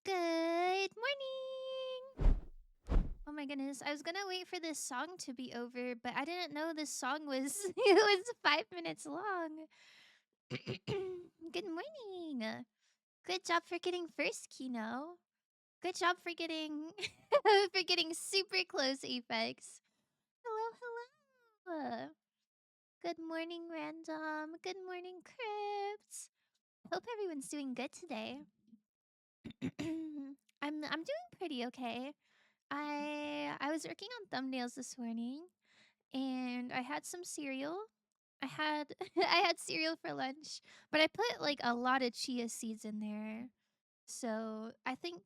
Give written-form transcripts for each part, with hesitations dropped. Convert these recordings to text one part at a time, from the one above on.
Good morning! Oh my goodness, I was gonna wait for this song to be over, but I didn't know this song was it was 5 minutes long. Good morning. Good job for getting first, Kino. Good job for getting for getting super close, Apex. Hello, hello. Good morning, Random. Good morning, Crypts. Hope everyone's doing good today. I'm doing pretty okay. I was working on thumbnails this morning and I had some cereal. I had I had cereal for lunch, but I put like a lot of chia seeds in there. So I think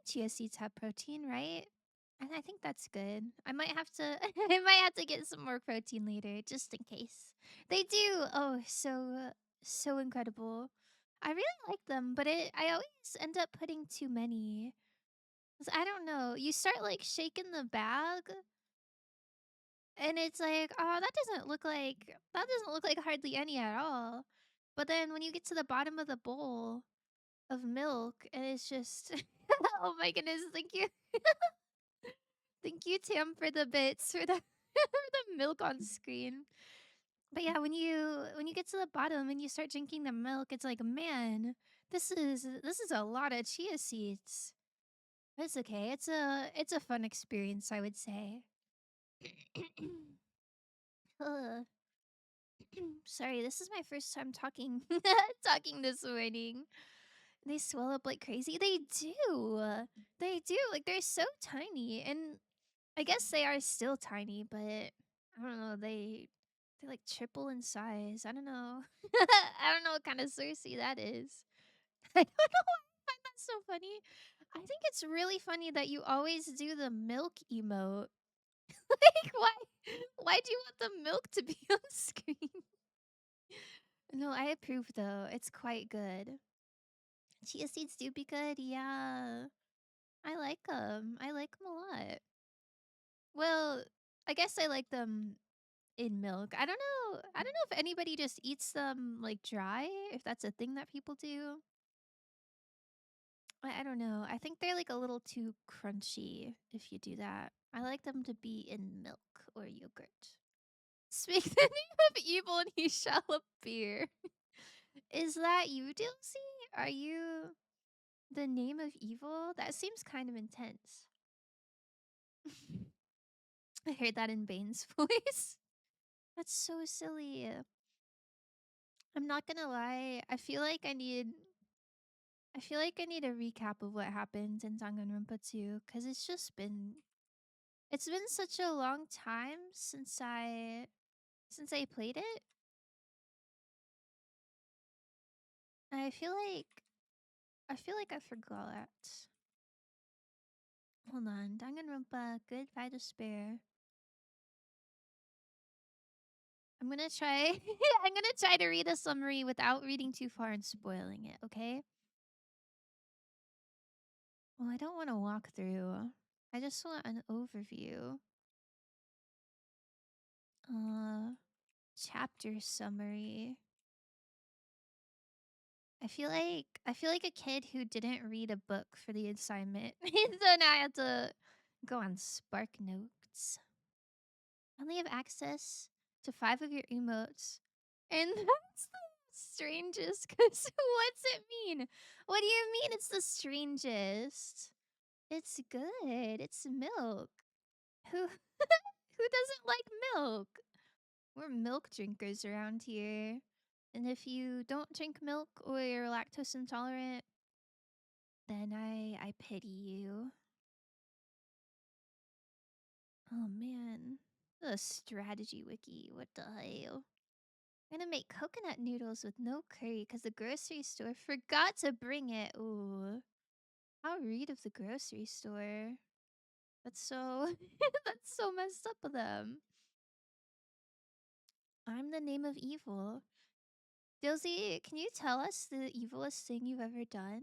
chia seeds have protein, right? And I think that's good. I might have to I might have to get some more protein later just in case. They do. Oh, so incredible. I really like them, but I always end up putting too many. 'Cause I don't know. You start like shaking the bag and it's like, "Oh, that doesn't look like hardly any at all." But then when you get to the bottom of the bowl of milk and it's just oh my goodness, thank you. Thank you, Tam, for the bits for the for the milk on screen. But yeah, when you get to the bottom and you start drinking the milk, it's like, man, this is a lot of chia seeds. It's okay. It's a fun experience, I would say. Ugh. Sorry, this is my first time talking talking this morning. They swell up like crazy. They do. They do. Like they're so tiny, and I guess they are still tiny, but I don't know. They like triple in size. I don't know. I don't know what kind of Cersei that is. I don't know why I find that so funny. I think it's really funny that you always do the milk emote. Like why do you want the milk to be on screen? No, I approve though. It's quite good. Chia seeds do be good. Yeah. I like them. I like them a lot. Well, I guess I like them in milk. I don't know if anybody just eats them like dry, if that's a thing that people do. I don't know. I think they're like a little too crunchy if you do that. I like them to be in milk or yogurt. Speak the name of evil and he shall appear. Is that you, Dilsey? Are you the name of evil? That seems kind of intense. I heard that in Bane's voice. That's so silly. I'm not gonna lie. I feel like I need a recap of what happened in Danganronpa 2 because it's been such a long time since I played it. I feel like I forgot. Hold on, Danganronpa, Goodbye Despair. I'm gonna try. I'm gonna try to read a summary without reading too far and spoiling it. Okay. Well, I don't want to walk through. I just want an overview. Uh, chapter summary. I feel like a kid who didn't read a book for the assignment. So now I have to go on Spark Notes. Only have access to 5 of your emotes. And that's the strangest cuz what's it mean? What do you mean it's the strangest? It's good. It's milk. Who who doesn't like milk? We're milk drinkers around here. And if you don't drink milk or you're lactose intolerant, then I pity you. Oh man. A strategy wiki. What the hell? I'm gonna make coconut noodles with no curry because the grocery store forgot to bring it. Ooh. How rude of the grocery store. That's so that's so messed up of them. I'm the name of evil. Dilsey, can you tell us the evilest thing you've ever done?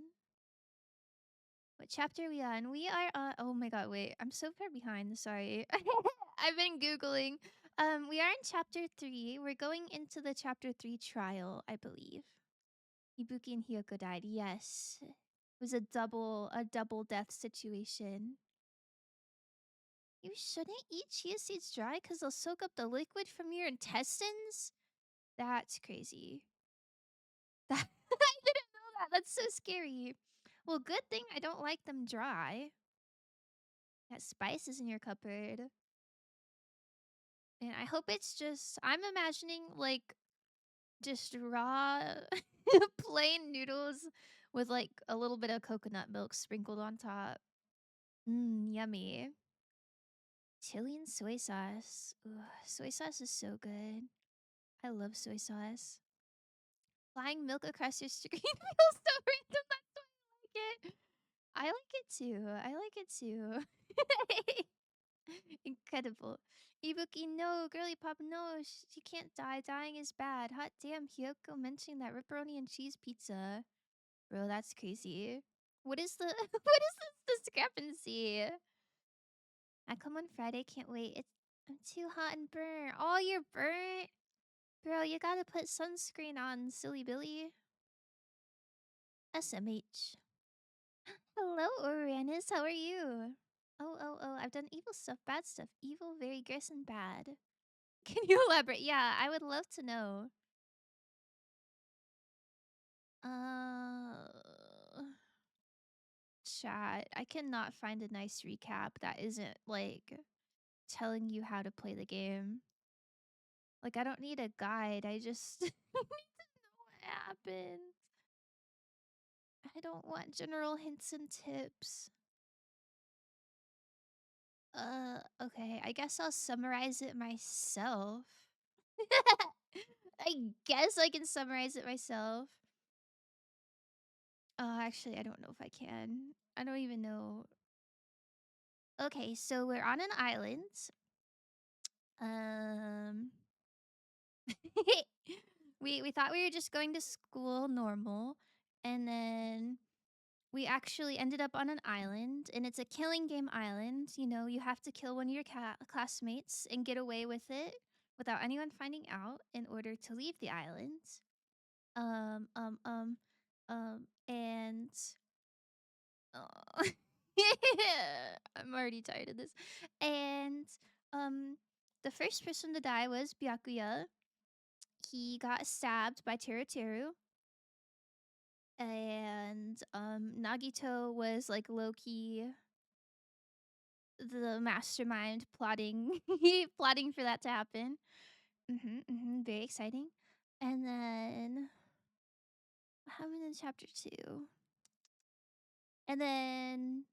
What chapter are we on? We are on. Oh my god, wait. I'm so far behind. Sorry. I've been Googling. We are in chapter 3. We're going into the chapter 3 trial, I believe. Ibuki and Hiyoko died. Yes. was a double death situation. You shouldn't eat chia seeds dry because they'll soak up the liquid from your intestines? That's crazy. I didn't know that. That's so scary. Well, good thing I don't like them dry. Got spices in your cupboard. And I hope it's just, I'm imagining like just raw plain noodles with like a little bit of coconut milk sprinkled on top. Yummy. Chili and soy sauce. Ugh, soy sauce is so good. I love soy sauce. Flying milk across your screen feels so random. That's why I like it. I like it too. I like it too. Incredible. Ibuki, no. Girly Pop, no. She can't die. Dying is bad. Hot damn, Hyoko mentioning that pepperoni and cheese pizza. Bro, that's crazy. What is the what is this discrepancy? I come on Friday, can't wait. I'm too hot and burnt. Oh, you're burnt. Bro, you gotta put sunscreen on, silly Billy. SMH. Hello, Uranus. How are you? Oh. I've done evil stuff, bad stuff. Evil, very gross and bad. Can you elaborate? Yeah, I would love to know. Uh, Chat. I cannot find a nice recap that isn't like telling you how to play the game. Like, I don't need a guide. I just need to know what happened. I don't want general hints and tips. Okay. I guess I'll summarize it myself. I guess I can summarize it myself. Actually, I don't know if I can. I don't even know. Okay, so we're on an island. Um, we thought we were just going to school normal, and then we actually ended up on an island, and it's a killing game island. You know, you have to kill one of your classmates and get away with it without anyone finding out in order to leave the island. Um, um, um, and oh. I'm already tired of this. And the first person to die was Byakuya. He got stabbed by Teru Teru. And Nagito was like low-key the mastermind plotting plotting for that to happen. Very exciting. And then what happened in chapter 2? And then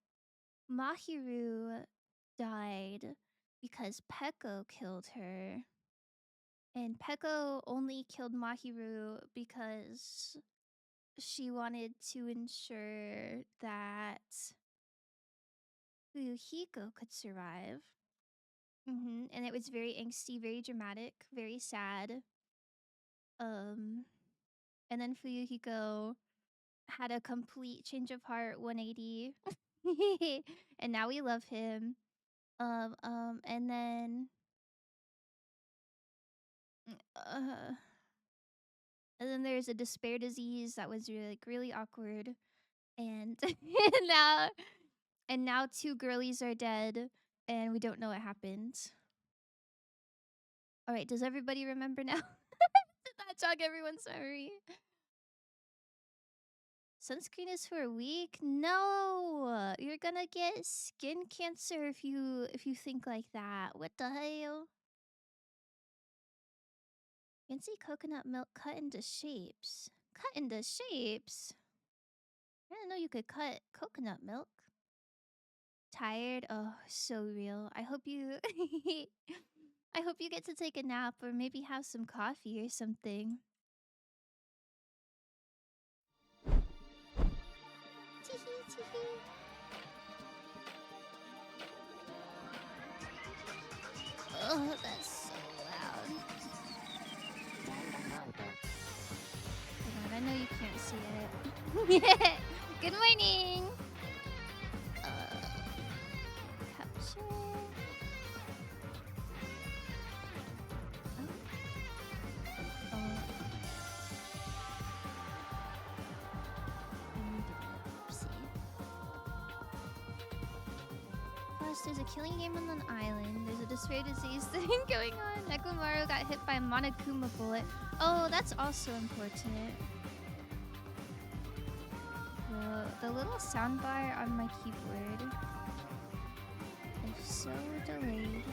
Mahiru died because Peko killed her. And Peko only killed Mahiru because she wanted to ensure that Fuyuhiko could survive. And it was very angsty, very dramatic, very sad. And then Fuyuhiko had a complete change of heart, 180. And now we love him. And then uh and then there's a despair disease that was really awkward. And now and now two girlies are dead and we don't know what happened. All right, does everybody remember now? Did that jog everyone's memory? Sunscreen is for a week? No, you're gonna get skin cancer if you think like that. What the hell? You can see coconut milk cut into shapes. Cut into shapes? I didn't know you could cut coconut milk. Tired? Oh, so real. I hope you I hope you get to take a nap or maybe have some coffee or something. Teehee, teehee. Oh, that's so loud. Hold on, I know you can't see it. Good morning. Capture. Oh. I need to oopsie. Plus, there's a killing game on an island. There's a despair disease thing going on. Nekomaru got hit by a Monokuma bullet. Oh, that's also important. The little soundbar on my keyboard is so delayed.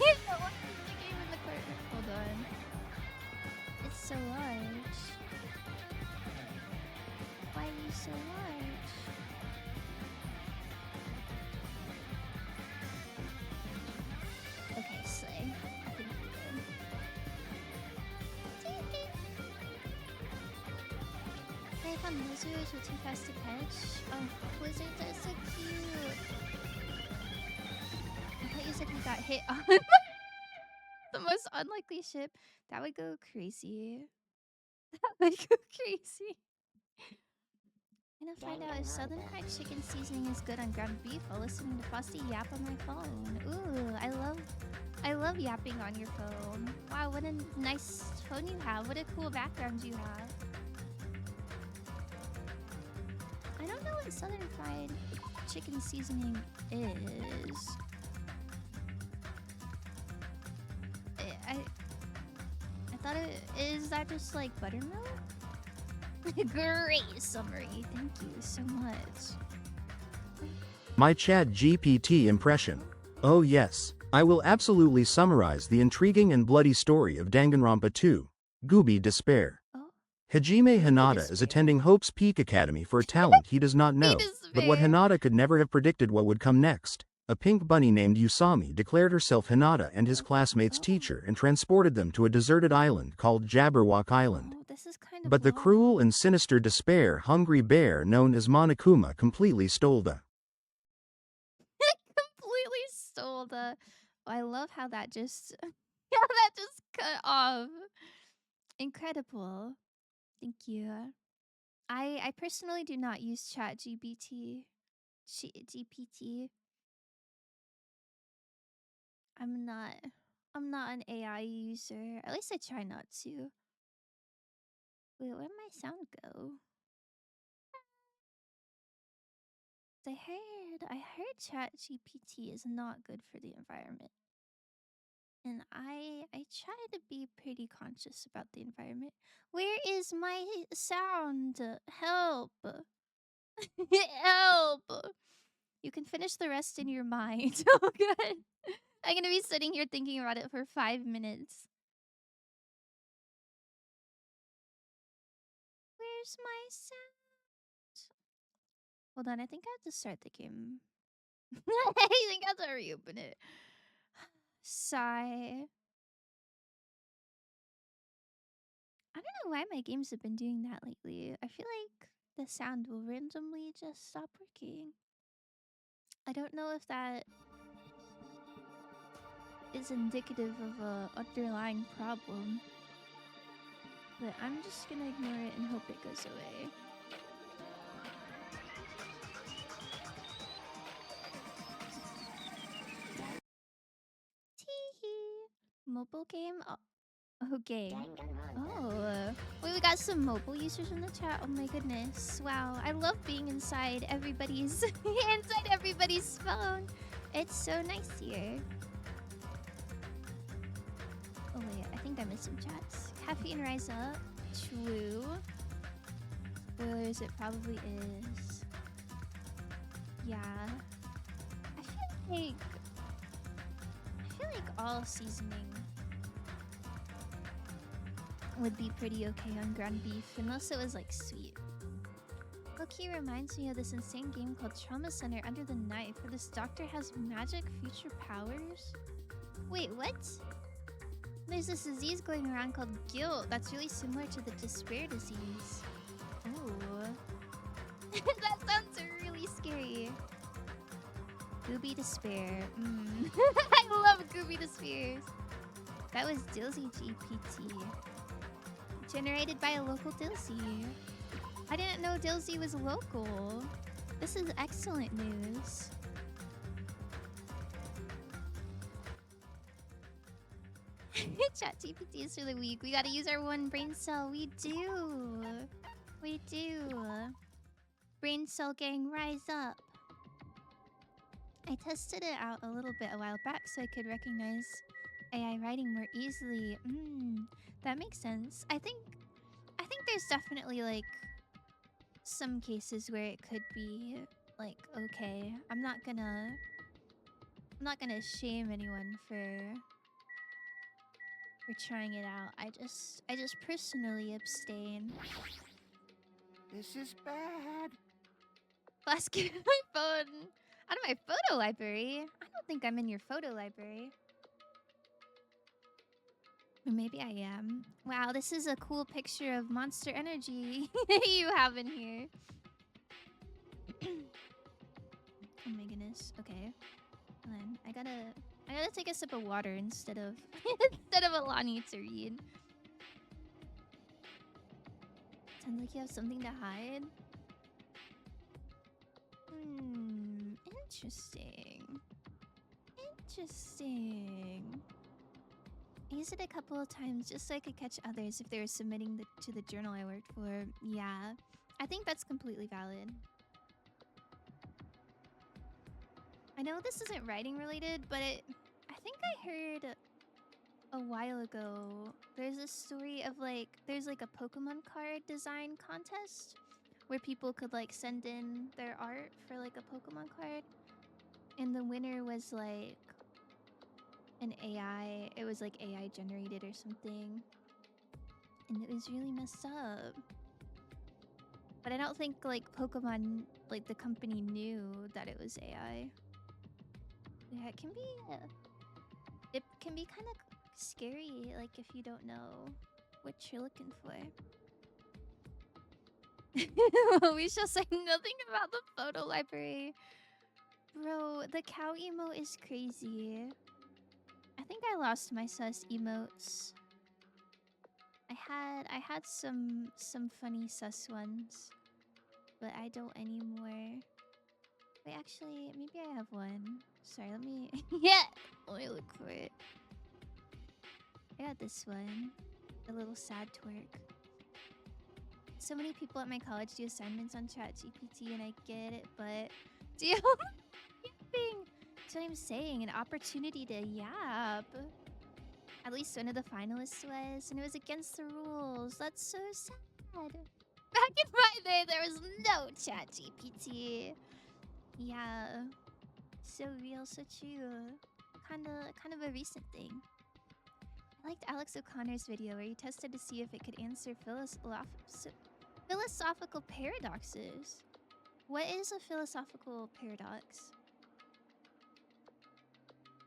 Wait, I want the game in the corner. Hold on. It's so large. Why are you so large? Okay, slay. I think we're good. I found lizards were too fast to catch. Oh, lizards are so cute. I thought you said he got hit on the most unlikely ship. That would go crazy. That would go crazy. I'm gonna find out if Southern Fried Chicken seasoning is good on ground beef while listening to Frosty yap on my phone. Ooh, I love yapping on your phone. Wow, what a nice phone you have. What a cool background you have. I don't know what Southern Fried Chicken seasoning is. I thought is that just like buttermilk? Great summary. Thank you so much. My Chat GPT impression. Oh yes, I will absolutely summarize the intriguing and bloody story of Danganronpa 2. Gooby Despair. Oh. Hajime Hinata is attending Hope's Peak Academy for a talent he does not know, but what Hinata could never have predicted what would come next. A pink bunny named Usami declared herself Hinata and his classmates' teacher and transported them to a deserted island called Jabberwock Island. Oh, this is kind of But the cruel and sinister despair-hungry bear known as Monokuma completely stole the... completely stole the... Oh, I love how that just... how that just cut off. Incredible. Thank you. I personally do not use ChatGPT. GPT. I'm not an AI user. At least I try not to. Wait, where'd my sound go? I heard ChatGPT is not good for the environment. And I try to be pretty conscious about the environment. Where is my sound? Help. Help. You can finish the rest in your mind. Oh god. I'm gonna be sitting here thinking about it for 5 minutes. Where's my sound? Hold on, I think I have to start the game. I think I have to reopen it. Sigh. I don't know why my games have been doing that lately. I feel like the sound will randomly just stop working. I don't know if that is indicative of a underlying problem. But I'm just gonna ignore it and hope it goes away. Teehee. Mobile game? Oh, okay. Oh. Wait, we got some mobile users in the chat. Oh my goodness. Wow. I love being inside everybody's phone. It's so nice here. Oh wait, I think I missed some chats. Caffeine rise up. True. Spoilers, it probably is. Yeah. I feel like all seasoning would be pretty okay on ground beef, unless it was like sweet. Loki reminds me of this insane game called Trauma Center Under the Knife, where this doctor has magic future powers. Wait, what? There's this disease going around called guilt that's really similar to the despair disease. Ooh. That sounds really scary. Gooby Despair. I love Gooby Despairs. That was Dilsey GPT. Generated by a local Dilsey. I didn't know Dilsey was local. This is excellent news. ChatGPT is really weak. We gotta use our one brain cell. We do. We do. Brain cell gang, rise up. I tested it out a little bit a while back so I could recognize AI writing more easily. That makes sense. I think there's definitely like some cases where it could be like okay. I'm not gonna shame anyone for trying it out. I just personally abstain. This is bad. Plus, get my phone out of my photo library. I don't think I'm in your photo library. Or maybe I am. Wow, this is a cool picture of Monster Energy you have in here. Oh my goodness. Okay. Hold on. I gotta take a sip of water instead of Alani to read. Sounds like you have something to hide. Interesting. Interesting. I used it a couple of times just so I could catch others if they were submitting to the journal I worked for. Yeah, I think that's completely valid. I know this isn't writing related, but I think I heard a while ago there's a story of like there's like a Pokemon card design contest where people could like send in their art for like a Pokemon card, and the winner was like an AI. It was like AI generated or something, and it was really messed up. But I don't think like Pokemon, like the company, knew that it was AI. Yeah, it can be kind of scary, like if you don't know what you're looking for. We shall say nothing about the photo library. Bro, the cow emote is crazy. I think I lost my sus emotes. I had some funny sus ones, but I don't anymore. Wait, actually, maybe I have one. Sorry, let me yeah, let me look for it. I got this one, the little sad twerk. So many people at my college do assignments on ChatGPT, and I get it, but do yapping. That's what I'm saying. An opportunity to yap. At least one of the finalists was, and it was against the rules. That's so sad. Back in my day, there was no ChatGPT. Yeah, so real, so true. Kind of a recent thing. I liked Alex O'Connor's video where he tested to see if it could answer philosophical paradoxes. What is a philosophical paradox?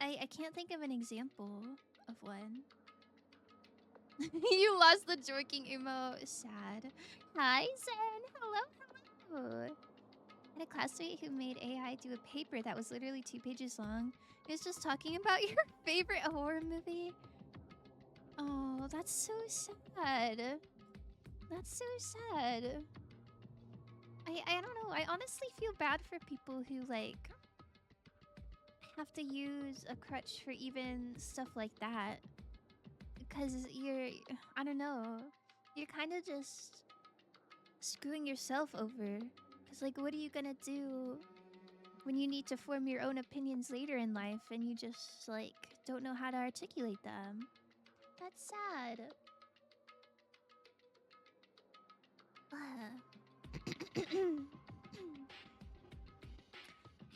I can't think of an example of one. You lost the jorking emo. Sad. Hi, Zen. Hello. I had a classmate who made AI do a paper that was literally 2 pages long. It was just talking about your favorite horror movie. Oh, that's so sad. That's so sad. I don't know. I honestly feel bad for people who like have to use a crutch for even stuff like that. Because I don't know. You're kind of just screwing yourself over. Because like, what are you gonna do when you need to form your own opinions later in life and you just like don't know how to articulate them? That's sad.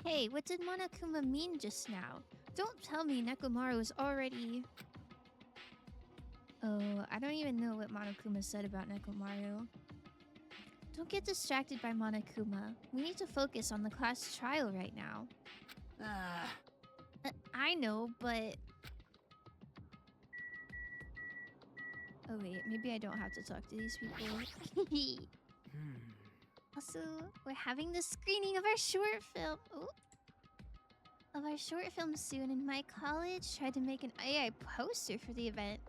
Hey, what did Monokuma mean just now? Don't tell me Nekomaru is already... Oh, I don't even know what Monokuma said about Nekomaru. Don't get distracted by Monokuma. We need to focus on the class trial right now. I know, but... Oh wait, maybe I don't have to talk to these people. Also, we're having the screening of our short film. Ooh. Of our short film soon, and my college tried to make an AI poster for the event.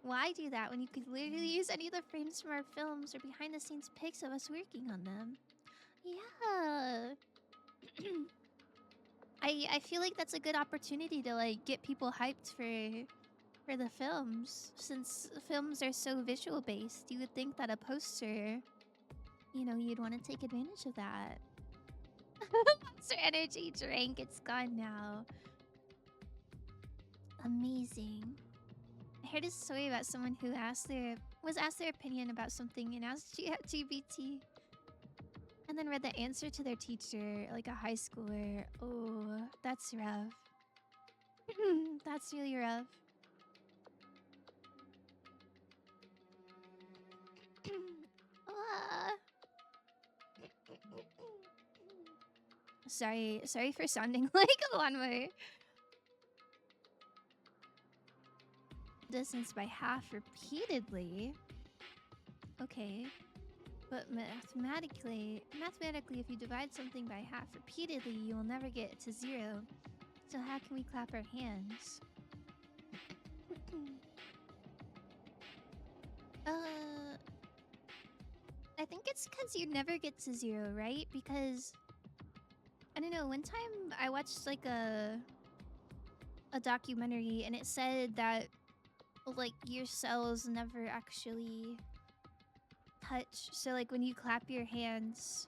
Why do that when you could literally use any of the frames from our films or behind the scenes pics of us working on them? Yeah. I feel like that's a good opportunity to like get people hyped for the films, since films are so visual based. You would think that a poster you know, you'd want to take advantage of that. Monster Energy drink, it's gone now. Amazing. I heard a story about someone who was asked their opinion about something and asked ChatGPT, and then read the answer to their teacher, like a high schooler. Oh, that's rough. That's really rough. Ah. Sorry for sounding like a lawnmower. Distance by half repeatedly. Okay. But mathematically, if you divide something by half repeatedly, you will never get to 0. So how can we clap our hands? I think it's because you never get to 0, right? Because I don't know, one time I watched like a documentary and it said that like your cells never actually touch. So like when you clap your hands,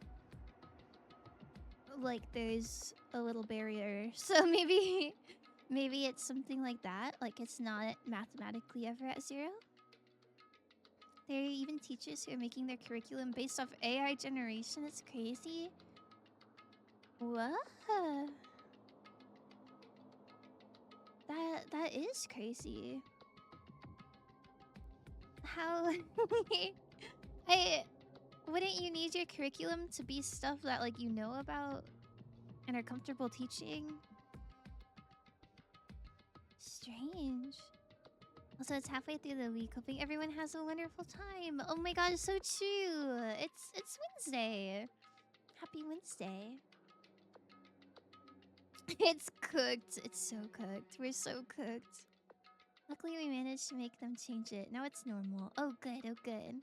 like there's a little barrier. So maybe it's something like that. Like it's not mathematically ever at 0. There are even teachers who are making their curriculum based off AI generation. It's crazy. What? That is crazy. How? Wouldn't you need your curriculum to be stuff that like you know about and are comfortable teaching? Strange. Also, it's halfway through the week. Hoping everyone has a wonderful time. Oh my god, so true. It's Wednesday. Happy Wednesday. It's cooked. It's so cooked. We're so cooked. Luckily, we managed to make them change it. Now it's normal. Oh, good. Oh, good.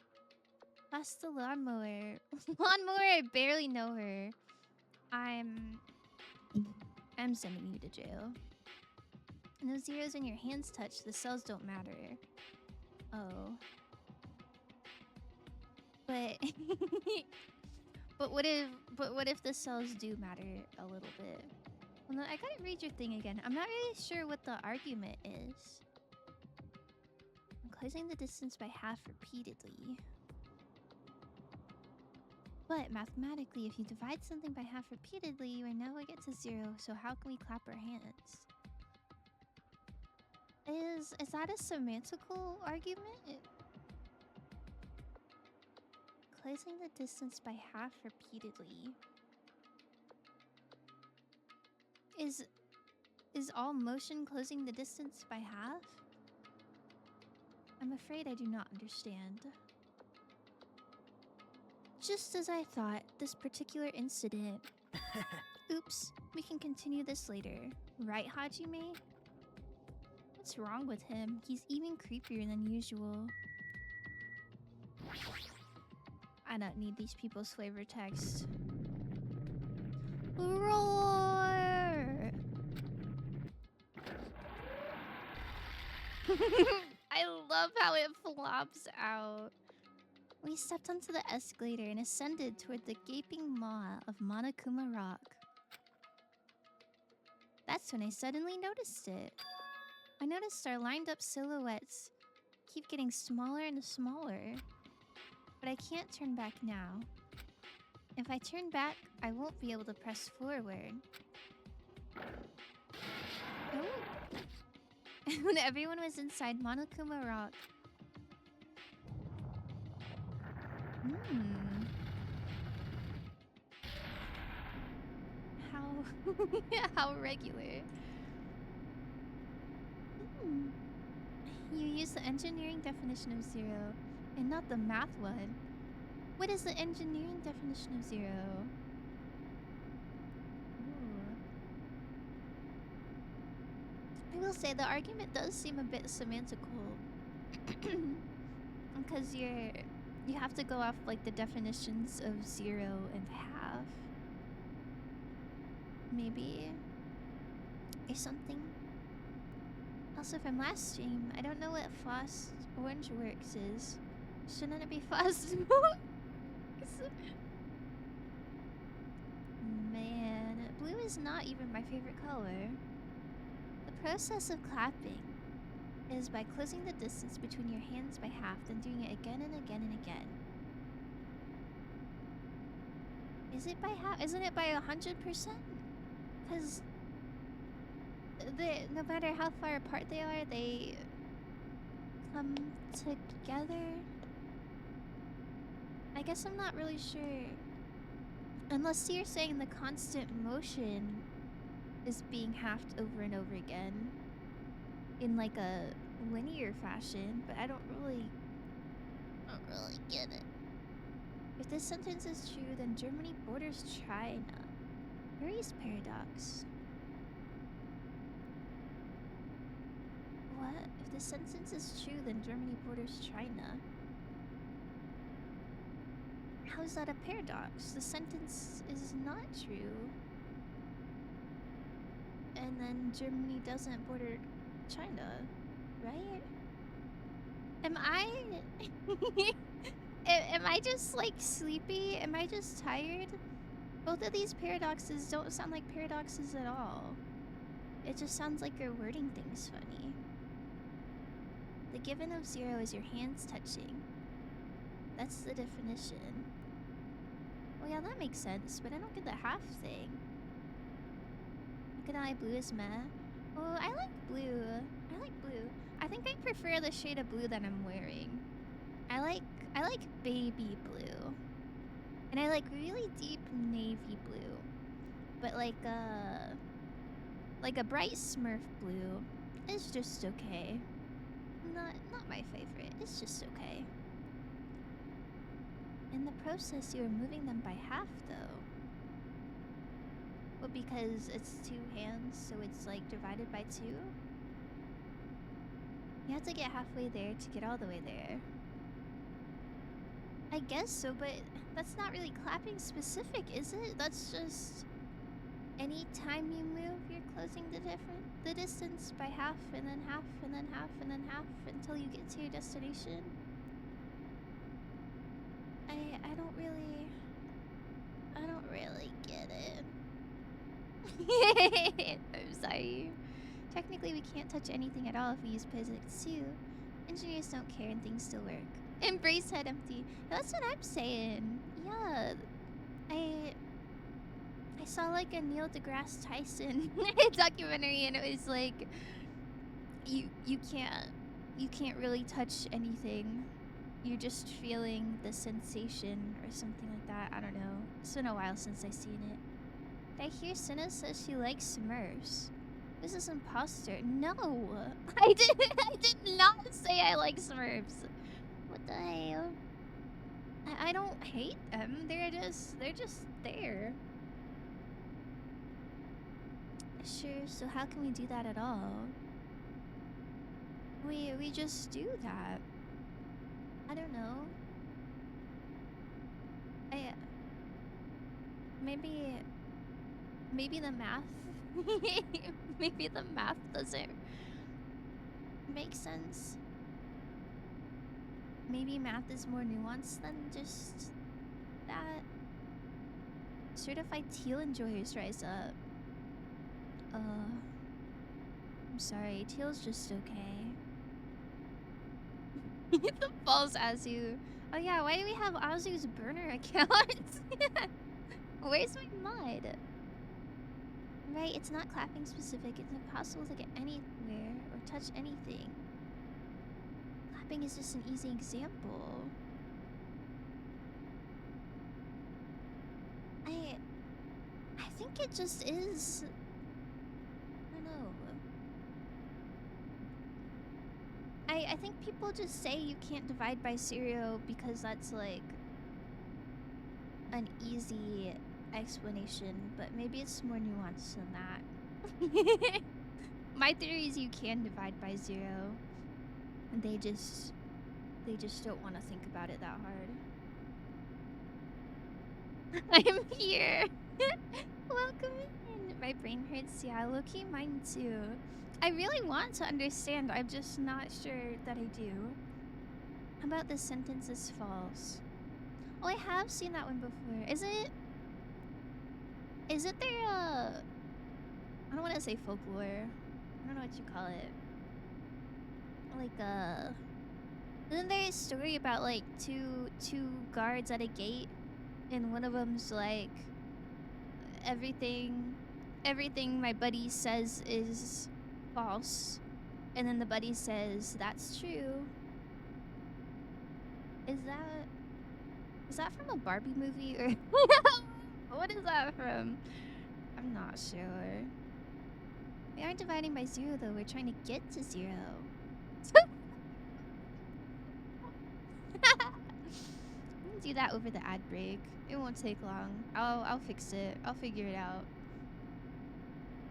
That's the lawnmower. Lawnmower, I barely know her. I'm sending you to jail. No zeros when your hands touch. The cells don't matter. Oh. But... but what if the cells do matter a little bit? Well, no, I gotta read your thing again. I'm not really sure what the argument is. I'm closing the distance by half repeatedly. But mathematically, if you divide something by half repeatedly, you will never get to 0. So how can we clap our hands? Is that a semantical argument? Closing the distance by half repeatedly. Is all motion closing the distance by half? I'm afraid I do not understand. Just as I thought, this particular incident... Oops, we can continue this later. Right, Hajime? What's wrong with him? He's even creepier than usual. I don't need these people's flavor text. Roar! I love how it flops out. We stepped onto the escalator and ascended toward the gaping maw of Monokuma Rock. That's when I suddenly noticed it. I noticed our lined up silhouettes keep getting smaller and smaller. But I can't turn back now. If I turn back, I won't be able to press forward. Oh. When everyone was inside Monokuma Rock. How regular. You use the engineering definition of 0 and not the math one. What is the engineering definition of 0? I will say the argument does seem a bit semantical. Because you have to go off like the definitions of 0 and half. Maybe. Or something. Also from last stream, I don't know what Frost Orange Works is. Shouldn't it be Frost Man, blue is not even my favorite color. The process of clapping is by closing the distance between your hands by half, then doing it again and again and again. Is it by half? Isn't it by 100%? Because no matter how far apart they are, they come together. I guess I'm not really sure. Unless you're saying the constant motion is being halved over and over again in like a linear fashion, but I don't really get it. If this sentence is true, then Germany borders China. Curious paradox. What? If this sentence is true, then Germany borders China. How is that a paradox? The sentence is not true. And then Germany doesn't border China, right? Am I... am I just, like, sleepy? Am I just tired? Both of these paradoxes don't sound like paradoxes at all. It just sounds like you're wording things funny. The given of 0 is your hands touching. That's the definition. Well, yeah, that makes sense, but I don't get the half thing. Look at eye blue is meh. Oh, I like blue. I like blue. I think I prefer the shade of blue that I'm wearing. I like baby blue. And I like really deep navy blue. But like a bright Smurf blue is just okay. Not my favorite. It's just okay. In the process, you are moving them by half, though. Well, because it's 2 hands, so it's like divided by 2. You have to get halfway there to get all the way there. I guess so, but that's not really clapping specific, is it? That's just any time you move, you're closing the distance by half, and then half, and then half, and then half until you get to your destination. I don't really get it. I'm sorry. Technically, we can't touch anything at all if we use physics too. Engineers don't care and things still work. Embrace head empty. That's what I'm saying. Yeah. I saw like a Neil deGrasse Tyson documentary, and it was like you can't really touch anything. You're just feeling the sensation or something like that. I don't know. It's been a while since I've seen it. Did I hear Senna says she likes Smurfs? This is imposter. No, I did not say I like Smurfs. What the hell? I don't hate them. They're just there. Sure. So how can we do that at all? We just do that. I don't know. Maybe the math maybe the math doesn't make sense. Maybe math is more nuanced than just that. Certified teal enjoyers rise up. I'm sorry, teal's just okay. The false Azu. Oh yeah, why do we have Azu's burner account? Where's my mod? Right, it's not clapping specific. It's impossible to get anywhere or touch anything. Clapping is just an easy example. I think it just is. I don't know. I think people just say you can't divide by 0 because that's like an easy explanation, but maybe it's more nuanced than that. My theory is you can divide by 0. And they just don't want to think about it that hard. I'm here. Welcome in. My brain hurts. Yeah, low-key mine too. I really want to understand. I'm just not sure that I do. How about this sentence is false? Oh, I have seen that one before. Is it their I don't want to say folklore. I don't know what you call it. Like isn't there a story about like two guards at a gate, and one of them's like everything everything my buddy says is false, and then the buddy says that's true. Is that from a Barbie movie or what is that from? I'm not sure. We aren't dividing by 0 though. We're trying to get to 0. We can do that over the ad break. It won't take long. I'll fix it. I'll figure it out.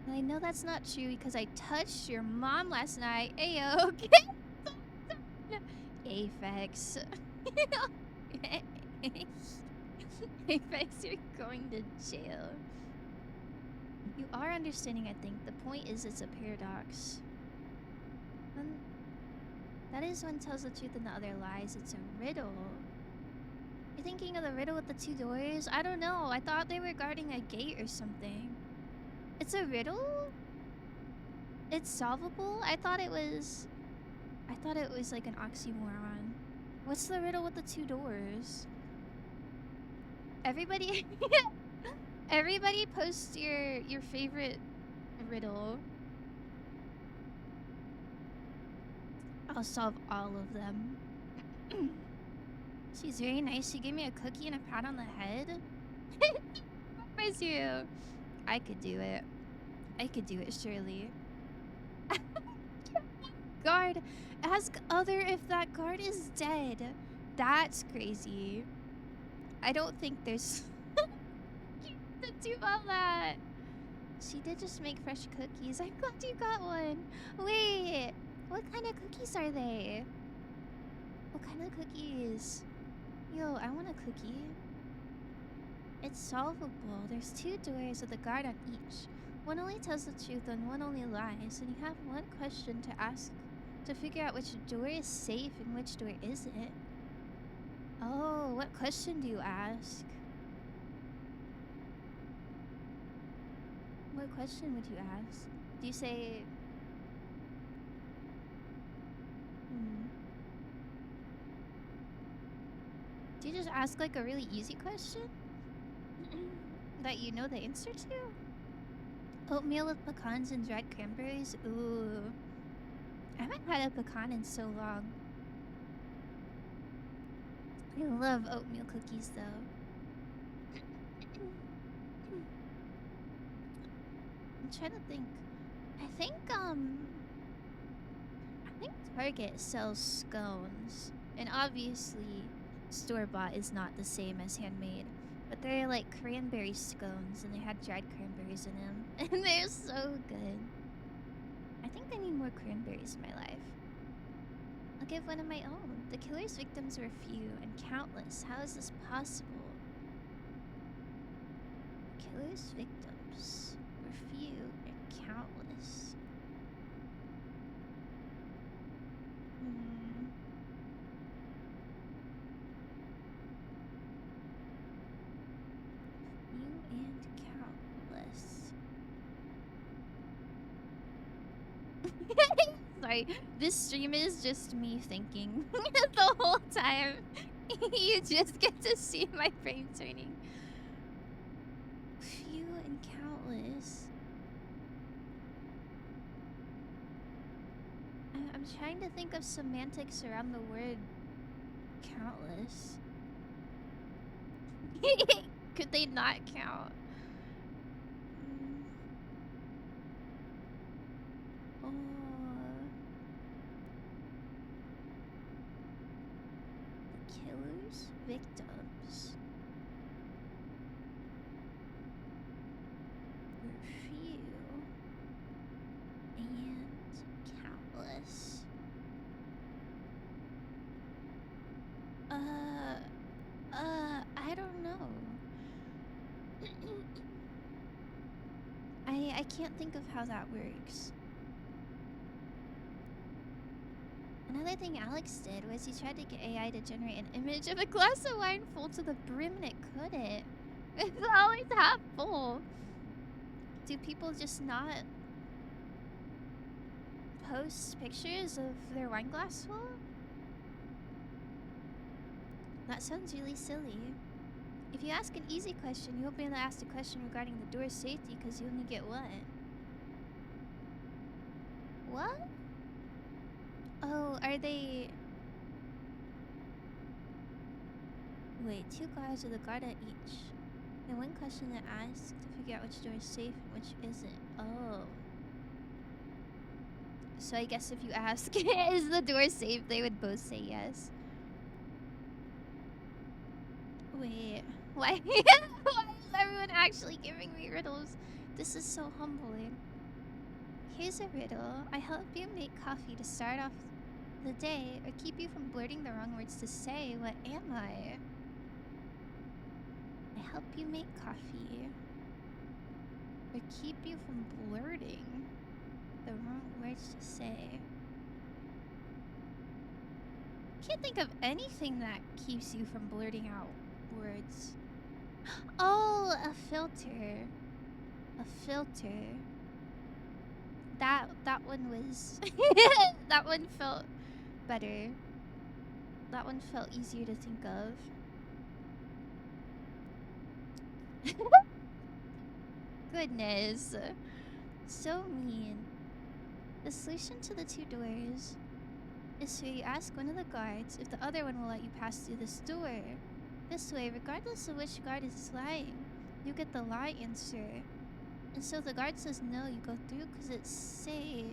And I know that's not true because I touched your mom last night. Ayo, Apex. Apex, you're going to jail. You are understanding, I think. The point is it's a paradox. That is one tells the truth and the other lies. It's a riddle. You're thinking of the riddle with the 2 doors? I don't know. I thought they were guarding a gate or something. It's a riddle? It's solvable? I thought it was like an oxymoron. What's the riddle with the 2 doors? Everybody Everybody post your favorite riddle. I'll solve all of them. She's very nice. She gave me a cookie and a pat on the head. Miss you. I could do it. I could do it, surely. Guard. Ask other if that guard is dead. That's crazy. I don't think there's to do all that. She did just make fresh cookies. I'm glad you got one. Wait. What kind of cookies are they? What kind of cookies? Yo, I want a cookie. It's solvable. There's 2 doors with a guard on each. One only tells the truth and one only lies. And you have one question to ask to figure out which door is safe and which door isn't. Oh, what question do you ask? What question would you ask? Do you say... Do you just ask like a really easy question? That you know the answer to? Oatmeal with pecans and dried cranberries? Ooh. I haven't had a pecan in so long. I love oatmeal cookies though. I'm trying to think. I think Target sells scones. And obviously store-bought is not the same as handmade. But they're like cranberry scones and they had dried cranberries in them. And they're so good. I think I need more cranberries in my life. I'll give one of my own. The killer's victims were few and countless. How is this possible? Killer's victims were few and countless. Few and countless. Sorry, this stream is just me thinking the whole time. You just get to see my brain turning. Few and countless. I'm trying to think of semantics around the word countless. Could they not count? The killer's victims were few and countless. I don't know. I can't think of how that works. Another thing Alex did was he tried to get AI to generate an image of a glass of wine full to the brim and it couldn't. It's always half full. Do people just not post pictures of their wine glass full? That sounds really silly. If you ask an easy question, you won't be able to ask a question regarding the door's safety because you only get one. What? Oh, are they... Wait, 2 guards with a guard at each. And one question to ask to figure out which door is safe and which isn't. Oh. So I guess if you ask, is the door safe, they would both say yes. Wait, why? Why is everyone actually giving me riddles? This is so humbling. Here's a riddle. I help you make coffee to start off the day or keep you from blurting the wrong words to say. What am I? I help you make coffee or keep you from blurting the wrong words to say. Can't think of anything that keeps you from blurting out words. Oh, a filter. A filter. That one was that one felt better. That one felt easier to think of. Goodness. So mean. The solution to the 2 doors is so you ask one of the guards if the other one will let you pass through this door. This way, regardless of which guard is lying, you get the lie answer. And so if the guard says no, you go through because it's safe.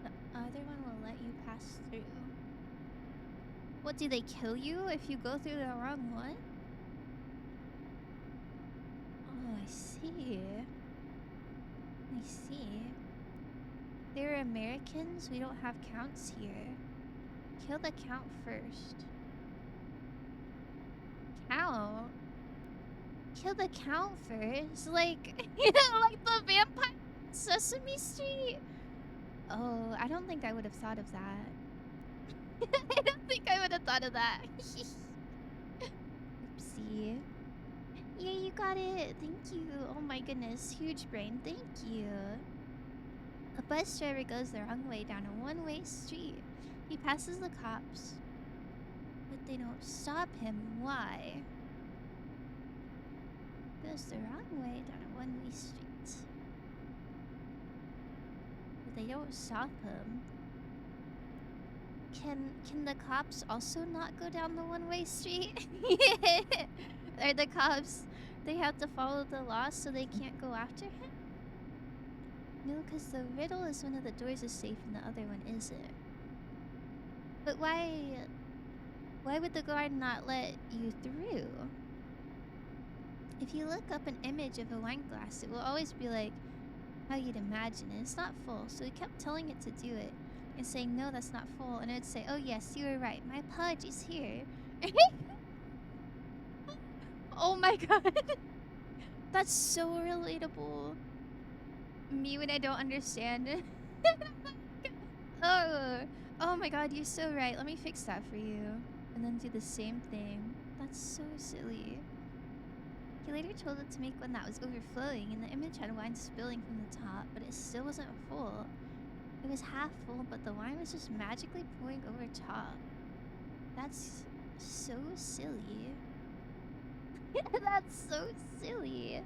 The other one will let you pass through. What, do they kill you if you go through the wrong one? Oh, I see. I see. They're Americans. We don't have counts here. Kill the count first. Count? Kill the count first? Like, like the vampire Sesame Street? Oh, I don't think I would have thought of that. I don't think I would have thought of that. Oopsie. Yeah, you got it. Thank you. Oh my goodness. Huge brain. Thank you. A bus driver goes the wrong way down a one-way street. He passes the cops, but they don't stop him. Why? Goes the wrong way down a one-way street, but they don't stop him. Can the cops also not go down the one-way street? Or the cops, they have to follow the law so they can't go after him? No, because the riddle is one of the doors is safe and the other one isn't. But why would the guard not let you through? If you look up an image of a wine glass, it will always be like how you'd imagine it. It's not full, so we kept telling it to do it and saying, no, that's not full. And it would say, oh yes, you were right. My apologies here. Oh my god. That's so relatable. Me when I don't understand. Oh my god, you're so right. Let me fix that for you. And then do the same thing. That's so silly. He later told it to make one that was overflowing, and the image had wine spilling from the top, but it still wasn't full. It was half full, but the wine was just magically pouring over top. That's so silly. That's so silly.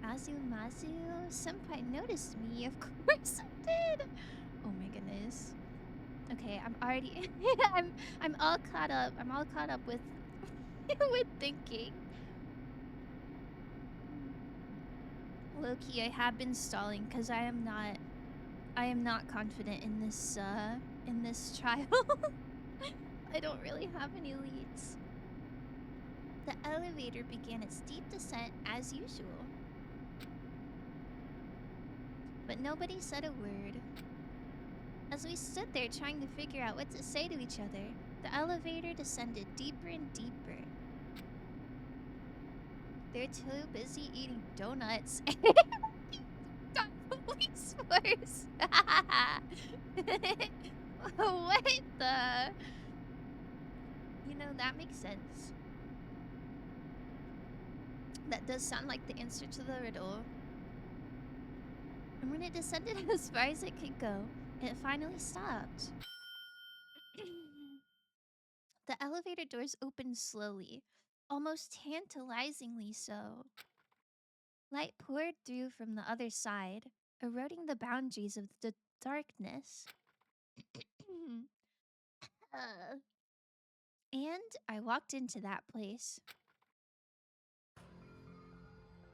Azumazu, senpai noticed me. Of course I did. Oh my goodness. Okay, I'm already I'm all caught up. I'm all caught up with with thinking. Low-key, I have been stalling because I am not confident in this trial. I don't really have any leads. The elevator began its steep descent as usual. But nobody said a word. As we stood there trying to figure out what to say to each other, the elevator descended deeper and deeper. They're too busy eating donuts. police force. What the? You know, that makes sense. That does sound like the answer to the riddle. And when it descended as far as it could go, it finally stopped. The elevator doors opened slowly, almost tantalizingly so. Light poured through from the other side, eroding the boundaries of the darkness. And I walked into that place.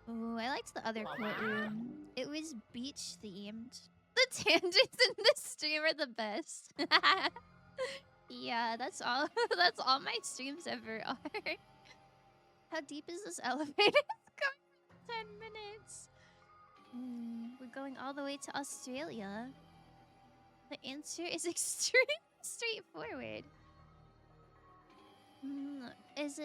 Oh, I liked the other courtroom. It was beach themed. The tangents in this stream are the best. Yeah, that's all. That's all my streams ever are. How deep is this elevator? It's going for 10 minutes. We're going all the way to Australia. The answer is extremely straightforward. Is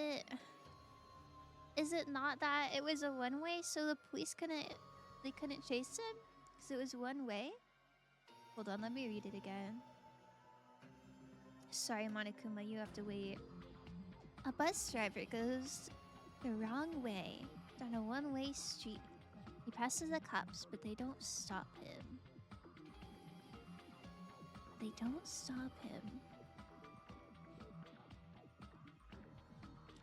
it not that it was a one-way, so the police couldn't chase him? Because it was one way? Hold on, let me read it again. Sorry, Monokuma, you have to wait. A bus driver goes the wrong way down a one-way street. He passes the cops, but they don't stop him. They don't stop him.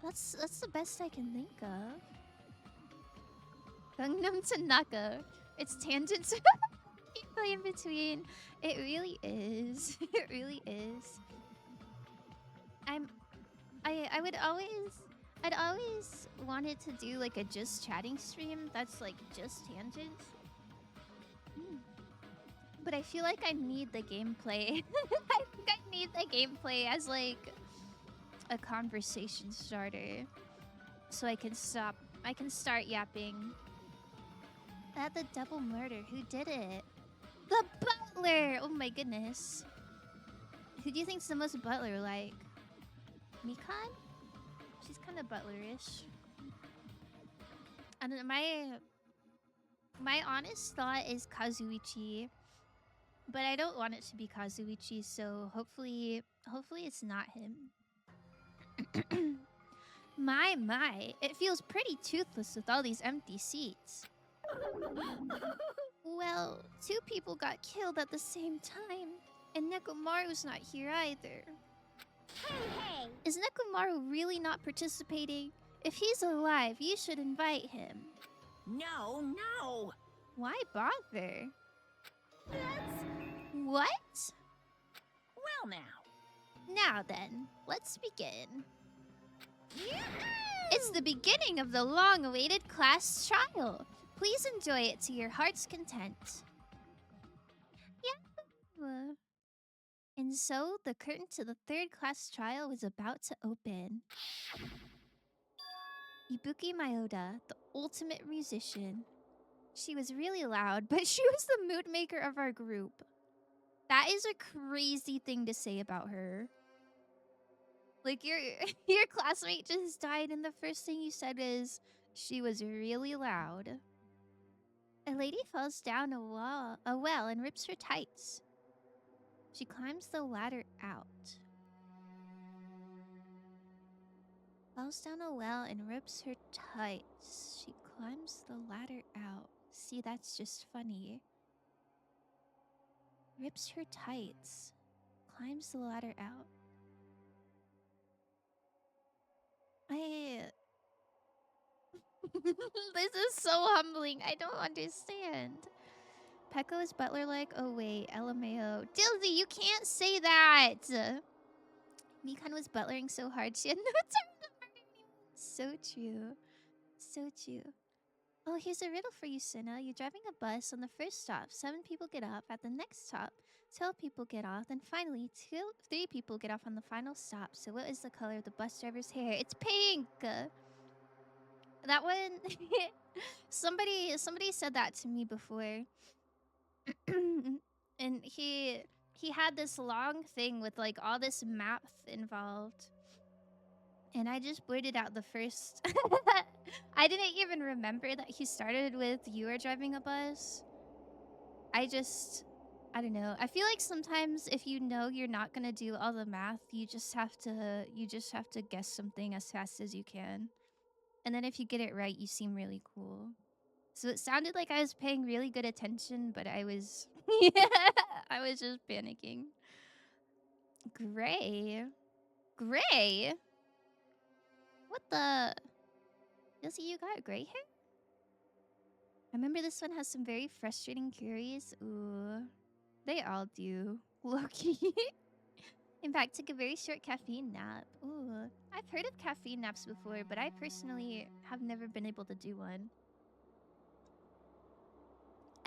That's the best I can think of. Gangnam to Naka. It's tangents in between. It really is. It really is. I'd always wanted to do like a just chatting stream that's like just tangents. But I feel like I need the gameplay. I think I need the gameplay as like a conversation starter, so I can start yapping. At the double murder, who did it? The butler! Oh my goodness. Who do you think's the most butler-like? Mikan? She's kind of butlerish. And then my honest thought is Kazuichi, but I don't want it to be Kazuichi, so hopefully it's not him. My, it feels pretty toothless with all these empty seats. Well, 2 people got killed at the same time, and Nekomaru's not here either. Hey! Is Nekomaru really not participating? If he's alive, you should invite him. No! Why bother? What? Well now. Now then, let's begin. It's the beginning of the long-awaited class trial. Please enjoy it to your heart's content. Yeah. And so, the curtain to the 3rd class trial was about to open. Ibuki Mayoda, the ultimate musician. She was really loud, but she was the mood maker of our group. That is a crazy thing to say about her. Like, your classmate just died, and the first thing you said is, she was really loud. A lady falls down a well and rips her tights. She climbs the ladder out. Falls down a well and rips her tights. She climbs the ladder out. See, that's just funny. Rips her tights. Climbs the ladder out. This is so humbling. I don't understand. Pekko is butler-like. Oh wait, LMAO. Dilzy, you can't say that! Mikan was butlering so hard she had no time to murder anyone. So true. So true. Oh, here's a riddle for you, Senna. You're driving a bus on the first stop. 7 people get off. At the next stop, 12 people get off. Then finally, 3 people get off on the final stop. So what is the color of the bus driver's hair? It's pink! That one... somebody said that to me before. And he had this long thing with like all this math involved. And I just blurted out the first... I didn't even remember that he started with "you are driving a bus." I don't know. I feel like sometimes if you know you're not gonna do all the math, you just have to guess something as fast as you can. And then if you get it right, you seem really cool. So it sounded like I was paying really good attention, but I was I was just panicking. Gray. Gray? What the? Josie, you got gray hair? I remember this one has some very frustrating queries. Ooh. They all do. Loki. In fact, took a very short caffeine nap. Ooh. I've heard of caffeine naps before, but I personally have never been able to do one.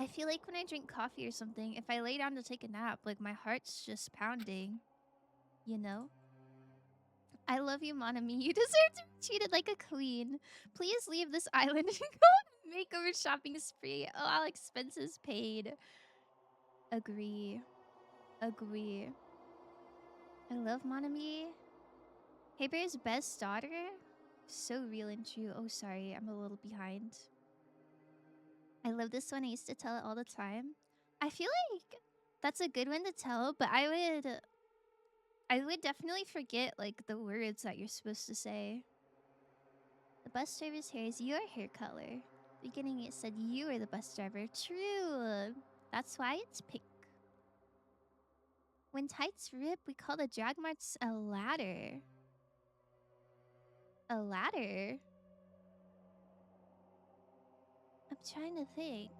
I feel like when I drink coffee or something, if I lay down to take a nap, like my heart's just pounding. You know? I love you, Monami. You deserve to be treated like a queen. Please leave this island and go on a makeover shopping spree. Oh, all expenses paid. Agree. Agree. I love Monami. Hey Bear's best daughter? So real and true. Oh, sorry. I'm a little behind. I love this one. I used to tell it all the time. I feel like that's a good one to tell, but I would definitely forget like the words that you're supposed to say. The bus driver's hair is your hair color. Beginning it said you were the bus driver. True. That's why it's pink. When tights rip, we call the drag marks a ladder. A ladder? I'm trying to think.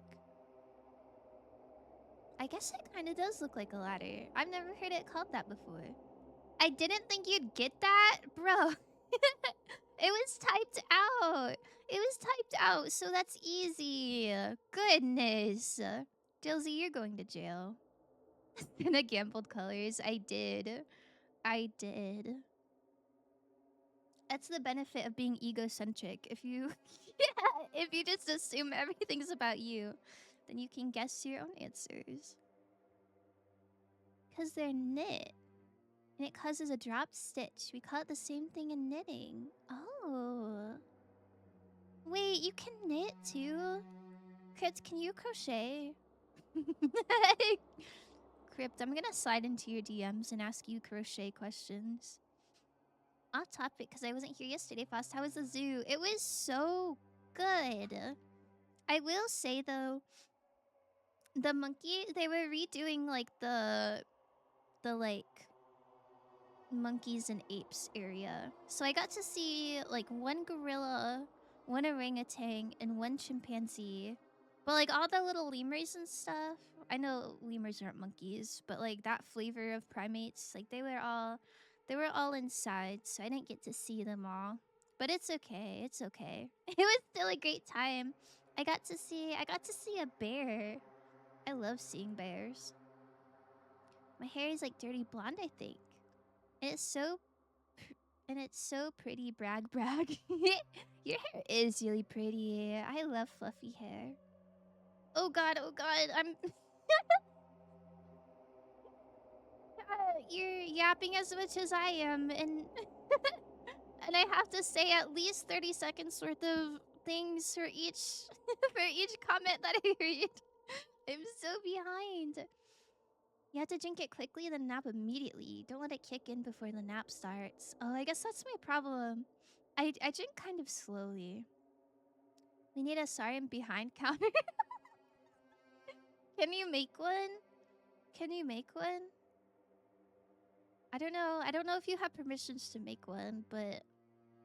I guess it kind of does look like a ladder. I've never heard it called that before. I didn't think you'd get that, bro. It was typed out. It was typed out, so that's easy. Goodness. Josie, you're going to jail. And I gambled colors. I did. I did. That's the benefit of being egocentric. If you yeah, if you just assume everything's about you, then you can guess your own answers. Cause they're knit. And it causes a drop stitch. We call it the same thing in knitting. Oh. Wait, you can knit too? Crypt, can you crochet? Crypt, I'm gonna slide into your DMs and ask you crochet questions. Off topic, because I wasn't here yesterday, Faust. How was the zoo? It was so good. I will say though, the monkey, they were redoing like the like monkeys and apes area. So I got to see like one gorilla, one orangutan, and one chimpanzee. But like all the little lemurs and stuff. I know lemurs aren't monkeys, but like that flavor of primates, like they were all inside, so I didn't get to see them all. But it's okay. It's okay. It was still a great time. I got to see a bear. I love seeing bears. My hair is like dirty blonde, I think. It's so it's so pretty, brag brag. Your hair is really pretty. I love fluffy hair. Oh god, I'm you're yapping as much as I am, and and I have to say at least 30 seconds worth of things for each for each comment that I read. I'm so behind. You have to drink it quickly, then nap immediately. Don't let it kick in before the nap starts. Oh, I guess that's my problem. I drink kind of slowly. We need a sorry I'm behind counter. Can you make one? Can you make one? I don't know. I don't know if you have permissions to make one, but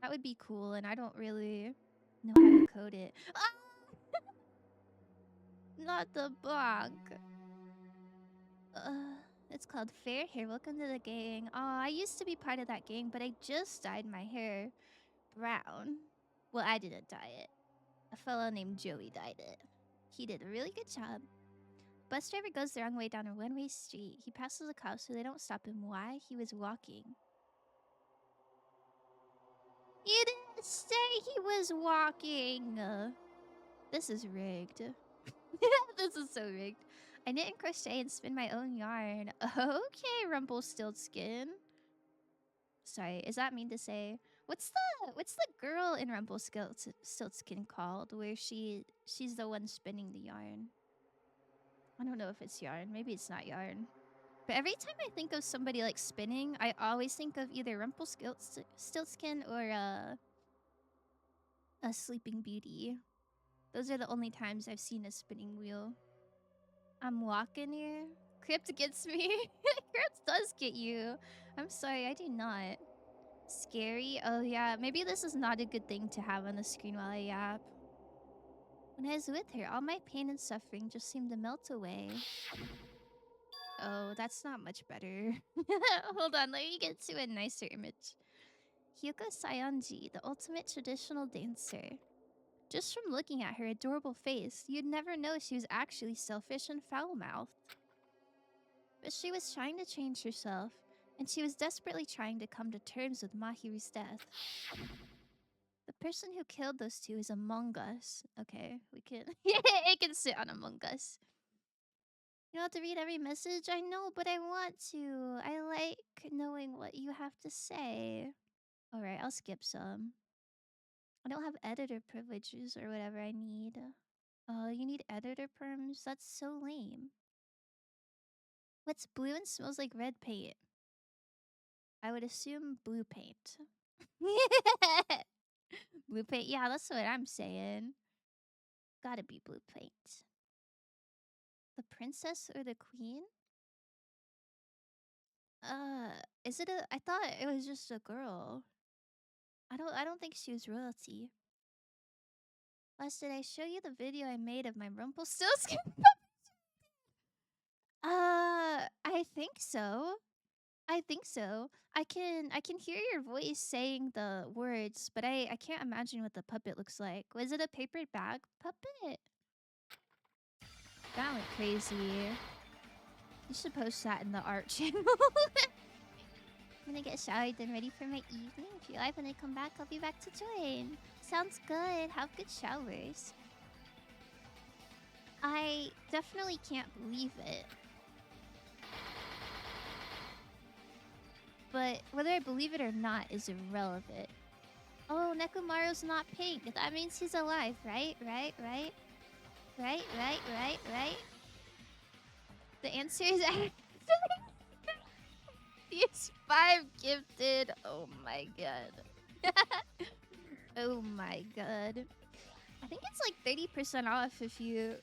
that would be cool, and I don't really know how to code it. Ah! Not the block. It's called Fair Hair. Welcome to the gang. Oh, I used to be part of that gang, but I just dyed my hair brown. Well, I didn't dye it. A fellow named Joey dyed it. He did a really good job. Bus driver goes the wrong way down a one-way street. He passes a cop so they don't stop him. Why? He was walking. You didn't say he was walking. This is rigged. This is so rigged. I knit and crochet and spin my own yarn. Okay, Rumpelstiltskin. Sorry, is that mean to say? What's the girl in Rumpelstiltskin called? Where she's the one spinning the yarn. I don't know if it's yarn. Maybe it's not yarn. But every time I think of somebody like spinning, I always think of either Rumpelstiltskin or a Sleeping Beauty. Those are the only times I've seen a spinning wheel. I'm walking here. Crypt gets me. Crypt does get you. I'm sorry, I do not. Scary? Oh yeah, maybe this is not a good thing to have on the screen while I yap. When I was with her, all my pain and suffering just seemed to melt away. Oh, that's not much better. Hold on, let me get to a nicer image. Hyuko Sayonji, the ultimate traditional dancer. Just from looking at her adorable face, you'd never know she was actually selfish and foul-mouthed. But she was trying to change herself, and she was desperately trying to come to terms with Mahiru's death. The person who killed those two is Among Us. Okay, we can... it can sit on Among Us. You don't have to read every message? I know, but I want to. I like knowing what you have to say. Alright, I'll skip some. I don't have editor privileges or whatever I need. Oh, you need editor perms? That's so lame. What's blue and smells like red paint? I would assume blue paint. Blue paint? Yeah, that's what I'm saying. Gotta be blue paint. The princess or the queen? Is it a... I thought it was just a girl. I don't think she was royalty. Last, did I show you the video I made of my Rumpelstiltskin? I think so. I think so. I can hear your voice saying the words, but I can't imagine what the puppet looks like. Was it a paper bag puppet? That went crazy. You should post that in the art channel. I'm gonna get showered and ready for my evening. If you like when I come back, I'll be back to join. Sounds good. Have good showers. I definitely can't believe it. But whether I believe it or not is irrelevant. Oh, Nekomaru's not pink. That means he's alive, right? Right? The answer is actually... He's 5 gifted. Oh my god. Oh my god. I think it's like 30% off if you...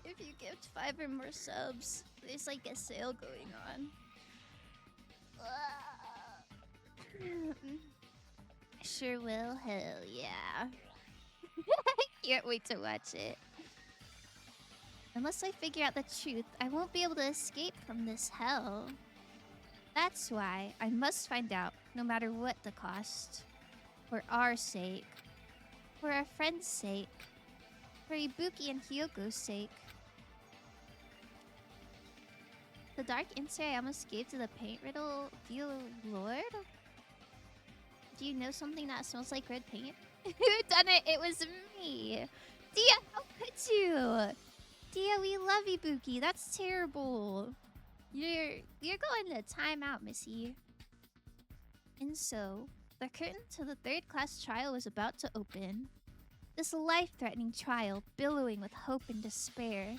if you gift 5 or more subs. There's like a sale going on. Sure will. Hell yeah. I can't wait to watch it. Unless I figure out the truth, I won't be able to escape from this hell. That's why I must find out, no matter what the cost. For our sake. For our friend's sake. For Ibuki and Hyoko's sake. The dark answer I almost gave to the paint riddle, dear lord? Do you know something that smells like red paint? Who done it? It was me. Dia, how could you? Dia, we love Ibuki. That's terrible. You're going to time out, Missy. And so, the curtain to the 3rd class trial was about to open. This life-threatening trial, billowing with hope and despair,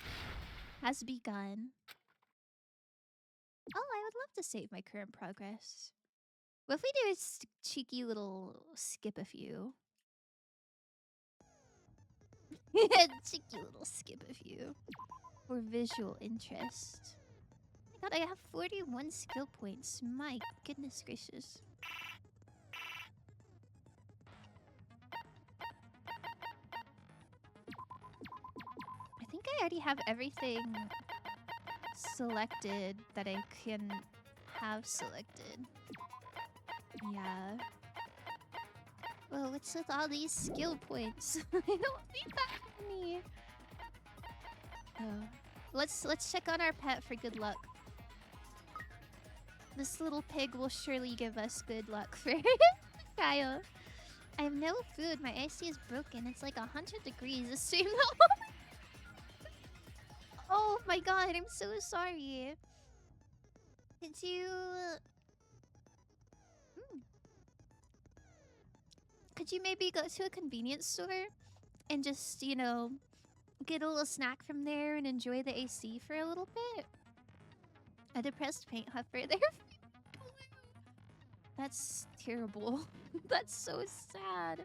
has begun. Oh, I would love to save my current progress. What if we do a cheeky little skip a few? Cheeky little skip a few. For visual interest. Oh my god, I have 41 skill points. My goodness gracious. I think I already have everything selected that I can have selected. Yeah. Well, what's with all these skill points? I don't need that many. Oh. Let's check on our pet for good luck. This little pig will surely give us good luck for Kyle. I have no food. My AC is broken. It's like 100 degrees. This stream. Oh my god, I'm so sorry. Could you... Could you maybe go to a convenience store and just, you know, get a little snack from there and enjoy the AC for a little bit. A depressed paint huffer there. That's terrible. That's so sad.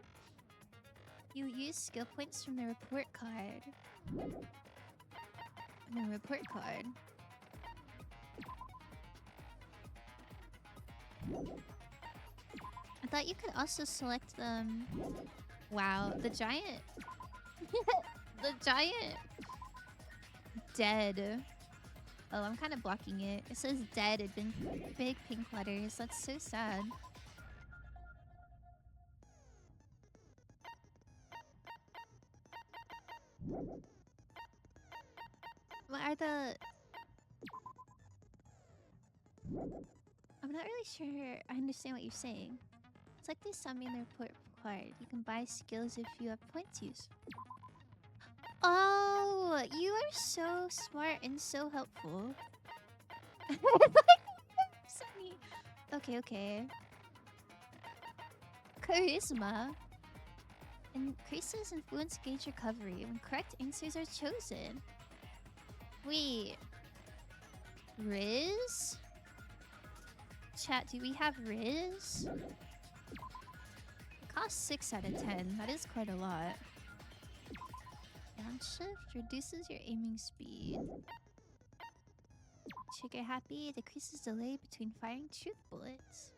You use skill points from the report card. The report card. I thought you could also select them. Wow, the giant. The giant. Dead. Oh, I'm kind of blocking it. It says dead in big pink letters. That's so sad. What are the... I'm not really sure I understand what you're saying. It's like they summon the report card. You can buy skills if you have points used. Oh, you are so smart and so helpful. Sunny. Okay. Charisma. Increases influence gauge recovery when correct answers are chosen. Wait. Riz? Chat, do we have Riz? It costs 6 out of 10. That is quite a lot. Downshift reduces your aiming speed. Trigger happy decreases delay between firing truth bullets.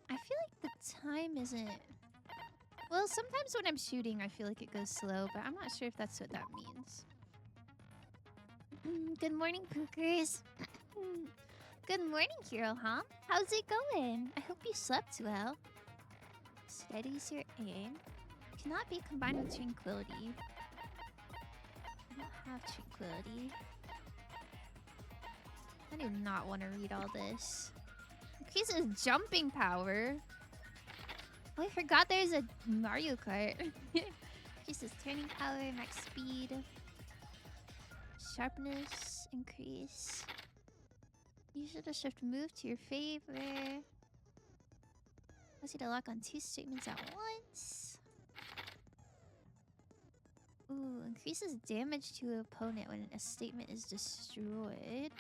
I feel like the time isn't... Well, sometimes when I'm shooting, I feel like it goes slow, but I'm not sure if that's what that means. Good morning, Pookers. Good morning, Hero, huh? How's it going? I hope you slept well. Steadies your aim. Cannot be combined with tranquility. I don't have tranquility. I do not want to read all this. Increases jumping power. Oh, I forgot there's a Mario Kart. Increases turning power, max speed. Sharpness increase. Use the shift move to your favor. Allows you to lock on 2 statements at once. Ooh, increases damage to an opponent when a statement is destroyed.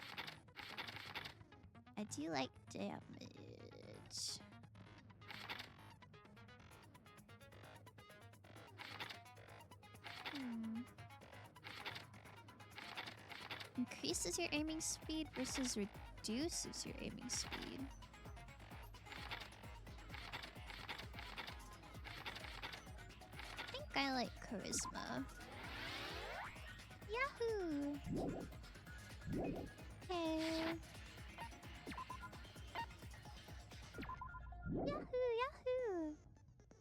I do like damage. Increases your aiming speed versus reduces your aiming speed. I think I like charisma. Yahoo! Hey! Yahoo!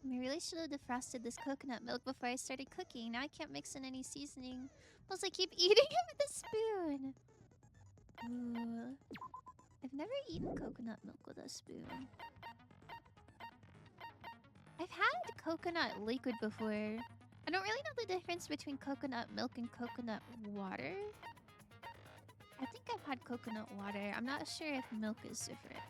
I really should have defrosted this coconut milk before I started cooking. Now I can't mix in any seasoning. Plus I keep eating it with a spoon. Ooh. I've never eaten coconut milk with a spoon. I've had coconut liquid before. I don't really know the difference between coconut milk and coconut water. I think I've had coconut water. I'm not sure if milk is different.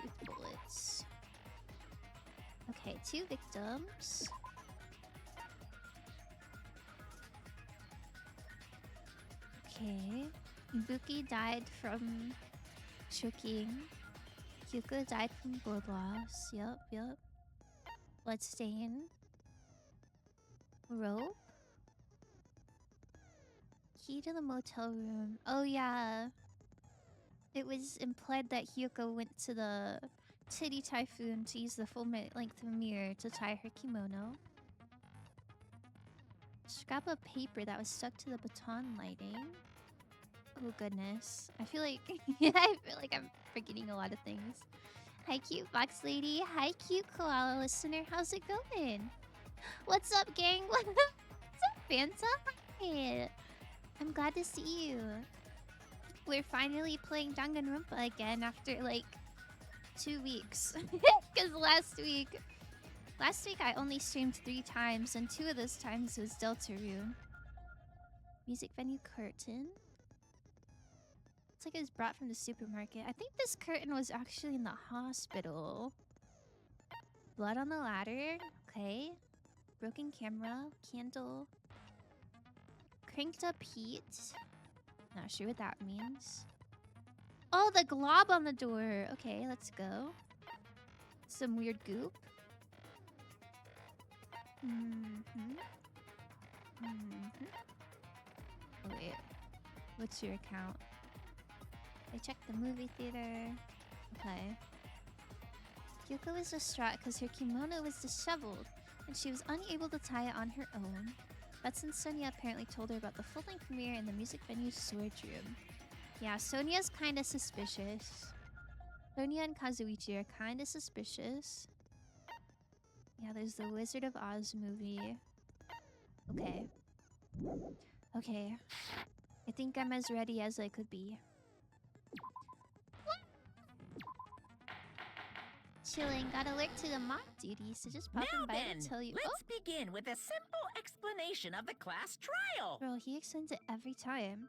Truth bullets. Okay, 2 victims. Okay. Ibuki died from choking. Hyuko died from blood loss. Yup. Bloodstain. Rope. Key to the motel room. Oh yeah. It was implied that Hyuko went to the Titty Typhoon to use the full length mirror to tie her kimono. Scrap of paper that was stuck to the baton lighting. Oh goodness. I feel like I'm forgetting a lot of things. Hi cute box lady. Hi cute koala listener. How's it going? What's up, gang? What's up, Fanta? Hi. I'm glad to see you. We're finally playing Danganronpa again after like 2 weeks. Because last week I only streamed 3 times, and 2 of those times was Deltarune. Music venue curtain. like it was brought from the supermarket. I think this curtain was actually in the hospital. Blood on the ladder. Okay. Broken camera. Candle. Cranked up heat. Not sure what that means. Oh, the glob on the door. Okay, let's go. Some weird goop. Oh, wait. What's your account? I checked the movie theater. Okay. Yoko was distraught because her kimono was disheveled and she was unable to tie it on her own. But since Sonia apparently told her about the full-length premiere in the music venue's storage room. Yeah, Sonia's kinda suspicious. Sonia and Kazuichi are kinda suspicious. Yeah, there's the Wizard of Oz movie. Okay. Okay. I think I'm as ready as I could be. Chilling, got alert to the mock duty, so just popping Now by then, to tell you. let's begin with a simple explanation of the class trial. Bro, he explains it every time.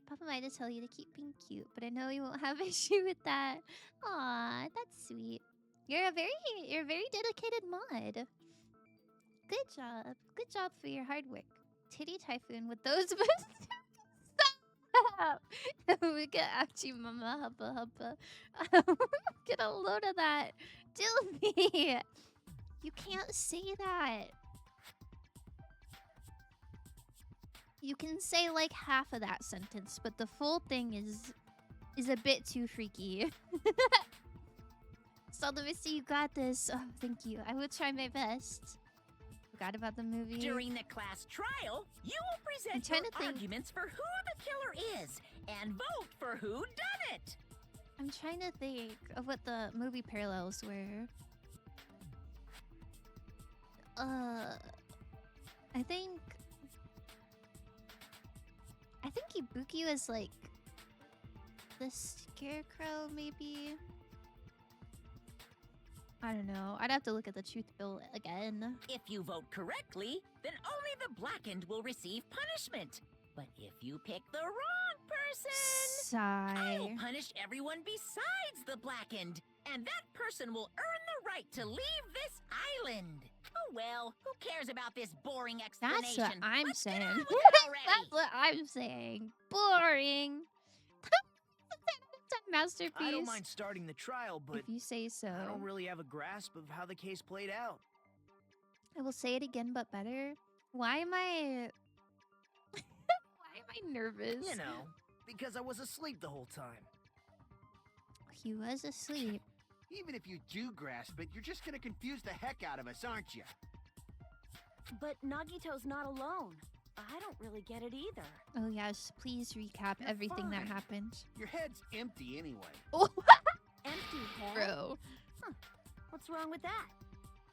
Papa might have tell you to keep being cute, but I know you won't have issue with that. Aw, that's sweet. You're a very dedicated mod. Good job. Good job for your hard work. Titty Typhoon with those Stop! We get Achi Mama Hubba Hubba. Get a load of that. Dilby! You can't say that. You can say like half of that sentence, but the full thing is a bit too freaky. Misty, you got this. Oh, thank you. I will try my best. Forgot about the movie. During the class trial, you will present your arguments for who the killer is and vote for who done it. I'm trying to think of what the movie parallels were. I think Ibuki was like the scarecrow, maybe. I don't know. I'd have to look at the truth bill again. If you vote correctly, then only the blackened will receive punishment. But if you pick the wrong person, Sigh. I'll punish everyone besides the blackened, and that person will earn the right to leave this island. Oh well, who cares about this boring explanation? That's what I'm Let's saying. get on with it already. That's what I'm saying. Boring. Masterpiece. I don't mind starting the trial, but if you say so. I don't really have a grasp of how the case played out. I will say it again, but better. Why am I nervous? You know, because I was asleep the whole time. He was asleep. Even if you do grasp it, you're just gonna confuse the heck out of us, aren't you? But Nagito's not alone. I don't really get it either. Oh yes, please recap You're everything that fine. happened. Your head's empty anyway. Oh, Empty head? bro, What's wrong with that?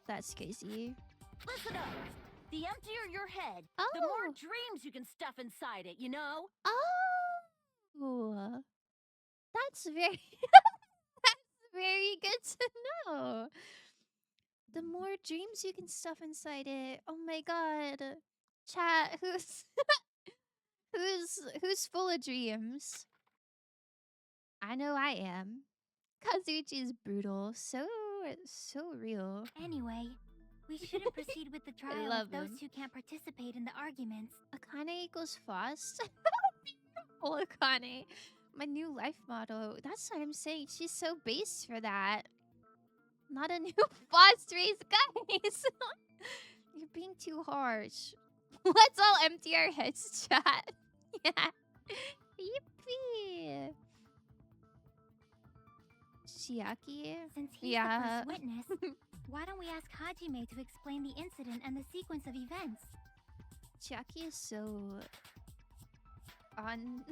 that's crazy. Listen up. The emptier your head, Oh. the more dreams you can stuff inside it, you know? Oh, that's very that's very good to know. The more dreams you can stuff inside it. Oh my god. Chat, who's who's full of dreams? I know I am. Kazuichi is brutal. So real. Anyway, we shouldn't proceed with the trial love if those him. who can't participate in the arguments. Akane equals Faust. Beautiful Akane. My new life motto. That's what I'm saying. She's so base for that. Not a new Faust race, guys. You're being too harsh. Let's all empty our heads, chat. Yeah. Yippee. Chiaki? Since he's Yeah. the first witness, why don't we ask Hajime to explain the incident and the sequence of events? Chiaki is so on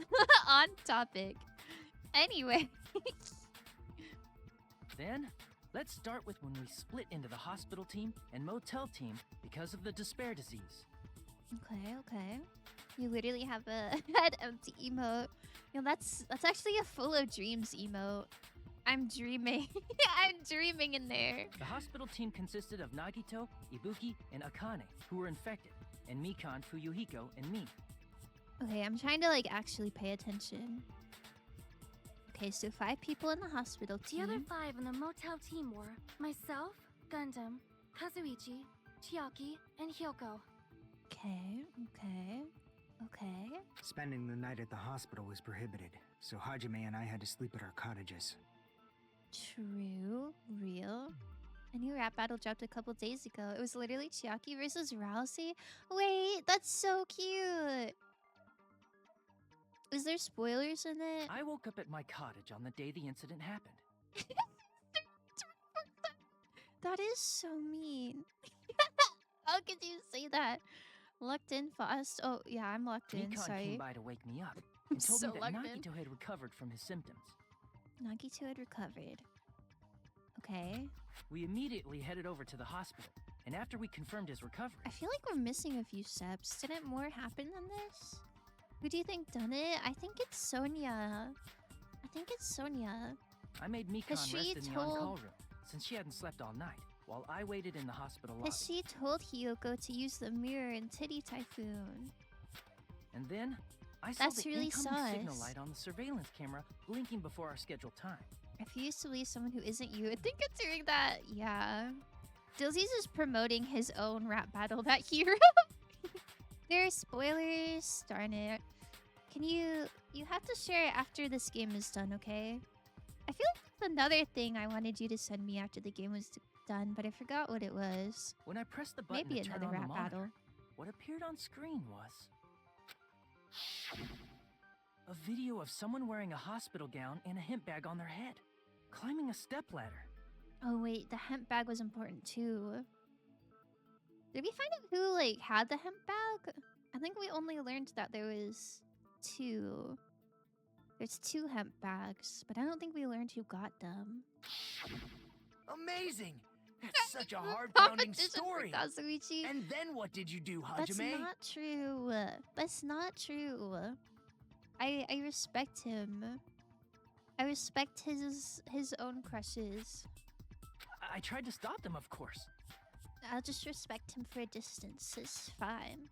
on topic. Anyway. Then, let's start with when we split into the hospital team and motel team because of the despair disease. Okay. You literally have a head empty emote. You know, that's actually a full of dreams emote. I'm dreaming. I'm dreaming in there. The hospital team consisted of Nagito, Ibuki, and Akane, who were infected, and Mikan, Fuyuhiko, and me. Okay, I'm trying to like actually pay attention. Okay, so 5 people in the hospital The team. other 5 in the motel team were myself, Gundam, Kazuichi, Chiaki, and Hyoko. Okay. Spending the night at the hospital was prohibited, so Hajime and I had to sleep at our cottages. True. Real. A new rap battle dropped a couple days ago. It was literally Chiaki versus Rousey. Wait, that's so cute. Is there spoilers in it? I woke up at my cottage on the day the incident happened. That is so mean. How could you say that? Locked in fast. Oh, yeah, I'm locked in. Mikan Sorry. came by to wake me up and told So me that locked in. Nagito had recovered from his symptoms. Nagito had recovered. Okay. We immediately headed over to the hospital, and after we confirmed his recovery, I feel like we're missing a few steps. Didn't more happen than this? Who do you think done it? I think it's Sonia. I made Mikan Has she rest in the told- on-call room, since she hadn't slept all night, while I waited in the hospital lobby. Has she told Hyoko to use the mirror in Titty Typhoon? And then, I saw That's the really incoming signal sus. light on the surveillance camera blinking before our scheduled time. Refuse to believe someone who isn't you. I think it's doing that. Yeah. Dillzy's is promoting his own rap battle, that hero. There are spoilers. Darn it. Can you have to share it after this game is done, okay? I feel like there's another thing I wanted you to send me after the game was done, but I forgot what it was. When I pressed the button Maybe to turn another on the rap monitor, battle. what appeared on screen was a video of someone wearing a hospital gown and a hemp bag on their head, climbing a stepladder. Oh wait, the hemp bag was important too. Did we find out who like had the hemp bag? I think we only learned that there was 2. There's 2 hemp bags, but I don't think we learned who got them. Amazing! That's such a heart-pounding Competition for story. Kazuichi. And then what did you do, That's Hajime? not true. That's not true. I respect him. I respect his own crushes. I tried to stop them, of course. I'll just respect him for a distance. It's fine.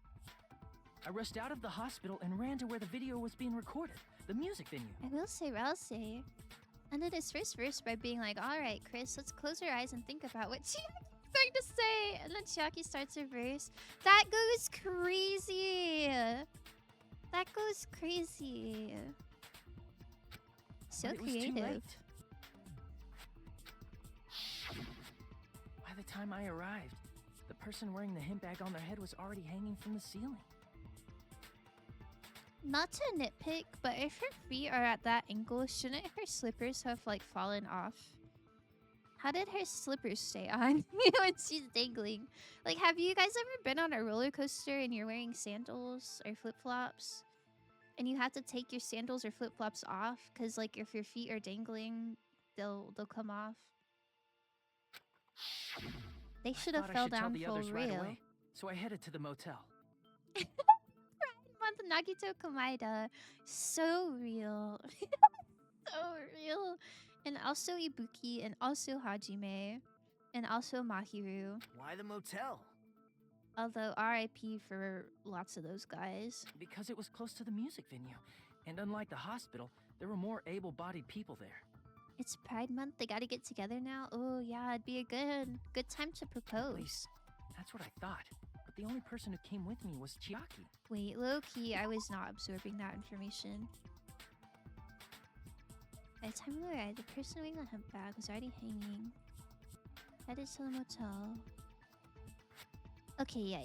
I rushed out of the hospital and ran to where the video was being recorded, the music venue. I will say Rousey ended his first verse by being like, alright, Chris, let's close our eyes and think about what she's trying to say. And then Chiaki starts her verse. That goes crazy. That goes crazy. So But it was too creative. late. By the time I arrived, the person wearing the hemp bag on their head was already hanging from the ceiling. Not to nitpick, but if her feet are at that angle, shouldn't her slippers have like fallen off? How did her slippers stay on when she's dangling? Like, have you guys ever been on a roller coaster and you're wearing sandals or flip-flops? And you have to take your sandals or flip-flops off because like if your feet are dangling, they'll come off. They should have Thought I fell should tell down the for others right real. away, so I headed to the motel. Month Nagito Komaeda. So real. So real. And also Ibuki, and also Hajime, and also Mahiru. Why the motel? Although RIP for lots of those guys. Because it was close to the music venue, and unlike the hospital, there were more able-bodied people there. It's Pride Month, they gotta get together now. Oh yeah, it'd be a good time to At propose. least, that's what I thought. But the only person who came with me was Chiaki. Wait, low-key, I was not absorbing that information. By the time we arrived, the person wearing the hemp bag was already hanging. Headed to the motel. Okay, yeah.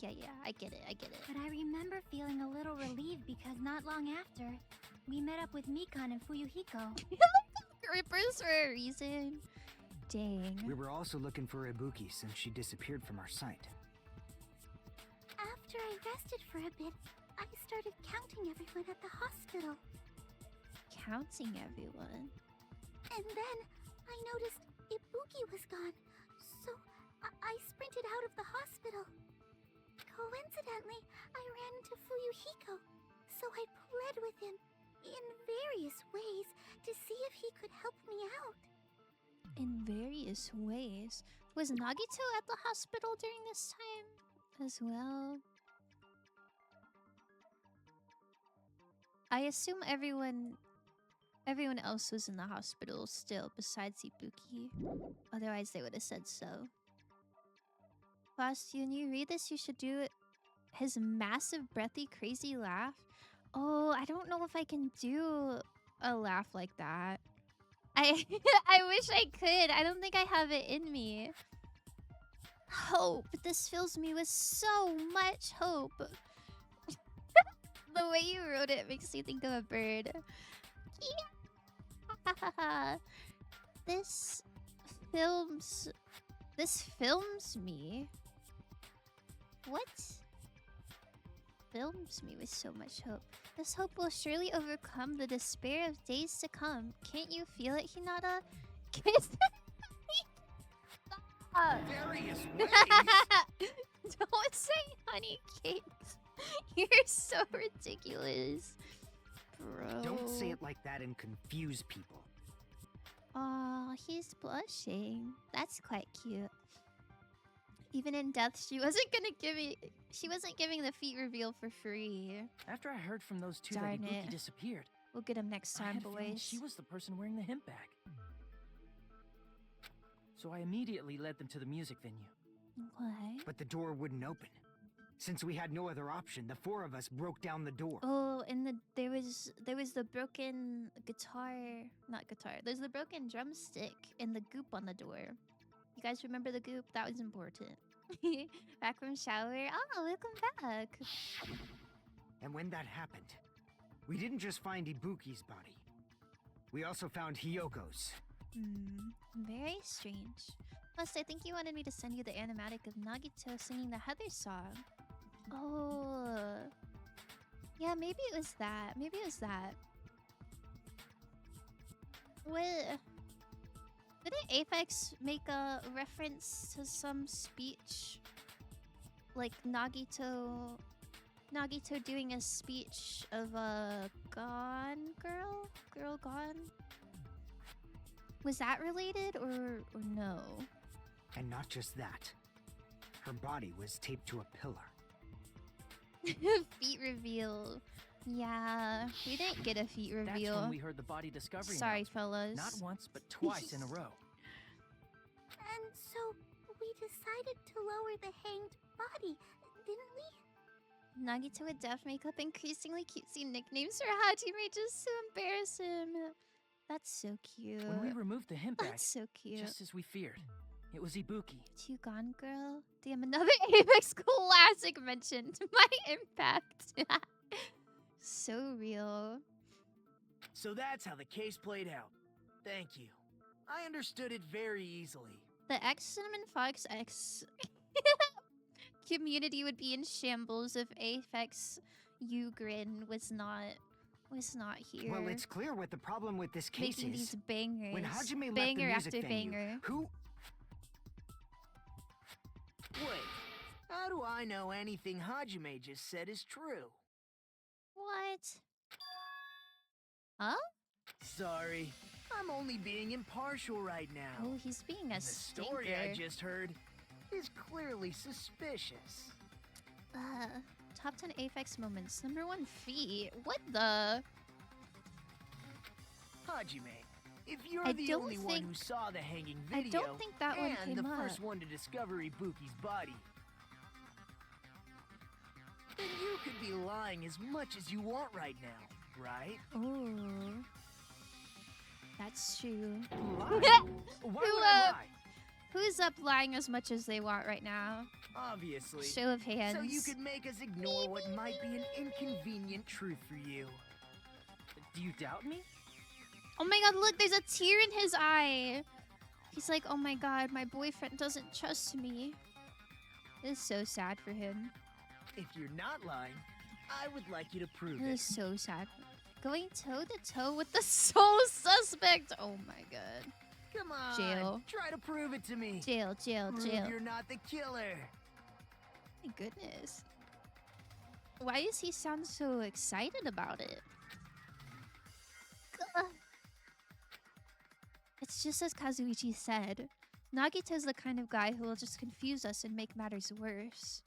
Yeah, I get it. But I remember feeling a little relieved because not long after, we met up with Mikan and Fuyuhiko. Rippers for a reason. Dang. We were also looking for Ibuki since she disappeared from our sight. After I rested for a bit, I started counting everyone at the hospital. Counting everyone. And then I noticed Ibuki was gone, so I sprinted out of the hospital. Coincidentally, I ran into Fuyuhiko, so I pled with him in various ways to see if he could help me out. In various ways. Was Nagito at the hospital during this time as well? I assume everyone Everyone else was in the hospital still, besides Ibuki. Otherwise, they would have said so. Boss, when you read this, you should do his massive, breathy, crazy laugh. Oh, I don't know if I can do a laugh like that. I I wish I could. I don't think I have it in me. Hope. This fills me with so much hope. The way you wrote it makes me think of a bird. Yeah. This films me. What? Films me with so much hope. This hope will surely overcome the despair of days to come. Can't you feel it, Hinata? Kiss Stop. Various ways. Don't say honey cakes. You're so ridiculous. Bro. Don't say it like that and confuse people. Aw, he's blushing. That's quite cute. Even in death, she wasn't giving the feet reveal for free. After I heard from those two Darn that Ibuki it. disappeared, We'll get him next I time, had a feeling boys. she was the person wearing the hemp bag. So I immediately led them to the music venue. What? But the door wouldn't open. Since we had no other option, the four of us broke down the door. Oh, and there was the broken guitar, not guitar. There's the broken drumstick and the goop on the door. You guys remember the goop? That was important. Back from shower. Oh, welcome back. And when that happened, we didn't just find Ibuki's body. We also found Hyoko's. Very strange. Plus, I think you wanted me to send you the animatic of Nagito singing the Heather song. Oh. Yeah, maybe it was that. Maybe it was that. What? Didn't Aphex make a reference to some speech? Like Nagito doing a speech of a gone girl? Girl gone? Was that related or no? And not just that. Her body was taped to a pillar. Feet reveal. Yeah, we didn't get a feet reveal. That's when we heard the body discovery Sorry, announcement. fellas. Not once, but twice in a row. And so we decided to lower the hanged body, didn't we? Nagito with death makeup, increasingly cutesy nicknames for Hajime just to embarrass him. That's so cute. When we removed the hemp bag, That's so cute. just as we feared, it was Ibuki. Two Gone Girl. Damn, another Apex classic mentioned. My impact. So real. So that's how the case played out. Thank you. I understood it very easily. The X Cinnamon Fox X community would be in shambles if Aphex Ugrin was not here. Well, it's clear what the problem with this case making is. these bangers. When Hajime left banger the music after venue, banger. who... Wait, how do I know anything Hajime just said is true? What? Huh? Sorry, I'm only being impartial right now. Oh, he's being a And the story I stinker. just heard is clearly suspicious. Top 10 Aphex moments. Number 1, feet. What the? Hajime, if you're I the don't only one who think- saw the hanging I video, don't think that one and came the up. first one to discover Ibuki's body, then you could be lying as much as you want right now, right? Oh. That's true. Lie? Why would I lie? Who's up lying as much as they want right now? Obviously. Show of hands. So you could make us ignore what might be an inconvenient truth for you. Do you doubt me? Oh my god, look, there's a tear in his eye. He's like, oh my god, my boyfriend doesn't trust me. This is so sad for him. If you're not lying, I would like you to prove This is it. so sad. Going toe to toe with the sole suspect. Oh my god. Come on. Jail. Try to prove it to me. Jail, jail, Prove jail. you're not the killer. My goodness. Why does he sound so excited about it? Gah. It's just as Kazuichi said. Nagito's the kind of guy who will just confuse us and make matters worse.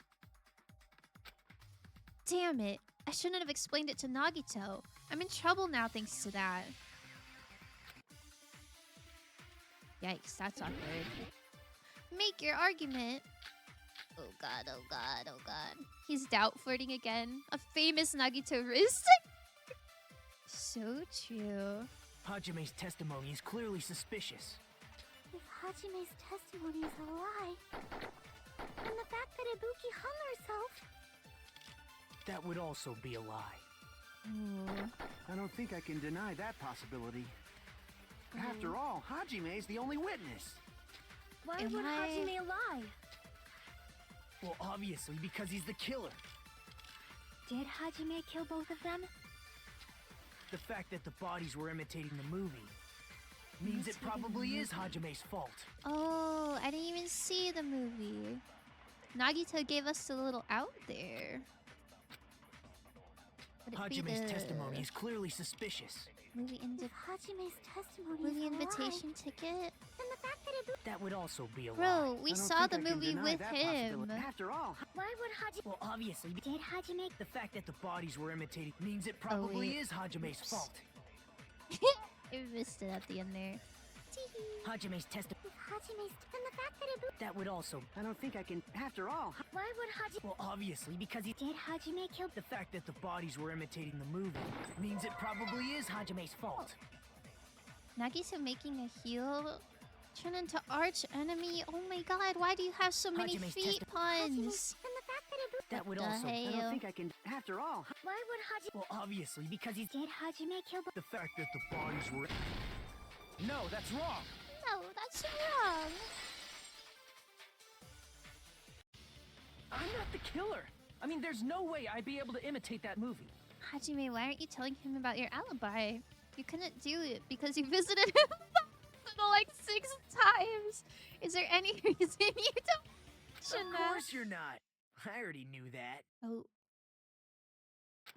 Damn it. I shouldn't have explained it to Nagito. I'm in trouble now thanks to that. Yikes, that's awkward. Make your argument. Oh god, oh god, oh god. He's doubt flirting again. A famous Nagito wrist. So true. Hajime's testimony is clearly suspicious. If Hajime's testimony is a lie, then the fact that Ibuki hung herself... That would also be a lie. Ooh. I don't think I can deny that possibility. After all, Hajime is the only witness. Why Am would I- Hajime lie? Well, obviously, because he's the killer. Did Hajime kill both of them? The fact that the bodies were imitating the movie means it probably is Hajime's fault. Oh, I didn't even see the movie. Nagito gave us a little out there. Would it be Hajime's the testimony is clearly suspicious. movie, If Hajime's testimony movie is a lie, invitation ticket? then the fact that Ibuki... That would also be a lie. Bro, we I don't saw the think I can movie deny with that him. possibility. After all, Why would Hajime... Well, obviously, Did Hajime... the fact that the bodies were imitating means it probably wait. is Hajime's Oops. fault. I missed it at the end there. Hajime's testimony. If Hajime's... then the fact that Ibuki... That would also. I don't think I can. After all, Why would Hajime... Well, obviously, because he. Did Hajime kill... The fact that the bodies were imitating the movie means it probably is Hajime's fault. Nagito making a heel turn into arch enemy. Oh my god, why do you have so many Hajime's feet puns? Then the fact that Ibuki... That would the also. I hell? don't think I can. After all, Why would Hajime... Well, obviously, because he's. Did Hajime kill... The fact that the bodies were. No, that's wrong. No, that's wrong. I'm not the killer. I mean, there's no way I'd be able to imitate that movie. Hajime, why aren't you telling him about your alibi? You couldn't do it because you visited him in the hospital like 6 times. Is there any reason you don't mention Of that? course you're not. I already knew that. Oh,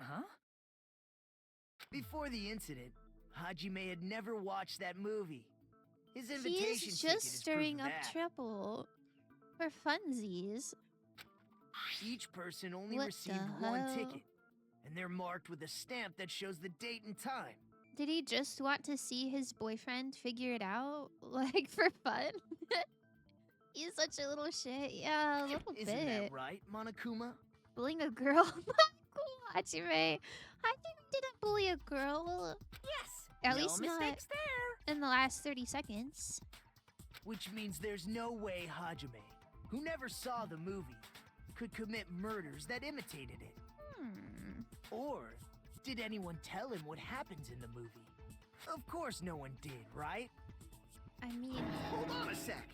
Huh? Before the incident, Hajime had never watched that movie. His invitation he's ticket just is proof stirring of up that. trouble. For funsies. Each person only What received the one hell? ticket, and they're marked with a stamp that shows the date and time. Did he just want to see his boyfriend figure it out? Like, for fun? He's such a little shit. Yeah, a little Isn't bit. that right, Monokuma? Bullying a girl? Cool, Hajime. Hajime didn't bully a girl. Yes. At no least not mistakes there. in the last 30 seconds. Which means there's no way Hajime, who never saw the movie, could commit murders that imitated it. Hmm. Or did anyone tell him what happens in the movie? Of course no one did, right? I mean, Hold on a sec.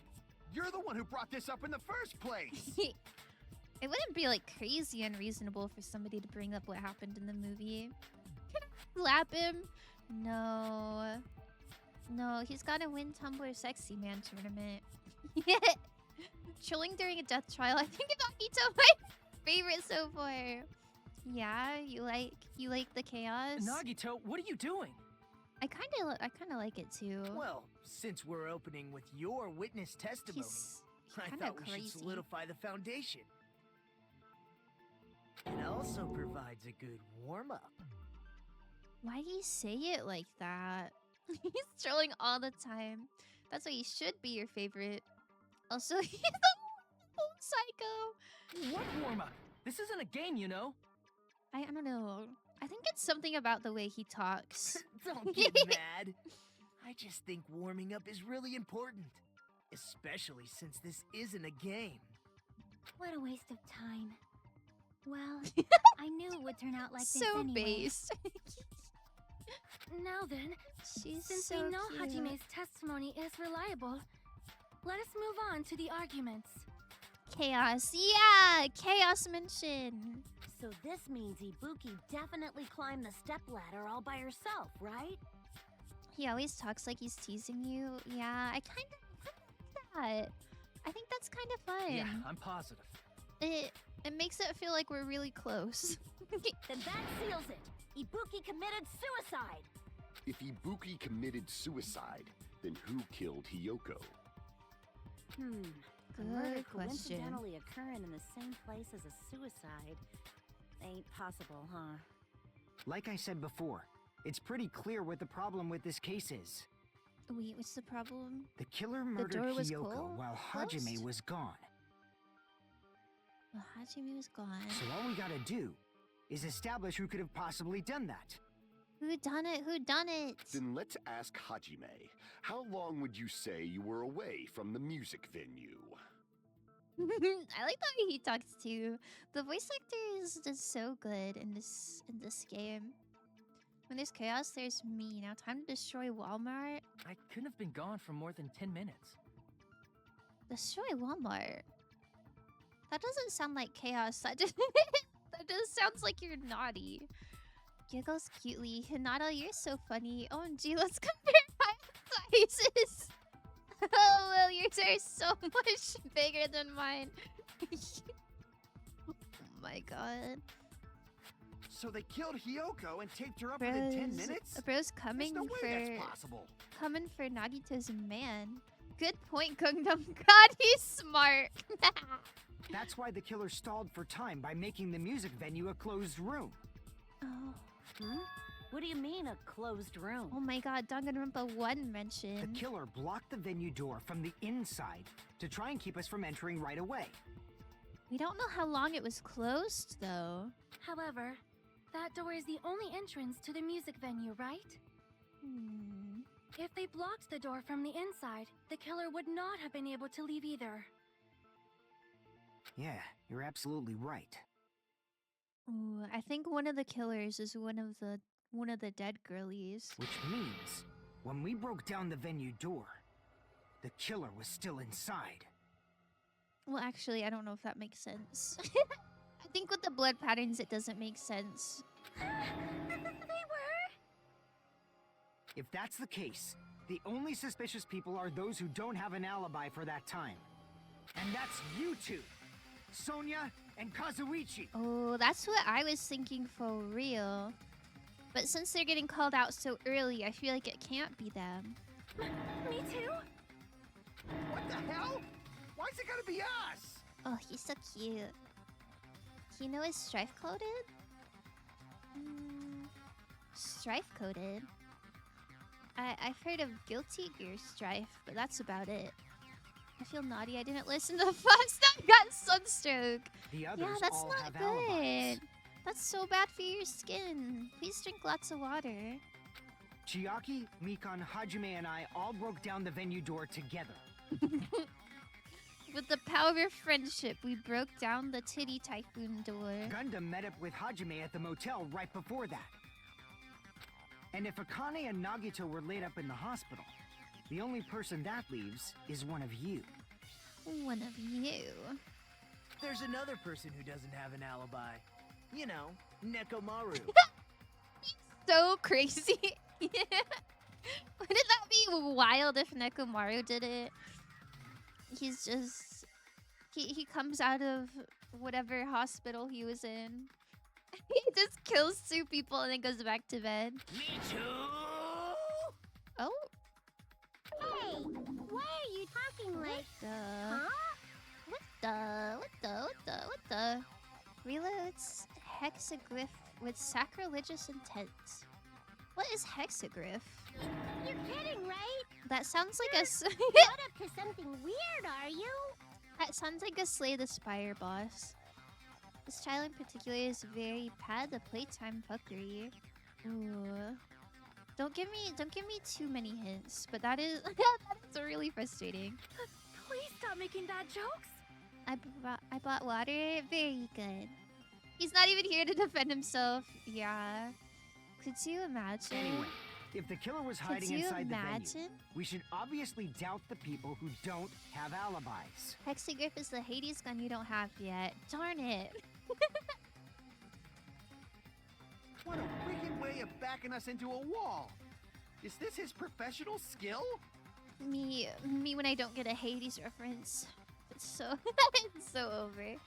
You're the one who brought this up in the first place. it wouldn't be like crazy unreasonable for somebody to bring up what happened in the movie. Can I slap him? No. No, he's gotta win Tumblr Sexy Man tournament. Chilling during a death trial. I think Nagito my favorite so far. Yeah, you like the chaos? Nagito, what are you doing? I kinda like it too. Well, since we're opening with your witness testimony, He's I kinda thought we crazy. should solidify the foundation. It also provides a good warm-up. Why do you say it like that? He's trolling all the time. That's why he should be your favorite. Also, he's a old psycho. What warm-up? This isn't a game, you know. I don't know. I think it's something about the way he talks. Don't get mad. I just think warming up is really important. Especially since this isn't a game. What a waste of time. Well, I knew it would turn out like this So anyway. based. Now then, She's since so we know cute. Hajime's testimony is reliable, let us move on to the arguments. Chaos. Yeah, chaos mention. So this means Ibuki definitely climbed the stepladder all by herself, right? He always talks like he's teasing you. Yeah, I kind of like that. I think that's kind of fun. Yeah, I'm positive. It makes it feel like we're really close. Then that seals it. Ibuki committed suicide. If Ibuki committed suicide, then who killed Hiyoko? A Good murder question. coincidentally occurring in the same place as a suicide ain't possible, huh? like I said before, it's pretty clear what the problem with this case is. Wait, what's the problem? The killer murdered door was Hiyoko while Hajime closed? was gone. Well, Hajime was gone. So all we gotta do is establish who could have possibly done that. Who done it? Who done it? Then let's ask Hajime. How long would you say you were away from the music venue? I like the way he talks too. The voice actor is just so good in this game. When there's chaos, there's me. Now time to destroy Walmart. I couldn't have been gone for more than 10 minutes. Destroy Walmart. That doesn't sound like chaos. That just that just sounds like you're naughty. Giggles cutely. Hinata, you're so funny. OMG, let's compare sizes. Oh, well, yours are so much bigger than mine. Oh my god. So they killed Hiyoko and taped her up within 10 minutes? Bro's There's coming no way for that's possible. coming for Nagito's man. Good point, Gangnam. God, he's smart. That's why the killer stalled for time by making the music venue a closed room. Oh. What do you mean, a closed room? Oh my god, Danganronpa 1 The mentioned. killer blocked the venue door from the inside to try and keep us from entering right away. We don't know how long it was closed, though. However, that door is the only entrance to the music venue, right? If they blocked the door from the inside, the killer would not have been able to leave either. Yeah, you're absolutely right. Ooh, I think one of the killers is one of the dead girlies. Which means, when we broke down the venue door, the killer was still inside. Well, actually, I don't know if that makes sense. I think with the blood patterns, it doesn't make sense. They were? If that's the case, the only suspicious people are those who don't have an alibi for that time. And that's you two, Sonia and Kazuichi. Oh, that's what I was thinking for real. But since they're getting called out so early, I feel like it can't be them. Me too? What the hell? Why's it gotta be us? Oh, he's so cute. Kino is strife-coded? Strife-coded? I've heard of Guilty Gear Strife, but that's about it. I feel naughty. I didn't listen to Fox. I got sunstroke. The others Yeah, that's all not have good. alibis. That's so bad for your skin. Please drink lots of water. Chiaki, Mikan, Hajime, and I all broke down the venue door together. With the power of friendship, we broke down the titty typhoon door. Gundam met up with Hajime at the motel right before that. And if Akane and Nagito were laid up in the hospital, the only person that leaves is one of you. One of you. There's another person who doesn't have an alibi. You know, Nekomaru. So crazy. Wouldn't that be wild if Nekomaru did it? He's just... He comes out of whatever hospital he was in. He just kills 2 people and then goes back to bed. Me too! Oh. Hey, why are you talking like... Huh? What the? Reloads hexaglyph with sacrilegious intent. What is hexaglyph? You're kidding, right? That sounds like a... Not up to something weird, are you? That sounds like a Slay the Spire boss. This child in particular is very pad the playtime fuckery. Ooh. Don't give me too many hints, but that is that's really frustrating. Please stop making bad jokes. I bought water. Very good. He's not even here to defend himself. Yeah. Could you imagine? Anyway, if the killer was hiding Could you inside the imagine? venue, we should obviously doubt the people who don't have alibis. Hexaglyph is the Hades gun you don't have yet. Darn it. What a wicked way of backing us into a wall. Is this his professional skill? Me when I don't get a Hades reference. It's so it's so over.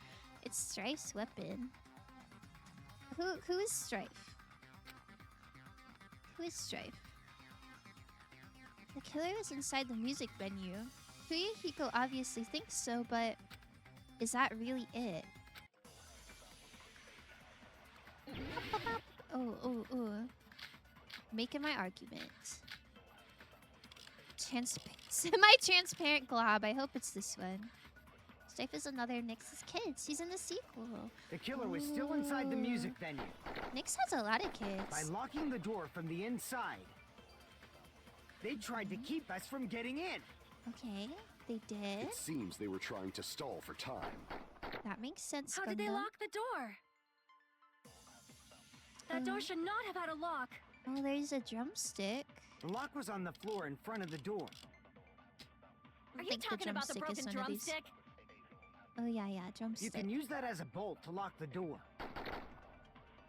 It's Strife's weapon. Who is Strife? Who is Strife? The killer was inside the music venue. Fuyuhiko obviously thinks so, but is that really it? Oh. Making my argument. semi-transparent glob. I hope it's this one. Stife is another Nyx's kids. He's in the sequel. The killer was still inside the music venue. Nyx has a lot of kids. By locking the door from the inside, they tried to keep us from getting in. Okay, they did. It seems they were trying to stall for time. That makes sense. How did they lock the door? That door should not have had a lock. Oh, there's a drumstick. The lock was on the floor in front of the door. I Are you think the talking about the drumstick is broken one of these. drumstick? Oh yeah, You drumstick. can use that as a bolt to lock the door.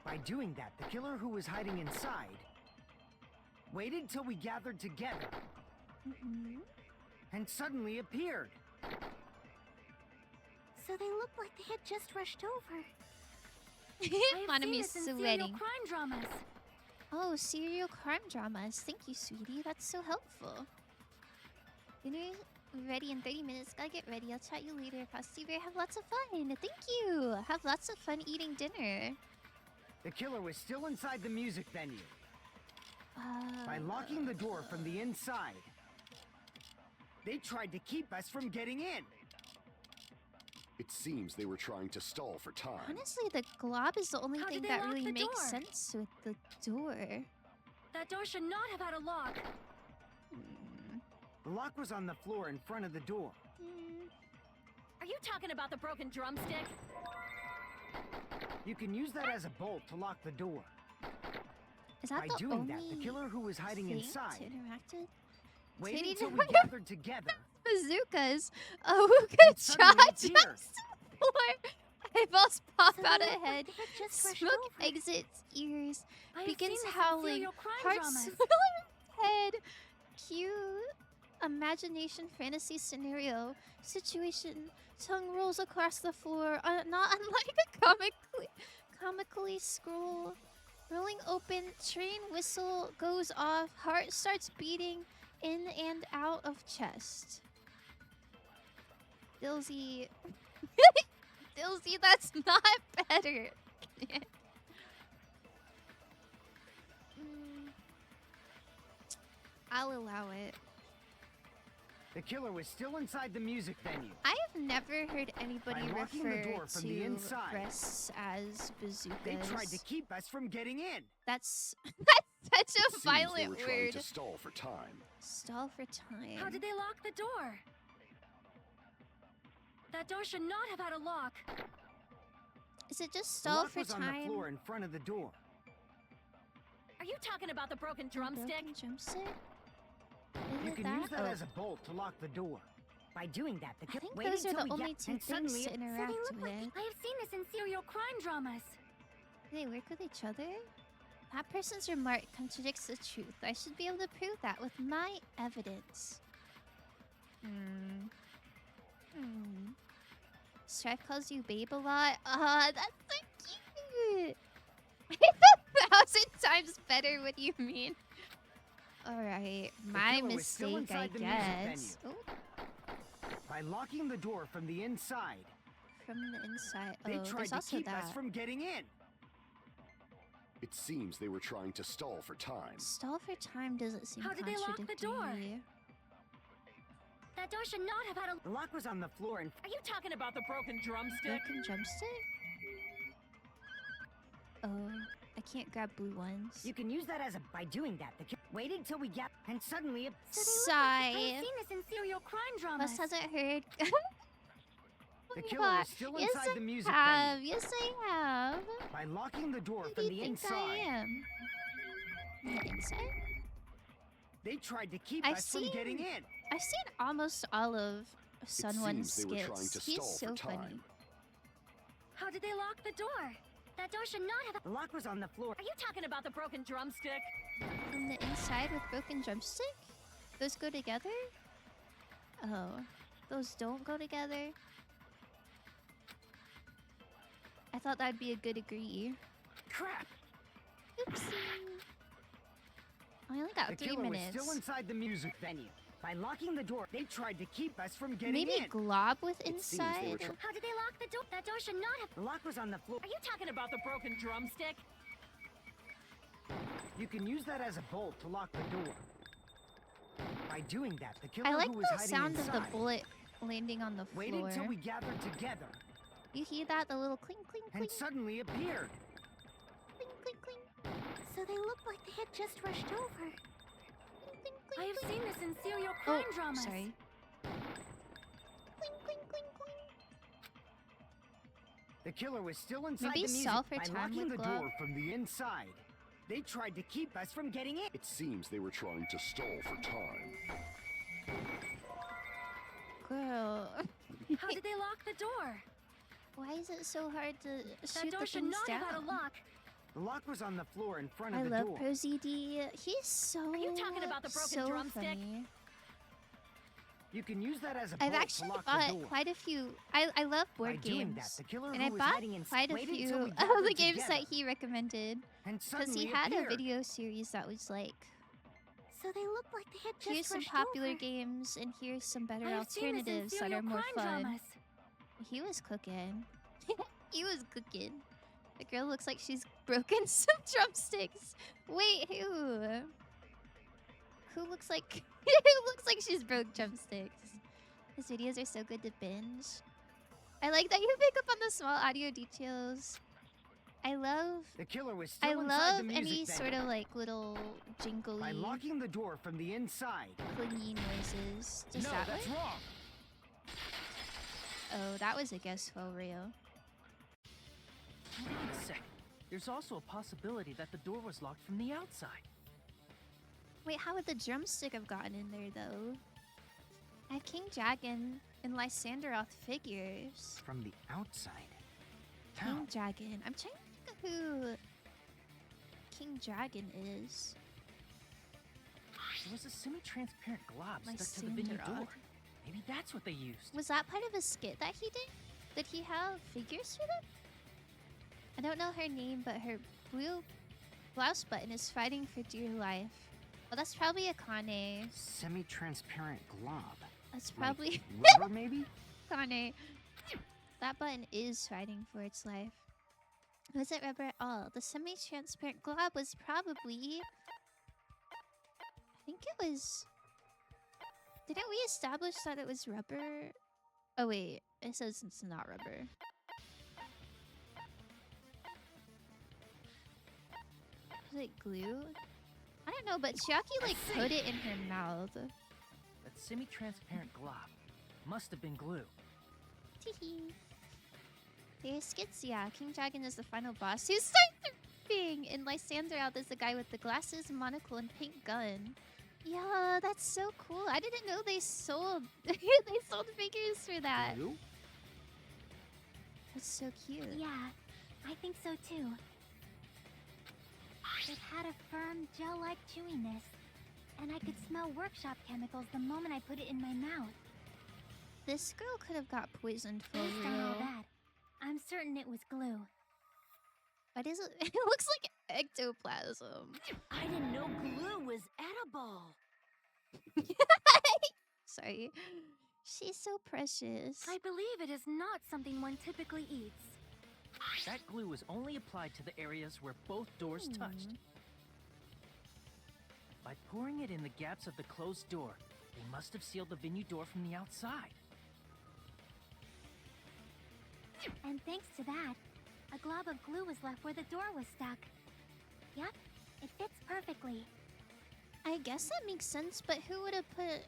By doing that, the killer who was hiding inside waited till we gathered together and suddenly appeared. So they looked like they had just rushed over. I've seen Monomi's this in serial sweating. crime dramas. Oh, serial crime dramas. Thank you, sweetie. That's so helpful. Dinner ready in 30 minutes. Gotta get ready. I'll chat you later. Frosty, have lots of fun. Thank you. Have lots of fun eating dinner. The killer was still inside the music venue. By locking the door from the inside, they tried to keep us from getting in. It seems they were trying to stall for time. Honestly, the glob is the only How thing did they that lock really the makes door? sense with the door. That door should not have had a lock. The lock was on the floor in front of the door. Are you talking about the broken drumstick? You can use that as a bolt to lock the door. Is that By the doing only that, the killer who was hiding thing inside to interact with? waited Sweetie, till we don't- gathered together. Bazookas. Oh, who could suddenly charge appeared. us? Eyeballs pop So they out looked of like head. they had just rushed Smoke over. exits ears. I have Begins seen this in howling. serial crime Heart dramas. swelling head. Cue imagination fantasy scenario. Situation. Tongue rolls across the floor. Not unlike a comically scroll. Rolling open. Train whistle goes off. Heart starts beating in and out of chest. Dilsey. Dilsey, that's not better. I'll allow it. The killer was still inside the music venue. I have never heard anybody By locking the refer door from the to inside, breasts as bazookas. They tried to keep us from getting in. That's such It a seems they violent were trying word. to stall for time. Stall for time. How did they lock the door? That door should not have had a lock. Is it just The stall lock for was on the time? floor in front of the door. Are you talking about the broken A drumstick? broken drumstick? You Is can it use that Oh. as a bolt to lock the door. By doing that, the I killer think waited those are till the we only got two and things suddenly to it- interact look like with. I have seen this in serial crime dramas. Do they work with each other? That person's remark contradicts the truth. I should be able to prove that with my evidence. Strife calls you babe a lot. That's so cute. 1,000 times better. What do you mean? Alright, my killer was still mistake, I inside the music guess. Oh, By locking the door from the inside, from the inside. they Oh, tried there's to also keep that. us from getting in. It seems they were trying to stall for time. Stall for time doesn't seem How did they lock the door? contradictory. That door should not have had a. The lock was on the floor and Are you talking about the broken drumstick? Broken drumstick? Oh, I can't grab blue ones. you can use that as a. By doing that, the killer waited till we got and suddenly it. So they look Sigh. like I have seen this in serial crime dramas. Plus hasn't heard. The Oh my killer God. was still Yes, inside the I music have. venue. Yes, I have. By locking the door Who do from you the think inside, I am? The inside? they tried to keep I've us from seen- getting in. I've seen almost all of Sunwon's seems they were trying skits. to He's stall so for time. funny. How did they lock the door? That door should not have. The lock was on the floor. Are you talking about the broken drumstick? From the inside with broken drumstick? Those go together? Oh, those don't go together? I thought that'd be a good agree. Crap! Oopsie. I only got The 3 killer was minutes. still inside the music venue. By locking the door, they tried to keep us from getting Maybe in. glob with It seems they were inside? How did they lock the door? That door should not have. The lock was on the floor. Are you talking about the broken drumstick? You can use that as a bolt to lock the door. By doing that, the killer I like who was the hiding sound inside of the bullet landing on the floor. waited until we gathered together You hear that? The little clink, clink, clink, and suddenly appeared. clink, clink, clink. So they looked like they had just rushed over. Clink, clink, I have clink, seen this in serial oh, crime dramas. sorry. Clink, clink, clink, clink. The killer was still inside Maybe the music solve her by time locking with the glove. door from the inside. They tried to keep us from getting in. It seems they were trying to stall for time. Girl. How did they lock the door? Why is it so hard to That shoot door the should things not down? have had a lock. The lock was on the floor in front of I the love door. ProZD. He's so Are you talking about the broken so drumstick? funny. You can use that as a I've bolt actually to lock bought the door. quite a few. I love By board doing that, games, the killer and who I was bought hiding in quite a waited few till we of gathered the games together, that he recommended. and Because suddenly he had a appeared. video series that was like, So they looked like they had just here's some rushed popular over. games and here's some better I have seen this in alternatives that serial are more crime fun. dramas. He was cooking. He was cooking. The girl looks like she's broken some drumsticks. Wait, who? Who looks like who looks like she's broke drumsticks? His videos are so good to binge. I like that you pick up on the small audio details. I love The killer was still I inside love the music any venue. sort of like little jingly By locking the door from the inside. clingy noises. Just No, that that's way? wrong. Oh, that was a guess for real. Wait a sec. There's also a possibility that the door was locked from the outside. Wait, how would the drumstick have gotten in there though? I have King Dragon and Lysanderoth figures. From the outside. King How? Dragon. I'm trying to think of who King Dragon is. There was a semi-transparent glob stuck to the venue door. Lysanderoth. Maybe that's what they used. Was that part of a skit that he did? Did he have figures for them? I don't know her name, but her blue blouse button is fighting for dear life. Oh, that's probably a Kane. Semi-transparent glob. That's probably Like rubber, maybe? Kane. That button is fighting for its life. Was it rubber at all? The semi-transparent glob was probably... I think it was... Didn't we establish that it was rubber? Oh wait, it says it's not rubber. Was it glue? I don't know, but Chiaki like put it in her mouth. That semi-transparent glob must have been glue. Teehee. There's skits, yeah. King Dragon is the final boss who starts thing, and Lysanderoth is the guy with the glasses, monocle, and pink gun. Yeah, that's so cool. I didn't know they sold they sold figures for that. Glue? That's so cute. Yeah, I think so too. It had a firm, gel-like chewiness, and I could smell workshop chemicals the moment I put it in my mouth. This girl could have got poisoned for Based on all real. that, I'm certain it was glue. What is it? It looks like ectoplasm. I didn't know glue was edible. Sorry. She's so precious. I believe it is not something one typically eats. That glue was only applied to the areas where both doors touched. By pouring it in the gaps of the closed door, they must have sealed the venue door from the outside. And thanks to that, a glob of glue was left where the door was stuck. Yep, it fits perfectly. I guess that makes sense, but who would have put...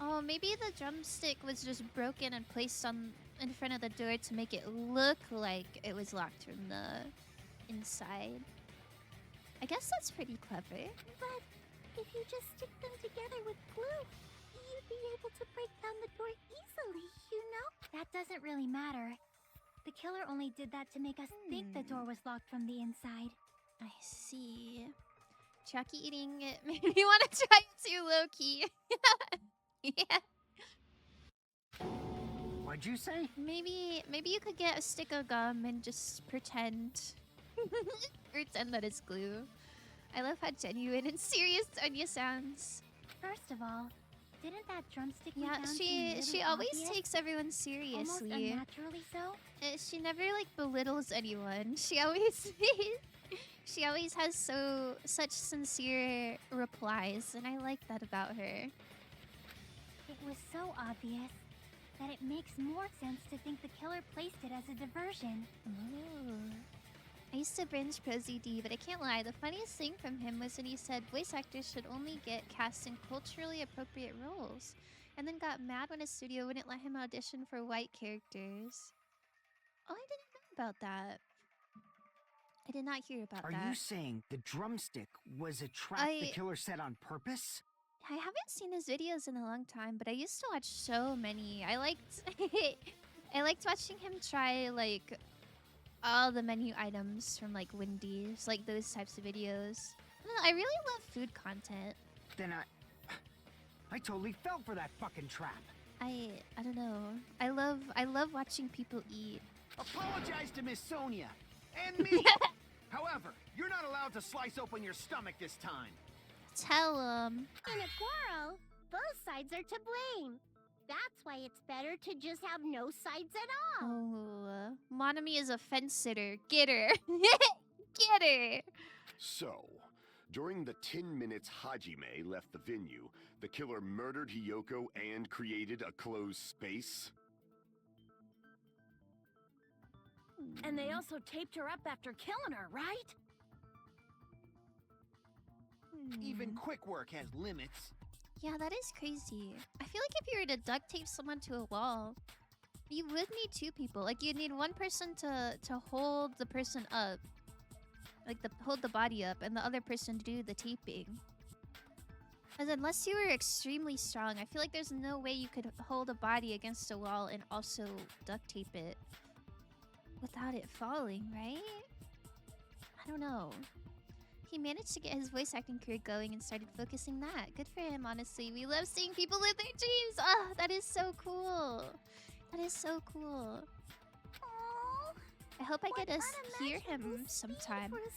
Oh, maybe the drumstick was just broken and placed on in front of the door to make it look like it was locked from the inside. I guess that's pretty clever. But if you just stick them together with glue, you'd be able to break down the door easily, you know? That doesn't really matter. The killer only did that to make us think the door was locked from the inside. I see. Chucky eating it made me want to try it too, low-key. Yeah. What'd you say? Maybe you could get a stick of gum and just pretend that it's glue. I love how genuine and serious Anya sounds. First of all, didn't that drumstick we Yeah, found seem she really always obvious? takes everyone Almost seriously. unnaturally so? She never like belittles anyone. She always She always has such sincere replies, and I like that about her. It was so obvious that it makes more sense to think the killer placed it as a diversion. Ooh. I used to binge ProZD, but I can't lie, the funniest thing from him was when he said voice actors should only get cast in culturally appropriate roles, and then got mad when a studio wouldn't let him audition for white characters. Oh, I didn't know about that. I did not hear about Are that. you saying the drumstick was a trap the killer set on purpose? I haven't seen his videos in a long time, but I used to watch so many. I liked I liked watching him try like all the menu items from like Wendy's, like those types of videos. I don't know, I really love food content. Then I totally fell for that fucking trap. I don't know. I love watching people eat. Apologize to Miss Sonia and me. However, you're not allowed to slice open your stomach this time. Tell him. In a quarrel, both sides are to blame. That's why it's better to just have no sides at all. Oh, Monami is a fence sitter. Get her. Get her. So, during the 10 minutes Hajime left the venue, the killer murdered Hiyoko and created a closed space? And they also taped her up after killing her, right? Even quick work has limits. Yeah, that is crazy. I feel like if you were to duct tape someone to a wall, you would need two people. Like, you'd need one person to hold the person up. Like, hold the body up, and the other person to do the taping. Because unless you were extremely strong, I feel like there's no way you could hold a body against a wall and also duct tape it without it falling, right? I don't know. He managed to get his voice acting career going and started focusing that. Good for him, honestly. We love seeing people live their dreams. Ah, that is so cool. That is so cool. Aww. I hope I get to hear him sometime. For a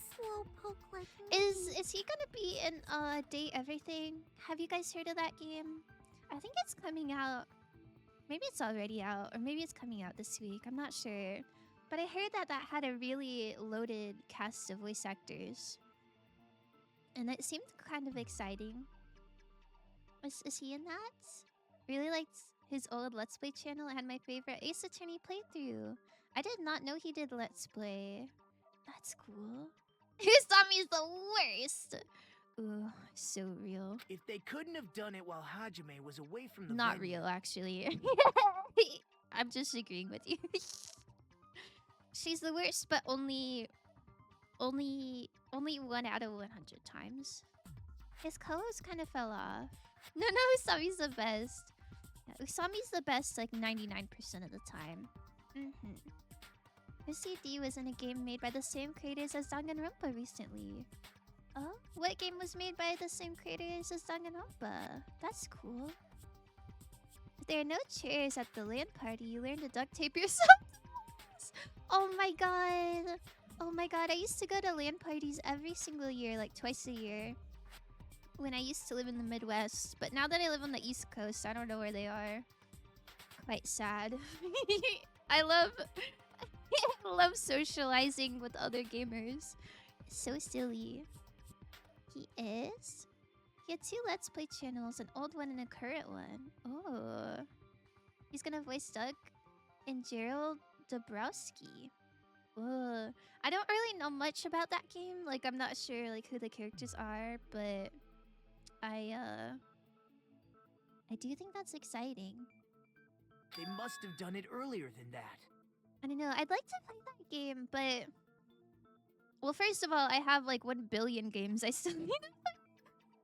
slowpoke like Is he gonna be in Date Everything? Have you guys heard of that game? I think it's coming out. Maybe it's already out, or maybe it's coming out this week. I'm not sure. But I heard that had a really loaded cast of voice actors. And it seemed kind of exciting. Is he in that? Really liked his old Let's Play channel. It had my favorite Ace Attorney playthrough. I did not know he did Let's Play. That's cool. Usami's the worst. Ooh, so real. If they couldn't have done it while Hajime was away from the Not venue, real, actually. I'm just agreeing with you. She's the worst, but only 1 out of 100 times. His colors kind of fell off. No, Usami's the best. Yeah, Usami's the best like 99% of the time. OCD was in a game made by the same creators as Danganronpa recently. Oh? What game was made by the same creators as Danganronpa? That's cool. If there are no chairs at the LAN party, you learn to duct tape yourself. Oh my god. Oh my god, I used to go to LAN parties every single year, like twice a year. When I used to live in the Midwest. But now that I live on the East Coast, I don't know where they are. Quite sad. I love socializing with other gamers. It's so silly. He is? He had 2 Let's Play channels, an old one and a current one. Oh. He's gonna voice Doug and Gerald Dabrowski. Ugh. I don't really know much about that game. Like, I'm not sure like who the characters are, but I do think that's exciting. they must have done it earlier than that. I don't know. I'd like to play that game, but well, first of all, I have like 1 billion games I still need.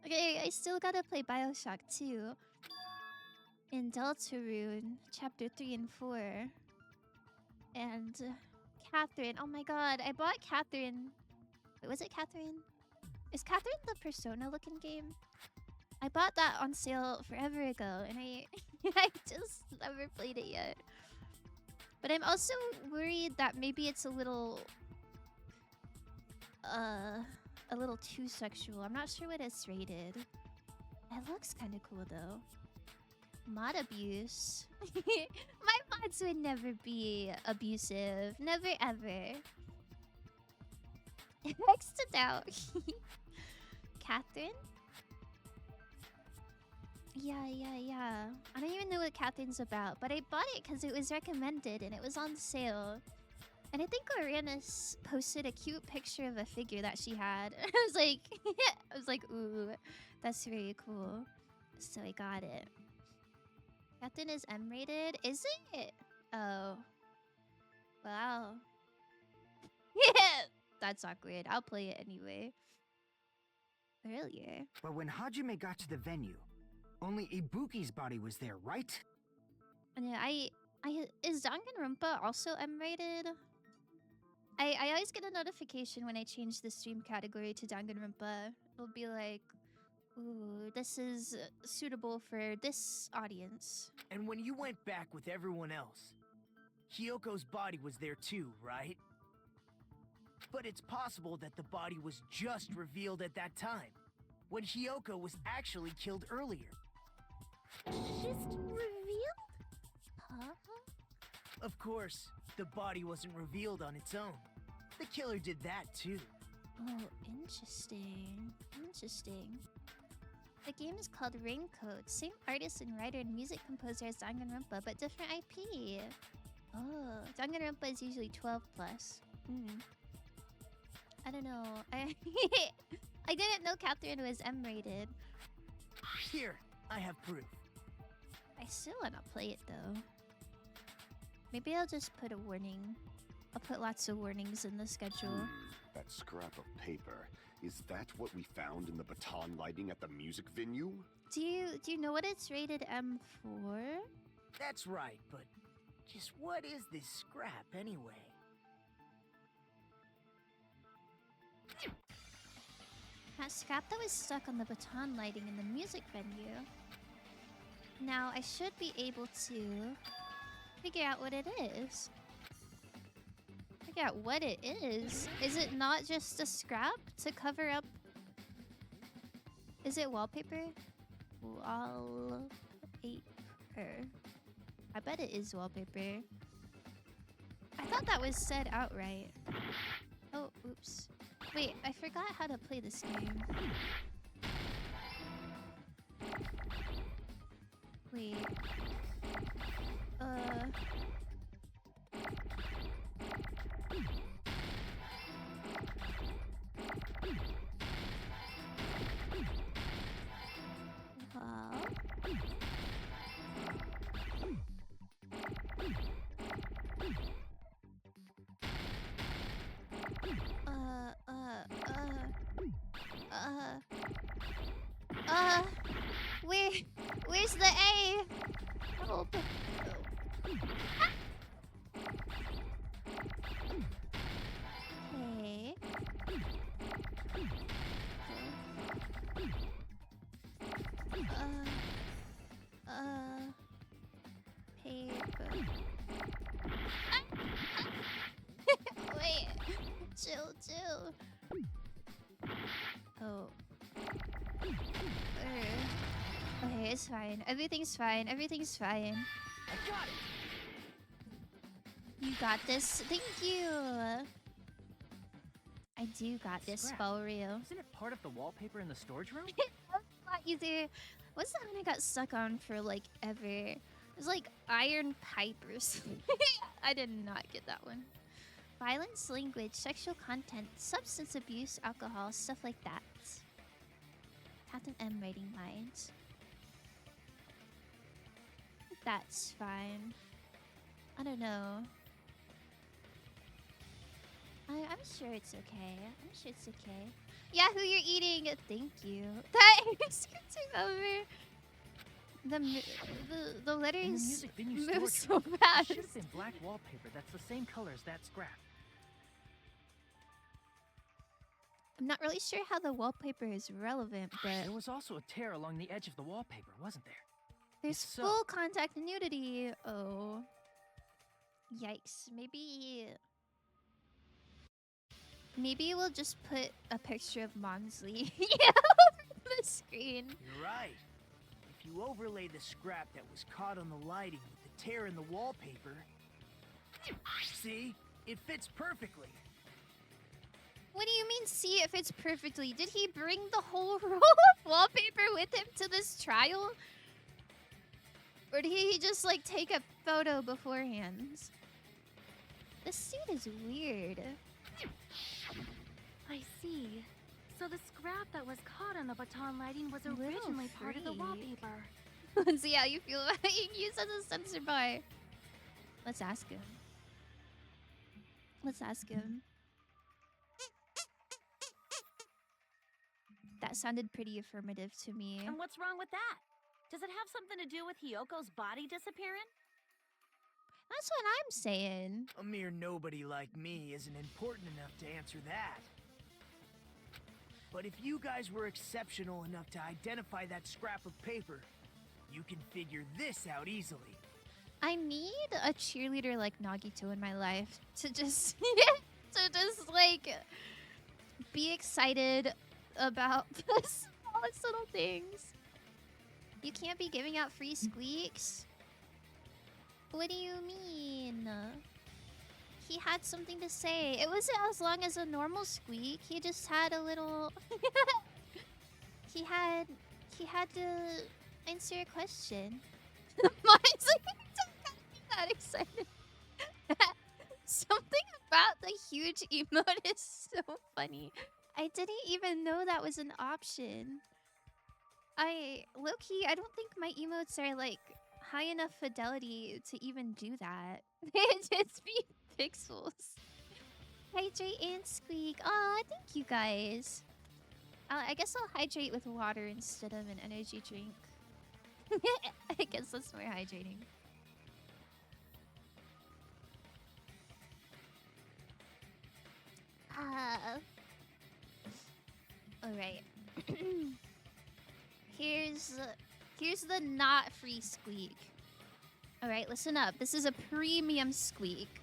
Okay, I still gotta play BioShock 2 and Deltarune Chapter 3 and 4, and Catherine. Oh my god, I bought Catherine. Wait, was it Catherine? Is Catherine the Persona-looking game? I bought that on sale forever ago, and I just never played it yet. But I'm also worried that maybe it's a little too sexual. I'm not sure what it's rated. It looks kind of cool though. Mod abuse. My mods would never be abusive. Never ever. X'd out. Catherine? Yeah. I don't even know what Catherine's about, but I bought it because it was recommended and it was on sale. And I think Oriana posted a cute picture of a figure that she had. I was like, ooh, that's very cool. So I got it. Captain is M-rated, is it? Oh, wow. That's awkward. I'll play it anyway. Earlier. But when Hajime got to the venue, only Ibuki's body was there, right? Yeah, is Danganronpa also M-rated? I always get a notification when I change the stream category to Danganronpa. It'll be like, ooh, this is suitable for this audience. And when you went back with everyone else, Hyoko's body was there too, right? But it's possible that the body was just revealed at that time, when Hyoko was actually killed earlier. Just revealed? Huh? Of course, the body wasn't revealed on its own. The killer did that too. Oh, interesting. The game is called Raincoat. Same artist and writer and music composer as Danganronpa, but different IP. Oh, Danganronpa is usually 12+. I don't know. I didn't know Catherine was M-rated. Here, I have proof. I still wanna play it though. Maybe I'll just put a warning. I'll put lots of warnings in the schedule. That scrap of paper. Is that what we found in the baton lighting at the music venue? Do you know what it's rated M for? That's right, but just what is this scrap anyway? That scrap that was stuck on the baton lighting in the music venue. Now I should be able to figure out what it is. Is it not just a scrap to cover up? Is it wallpaper? Wallpaper. I bet it is wallpaper. I thought that was said outright. Oh, oops. Wait, I forgot how to play this game. Wait. Where's the A? Help. Okay. Paper. Wait. Chill. Oh. Okay, it's fine. Everything's fine. I got it! You got this. Thank you. I do got this, Scrap. for real. Isn't it part of the wallpaper in the storage room? That's not either. What's the one I got stuck on for like ever? It was like iron pipe or something. I did not get that one. Violence, language, sexual content, substance abuse, alcohol, stuff like that. Captain M rating lines. That's fine. I don't know. I'm sure it's okay. Yeah, who you're eating? Thank you. That is over. The letters In the music venue move storage so room, fast. It should have been black wallpaper that's the same color as that scrap. I'm not really sure how the wallpaper is relevant, but There was also a tear along the edge of the wallpaper, wasn't there? there's so- full contact nudity. Oh. Yikes. Maybe we'll just put a picture of Monsley on the screen. You're right. If you overlay the scrap that was caught on the lighting with the tear in the wallpaper... See? It fits perfectly. What do you mean see if it's perfectly? Did he bring the whole roll of wallpaper with him to this trial? Or did he just like take a photo beforehand? This suit is weird. I see. So the scrap that was caught on the baton lighting was Little originally part of the freak. wallpaper. Let's see how you feel about being used as a censor bar. Let's ask him. Let's ask him. That sounded pretty affirmative to me. And what's wrong with that? Does it have something to do with Hyoko's body disappearing? That's what I'm saying. A mere nobody like me isn't important enough to answer that. But if you guys were exceptional enough to identify that scrap of paper, you can figure this out easily. I need a cheerleader like Nagito in my life to just like be excited about the smallest little things. You can't be giving out free squeaks. What do you mean? He had something to say. It wasn't as long as a normal squeak. He just had a little he had to answer a question. Mine's like, don't be that excited. Something about the huge emote is so funny. I didn't even know that was an option. Low-key, I don't think my emotes are like high enough fidelity to even do that. It's just be pixels. Hydrate and squeak. Aw, thank you guys. I guess I'll hydrate with water instead of an energy drink. I guess that's more hydrating. Alright. Here's the not free squeak. Alright, listen up. This is a premium squeak,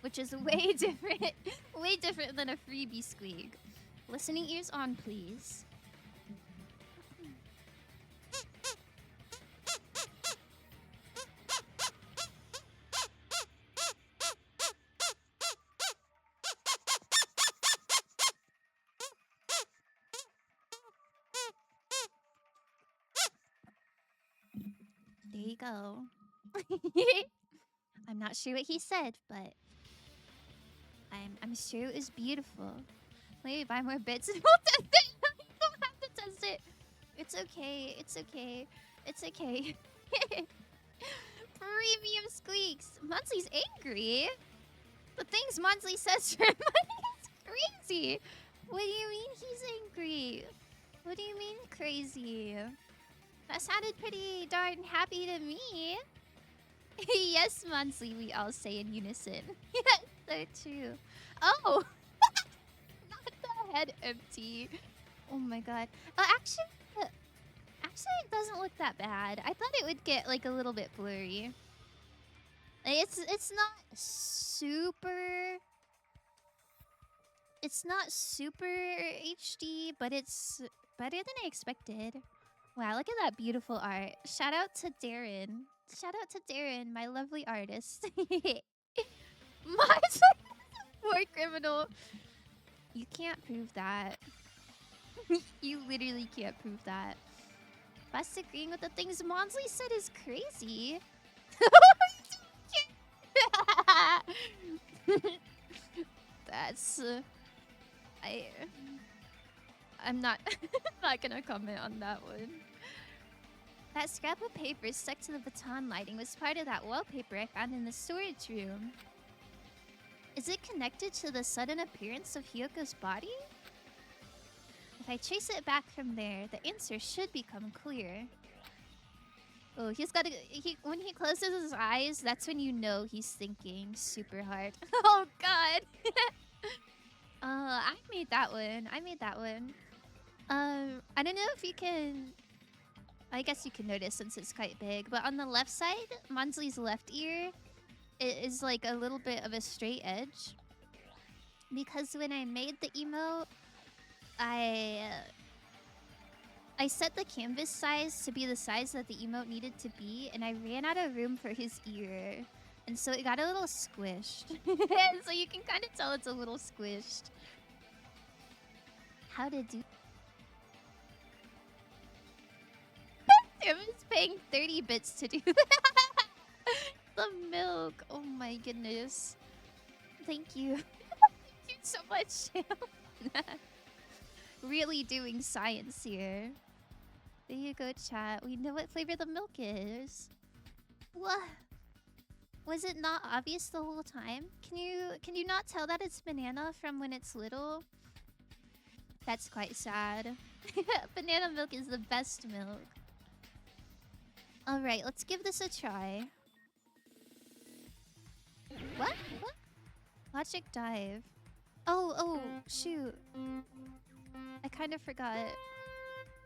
which is way different, way different than a freebie squeak. Listening ears on, please. There you go. I'm not sure what he said, but I'm sure it was beautiful. Maybe buy more bits and we'll test it. You don't have to test it. It's okay. It's okay. It's okay. Premium squeaks. Monsley's angry. The things Monsley says for money is crazy. What do you mean he's angry? What do you mean crazy? That sounded pretty darn happy to me. Yes, Monsley, we all say in unison. Yes, so true. Oh! Not the head empty. Oh my god. Actually, it doesn't look that bad. I thought it would get like a little bit blurry. It's not super. It's not super HD, but it's better than I expected. Wow, look at that beautiful art. Shout out to Darren. Shout out to Darren, my lovely artist. Mine's war criminal. You can't prove that. You literally can't prove that. Us agreeing with the things Monsley said is crazy. That's I'm not not gonna comment on that one. That scrap of paper stuck to the baton lighting was part of that wallpaper I found in the storage room. Is it connected to the sudden appearance of Hyoko's body? If I trace it back from there, the answer should become clear. Oh, when he closes his eyes, that's when you know he's thinking super hard. Oh god. I made that one. I don't know if you can. I guess you can notice since it's quite big, but on the left side, Monsley's left ear is like a little bit of a straight edge. Because when I made the emote, I set the canvas size to be the size that the emote needed to be, and I ran out of room for his ear. And so it got a little squished. So you can kind of tell it's a little squished. How to do... Tim is paying 30 bits to do that. The milk. Oh my goodness. Thank you. Thank you so much, Sam. Really doing science here. There you go, chat. We know what flavor the milk is. What? Was it not obvious the whole time? Can you not tell that it's banana from when it's little? That's quite sad. Banana milk is the best milk. Alright, let's give this a try. What? What? Logic dive. Oh, shoot. I kind of forgot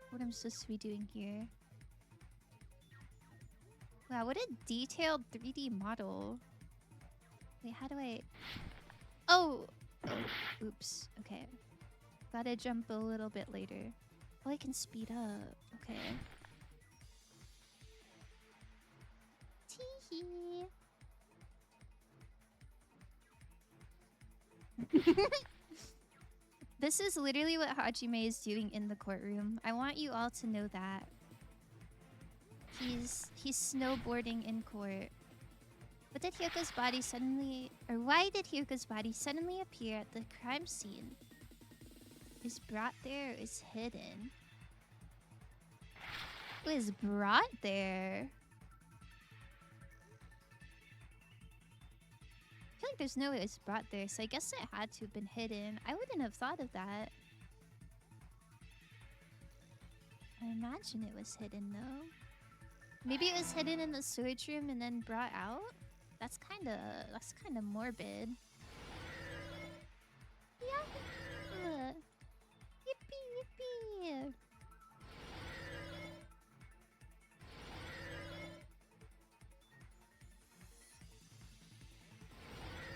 what I'm supposed to be doing here. Wow, what a detailed 3D model. Wait, how do I... Oh! Oops. Okay. Gotta jump a little bit later. Oh, I can speed up. Okay. Tee-hee. This is literally what Hajime is doing in the courtroom. I want you all to know that. He's snowboarding in court. What did Hyoko's body suddenly... Or why did Hyoko's body suddenly appear at the crime scene? Is brought there or is hidden? Who is brought there? I feel like there's no way it was brought there, so I guess it had to have been hidden. I wouldn't have thought of that. I imagine it was hidden, though. Maybe it was hidden in the storage room and then brought out? That's kinda morbid. Yeah. Yippee, yippee.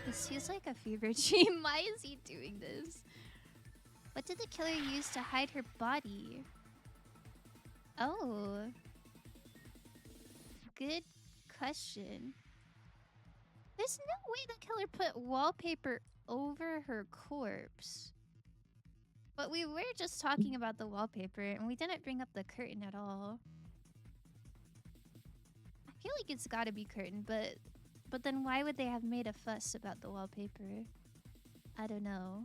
This feels like a fever dream. Why is he doing this? What did the killer use to hide her body? Oh. Good question. There's no way the killer put wallpaper over her corpse. But we were just talking about the wallpaper and we didn't bring up the curtain at all. I feel like it's gotta be curtain, but then why would they have made a fuss about the wallpaper? I don't know.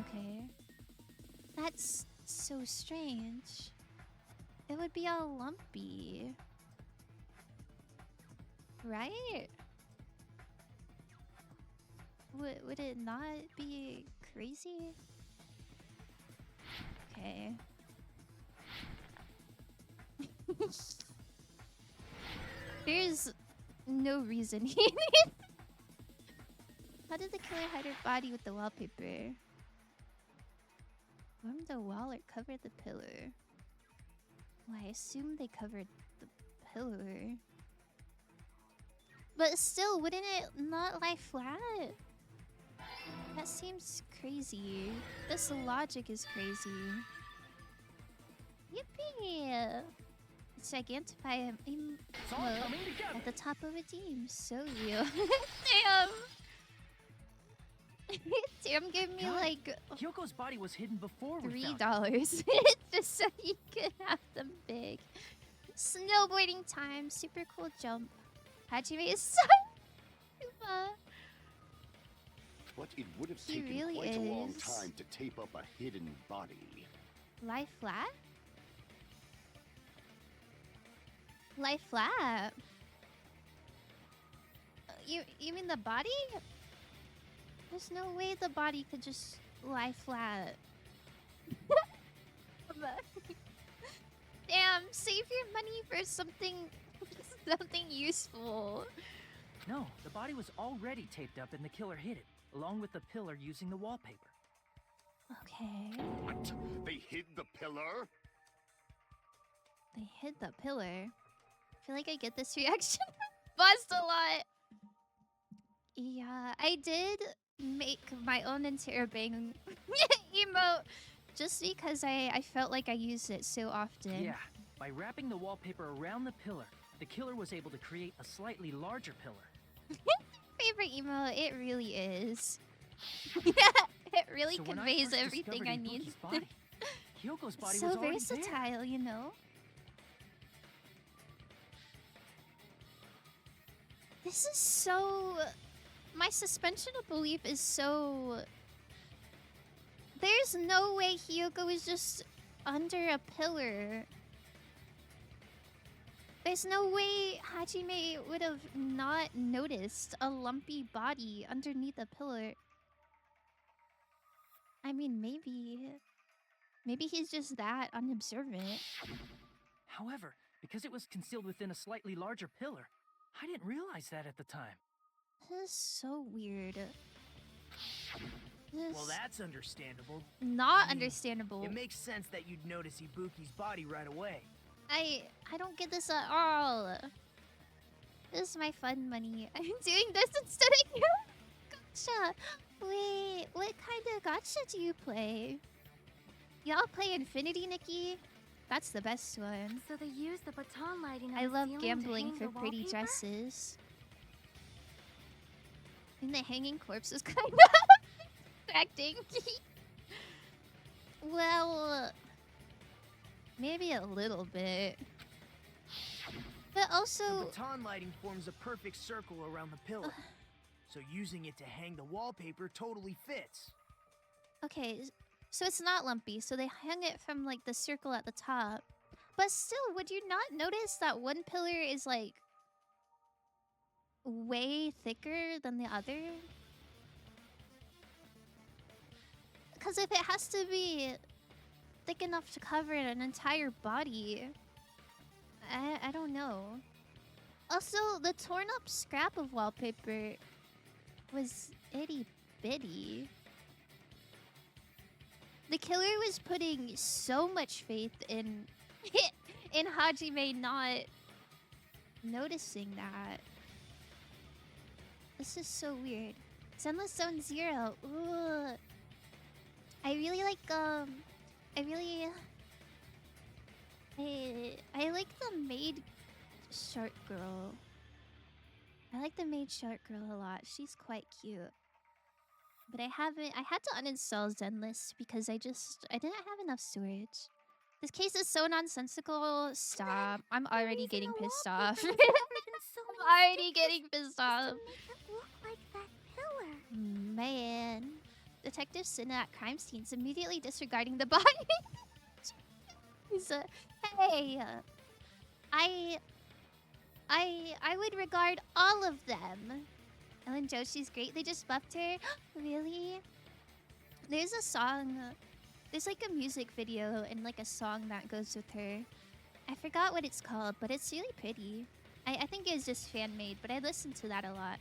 Okay. That's so strange. It would be all lumpy. Right? Would it not be crazy? Okay. There's no reason he needs. How did the killer hide her body with the wallpaper? Form the wall or cover the pillar? Well, I assume they covered the pillar. But still, wouldn't it not lie flat? That seems crazy. This logic is crazy. Yippee! Let's gigantify him at the top of a team. So real. Damn! Damn, give me like Hyoko's body was hidden before we found $3 just so he could have them big. Snowboarding time, super cool jump. Hajime is so But it would have He taken really quite a long is. time to tape up a hidden body. Lie flat? Lie flat? You mean the body? There's no way the body could just lie flat. Damn, save your money for something useful. No, the body was already taped up and the killer hid it, along with the pillar using the wallpaper. Okay. What? They hid the pillar? They hid the pillar. I feel like I get this reaction buzzed a lot. Yeah, I did make my own interrobang emote just because I felt like I used it so often. Yeah, by wrapping the wallpaper around the pillar, the killer was able to create a slightly larger pillar. Favorite emote, it really is. It really So when I conveys first everything discovered I need. Ibuki's body, Hyoko's body So was already versatile, you know? This is so... My suspension of belief is so... There's no way Hyoko is just under a pillar. There's no way Hajime would have not noticed a lumpy body underneath a pillar. I mean, maybe... Maybe he's just that unobservant. However, because it was concealed within a slightly larger pillar, I didn't realize that at the time. This is so weird. This Well, that's understandable. not I mean, understandable. It makes sense that you'd notice Ibuki's body right away. I don't get this at all. This is my fun money. I'm doing this instead of you. Gotcha. Wait, what kind of gacha do you play? Y'all play Infinity, Nikki? That's the best one. So they use the baton lighting on I the love ceiling to gambling hang for the pretty wallpaper? dresses. And the hanging corpse is kind of distracting. Well, maybe a little bit. But The also, baton lighting forms a perfect circle around the pillar. So using it to hang the wallpaper totally fits. okay, so it's not lumpy. So they hung it from like the circle at the top. But still, would you not notice that one pillar is like way thicker than the other? Because if it has to be thick enough to cover an entire body, I don't know. Also, the torn up scrap of wallpaper was itty bitty. The killer was putting so much faith in in Hajime not noticing that. This is so weird. Zenless Zone Zero. Ooh. I really like I like the maid shark girl. I like the maid shark girl a lot. She's quite cute. But I had to uninstall Zenless because I didn't have enough storage. This case is so nonsensical. Stop. I'm already getting pissed off. I'm already getting pissed off. To make it look like that pillar. Man. Detective Sinna at crime scenes immediately disregarding the body. He's hey, I would regard all of them. Ellen Joshi's great. They just buffed her. Really? There's a song. There's like a music video and like a song that goes with her. I forgot what it's called, but it's really pretty. I think it's just fan made, but I listen to that a lot.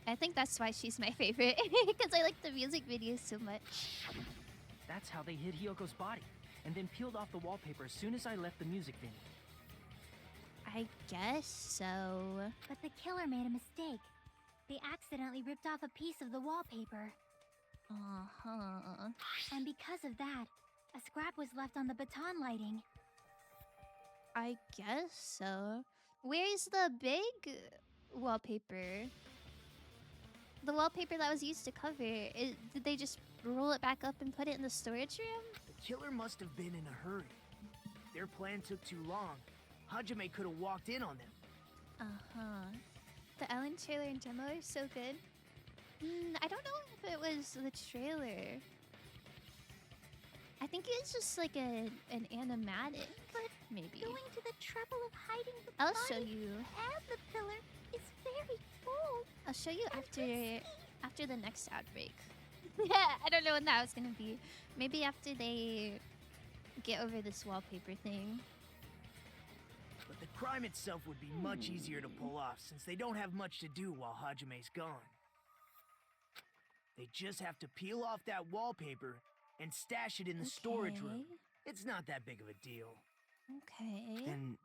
I think that's why she's my favorite, because I like the music videos so much. That's how they hid Hyoko's body, and then peeled off the wallpaper as soon as I left the music venue. I guess so. But the killer made a mistake. They accidentally ripped off a piece of the wallpaper. Uh-huh. And because of that, a scrap was left on the baton lighting. I guess so. Where's the big wallpaper? The wallpaper that was used to cover it, did they just roll it back up and put it in the storage room? The killer must have been in a hurry. Their plan took too long. Hajime could have walked in on them. Uh-huh. The Ellen trailer and demo are so good. I don't know if it was the trailer. I think it's just like an animatic, But maybe. going to the trouble of hiding the I'll body show you. and the pillar is very bold. I'll show you and risky. after the next outbreak. Yeah, I don't know when that was gonna be. Maybe after they get over this wallpaper thing. But the crime itself would be much easier to pull off since they don't have much to do while Hajime's gone. They just have to peel off that wallpaper and stash it in the storage room. It's not that big of a deal. Okay. Then,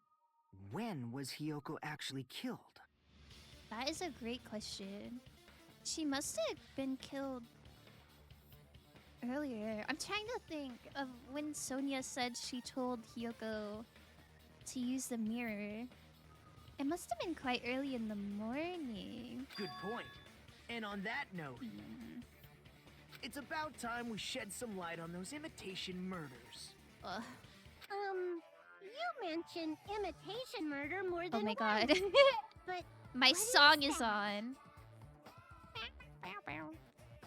when was Hyoko actually killed? That is a great question. She must have been killed earlier. I'm trying to think of when Sonia said she told Hyoko to use the mirror. It must have been quite early in the morning. Good point. And on that note, It's about time we shed some light on those imitation murders. Ugh. You mentioned imitation murder more than Oh my once. god. But My what song is is that? on.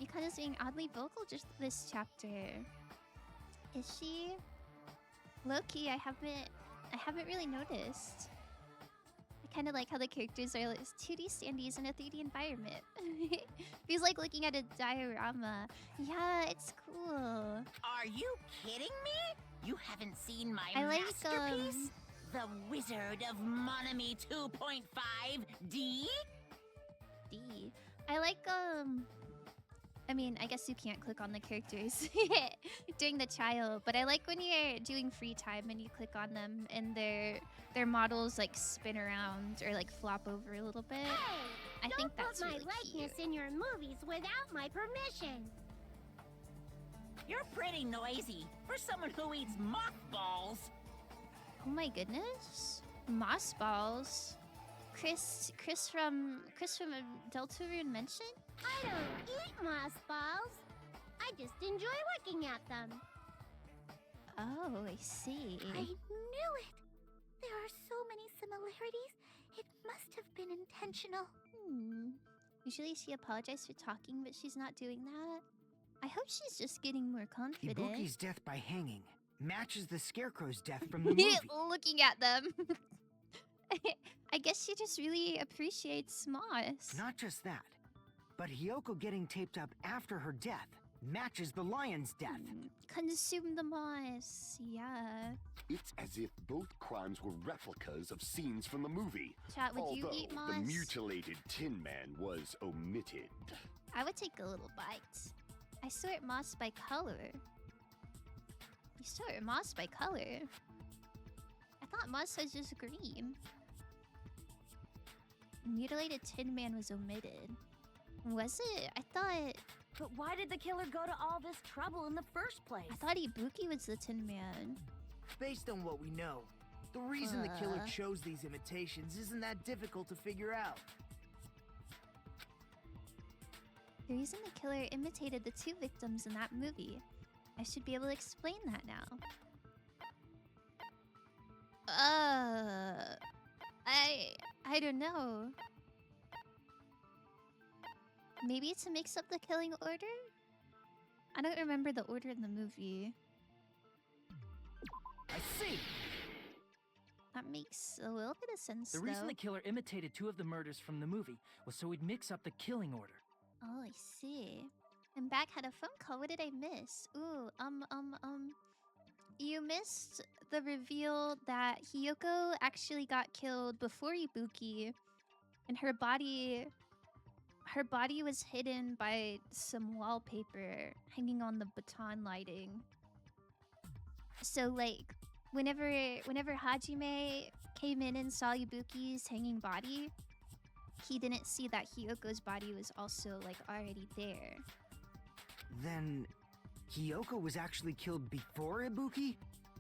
Yukon is being oddly vocal just this chapter. Is she? Low-key, I haven't really noticed. I kind of like how the characters are like 2D standees in a 3D environment. Feels like looking at a diorama. Yeah, it's cool. Are you kidding me? You haven't seen my I like, masterpiece? The Wizard of Monami 2.5D? D. I like I mean, I guess you can't click on the characters during the trial, but I like when you're doing free time and you click on them and their models like spin around or like flop over a little bit. Hey, I don't think that's put my really likeness cute. in your movies without my permission. You're pretty noisy for someone who eats mothballs. Oh my goodness. Moss balls. Chris from Deltarune Mansion? I don't eat moss balls. I just enjoy looking at them. Oh, I see. I knew it. There are so many similarities. It must have been intentional. Usually she apologizes for talking, but she's not doing that. I hope she's just getting more confident. Ibuki's death by hanging matches the Scarecrow's death from the movie. Looking at them. I guess she just really appreciates Moss. Not just that, but Hiyoko getting taped up after her death matches the lion's death. Consume the moss. Yeah. It's as if both crimes were replicas of scenes from the movie. Chat, would Although you eat moss? the mutilated Tin Man was omitted. I would take a little bite. I sort moss by color. You sort moss by color? I thought moss was just green. Mutilated Tin Man was omitted. Was it? I thought But why did the killer go to all this trouble in the first place? I thought Ibuki was the Tin Man. Based on what we know, the reason the killer Uh. chose these imitations isn't that difficult to figure out. The reason the killer imitated the two victims in that movie. I should be able to explain that now. I don't know. Maybe to mix up the killing order? I don't remember the order in the movie. I see. That makes a little bit of sense, The though. reason the killer imitated two of the murders from the movie was so he'd mix up the killing order. Oh, I see. And back had a phone call. What did I miss? Ooh, You missed the reveal that Hiyoko actually got killed before Ibuki, and her body was hidden by some wallpaper hanging on the baton lighting. So like, whenever Hajime came in and saw Ibuki's hanging body, he didn't see that Hiyoko's body was also like already there. Then Hiyoko was actually killed before Ibuki?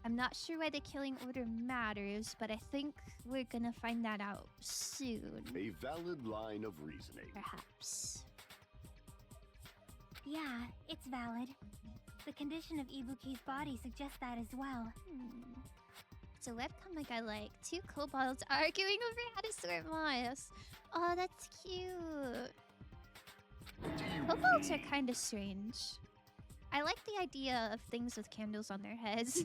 I'm not sure why the killing order matters, but I think we're gonna find that out soon. A valid line of reasoning. Perhaps. Yeah, it's valid. The condition of Ibuki's body suggests that as well. It's a webcomic I like. Two kobolds arguing over how to sort moss. Oh, that's cute. Kobolds are kind of strange. I like the idea of things with candles on their heads.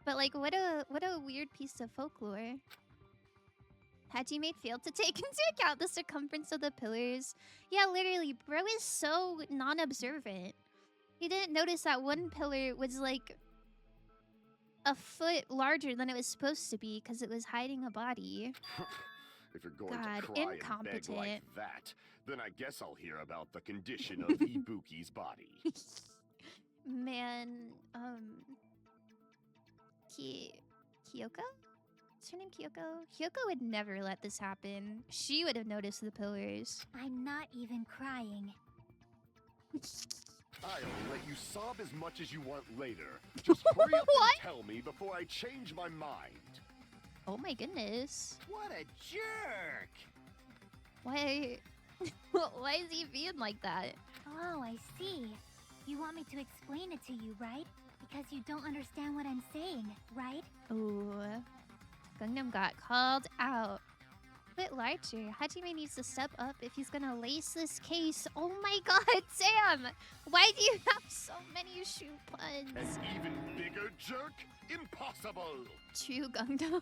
But like, what a weird piece of folklore. Hajime failed to take into account the circumference of the pillars. Yeah, literally, bro is so non-observant. He didn't notice that one pillar was like a foot larger than it was supposed to be because it was hiding a body. If you're going God, to cry and beg incompetent. like that, then I guess I'll hear about the condition of Ibuki's body. Man, Kyoko? Is her name Kyoko? Kyoko would never let this happen. She would have noticed the pillars. I'm not even crying. I'll let you sob as much as you want later. Just hurry up What? and tell me before I change my mind. Oh my goodness. What a jerk! Why? Why is he being like that? Oh, I see. You want me to explain it to you, right? Because you don't understand what I'm saying, right? Ooh. Gangnam got called out. Bit larger. Hajime needs to step up if he's gonna lace this case. Oh my god, Sam! Why do you have so many shoe An puns? even bigger jerk? Impossible! True Gangnam.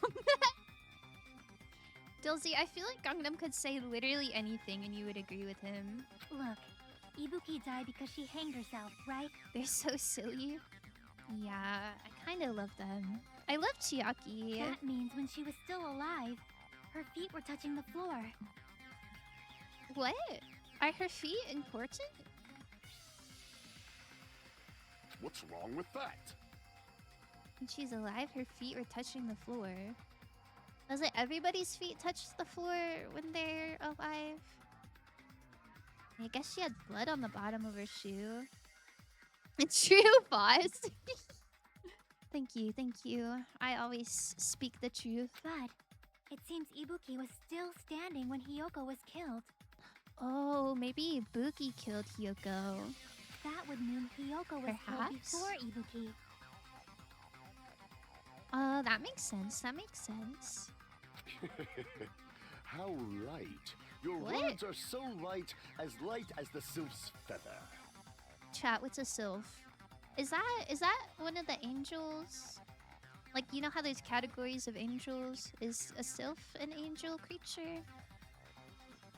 Dilsey, I feel like Gangnam could say literally anything and you would agree with him. Look, Ibuki died because she hanged herself, right? They're so silly. Yeah, I kinda love them. I love Chiaki. That means when she was still alive, her feet were touching the floor. What? Are her feet important? What's wrong with that? When she's alive, her feet were touching the floor. Doesn't everybody's feet touch the floor when they're alive? I guess she had blood on the bottom of her shoe. It's true, boss. Thank you, thank you. I always speak the truth. But it seems Ibuki was still standing when Hiyoko was killed. Oh, maybe Ibuki killed Hyoko. That would mean Hiyoko was killed Perhaps? before Ibuki. That makes sense. That makes sense. How right. Your What? words are so light as the sylph's feather. Chat, what's a sylph? Is that one of the angels? Like, you know how there's categories of angels? Is a sylph an angel creature?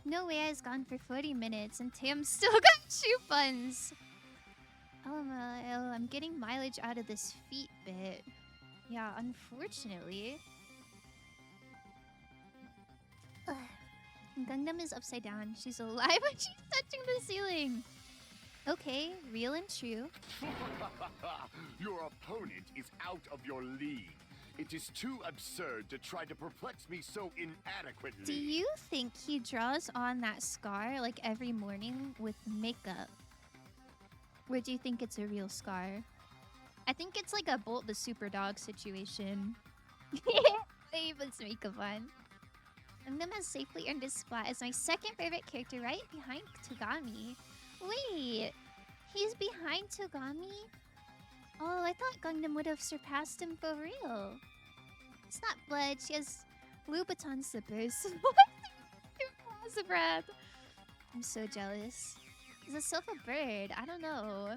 No way, I was gone for 40 minutes and Tam still got shoe buns. I'm getting mileage out of this feet bit. Yeah, unfortunately. Ugh. Gangnam is upside down. She's alive when she's touching the ceiling. Okay, real and true. Your opponent is out of your league. It is too absurd to try to perplex me so inadequately. Do you think he draws on that scar like every morning with makeup? Or do you think it's a real scar? I think it's like a Bolt the Super Dog situation. He puts makeup on. Gangnam has safely earned his spot as my second favorite character right behind Togami. Wait, he's behind Togami? Oh, I thought Gangnam would have surpassed him for real. It's not blood, she has Louboutin slippers. What? Breath. I'm so jealous. Is a sylph a bird? I don't know.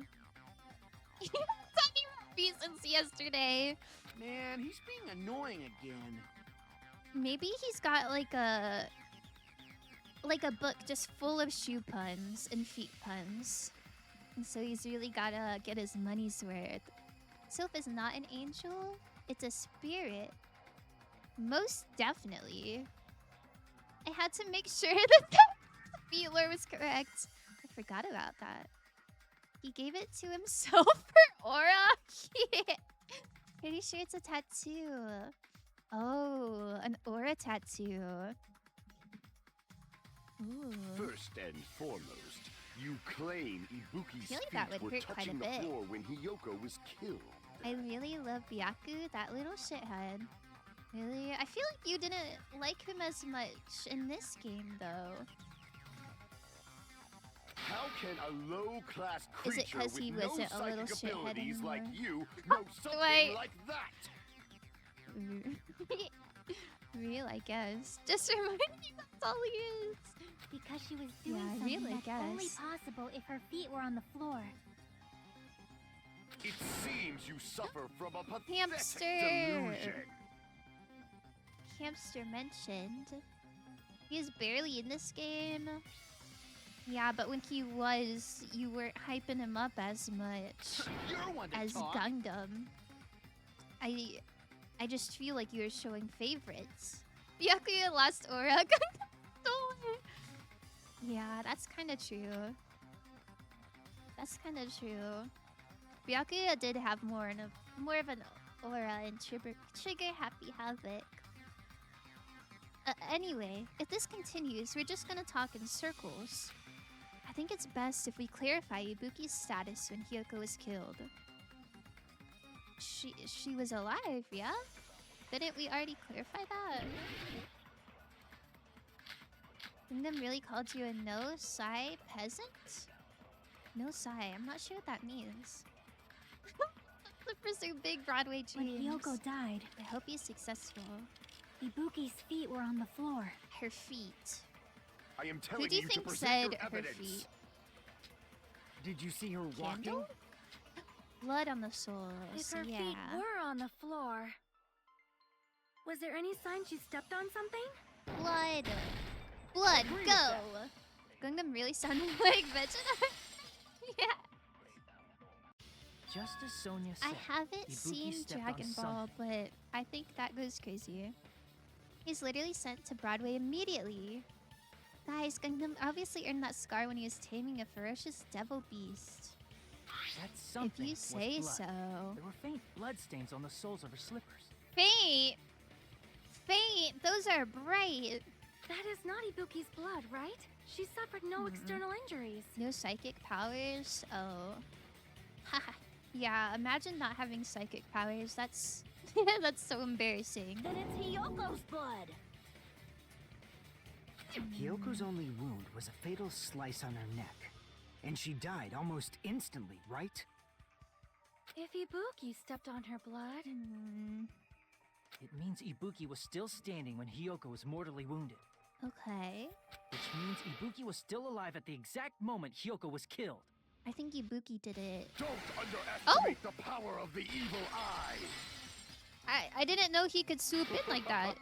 He's talking about me since yesterday. Man, he's being annoying again. Maybe he's got like a book just full of shoe puns and feet puns. And so he's really gotta get his money's worth. Sylph is not an angel, it's a spirit. Most definitely. I had to make sure that the feet lore was correct. I forgot about that. He gave it to himself for aura? Yeah. Pretty sure it's a tattoo. Oh, an aura tattoo. Ooh. First and foremost, you claim Ibuki's feel like feet that would were hurt quite a touching the bit. floor when Hiyoko was killed. I really love Byaku, that little shithead. Really? I feel like you didn't like him as much in this game, though. How can a low-class Is it creature 'cause with he no wasn't a little psychic shithead abilities like anymore? you know something Wait. like that? Real, I guess. Just remind me that's all he is. Because she was doing Yeah, something really, that's only guess. possible if her feet were on the floor. It seems you suffer from a pathetic Hamster. delusion. Hamster mentioned. He is barely in this game. Yeah, but when he was, you weren't hyping him up as much You're one to as talk. Gundam. I just feel like you're showing favorites. Byakuya lost aura. Gundam stole it. Yeah, that's kind of true. That's kind of true. Byakuya did have more of an aura and trigger happy havoc. Anyway, if this continues, we're just gonna talk in circles. I think it's best if we clarify Ibuki's status when Hiyoko was killed. She was alive, yeah? Didn't we already clarify that? Kingdom really called you a no-sai peasant? No sigh. I'm not sure what that means. To pursue big Broadway dreams. When Hiyoko died, I hope he's successful. Ibuki's feet were on the floor. Her feet. I am Who telling do you you to think present said your her evidence. feet? Did you see her walking? Candle? Blood on the soles. If her yeah. feet were on the floor, was there any sign she stepped on something? Blood. Blood, agree with go! Gangnam really sounded like Vegeta. Yeah. Just as Sonia said, I haven't Ibuki seen stepped on Dragon Ball, but I think that goes crazy. He's literally sent to Broadway immediately. Guys, Gangnam obviously earned that scar when he was taming a ferocious devil beast. That something If you was say blood. so. There were faint blood stains on the soles of her slippers. Faint! Faint! Those are bright! That is not Ibuki's blood, right? She suffered no external injuries. No psychic powers? Oh. Haha. Yeah, imagine not having psychic powers. That's... that's so embarrassing. Then it's Hiyoko's blood. Hyoko's only wound was a fatal slice on her neck. And she died almost instantly, right? If Ibuki stepped on her blood, It means Ibuki was still standing when Hiyoko was mortally wounded. Okay. Which means Ibuki was still alive at the exact moment Hiyoko was killed. I think Ibuki did it. Don't underestimate the power of the evil eye. I didn't know he could swoop in like that.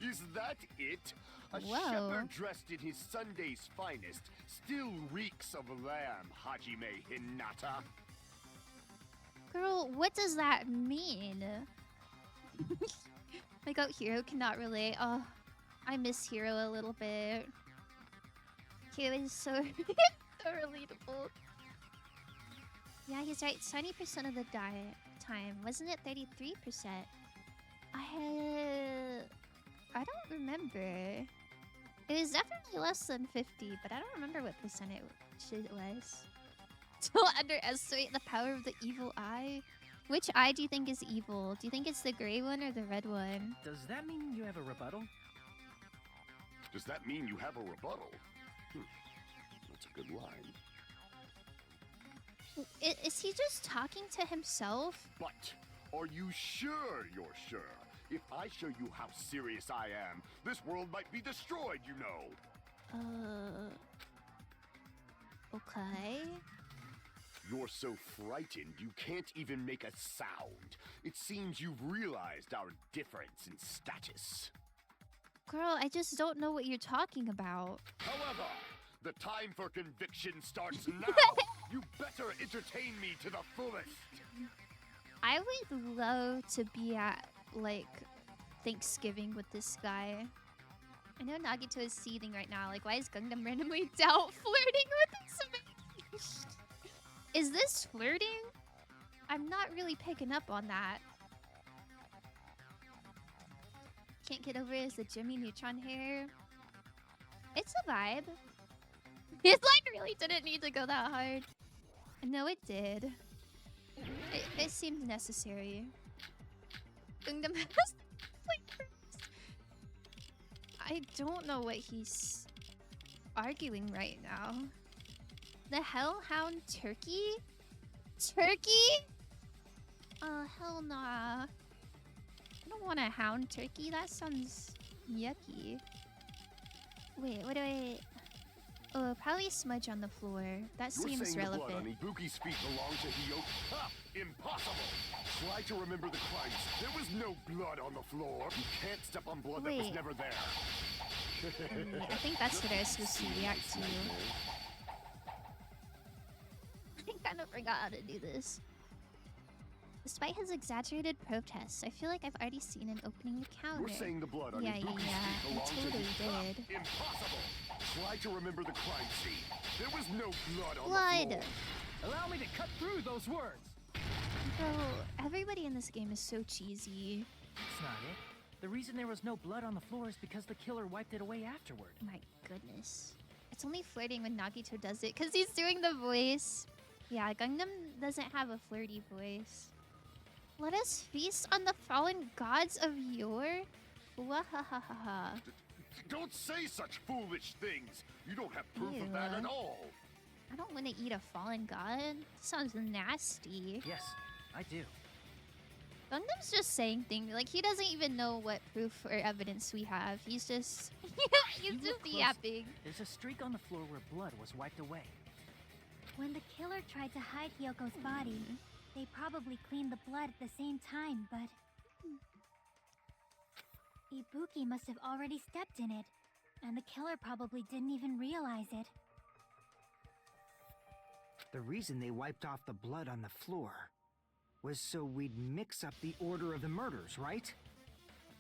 Is that it? A Whoa. shepherd dressed in his Sunday's finest still reeks of lamb, Hajime Hinata. Girl, what does that mean? My goat Hero cannot relate. Oh, I miss Hero a little bit. Hero is so, so relatable. Yeah, he's right. 70% of the time. Wasn't it 33%? I don't remember. It was definitely less than 50, but I don't remember what percent it was. Don't underestimate the power of the evil eye. Which eye do you think is evil? Do you think it's the gray one or the red one? Does that mean you have a rebuttal? Does that mean you have a rebuttal? That's a good line. Is he just talking to himself? But are you sure you're sure? If I show you how serious I am, this world might be destroyed, you know. Okay. You're so frightened you can't even make a sound. It seems you've realized our difference in status. Girl, I just don't know what you're talking about. However, the time for conviction starts now. You better entertain me to the fullest. I would love to be at, like, Thanksgiving with this guy. I know Nagito is seething right now. Like, why is Gangnam randomly doubt flirting with this man? Is this flirting? I'm not really picking up on that. Can't get over it as the Jimmy Neutron hair. It's a vibe. His line really didn't need to go that hard. No, it did. It seemed necessary. Gangnam has flavors. I don't know what he's arguing right now. The Hellhound Turkey? Turkey? Oh, hell nah. I don't want a hound turkey. That sounds yucky. Wait, what do I... Oh, probably smudge on the floor. That You're seems saying relevant. the blood on Ibuki's feet belonged to Hiyoko? Ha! Impossible! Try to remember the crimes. There was no blood on the floor. You can't step on blood that was Wait. never there. I think that's what I was supposed to react to. I kind of forgot how to do this. Despite his exaggerated protests, I feel like I've already seen an opening encounter. You're saying the blood on Yeah, Ibuki's feet I belonged to totally Hiyoko? did. Impossible! Try to remember the crime scene. There was no blood on Blood! the floor. Allow me to cut through those words. Bro, everybody in this game is so cheesy. That's not it. The reason there was no blood on the floor is because the killer wiped it away afterward. My goodness. It's only flirting when Nagito does it, because he's doing the voice. Yeah, Gangnam doesn't have a flirty voice. Let us feast on the fallen gods of yore? Wahahaha. Don't say such foolish things. You don't have proof of that Ew. at all. I don't want to eat a fallen god. Sounds nasty. Yes, I do. Gundam's just saying things. Like, he doesn't even know what proof or evidence we have. He's just... he's You just look closely. yapping. There's a streak on the floor where blood was wiped away. When the killer tried to hide Hyoko's body, they probably cleaned the blood at the same time, but... Ibuki must have already stepped in it, and the killer probably didn't even realize it. The reason they wiped off the blood on the floor was so we'd mix up the order of the murders, right?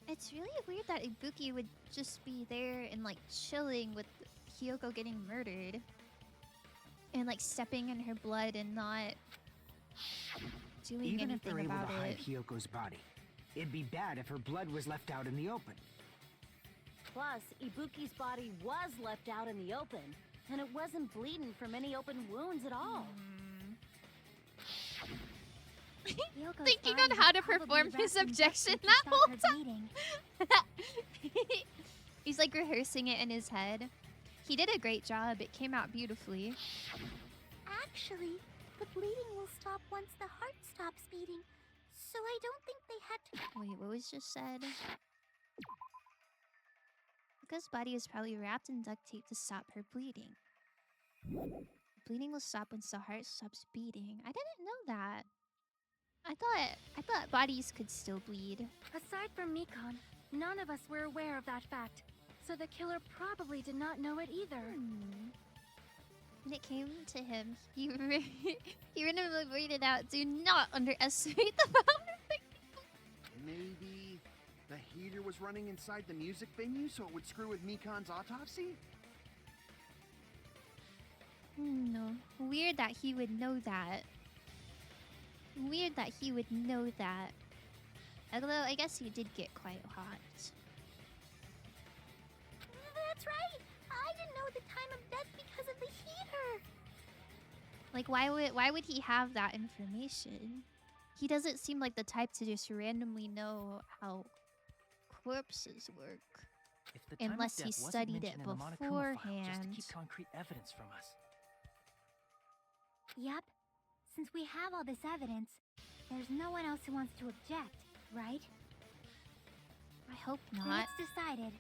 It's really weird that Ibuki would just be there and, like, chilling with Hyoko getting murdered. And, like, stepping in her blood and not doing Even if anything they're able about to hide it. Hyoko's body, it'd be bad if her blood was left out in the open. Plus, Ibuki's body was left out in the open, and it wasn't bleeding from any open wounds at all. Hyoko's Thinking body on how to was probably perform his wrapped in duct objection tape to that stop whole her time. bleeding. He's, like, rehearsing it in his head. He did a great job. It came out beautifully. Actually, the bleeding will stop once the heart stops beating, so I don't think they had to... Wait, what was just said? Yuka's body is probably wrapped in duct tape to stop her bleeding. Bleeding will stop once the heart stops beating. I didn't know that. I thought bodies could still bleed. Aside from Mikon, none of us were aware of that fact, so the killer probably did not know it either. When it came to him, he randomly pointed out, "Do not underestimate the power." Maybe the heater was running inside the music venue so it would screw with Mikon's autopsy? No. Weird that he would know that. Weird that he would know that. Although, I guess he did get quite hot. That's right! I didn't know the time of death because of the heater! Like, why would he have that information? He doesn't seem like the type to just randomly know how corpses work. If the time Unless of he death wasn't studied it mentioned in the Monokuma file, just to beforehand. keep concrete evidence from us. Yep. Since we have all this evidence, there's no one else who wants to object, right? I hope Then not. it's decided.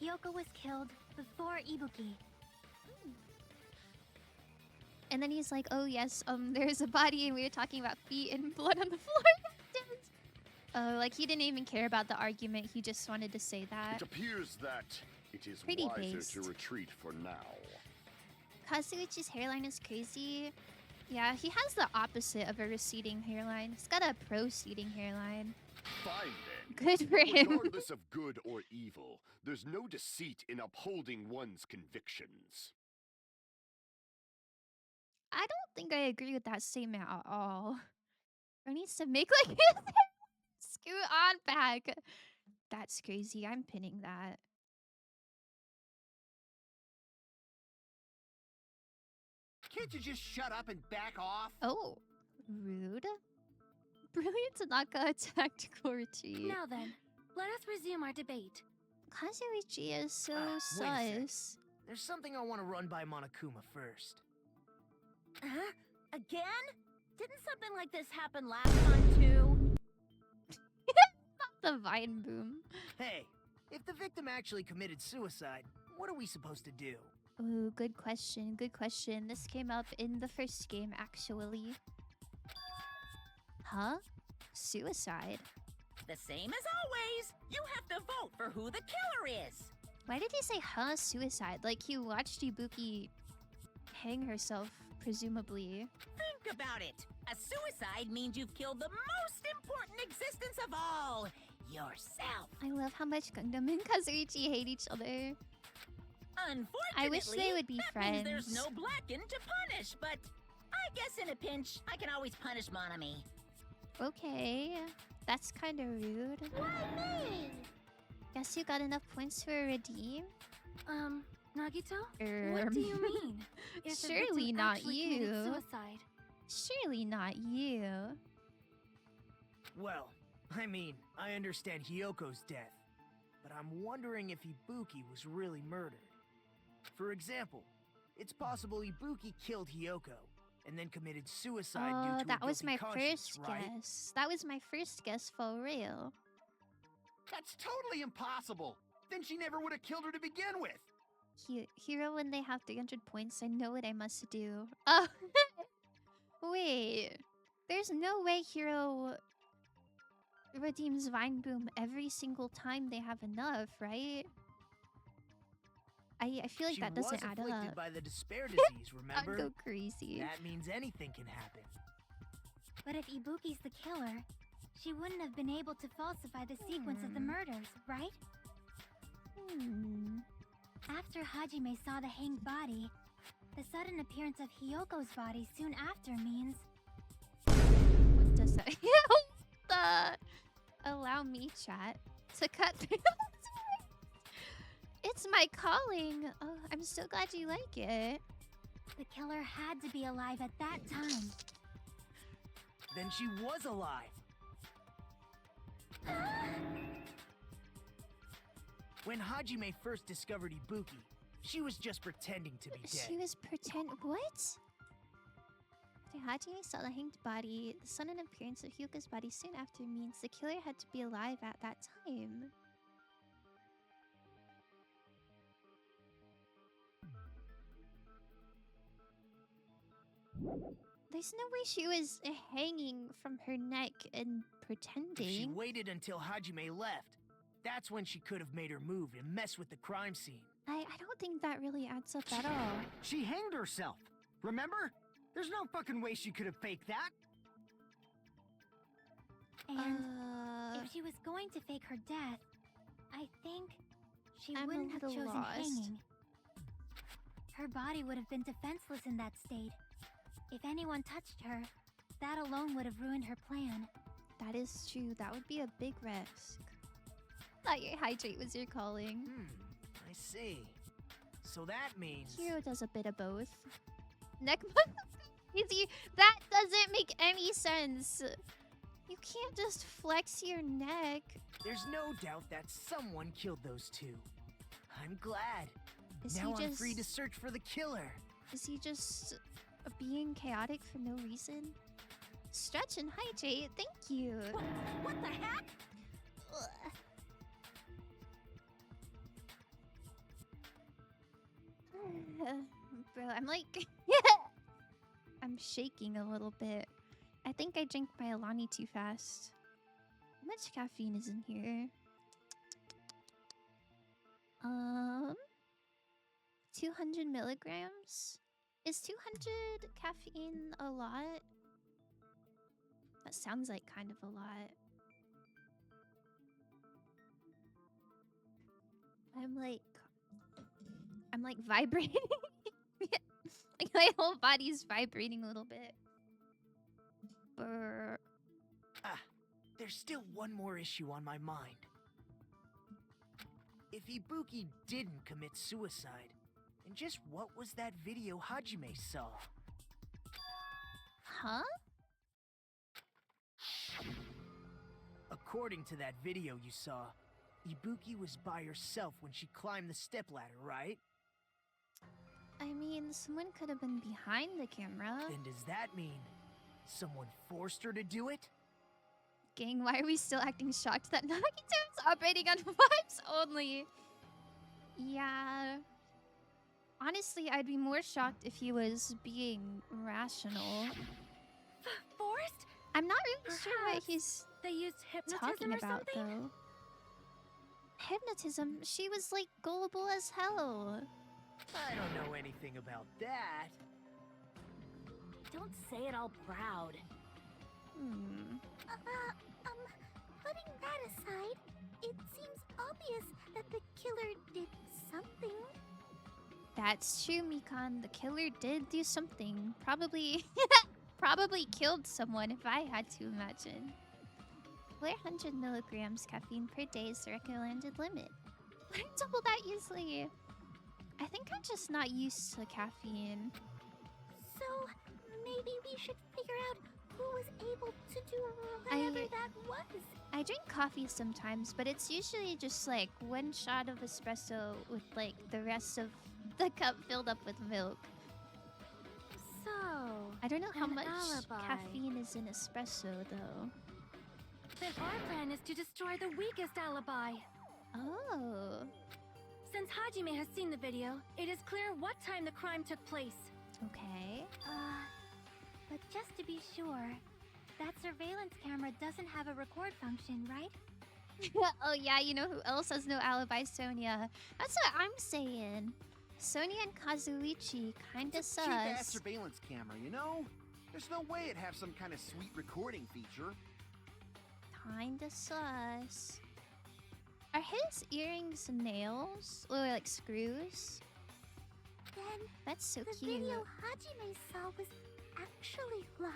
Hyoko was killed before Ibuki. And then he's like, "Oh yes, there's a body, and we were talking about feet and blood on the floor." Oh, like he didn't even care about the argument. He just wanted to say that. It appears that it is Pretty wiser based. to retreat for now. Kazuichi's hairline is crazy. Yeah, he has the opposite of a receding hairline. He's got a proceeding hairline. Fine then. Good for him. Regardless of good or evil, there's no deceit in upholding one's convictions. I don't think I agree with that statement at all. Bro needs to make like his scoot on back. That's crazy. I'm pinning that. Can't you just shut up and back off? Oh, rude. Brilliant Tanaka attacked Korichi. Now then, let us resume our debate. Kazuichi is so Wait a sec. sus. There's something I want to run by Monokuma first. Huh? Again? Didn't something like this happen last time too? The vine boom. Hey, if the victim actually committed suicide, what are we supposed to do? Oh, good question. Good question. This came up in the first game, actually. Huh? Suicide? The same as always. You have to vote for who the killer is. Why did he say, huh, suicide? Like, he watched Ibuki hang herself, presumably. Think about it. A suicide means you've killed the most important existence of all, yourself. I love how much Gundam and Kazuichi hate each other. Unfortunately, I wish they would be that friends. means there's no Blacken to punish, but I guess in a pinch, I can always punish Monami. Okay, that's kind of rude. Why me? Guess you got enough points for a redeem? Nagito? What do you mean? If the victim Surely not actually committed you. Suicide. Surely not you. Well, I mean, I understand Hyoko's death, but I'm wondering if Ibuki was really murdered. For example, it's possible Ibuki killed Hiyoko and then committed suicide due to that a was guilty my conscience, first right? guess. That was my first guess for real. That's totally impossible. Then she never would have killed her to begin with. Hero, when they have 300 points, I know what I must do. Oh, wait. There's no way Hero redeems Vine Boom every single time they have enough, right? I feel like that doesn't add She was afflicted up. by the despair disease, remember? I'd go crazy. That means anything can happen. But if Ibuki's the killer, she wouldn't have been able to falsify the sequence of the murders, right? After Hajime saw the hanged body, the sudden appearance of Hiyoko's body soon after means... What does that... Allow me, chat, to cut through. It's my calling. Oh, I'm so glad you like it. The killer had to be alive at that time. Then she was alive. When Hajime first discovered Ibuki, she was just pretending to be dead. She was what? Hajime saw the hanged body. The sudden appearance of Hyuka's body soon after means the killer had to be alive at that time. There's no way she was hanging from her neck and pretending. If she waited until Hajime left, that's when she could have made her move and mess with the crime scene. I don't think that really adds up at all. She hanged herself. Remember? There's no fucking way she could have faked that. And if she was going to fake her death, I think she I'm wouldn't a have little chosen lost. hanging. Her body would have been defenseless in that state. If anyone touched her, that alone would have ruined her plan. That is true. That would be a big risk. Thought your hydrate was your calling. I see. So that means... Hero does a bit of both. Neck easy. That doesn't make any sense. You can't just flex your neck. There's no doubt that someone killed those two. I'm glad. Is Now he I'm just free to search for the killer. Is he just being chaotic for no reason? Stretch and hydrate. Thank you. What the heck? Bro, I'm like... I'm shaking a little bit. I think I drank my Alani too fast. How much caffeine is in here? 200 milligrams? Is 200 caffeine a lot? That sounds like kind of a lot. I'm like vibrating. Like my whole body's vibrating a little bit. Brr. There's still one more issue on my mind. If Ibuki didn't commit suicide, then just what was that video Hajime saw? Huh? According to that video you saw, Ibuki was by herself when she climbed the stepladder, right? I mean, someone could have been behind the camera. Then does that mean someone forced her to do it? Gang, why are we still acting shocked that Nagito's operating on vibes only? Yeah. Honestly, I'd be more shocked if he was being rational. Forced? I'm not really sure what he's They used hypnotism talking or about, something? though. Hypnotism? She was, like, gullible as hell. I don't know anything about that. Don't say it all proud. Putting that aside, it seems obvious that the killer did something. That's true, Mikan. The killer did do something. Probably... probably killed someone, if I had to imagine. 400 milligrams caffeine per day is the recommended limit. I double that easily. I think I'm just not used to caffeine. So, maybe we should figure out who was able to do whatever that was. I drink coffee sometimes, but it's usually just like one shot of espresso with like the rest of the cup filled up with milk. So, I don't know how an much alibi. caffeine is in espresso, though. Then our plan is to destroy the weakest alibi. Oh. Since Hajime has seen the video, it is clear what time the crime took place. Okay. But just to be sure, that surveillance camera doesn't have a record function, right? Oh yeah, you know who else has no alibi? Sonia. That's what I'm saying. Sonia and Kazuichi kinda It's a cheap-ass sus. surveillance camera, you know? There's no way it'd have some kind of sweet recording feature. Kinda sus. Are his earrings nails? Or like screws? Then That's so the cute. video Hajime saw was actually live?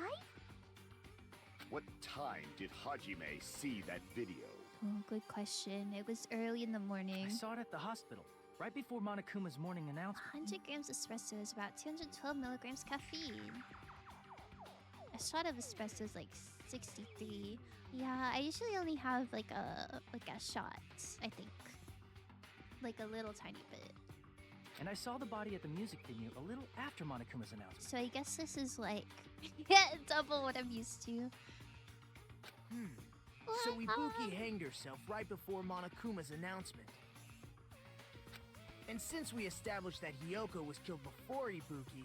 What time did Hajime see that video? Oh, good question. It was early in the morning. I saw it at the hospital, right before Monokuma's morning announcement. 100 grams espresso is about 212 milligrams caffeine. A shot of espresso is like 63. Yeah, I usually only have like a shot, I think. Like a little tiny bit. And I saw the body at the music venue a little after Monokuma's announcement. So I guess this is like double what I'm used to. So Ibuki hanged herself right before Monokuma's announcement. And since we established that Hiyoko was killed before Ibuki,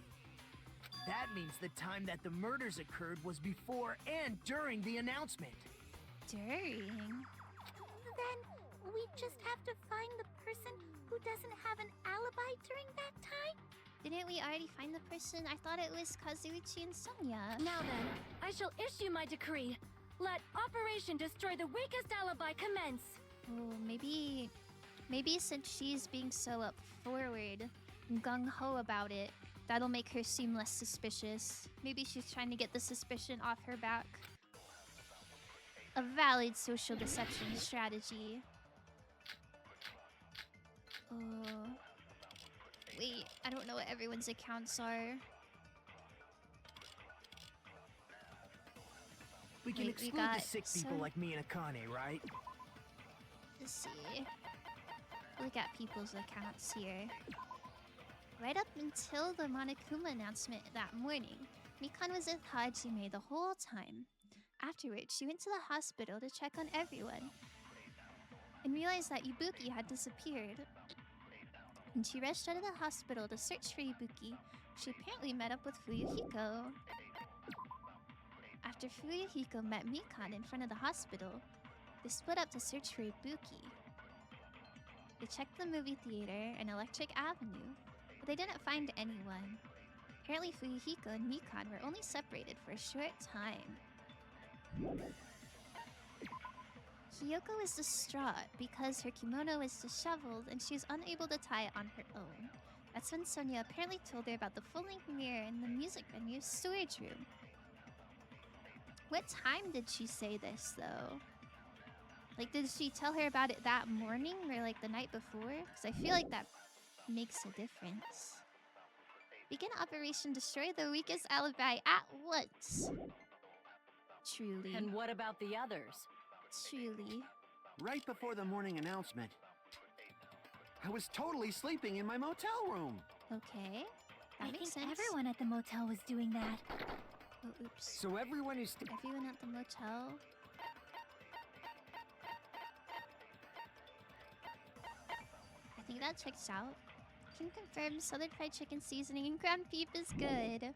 that means the time that the murders occurred was before and during the announcement. During? Then we just have to find the person who doesn't have an alibi during that time? Didn't we already find the person? I thought it was Kazuichi and Sonia. Now then, I shall issue my decree. Let Operation Destroy the Weakest Alibi commence. Oh, maybe since she's being so up forward and gung-ho about it, that'll make her seem less suspicious. Maybe she's trying to get the suspicion off her back. A valid social deception strategy. Oh. Wait, I don't know what everyone's accounts are. We can Wait, we exclude got the sick people like me and Akane, right? Let's see. Look at people's accounts here. Right up until the Monokuma announcement that morning, Mikan was with Hajime the whole time. Afterwards, she went to the hospital to check on everyone and realized that Ibuki had disappeared. When she rushed out of the hospital to search for Ibuki, she apparently met up with Fuyuhiko. After Fuyuhiko met Mikan in front of the hospital, they split up to search for Ibuki. They checked the movie theater and Electric Avenue, but they didn't find anyone. Apparently Fuyuhiko and Mikan were only separated for a short time. Hiyoko was distraught because her kimono was disheveled and she was unable to tie it on her own. That's when Sonia apparently told her about the full-length mirror in the music venue's storage room. What time did she say this, though? Like, did she tell her about it that morning or, like, the night before? Because I feel like that makes a difference. Begin Operation Destroy the Weakest Alibi at once. Truly. And what about the others? Truly. Right before the morning announcement, I was totally sleeping in my motel room. Okay. That I makes think sense. everyone at the motel was doing that. Oh, oops. So everyone who's... Everyone at the motel. I think that checks out. Can confirm Southern Fried Chicken seasoning and ground beef is good.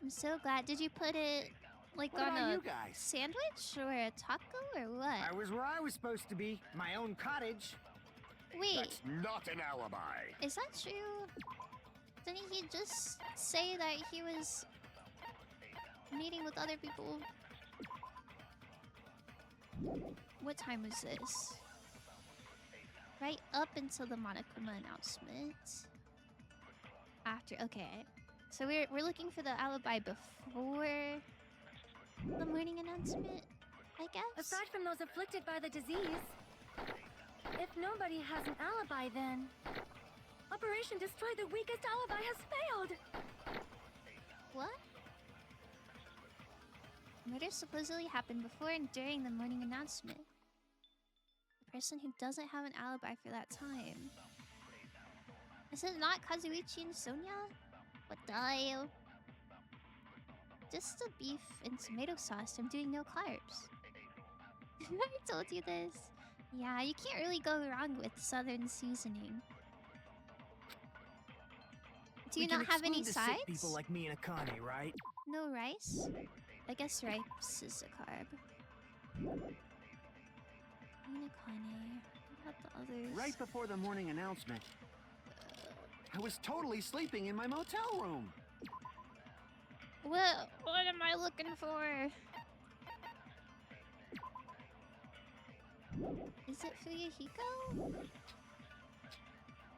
I'm so glad. Did you put it like What on about a you guys? sandwich or a taco or what? I was where I was supposed to be. My own cottage. Wait, That's not an alibi. is that true? Didn't he just say that he was meeting with other people? What time was this? Right up until the Monokuma announcement. After, okay. So we're looking for the alibi before the morning announcement, I guess? Aside from those afflicted by the disease, if nobody has an alibi, then Operation Destroy the Weakest Alibi has failed. What? Murder supposedly happened before and during the morning announcement. The person who doesn't have an alibi for that time. Is it not Kazuichi and Sonia? What the hell? Just the beef and tomato sauce. I'm doing no carbs. I told you this. Yeah, you can't really go wrong with southern seasoning. Do you not have any sides? Sick people like me and Akane, right? No rice? I guess rice is a carb. Minakane. What about the others? Right before the morning announcement, I was totally sleeping in my motel room. What am I looking for? Is it Fuyuhiko?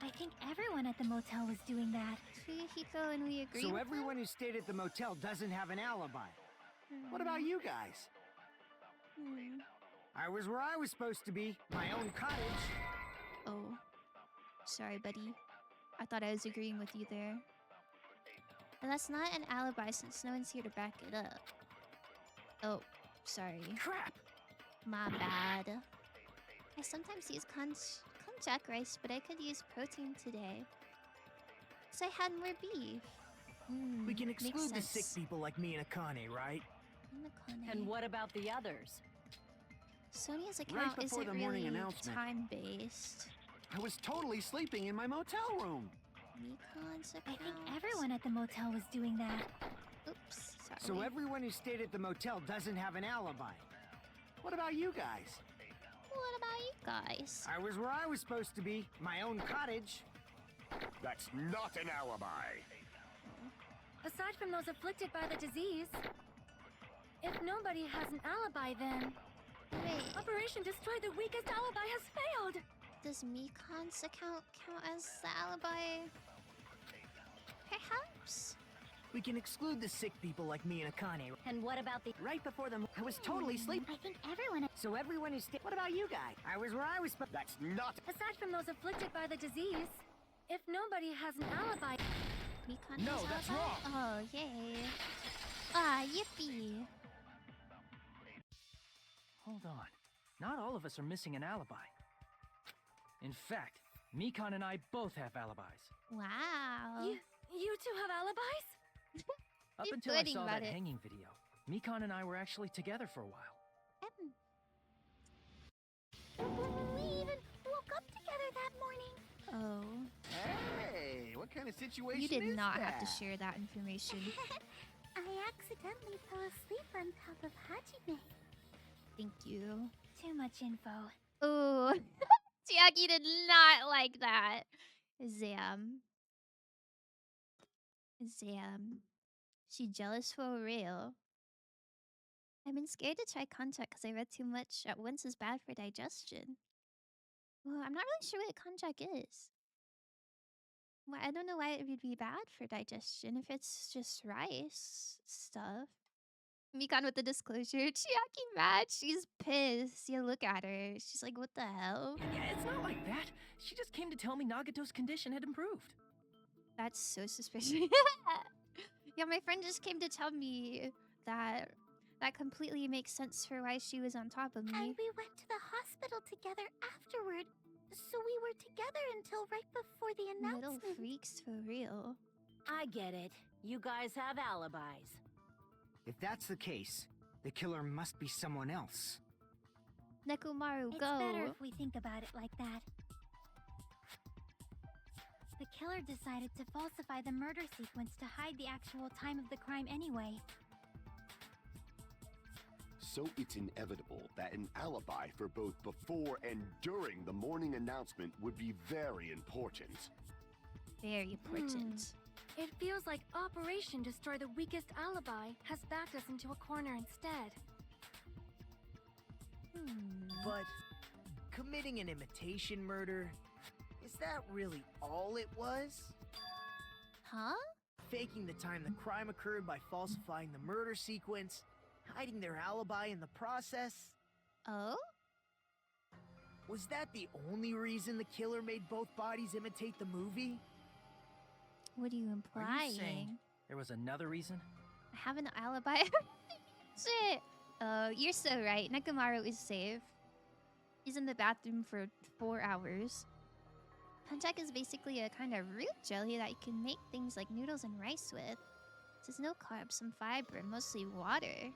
I think everyone at the motel was doing that. Fuyuhiko and we agree So with everyone them? who stayed at the motel doesn't have an alibi. What about you guys? I was where I was supposed to be, my own cottage. Oh. Sorry, buddy. I thought I was agreeing with you there. But that's not an alibi since no one's here to back it up. Oh, sorry. Crap! My bad. I sometimes use konjac rice, but I could use protein today. So I had more beef. We can makes exclude the sense. sick people like me and Akane, right? Minakane. And what about the others? Sonia's Right account before isn't the morning really announcement. time-based. I was totally sleeping in my motel room. Mikan's I account. think everyone at the motel was doing that. Oops, sorry. So everyone who stayed at the motel doesn't have an alibi. What about you guys? What about you guys? I was where I was supposed to be, my own cottage. That's not an alibi. Aside from those afflicted by the disease, if nobody has an alibi, then Wait, Operation Destroy the Weakest Alibi has failed. does Mikan's account count as the alibi? Perhaps? We can exclude the sick people like me and Akane. And what about the... Right before I was totally sleeping. I think everyone, So everyone who stayed. What about you guys? I was where I was supposed. That's not. aside from those afflicted by the disease, if nobody has an alibi, Mikan No, has that's alibi? wrong. Oh, yay. Ah, yippee. Hold on. Not all of us are missing an alibi. In fact, Mikan and I both have alibis. Wow. you two have alibis? Up Keep until I flirting saw about that it. hanging video, Mikan and I were actually together for a while. We even woke up together that morning. Oh. Hey, what kind of situation You did is not that? have to share that information. I accidentally fell asleep on top of Hajime. Thank you. Too much info. Oh. Chiaki did not like that. Zam. Zam. She jealous for real. I've been scared to try konjac because I read too much at once is bad for digestion. Well, I'm not really sure what konjac is. Well, I don't know why it would be bad for digestion if it's just rice stuff. Mikan with the disclosure. Chiaki mad. She's pissed. You look at her. She's like, what the hell? Yeah, it's not like that. She just came to tell me Nagato's condition had improved. That's so suspicious. Yeah, my friend just came to tell me that that completely makes sense for why she was on top of me. And we went to the hospital together afterward. So we were together until right before the Little announcement. freaks for real. I get it. You guys have alibis. If that's the case, the killer must be someone else. Nekomaru, It's go. better if we think about it like that. The killer decided to falsify the murder sequence to hide the actual time of the crime anyway. So it's inevitable that an alibi for both before and during the morning announcement would be very important. Very important. It feels like Operation Destroy the Weakest Alibi has backed us into a corner instead. But committing an imitation murder, is that really all it was? Huh? Faking the time the crime occurred by falsifying the murder sequence, hiding their alibi in the process? Oh? Was that the only reason the killer made both bodies imitate the movie? What are you Are implying? you saying there was another reason? I have an alibi. Shit. Oh, you're so right. Nekomaru is safe. He's in the bathroom for 4 hours. Konjac is basically a kind of root jelly that you can make things like noodles and rice with. There's no carbs, some fiber, and mostly water.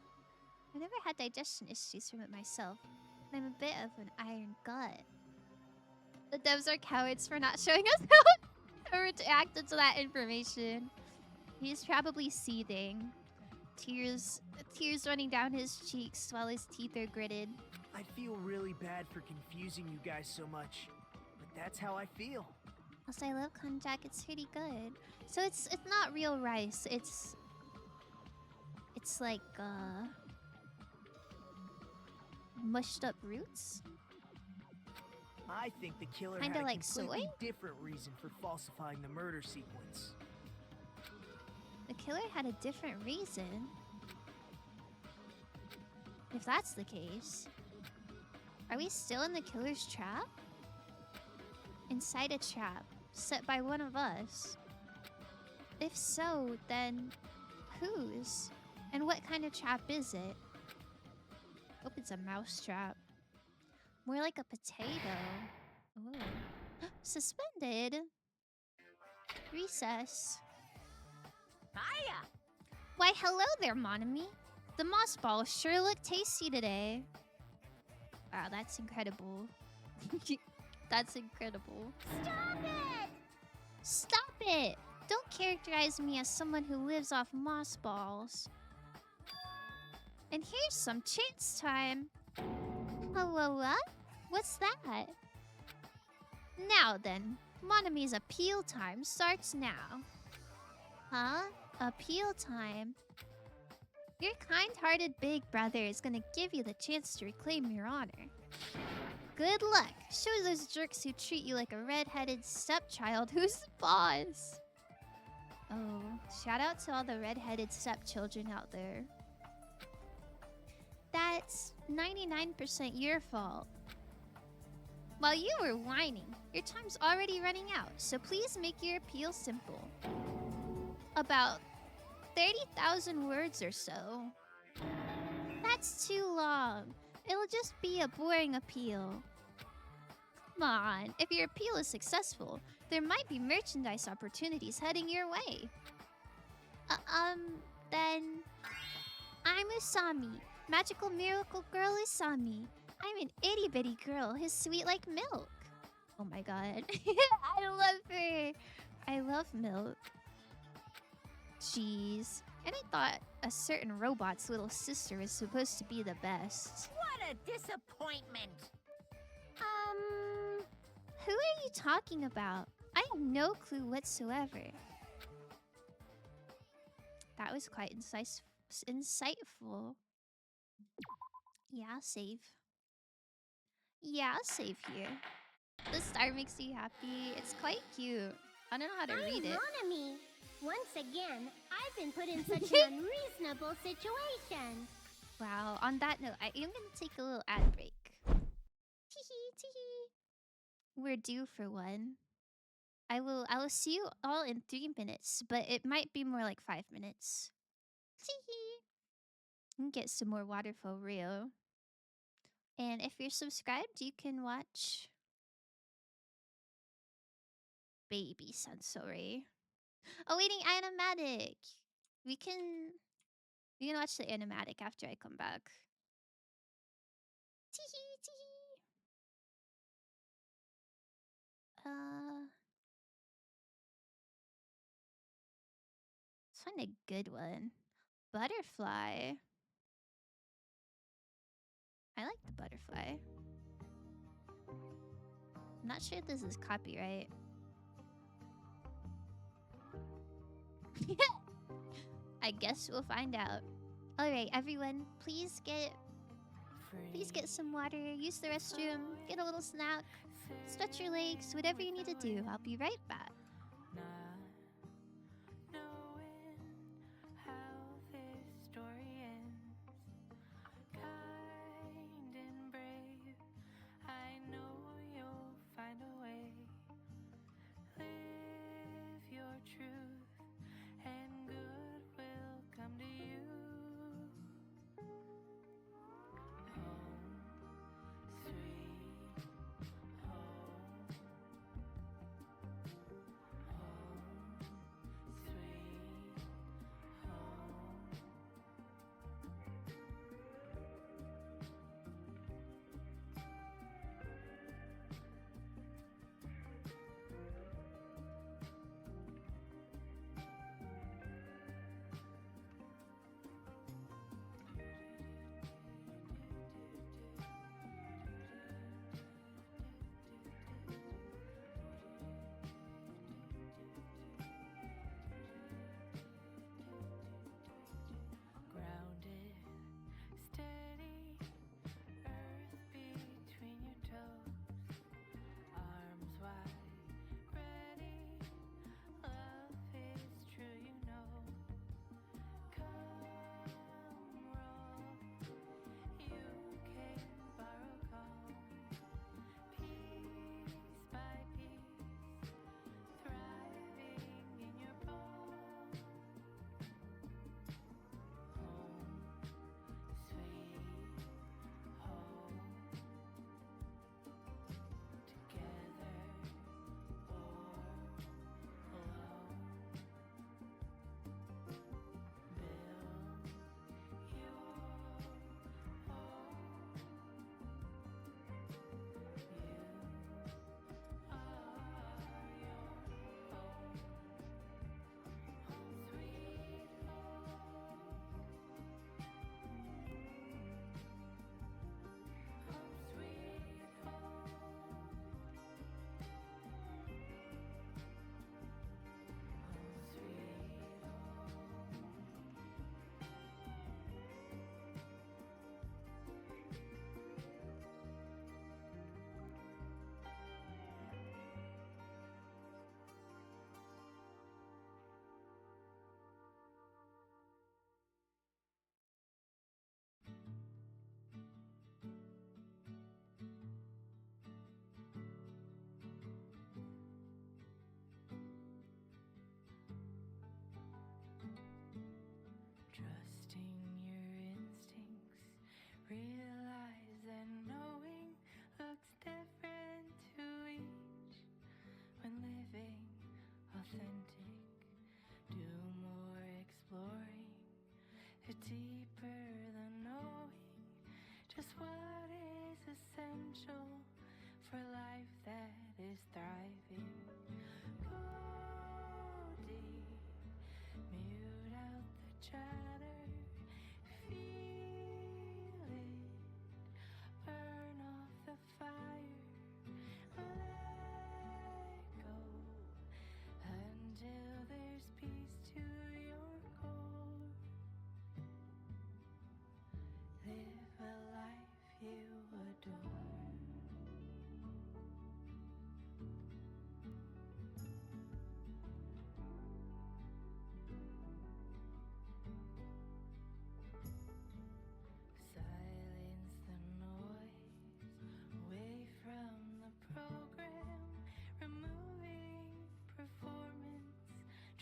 I've never had digestion issues from it myself, and I'm a bit of an iron gut. The devs are cowards for not showing us how to react to that information. He's probably seething. Tears running down his cheeks while his teeth are gritted. I feel really bad for confusing you guys so much, but that's how I feel. Also, I love konjac. It's pretty good. So it's not real rice. It's like mushed up roots. I think the killer Kinda had a like completely soy? different reason for falsifying the murder sequence. The killer had a different reason. If that's the case, are we still in the killer's trap? Inside a trap set by one of us? If so, then whose? And what kind of trap is it? Hope it's a mouse trap. More like a potato. Ooh. Suspended. Recess. Hiya! Why, hello there, Monami. The moss balls sure look tasty today. Wow, that's incredible. That's incredible. Stop it! Stop it! Don't characterize me as someone who lives off moss balls. And here's some chance time. Hello, what? What's that? Now then, Monami's appeal time starts now. Huh? Appeal time? Your kind-hearted big brother is gonna give you the chance to reclaim your honor. Good luck. Show those jerks who treat you like a red-headed stepchild who's the boss. Oh, shout out to all the red-headed stepchildren out there. That's 99% your fault. While you were whining, your time's already running out, so please make your appeal simple. About 30,000 words or so. That's too long. It'll just be a boring appeal. Come on, if your appeal is successful, there might be merchandise opportunities heading your way. Then... I'm Usami, magical miracle girl Usami. I'm an itty-bitty girl who's sweet like milk. Oh my god. I love her. I love milk. Jeez. And I thought a certain robot's little sister was supposed to be the best. What a disappointment! Who are you talking about? I have no clue whatsoever. That was quite insightful. Yeah, I'll save. Yeah, I'll save here. The star makes you happy. It's quite cute. I don't know how to read it. Monami. Once again, I've been put in such an unreasonable situation. Wow. On that note, I am gonna take a little ad break. Teehee, teehee. We're due for one. I will see you all in 3 minutes, but it might be more like 5 minutes. Teehee. And get some more water for real. And if you're subscribed, you can watch Baby Sensory. Awaiting animatic. We can watch the animatic after I come back. Teehee, teehee. Let's find a good one. Butterfly. I like the butterfly. I'm not sure if this is copyright. I guess we'll find out. Alright, everyone, please get some water, use the restroom, get a little snack, stretch your legs, whatever you need to do. I'll be right back.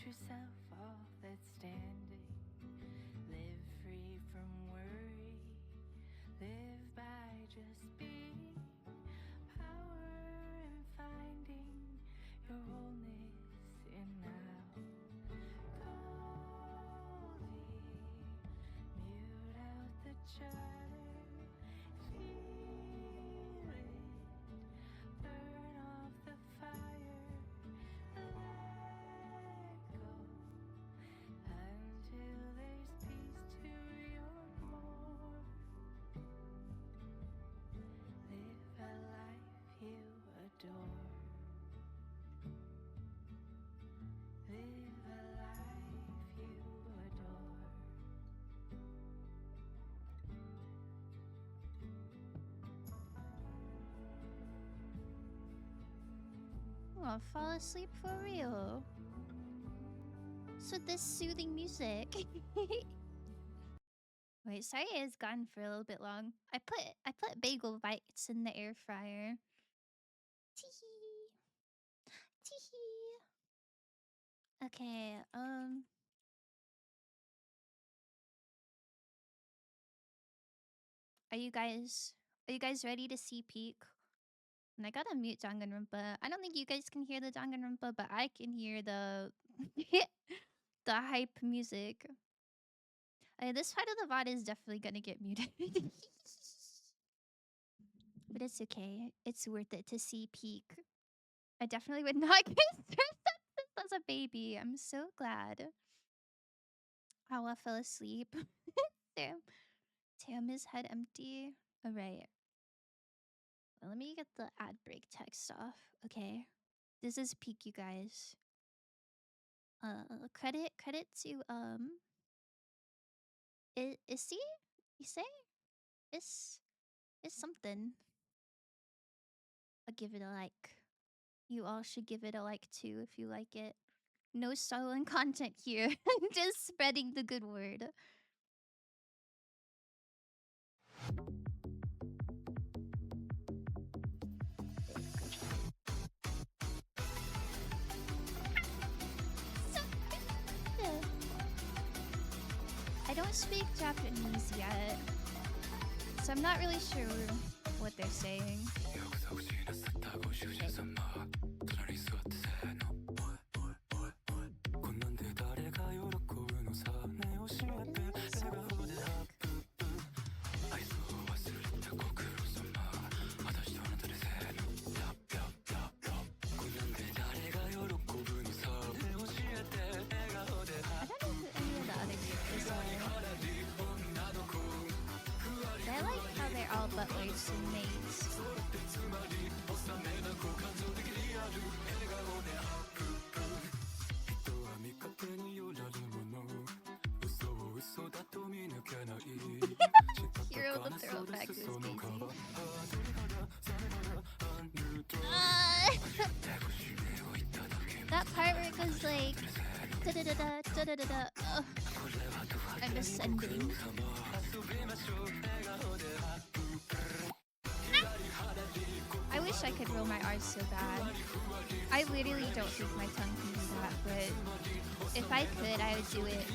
yourself all that's standing. Live free from worry. Live by just being. Power in finding your wholeness in now. Coldly mute out the chatter. Feel it. Burn off the fire. Let go until there's peace to your core. Live a life you adore. Live a life you adore. Oh, fall asleep for real. So this soothing music. Wait, sorry it's gone for a little bit long. I put bagel bites in the air fryer. Teehee. Teehee. Okay, are you guys ready to see peak? And I gotta mute Danganronpa. I don't think you guys can hear the Danganronpa, but I can hear the the hype music. This part of the VOD is definitely gonna get muted. But it's okay. It's worth it to see peak. I definitely would not get stressed as a baby. I'm so glad. Awa fell asleep. Damn, his head empty. Alright. Well, let me get the ad break text off. Okay. This is peak, you guys. Credit to Issy? You say? It's something. I'll give it a like. You all should give it a like too if you like it. No stolen content here. Just spreading the good word. So good. I don't speak Japanese yet, so I'm not really sure what they're saying. I like how they're all butlers and maids. Hero the throwback is Daisy. That part where it goes like da da da da da da da. I'm ascending. I wish I could roll my R's so bad. I literally don't think my tongue can do that, but if I could, I would do it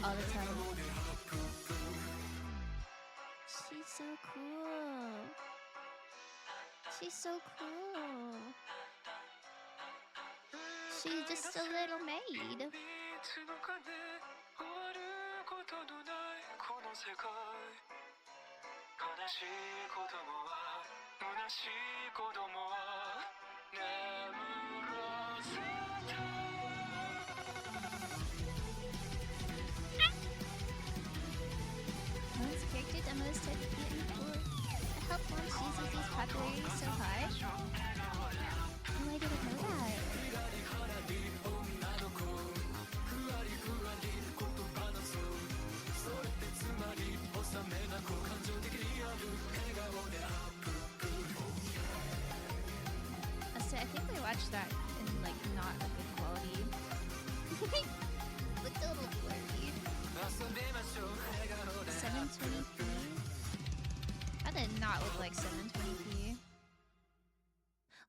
all the time. She's so cool. She's so cool. She's just a little maid. Most character demos tend to be important. I hope launch GCC's popularity so high. Oh, I didn't know that. I think we watched that in like not a good quality. Looked a little blurry. 720p. That did not look like 720p.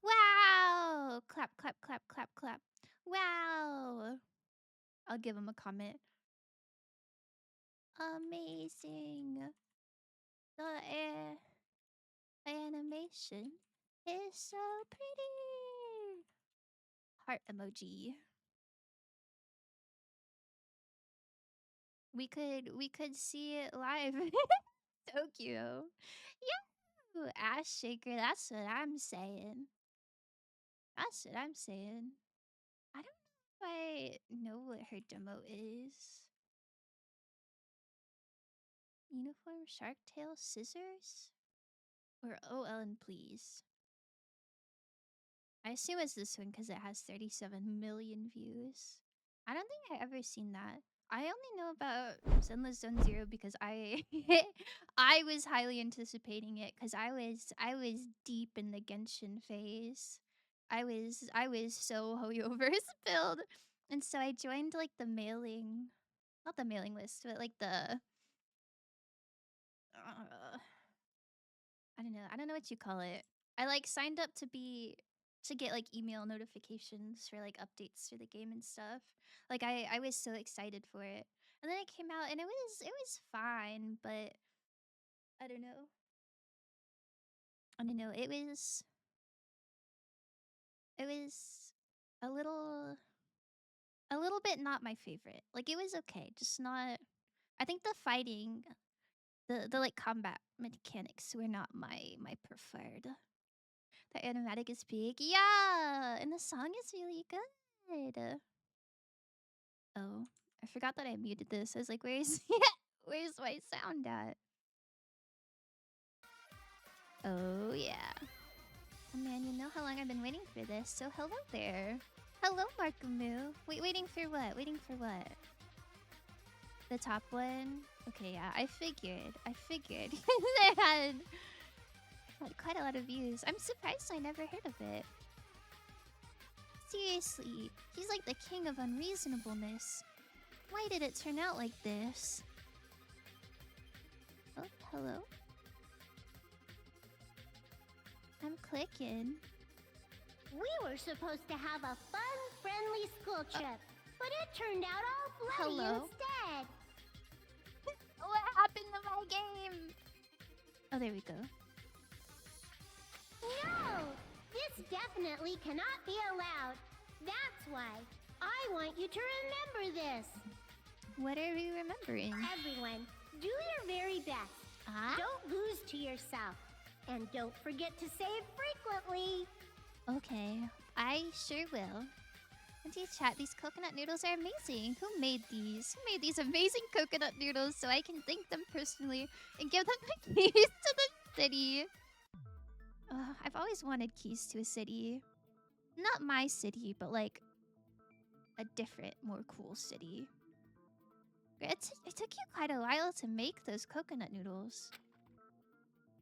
Wow! Clap, clap, clap, clap, clap. Wow! I'll give him a comment. Amazing. The animation is so pretty. Heart emoji. We could see it live. Tokyo. Yeah. Ass shaker. That's what I'm saying. That's what I'm saying. I don't know if I know what her demo is. Uniform, shark tail, scissors? Or oh, Ellen, please. I assume it's this one because it has 37 million views. I don't think I ever seen that. I only know about Zenless Zone Zero because I I was highly anticipating it because I was deep in the Genshin phase. I was so Hoyo spilled. And so I joined like the mailing, not the mailing list, but like the I don't know what you call it. I like signed up to get like email notifications for like updates for the game and stuff. Like I was so excited for it. And then it came out and it was fine, but I don't know. I don't know. It was a little bit not my favorite. Like it was okay, just not. I think the fighting, the like combat mechanics were not my preferred. The animatic is big. Yeah, and the song is really good. Oh, I forgot that I muted this. I was like, where's where's my sound at? Oh yeah. Oh man, you know how long I've been waiting for this, so hello there. Hello, Markamu. Wait, waiting for what? Waiting for what? The top one? Okay, yeah, I figured. It had quite a lot of views. I'm surprised I never heard of it. Seriously, he's like the king of unreasonableness. Why did it turn out like this? Oh, hello? I'm clicking. We were supposed to have a fun, friendly school trip, but it turned out all bloody Hello? instead. What happened to my game? Oh, there we go. No! This definitely cannot be allowed. That's why I want you to remember this. What are we remembering? Everyone, do your very best. Don't lose to yourself. And don't forget to save frequently. Okay, I sure will. Auntie Chat, these coconut noodles are amazing. Who made these? Who made these amazing coconut noodles so I can thank them personally and give them the keys to the city? I've always wanted keys to a city. Not my city, but like a different, more cool city. It took you quite a while to make those coconut noodles.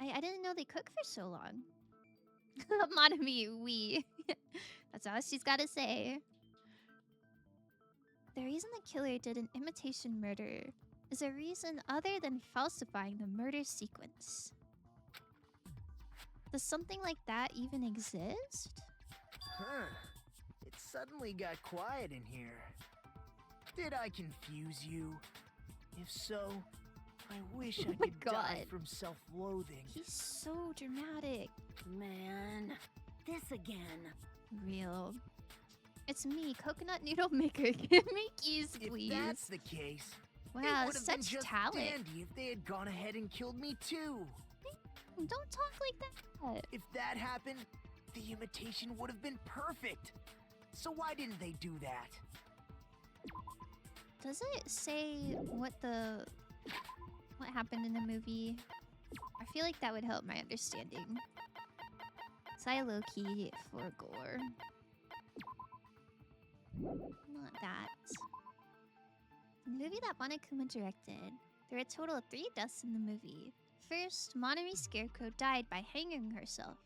I didn't know they cook for so long. Monami, we. That's all she's got to say. The reason the killer did an imitation murder is a reason other than falsifying the murder sequence. Does something like that even exist? Huh. It suddenly got quiet in here. Did I confuse you? If so, I wish I could die from self-loathing. He's so dramatic. Man, this again. Real. It's me, Coconut Noodle Maker. Give me keys, please. If that's the case, wow, it would have been such just talent. dandy if they had gone ahead and killed me too. Don't talk like that. If that happened, the imitation would have been perfect. So why didn't they do that? Does it say what happened in the movie? I feel like that would help my understanding. So I low-key for gore. Not that. The movie that Monokuma directed. There are a total of 3 deaths in the movie. First, Monami Scarecrow died by hanging herself.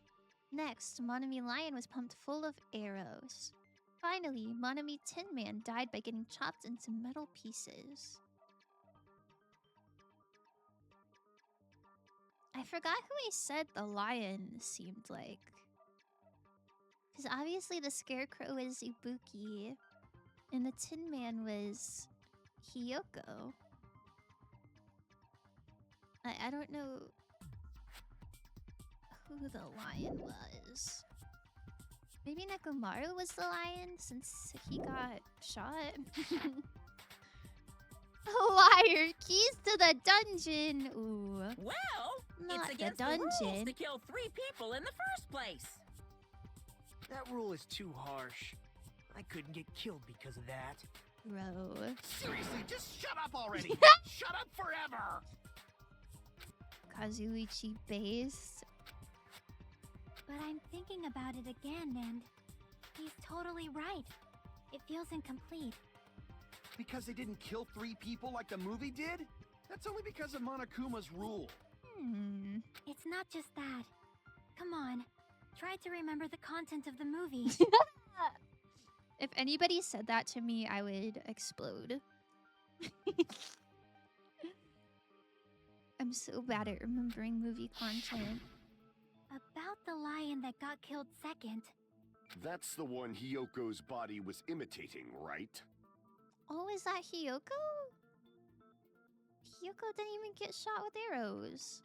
Next, Monami Lion was pumped full of arrows. Finally, Monami Tin Man died by getting chopped into metal pieces. I forgot who I said the lion seemed like. Because obviously the Scarecrow is Ibuki. And the Tin Man was Hiyoko. I don't know who the lion was. Maybe Nekomaru was the lion since he got shot. Liar! Keys to the dungeon! Ooh. Well, Not it's against the the rules dungeon. to kill 3 people in the first place. That rule is too harsh. I couldn't get killed because of that. Bro. Seriously, just shut up already! Shut up forever! Kazuichi based. But I'm thinking about it again, and he's totally right. It feels incomplete. Because they didn't kill 3 people like the movie did? That's only because of Monokuma's rule. It's not just that. Come on, try to remember the content of the movie. If anybody said that to me, I would explode. I'm so bad at remembering movie content. About the lion that got killed second. That's the one Hiyoko's body was imitating, right? Oh, is that Hiyoko? Hiyoko didn't even get shot with arrows.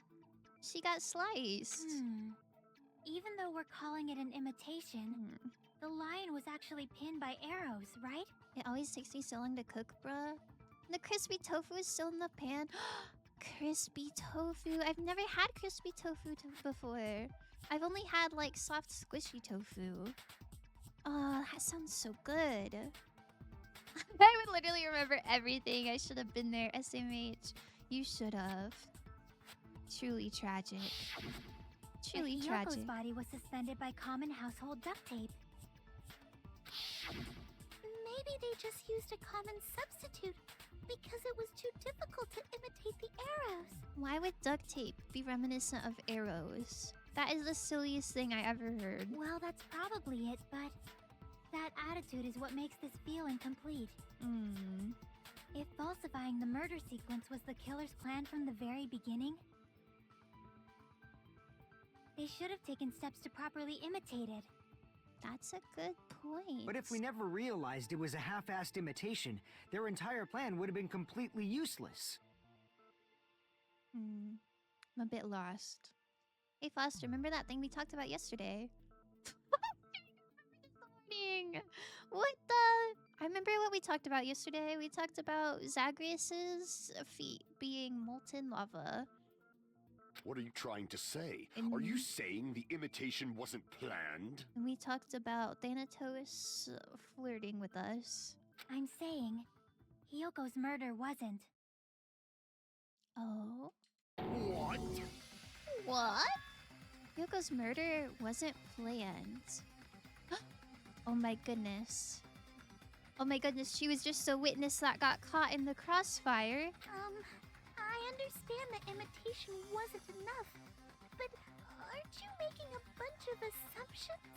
She got sliced. Even though we're calling it an imitation, the lion was actually pinned by arrows, right? It always takes me so long to cook, bruh. The crispy tofu is still in the pan. Crispy tofu. I've never had crispy tofu before. I've only had like soft squishy tofu. Oh, that sounds so good. I would literally remember everything. I should have been there. SMH. You should have. Truly tragic. Truly Hiyoko's tragic. body was suspended by common household duct tape. Maybe they just used a common substitute because it was too difficult to imitate the arrows. Why would duct tape be reminiscent of arrows? That is the silliest thing I ever heard. Well, that's probably it, but that attitude is what makes this feel incomplete. If falsifying the murder sequence was the killer's plan from the very beginning, they should have taken steps to properly imitate it. That's a good point. But if we never realized it was a half-assed imitation, their entire plan would have been completely useless. I'm a bit lost. Hey Foster, remember that thing we talked about yesterday? What the? I remember what we talked about yesterday. We talked about Zagreus's feet being molten lava. What are you trying to say? Are you saying the imitation wasn't planned? And we talked about Thanatos flirting with us. I'm saying, Hiyoko's murder wasn't. Oh? What? What? Hiyoko's murder wasn't planned. Oh my goodness. Oh my goodness, she was just a witness that got caught in the crossfire. I understand that imitation wasn't enough, but aren't you making a bunch of assumptions?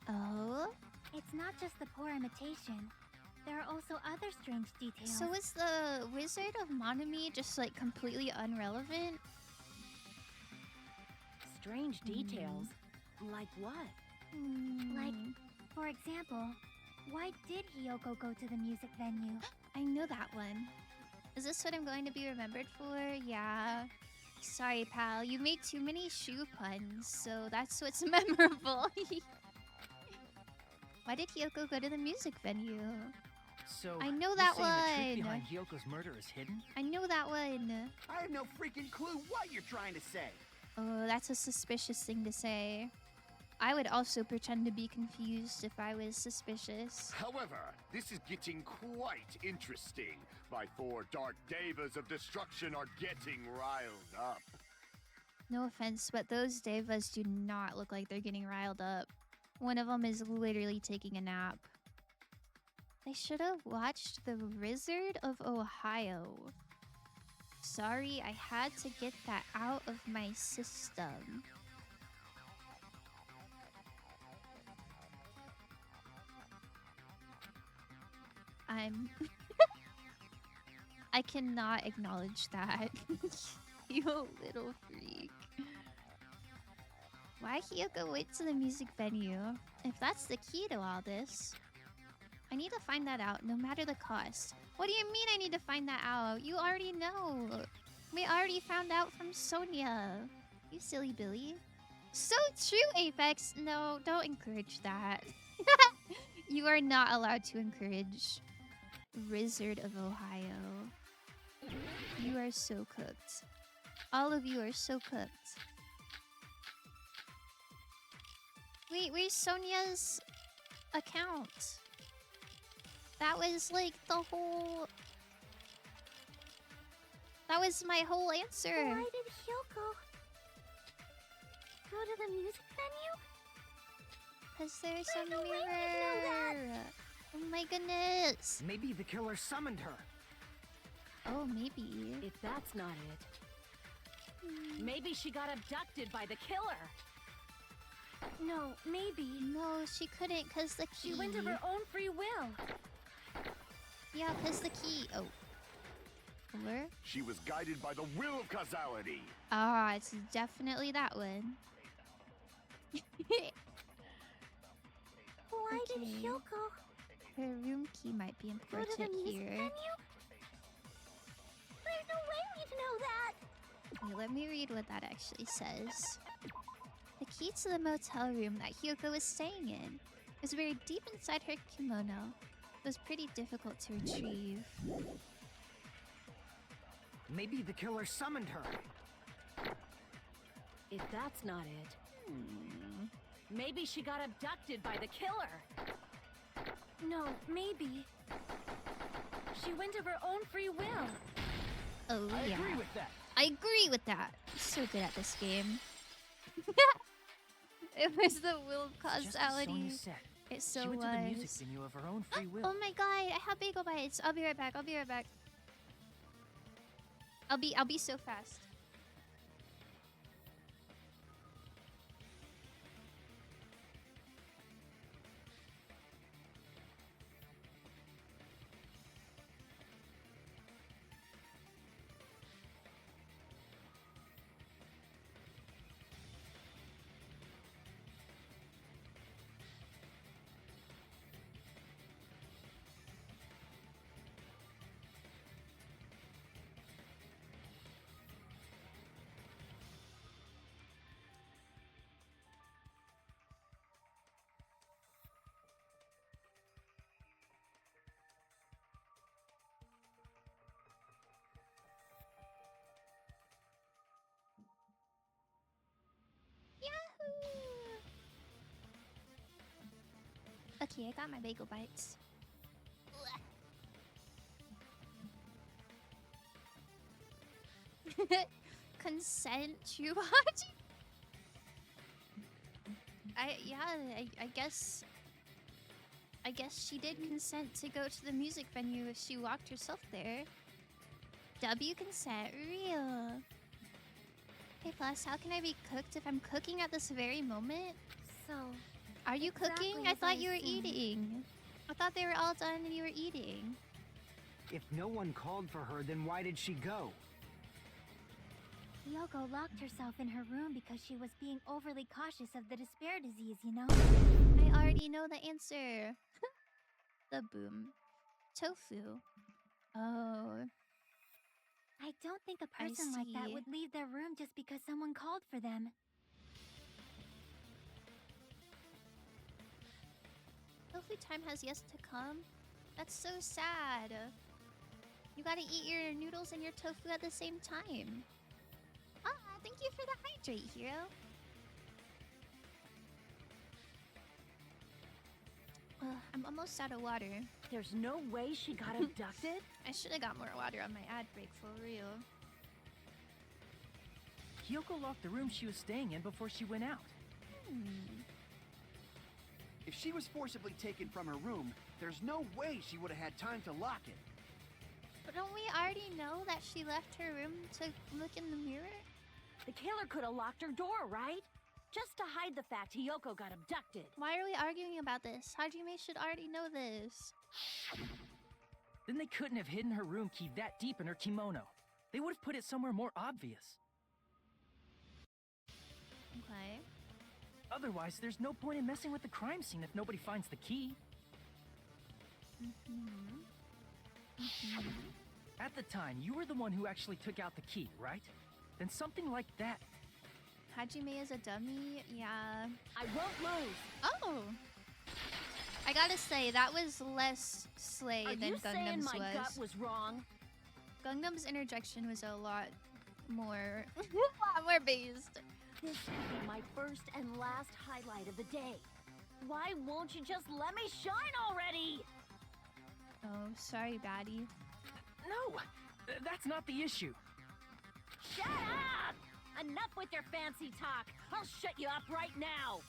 Oh? It's not just the poor imitation. There are also other strange details. So was the Wizard of Monami just like completely irrelevant? Strange details? Like what? Like, for example, why did Hiyoko go to the music venue? I know that one. Is this what I'm going to be remembered for? Yeah. Sorry, pal. You made too many shoe puns, so that's what's memorable. Why did Hiyoko go to the music venue? So, I know you're that saying the truth one. behind Hiyoko's murder is hidden? I know that one. I have no freaking clue what you're trying to say. Oh, that's a suspicious thing to say. I would also pretend to be confused if I was suspicious. However, this is getting quite interesting. My 4 dark devas of destruction are getting riled up. No offense, but those devas do not look like they're getting riled up. One of them is literally taking a nap. They should have watched The Wizard of Ohio. Sorry, I had to get that out of my system. I cannot acknowledge that. You little freak. Why Hiyoko went to the music venue? If that's the key to all this. I need to find that out, no matter the cost. What do you mean I need to find that out? You already know. We already found out from Sonia. You silly Billy. So true, Apex. No, don't encourage that. You are not allowed to encourage Wizard of Ohio. You are so cooked. All of you are so cooked. Wait, where's Sonia's account? That was like the whole... That was my whole answer. Why did Hyoko go to the music venue? Cause there's a no way we'd know that. mirror. Oh my goodness. Maybe the killer summoned her. Oh, maybe. If that's not it, maybe she got abducted by the killer. No, maybe. No, she couldn't cause the key. She went of her own free will. Yeah, cause the key. Oh. Or? She was guided by the will of causality. Ah, it's definitely that one. Why did Okay. Hyoko Her room key might be go to the important music here. venue? There's no way we'd know that. Okay, let me read what that actually says. The key to the motel room that Hyoko was staying in was buried deep inside her kimono. It was pretty difficult to retrieve. Maybe the killer summoned her. If that's not it, maybe she got abducted by the killer. No, maybe. She went of her own free will. Oh, I yeah. agree with that. I agree with that. I'm so good at this game. It was the will of Just as causality. Sonia said, It so she went was. to the music venue of her own free will. Oh my god, I have bagel bites. I'll be right back. I'll be right back. I'll be so fast. Yahoo! Okay, I got my bagel bites. Consent to watch? I guess she did consent to go to the music venue if she walked herself there. W consent, real. Hey Plus, how can I be cooked if I'm cooking at this very moment? So, Are you Exactly cooking? I as thought I you were assumed. eating. I thought they were all done and you were eating. If no one called for her, then why did she go? Hyoko locked herself in her room because she was being overly cautious of the despair disease, you know? I already know the answer. The boom. Tofu. Oh. I don't think a I person like that see. would leave their room just because someone called for them. Tofu time has yet to come. That's so sad. You gotta eat your noodles and your tofu at the same time. Ah, thank you for the hydrate, hero. I'm almost out of water. There's no way she got abducted? I should have got more water on my ad break for real. Hyoko locked the room she was staying in before she went out. If she was forcibly taken from her room, there's no way she would have had time to lock it. But don't we already know that she left her room to look in the mirror? The killer could have locked her door, right? Just to hide the fact Hyoko got abducted. Why are we arguing about this? Hajime should already know this. Then they couldn't have hidden her room key that deep in her kimono. They would have put it somewhere more obvious. Okay. Otherwise, there's no point in messing with the crime scene if nobody finds the key. At the time, you were the one who actually took out the key, right? Then something like that. Hajime is a dummy? Yeah. I won't lose. Oh! I gotta say, that was less slay Are than you saying Gundam's my was. gut was wrong? Gundam's interjection was a lot more, a lot more based. This will be my first and last highlight of the day. Why won't you just let me shine already? Oh, sorry, baddie. No, that's not the issue. Shut up! Enough with your fancy talk. I'll shut you up right now.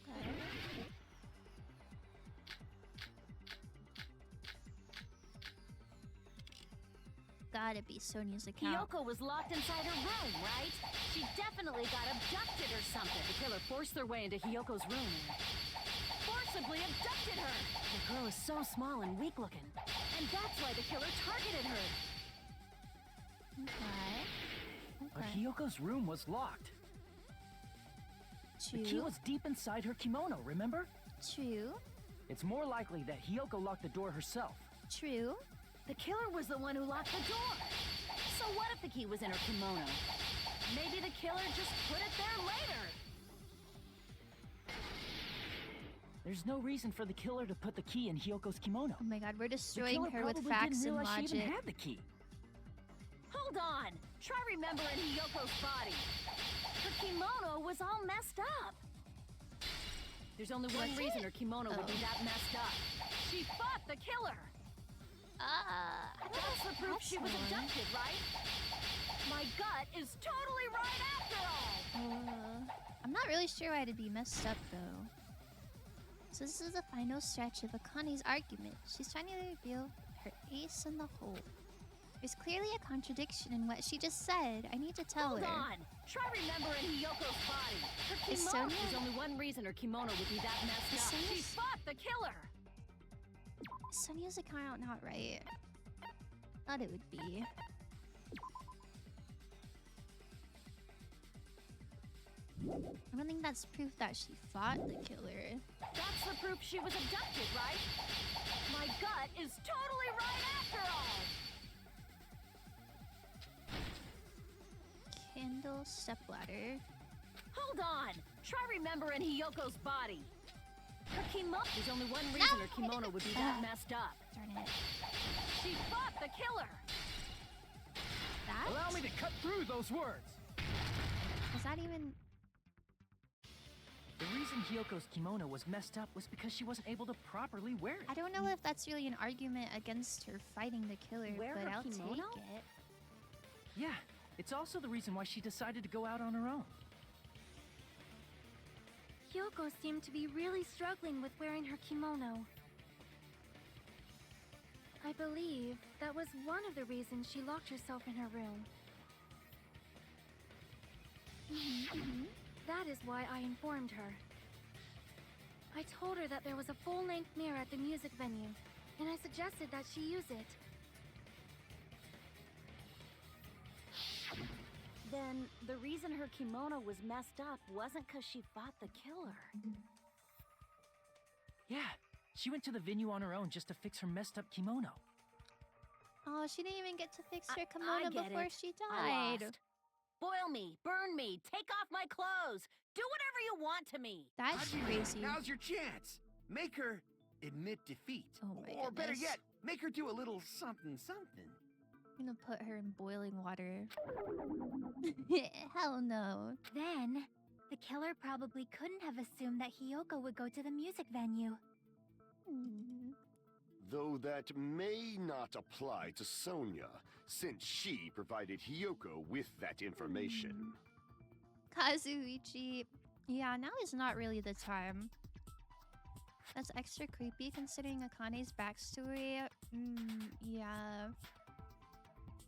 Okay. Gotta be Sonya's account. Hiyoko was locked inside her room, right? She definitely got abducted or something. The killer forced their way into Hiyoko's room and forcibly abducted her. The girl is so small and weak looking. And that's why the killer targeted her. Okay. But Hiyoko's room was locked. True. The key was deep inside her kimono, remember? True. It's more likely that Hiyoko locked the door herself. True. The killer was the one who locked the door. So what if the key was in her kimono? Maybe the killer just put it there later. There's no reason for the killer to put the key in Hiyoko's kimono. Oh my god, we're The destroying killer her with probably facts didn't and realize she even logic. had the key. Hold on. Try remembering Hiyoko's body. Her kimono was all messed up. There's only one Was reason it? her kimono would be Oh. that messed up. She fought the killer. That's the proof she was one. abducted, right? My gut is totally right after all. I'm not really sure why it'd be messed up though. So this is the final stretch of Akane's argument. She's trying to reveal her ace in the hole. There's clearly a contradiction in what she just said. I need to tell Hold her. on. Try remembering Hiyoko's body. Her Is kimono. Sonya- There's only one reason her kimono would be that messed Is up. She Sonya's- fought the killer. Is Sonya's account not right? Thought it would be. I don't think that's proof that she fought the killer. That's the proof she was abducted, right? My gut is totally right after all. Candle stepladder. Hold on. Try remembering Hiyoko's body. Her kimono. There's only one reason her kimono would be that messed up. Darn it. She fought the killer. That? Allow me to cut through those words. Was that even... The reason Hiyoko's kimono was messed up was because she wasn't able to properly wear it. I don't know if that's really an argument against her fighting the killer, Wear but her I'll kimono? take it. Yeah, it's also the reason why she decided to go out on her own. Kyoko seemed to be really struggling with wearing her kimono. I believe that was one of the reasons she locked herself in her room. That is why I informed her. I told her that there was a full-length mirror at the music venue, and I suggested that she use it. Then the reason her kimono was messed up wasn't because she fought the killer. Yeah, she went to the venue on her own just to fix her messed up kimono. Oh, she didn't even get to fix her I kimono get before it. she I died. lost. Boil me, burn me, take off my clothes. Do whatever you want to me. That's crazy. Now's your chance. Make her admit defeat. Oh my or better goodness. yet, make her do a little something something. I'm gonna put her in boiling water. Hell no. Then, the killer probably couldn't have assumed that Hiyoko would go to the music venue. Though that may not apply to Sonya, since she provided Hiyoko with that information. Kazuichi. Yeah, now is not really the time. That's extra creepy considering Akane's backstory. Yeah.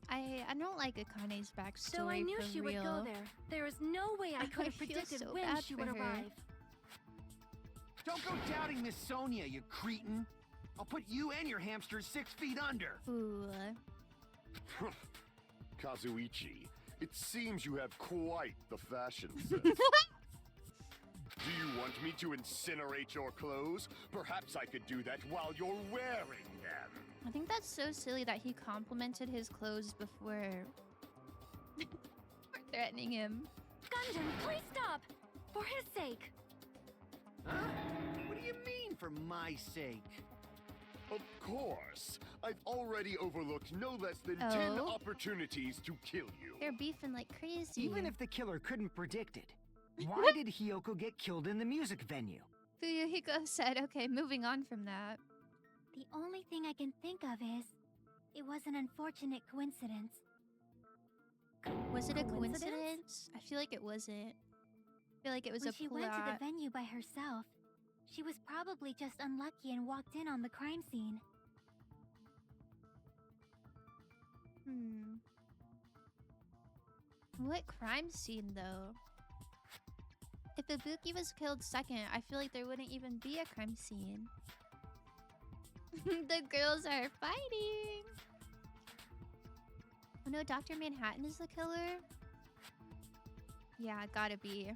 I don't like Akane's backstory. So I knew for she would real. go there. There is no way I could have feel predicted so when bad she for would her. arrive. Don't go doubting Miss Sonya, you cretin. I'll put you and your hamsters 6 feet under. Ooh. Kazuichi, it seems you have quite the fashion sense. Do you want me to incinerate your clothes? Perhaps I could do that while you're wearing them. I think that's so silly that he complimented his clothes before threatening him. Gundam, please stop! For his sake! Huh? What do you mean, for my sake? Of course. I've already overlooked no less than 10 opportunities to kill you. They're beefing like crazy. Even if the killer couldn't predict it, why did Hiyoko get killed in the music venue? Fuyuhiko said, okay, moving on from that. The only thing I can think of is, it was an unfortunate coincidence. Was it a coincidence? I feel like it wasn't. I feel like it was When a she plot. went to the venue by herself, she was probably just unlucky and walked in on the crime scene. What crime scene, though? If Ibuki was killed second, I feel like there wouldn't even be a crime scene. The girls are fighting! Oh no, Dr. Manhattan is the killer? Yeah, gotta be.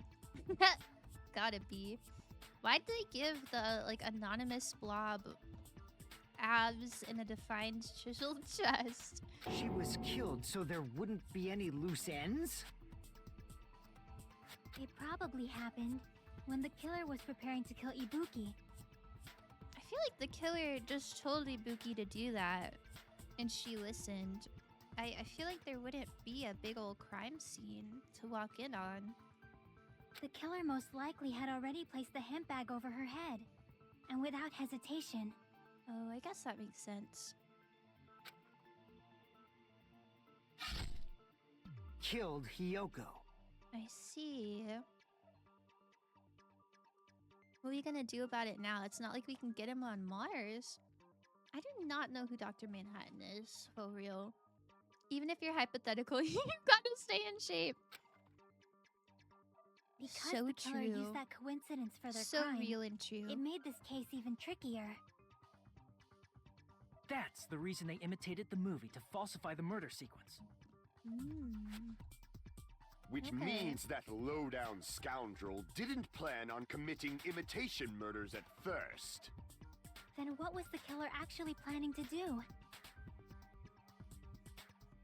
Gotta be. Why'd they give the, like, anonymous blob abs and a defined chiseled chest? She was killed so there wouldn't be any loose ends? It probably happened when the killer was preparing to kill Ibuki. I feel like the killer just told Ibuki to do that, and she listened. I feel like there wouldn't be a big old crime scene to walk in on. The killer most likely had already placed the hemp bag over her head, and without hesitation. Oh, I guess that makes sense. Killed Hiyoko. I see. What are we gonna do about it now? It's not like we can get him on Mars. I do not know who Dr. Manhattan is, for real. Even if you're hypothetical, you gotta stay in shape. Because So the killer true. used that coincidence for their So crime, real and true. it made this case even trickier. That's the reason they imitated the movie to falsify the murder sequence. Which Okay. means that low-down scoundrel didn't plan on committing imitation murders at first. Then what was the killer actually planning to do?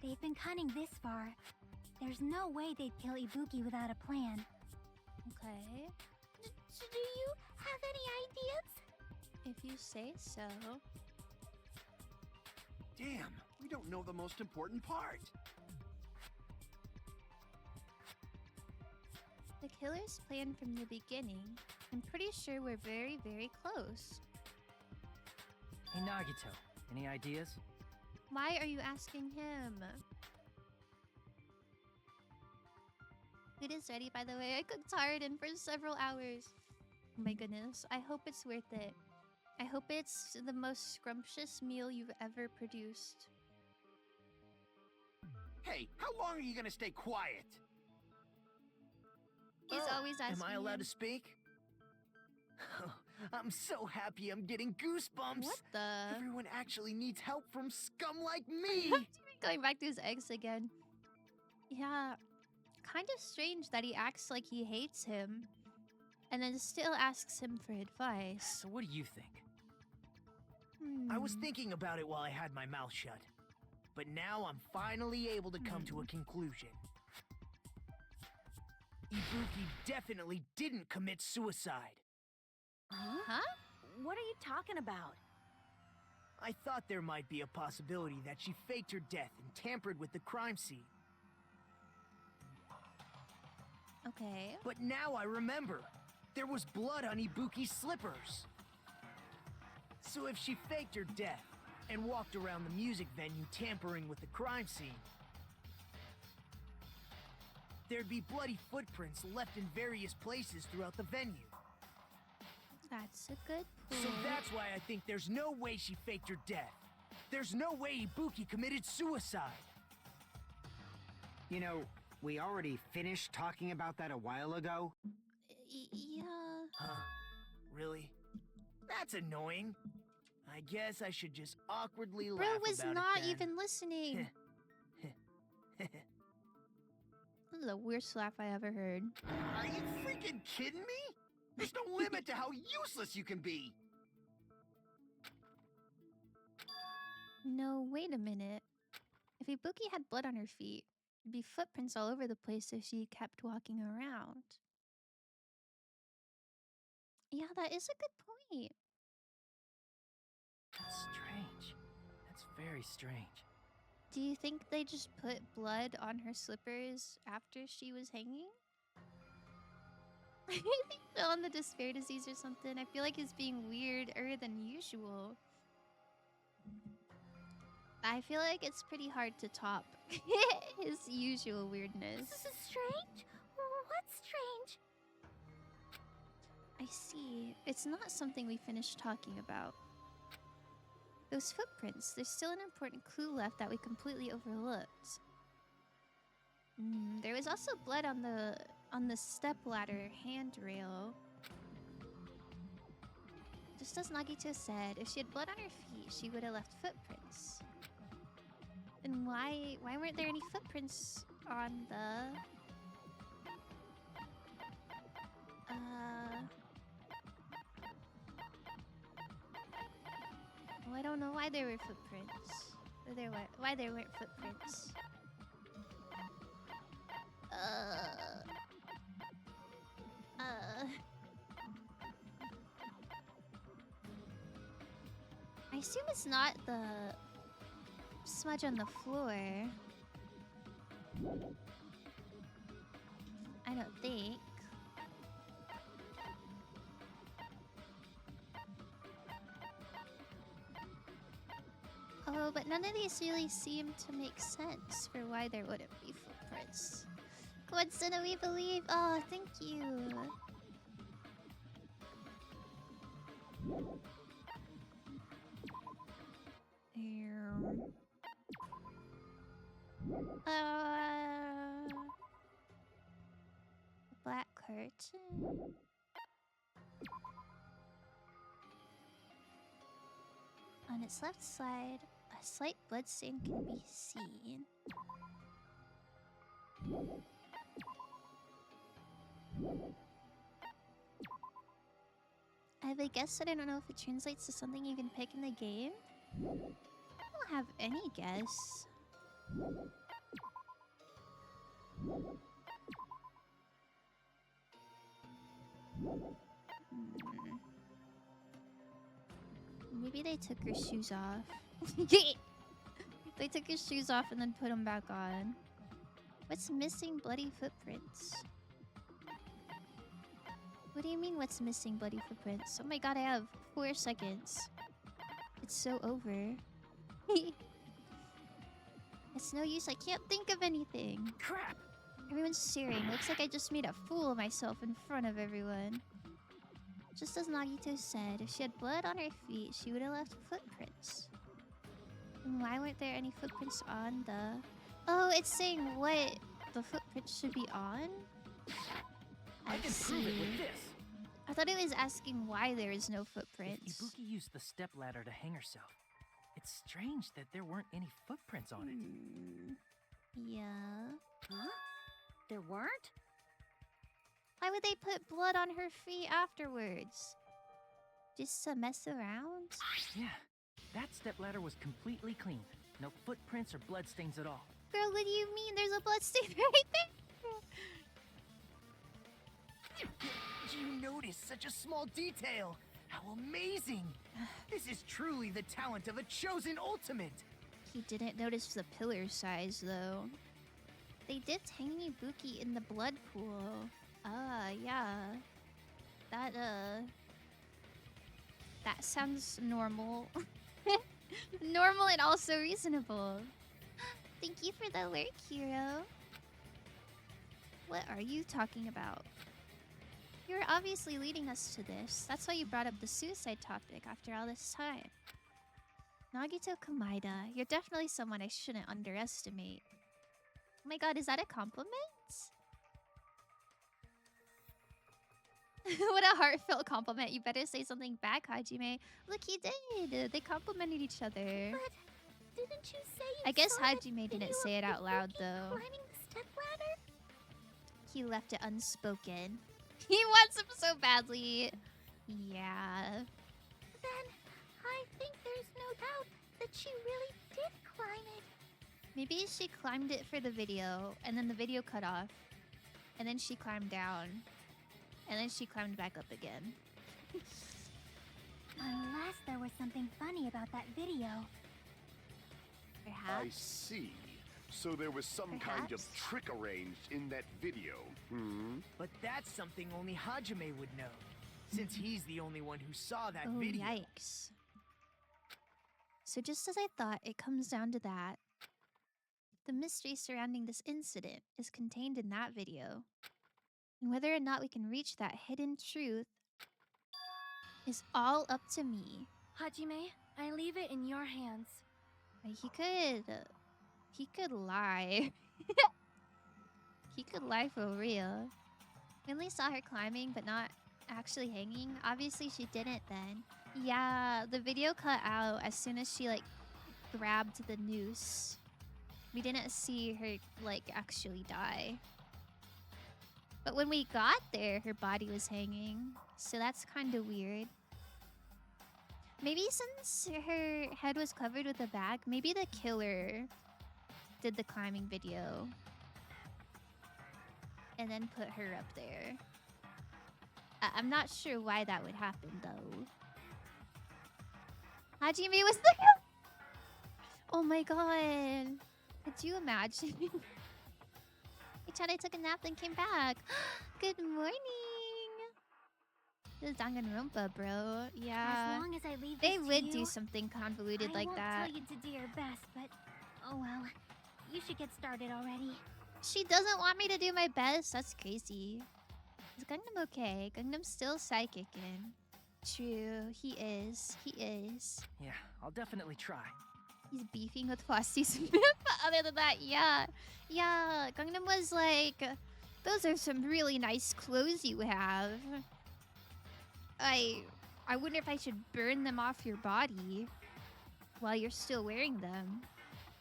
They've been cunning this far. There's no way they'd kill Ibuki without a plan. Okay. Do you have any ideas? If you say so. Damn, we don't know the most important part. The killer's plan from the beginning. I'm pretty sure we're very, very close. Hey Nagito, any ideas? Why are you asking him? It is ready, by the way. I cooked hardened for several hours. Oh my goodness. I hope it's worth it. I hope it's the most scrumptious meal you've ever produced. Hey, how long are you gonna stay quiet? He's always asking Am I allowed him. to speak? I'm so happy I'm getting goosebumps. What the? Everyone actually needs help from scum like me. Going back to his eggs again. Yeah. Kind of strange that he acts like he hates him. And then still asks him for advice. So what do you think? I was thinking about it while I had my mouth shut. But now I'm finally able to come to a conclusion. Ibuki definitely didn't commit suicide. Huh? What are you talking about? I thought there might be a possibility that she faked her death and tampered with the crime scene. Okay. But now I remember. There was blood on Ibuki's slippers. So if she faked her death and walked around the music venue tampering with the crime scene, there'd be bloody footprints left in various places throughout the venue. That's a good point. So that's why I think there's no way she faked her death. There's no way Ibuki committed suicide. You know, we already finished talking about that a while ago. Yeah. Huh? Really? That's annoying. I guess I should just awkwardly laugh Bro was about not it then. even listening. This is the worst laugh I ever heard. Are you freaking kidding me? There's no limit to how useless you can be. No, wait a minute. If Ibuki had blood on her feet, there'd be footprints all over the place if she kept walking around. Yeah, that is a good point. That's strange. That's very strange. Do you think they just put blood on her slippers after she was hanging? I think they're on the despair disease or something. I feel like it's being weirder than usual. I feel like it's pretty hard to top his usual weirdness. This is strange? What's strange? I see. It's not something we finished talking about. Those footprints, there's still an important clue left that we completely overlooked. There was also blood on the stepladder handrail. Just as Nagito said, if she had blood on her feet, she would have left footprints. And why weren't there any footprints on the well, I don't know why there were footprints. Why there weren't footprints. I assume it's not the smudge on the floor. I don't think. Oh, but none of these really seem to make sense for why there wouldn't be footprints. Quincy, we believe. Oh, thank you. Black curtain. On its left side, a slight bloodstain can be seen. I have a guess, but I don't know if it translates to something you can pick in the game. I don't have any guess. Maybe they took her shoes off. They took her shoes off and then put them back on. What's missing? Bloody footprints. What do you mean, what's missing? Bloody footprints? Oh my god, I have 4 seconds. It's so over. It's no use, I can't think of anything. Crap! Everyone's staring. Looks like I just made a fool of myself in front of everyone. Just as Nagito said, if she had blood on her feet, she would have left footprints. And why weren't there any footprints on the... Oh, it's saying what the footprints should be on? I can prove it with this. I thought it was asking why there is no footprints. If Ibuki used the stepladder to hang herself, it's strange that there weren't any footprints on it. Yeah. Huh? There weren't? Why would they put blood on her feet afterwards? Just to mess around? Yeah, that stepladder was completely clean. No footprints or bloodstains at all. Girl, what do you mean? There's a bloodstain right there. Do you notice such a small detail? How amazing! This is truly the talent of a chosen ultimate! He didn't notice the pillar size, though. They dipped hanging Ibuki in the blood pool. Yeah. That sounds normal. Normal and also reasonable. Thank you for the alert, Hero. What are you talking about? You're obviously leading us to this. That's why you brought up the suicide topic after all this time. Nagito Komaeda, you're definitely someone I shouldn't underestimate. Oh my god, is that a compliment? What a heartfelt compliment. You better say something back, Hajime. Look, he did. They complimented each other. But didn't you say you I guess saw that Hajime didn't video say it of out loud, Ibuki though. climbing the stepladder? He left it unspoken. He wants him so badly. Yeah. Then, I think there's no doubt that she really did climb it. Maybe she climbed it for the video, and then the video cut off. And then she climbed down. And then she climbed back up again. Unless there was something funny about that video. Perhaps. I see. So there was some kind of trick arranged in that video, hmm? But that's something only Hajime would know, since he's the only one who saw that Oh, video. yikes. So just as I thought, it comes down to that. The mystery surrounding this incident is contained in that video. And whether or not we can reach that hidden truth is all up to me. Hajime, I leave it in your hands. He could lie. He could lie for real. We only saw her climbing, but not actually hanging. Obviously, she didn't then. Yeah, the video cut out as soon as she, like, grabbed the noose. We didn't see her, like, actually die. But when we got there, her body was hanging. So that's kind of weird. Maybe since her head was covered with a bag, maybe the killer did the climbing video. And then put her up there. I'm not sure why that would happen, though. Hajime was the killer! Oh my god. Could you imagine? I thought I took a nap and came back. Good morning! This is Danganronpa, bro. Yeah. As long as I leave They this to would you, do something convoluted like that. I won't tell you to do your best, but oh well. You should get started already. She doesn't want me to do my best. That's crazy. Is Gangnam okay? Gangnam's still psychicking. True, he is. He is. Yeah, I'll definitely try. He's beefing with Frosty Smith. Other than that, yeah. Yeah, Gangnam was like, those are some really nice clothes you have. I wonder if I should burn them off your body while you're still wearing them.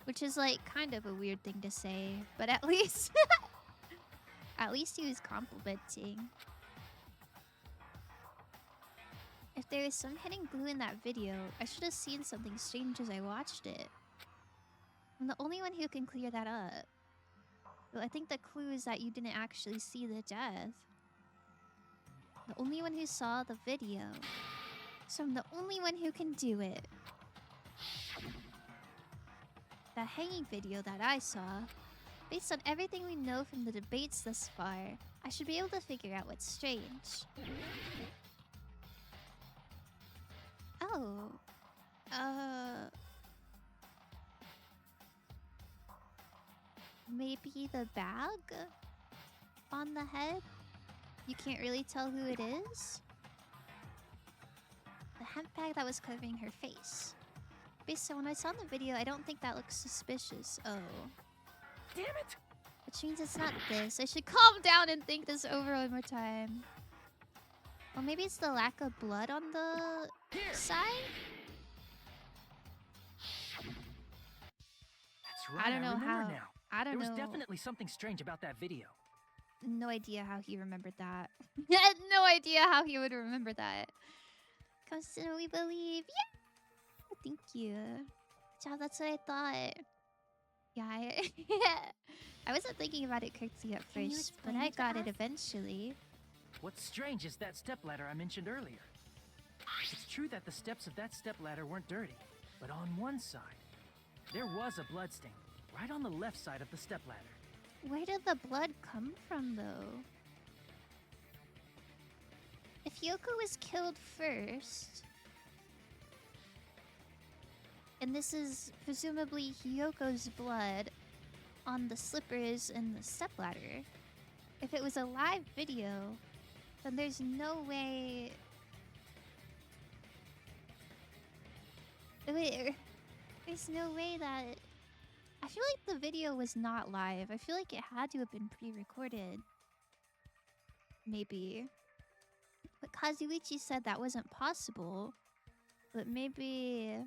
Which is like kind of a weird thing to say, but at least at least he was complimenting. If there is some hidden glue in that video, I should have seen something strange as I watched it. I'm the only one who can clear that up. But I think the clue is that you didn't actually see the death. The only one who saw the video. So I'm the only one who can do it. That hanging video that I saw, based on everything we know from the debates thus far, I should be able to figure out what's strange. Oh. Maybe the bag on the head? You can't really tell who it is? The hemp bag that was covering her face. Based on when I saw in the video, I don't think that looks suspicious. Oh. Damn it! Which means it's not this. I should calm down and think this over one more time. Well, maybe it's the lack of blood on the side? That's right, I don't know remember how. now. I don't know. There was definitely something strange about that video. No idea how he remembered that. I had no idea how he would remember that. Comes to know we believe. Yeah! Thank you. Child, that's what I thought. Yeah, I wasn't thinking about it correctly at Can you first, but explain I it to got it us? eventually. What's strange is that stepladder I mentioned earlier. It's true that the steps of that stepladder weren't dirty, but on one side, there was a bloodstain, right on the left side of the stepladder. Where did the blood come from, though? If Yoko was killed first, and this is presumably Hyoko's blood on the slippers and the stepladder, if it was a live video, then there's no way... Wait, there's no way that... I feel like the video was not live. I feel like it had to have been pre-recorded. Maybe. But Kazuichi said that wasn't possible. But maybe...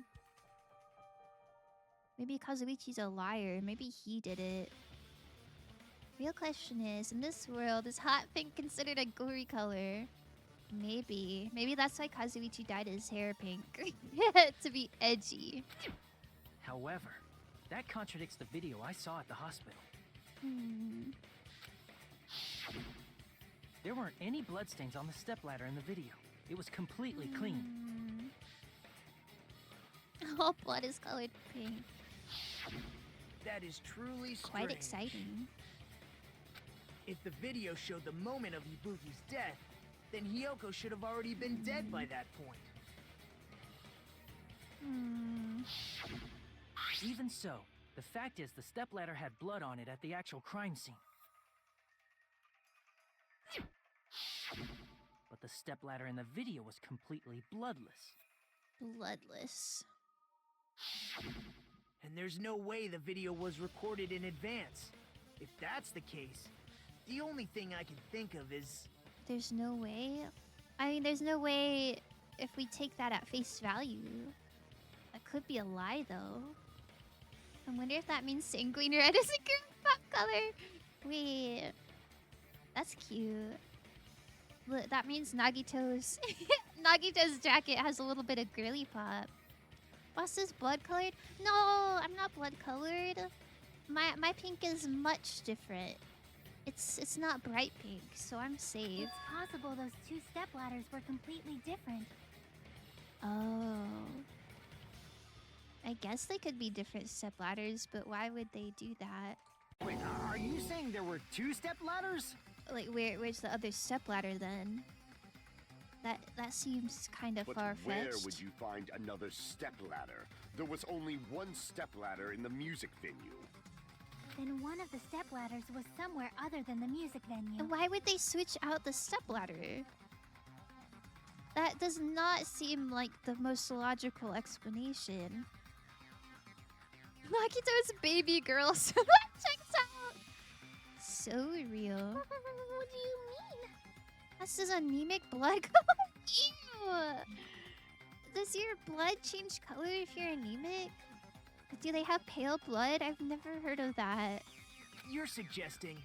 Maybe Kazuichi's a liar. Maybe he did it. Real question is, in this world, is hot pink considered a gory color? Maybe. Maybe that's why Kazuichi dyed his hair pink. To be edgy. However, that contradicts the video I saw at the hospital. There weren't any bloodstains on the stepladder in the video. It was completely clean. All blood is colored pink. That is truly strange. Quite exciting. If the video showed the moment of Ibuki's death, then Hiyoko should have already been dead by that point. Even so, the fact is the stepladder had blood on it at the actual crime scene. But the stepladder in the video was completely bloodless. Bloodless. And there's no way the video was recorded in advance. If that's the case, the only thing I can think of is... There's no way? I mean, there's no way if we take that at face value. That could be a lie, though. I wonder if that means sanguine red is a good pop color. Wait. That's cute. Look, that means Nagito's... Nagito's jacket has a little bit of girly pop. Boss is blood colored? No, I'm not blood colored. My pink is much different. It's not bright pink, so I'm safe. It's possible those two stepladders were completely different. Oh. I guess they could be different stepladders, but why would they do that? Wait, are you saying there were 2 stepladders? Like, where's the other stepladder then? That seems kind of But far-fetched. where would you find another stepladder? There was only one stepladder in the music venue. Then one of the stepladders was somewhere other than the music venue. And why would they switch out the stepladder? That does not seem like the most logical explanation. Nagito's baby girl so that checks out. So real. What do you mean? This is anemic blood color? Ew! Does your blood change color if you're anemic? Do they have pale blood? I've never heard of that. You're suggesting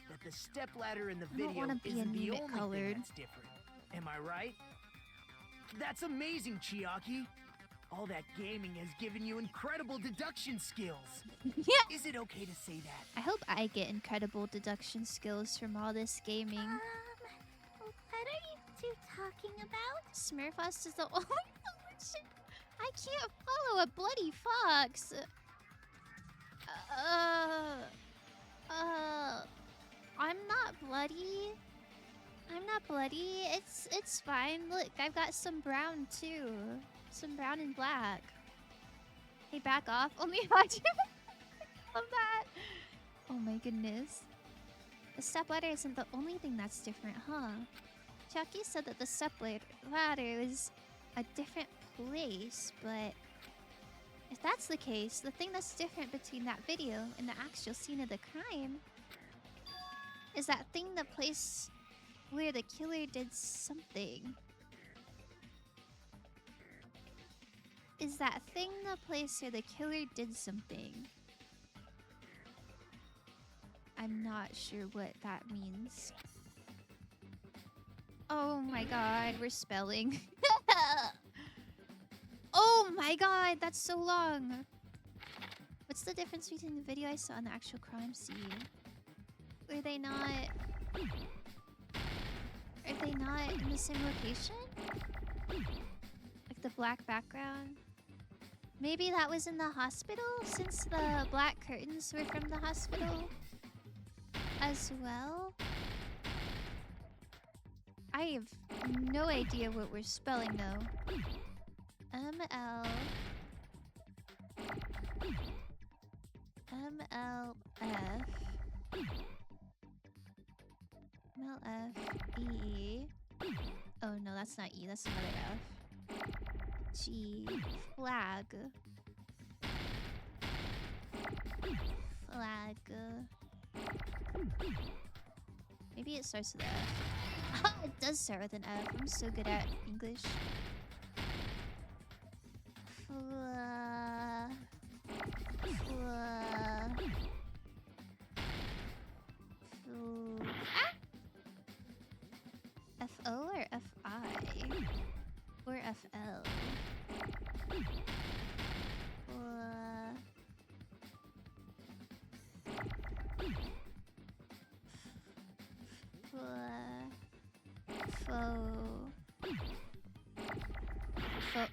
that the stepladder in the I don't video wanna be isn't the anemic only colored. thing that's different. Am I right? That's amazing, Chiaki. All that gaming has given you incredible deduction skills. Yeah. Is it okay to say that? I hope I get incredible deduction skills from all this gaming. What are you two talking about? Smurfos is the only solution. I can't follow a bloody fox. I'm not bloody. I'm not bloody. It's fine. Look, I've got some brown too. Some brown and black. Hey, back off. Only if I do. Love that. Oh my goodness. The stepladder isn't the only thing that's different, huh? Chucky said that the stepladder is a different place, but if that's the case, the thing that's different between that video and the actual scene of the crime is that thing, the place where the killer did something. Is that thing the place where the killer did something? I'm not sure what that means. Oh my god, we're spelling. Oh my god, that's so long. What's the difference between the video I saw and the actual crime scene? Were they not... Are they not in the same location? Like the black background? Maybe that was in the hospital, since the black curtains were from the hospital as well? I have no idea what we're spelling though. ML MLF E. Oh no, that's not E, that's another F. G. Flag. Flag. Maybe it starts with F. It does start with an F. I'm so good at English.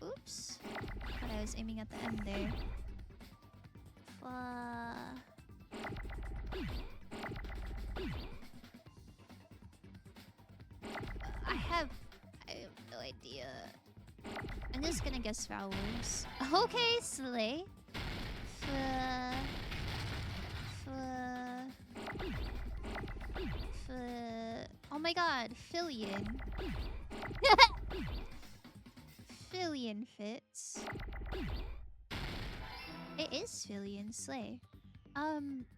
Oops. But I was aiming at the end there. I have no idea. I'm just gonna guess vowels. Okay, slay. Oh my god, Fillion. Fillion fits. It is Fillion, slay. Ouch.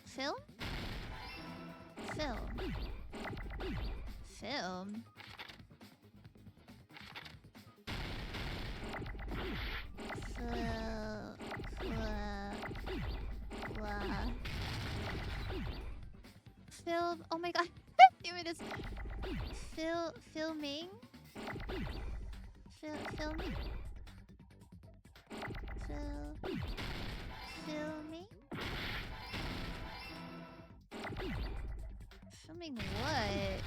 Film? Film? Film. Oh my god. Here it is. Filming? Filming? Filming? Filming what?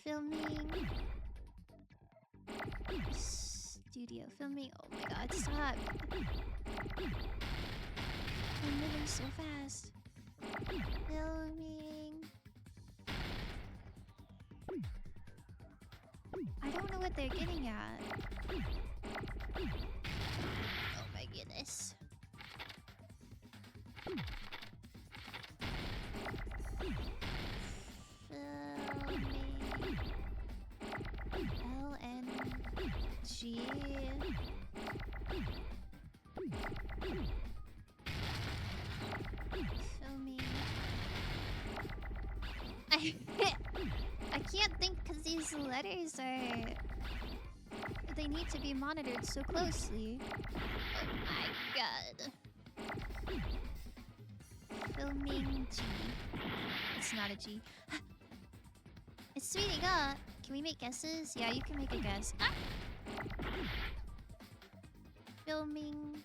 Filming. Studio filming. Oh my god, stop. I'm moving so fast. Filming. I don't know what they're getting at. Oh my goodness. LNG. Filming. I can't think because these letters are... They need to be monitored so closely. Oh my god. Filming G. It's not a G. It's speeding up. Can we make guesses? Yeah, you can make a guess. Ah! Filming.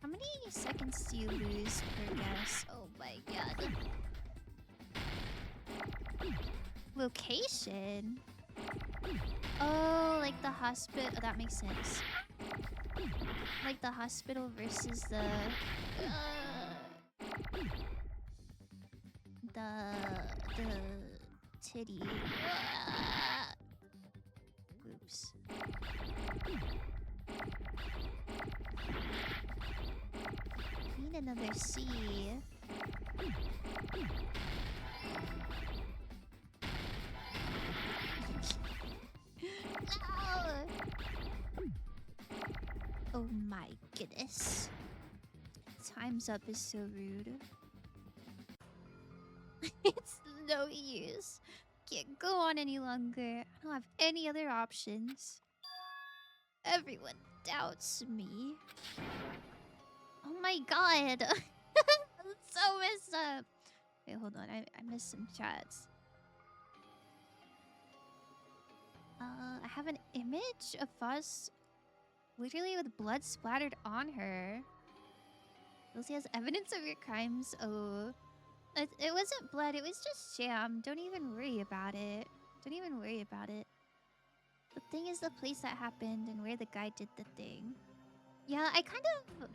How many seconds do you lose per guess? Oh my god. Location? Oh, like the hospital. Oh, that makes sense. Like the hospital versus the titty. Oops. Need another C. No! Oh my goodness. Time's up is so rude. It's no use. Can't go on any longer. I don't have any other options. Everyone doubts me. Oh my god. I'm so messed up. Wait, hold on. I missed some chats. I have an image of us literally with blood splattered on her. Lucy has evidence of your crimes. Oh. It wasn't blood, it was just sham. Don't even worry about it. Don't even worry about it. The thing is the place that happened and where the guy did the thing. Yeah, I kind of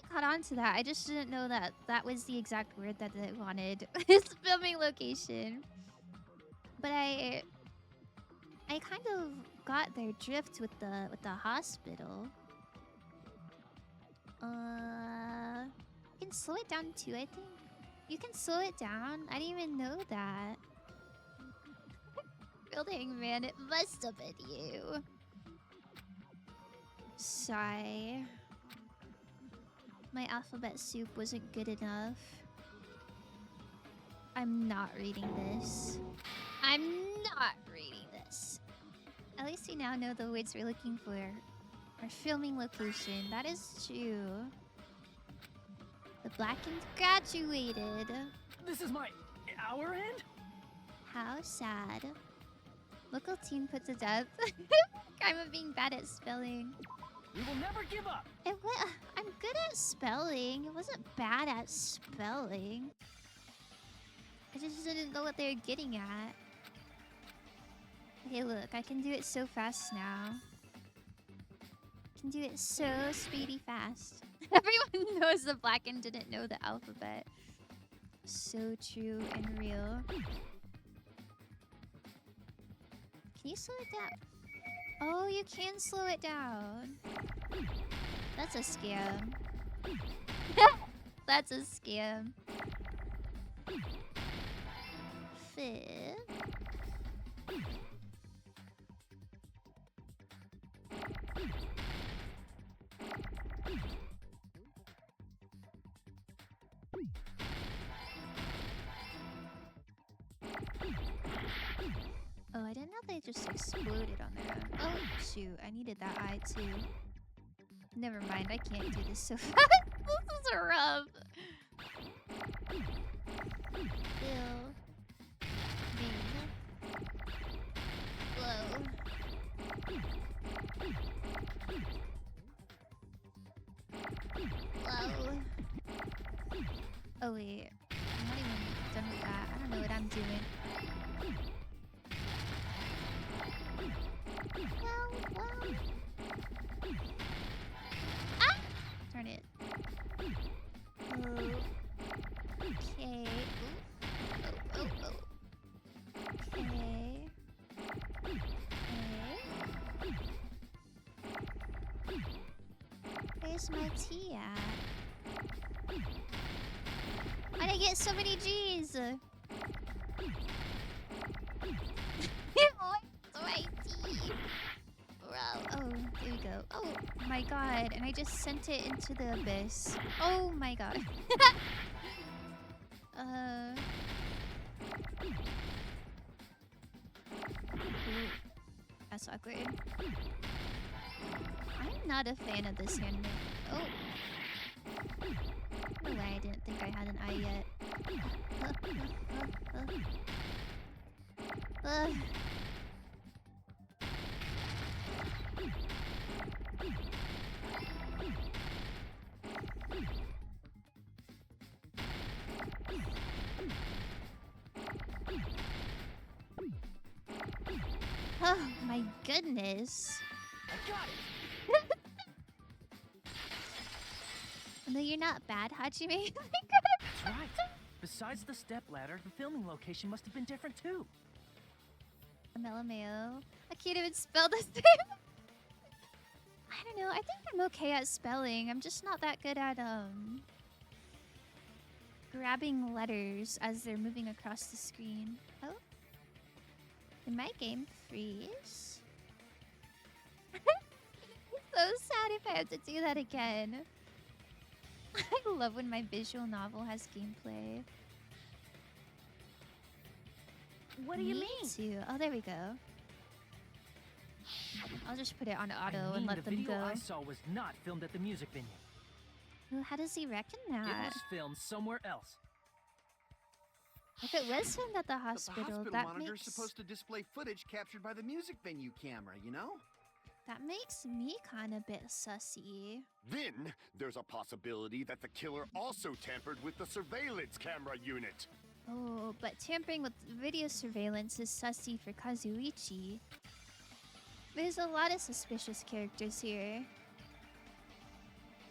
caught on to that. I just didn't know that that was the exact word that they wanted. It's filming location. But I kind of got their drift with the hospital. You can slow it down too, I think. You can slow it down? I didn't even know that. Building man, it must have been you. Sigh. My alphabet soup wasn't good enough. I'm not reading this. I'm not reading this. At least we now know the words we're looking for. Our filming location. That is true. The The Blackened graduated. This is our end? How sad. Local teen put to death. Crime of being bad at spelling. We will never give up. I'm good at spelling. It wasn't bad at spelling. I just didn't know what they were getting at. Okay, look, I can do it so fast now. I can do it so speedy fast. Everyone knows the Blackened didn't know the alphabet. So true and real. Can you slow it down? Oh, you can slow it down. That's a scam. That's a scam. Fifth. Oh, I didn't know they just exploded on their own. Oh, shoot. I needed that eye, too. Never mind. I can't do this so fast. This is rough. Bill. Bing. Whoa. Whoa. Oh, wait. I'm not even done with that. I don't know what I'm doing. Well. Ah! Darn it. Oh. Okay. Oh. Okay. Where's my tea at? Why'd I get so many G's? Where's my tea? Oh, there we go. Oh my god, and I just sent it into the abyss. Oh my god. Ooh, that's awkward. I'm not a fan of this handmade. Oh. No way, I didn't think I had an eye yet. Oh my goodness. I got it. No, you're not bad, Hajime. That's right. Besides the stepladder, the filming location must have been different too. Melameo. I can't even spell this thing. I don't know. I think I'm okay at spelling. I'm just not that good at grabbing letters as they're moving across the screen. Oh. Did my game freeze? So sad if I have to do that again. I love when my visual novel has gameplay. What do you Me mean? too. Oh, there we go. I'll just put it on auto and let the them video go. I saw was not filmed at the music venue. Well, how does he reckon that? It was filmed somewhere else. If it was filmed at the But the hospital, hospital that monitor's makes supposed to display footage captured by the music venue camera, you know? that makes me kind of bit sussy. Then there's a possibility that the killer also tampered with the surveillance camera unit. Oh, but tampering with video surveillance is sussy for Kazuichi. There's a lot of suspicious characters here.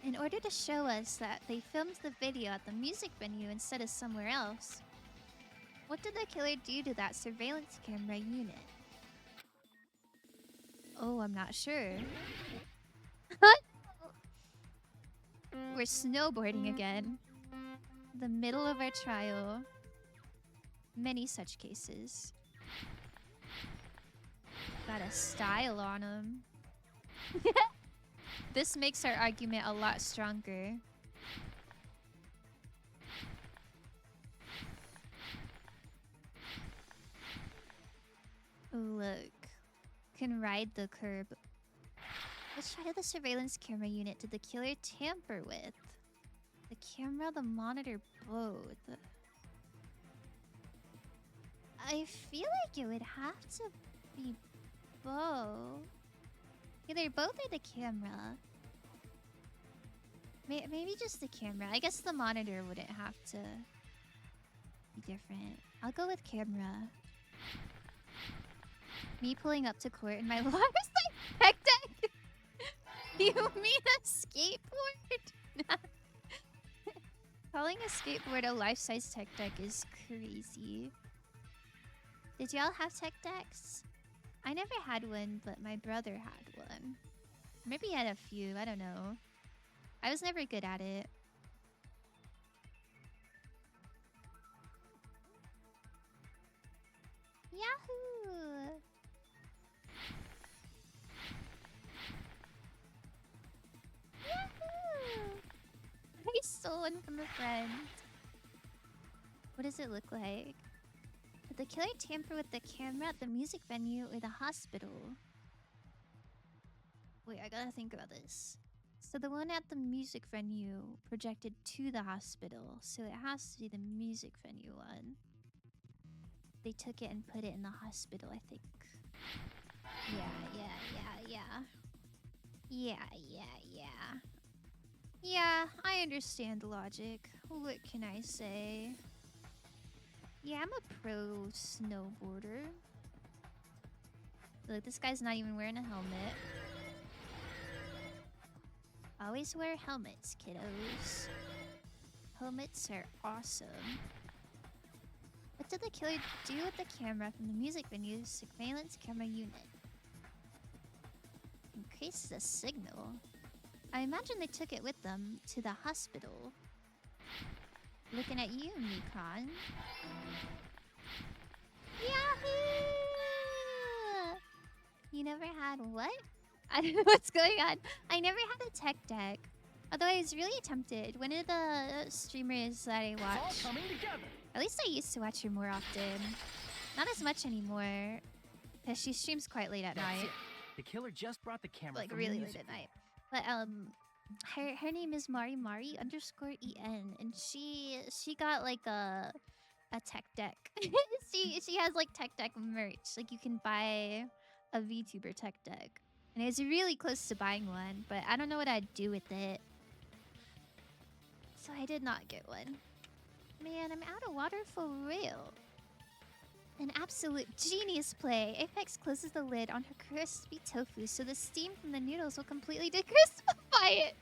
In order to show us that they filmed the video at the music venue instead of somewhere else, what did the killer do to that surveillance camera unit? Oh, I'm not sure. We're snowboarding again. The middle of our trial. Many such cases. Got a style on him. This makes our argument a lot stronger. Look. Can ride the curb. Which side of the surveillance camera unit did the killer tamper with? The camera, the monitor, both. I feel like it would have to be both. Either both or the camera. Maybe just the camera. I guess the monitor wouldn't have to be different. I'll go with camera. Me pulling up to court in my Lars tech deck. You mean a skateboard? Calling a skateboard a life-size tech deck is crazy. Did y'all have tech decks? I never had one, but my brother had one. Maybe he had a few, I don't know. I was never good at it. Yahoo! Yahoo! I stole one from a friend. What does it look like? Did the killer tamper with the camera at the music venue or the hospital? Wait, I gotta think about this. So the one at the music venue projected to the hospital, so it has to be the music venue one. They took it and put it in the hospital, I think. Yeah. Yeah, I understand the logic. What can I say? Yeah, I'm a pro snowboarder. Look, this guy's not even wearing a helmet. Always wear helmets, kiddos. Helmets are awesome. What did the killer do with the camera from the music venue's surveillance camera unit? Increase the signal. I imagine they took it with them to the hospital. Looking at you, Mikon. Yahoo! You never had what? I don't know what's going on. I never had a tech deck. Although I was really tempted. One of the streamers that I watch, at least I used to watch her more often. Not as much anymore. Because she streams quite late at night. It. The killer just brought the camera Like from really the late music at night. But her name is Mari_EN, and she got like a tech deck. she has like tech deck merch. Like you can buy a VTuber tech deck. And I was really close to buying one, but I don't know what I'd do with it. So I did not get one. Man, I'm out of water for real. An absolute genius play. Apex closes the lid on her crispy tofu so the steam from the noodles will completely decrispify it.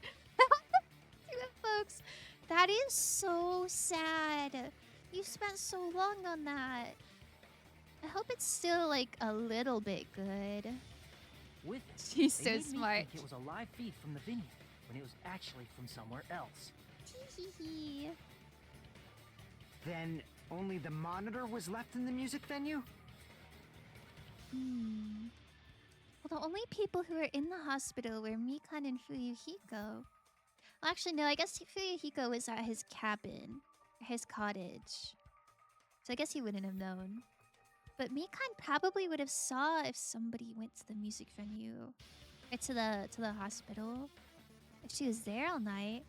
Do it, folks. That is so sad. You spent so long on that. I hope it's still like a little bit good. With it, She's they so made me smart. think it was a live feed from the venue when it was actually from somewhere else. Hee. Then only the monitor was left in the music venue? Well, the only people who were in the hospital were Mikan and Fuyuhiko. Well, actually, no, I guess Fuyuhiko was at his cabin, his cottage. So I guess he wouldn't have known. But Mikan probably would have saw if somebody went to the music venue. Or to the hospital. If she was there all night.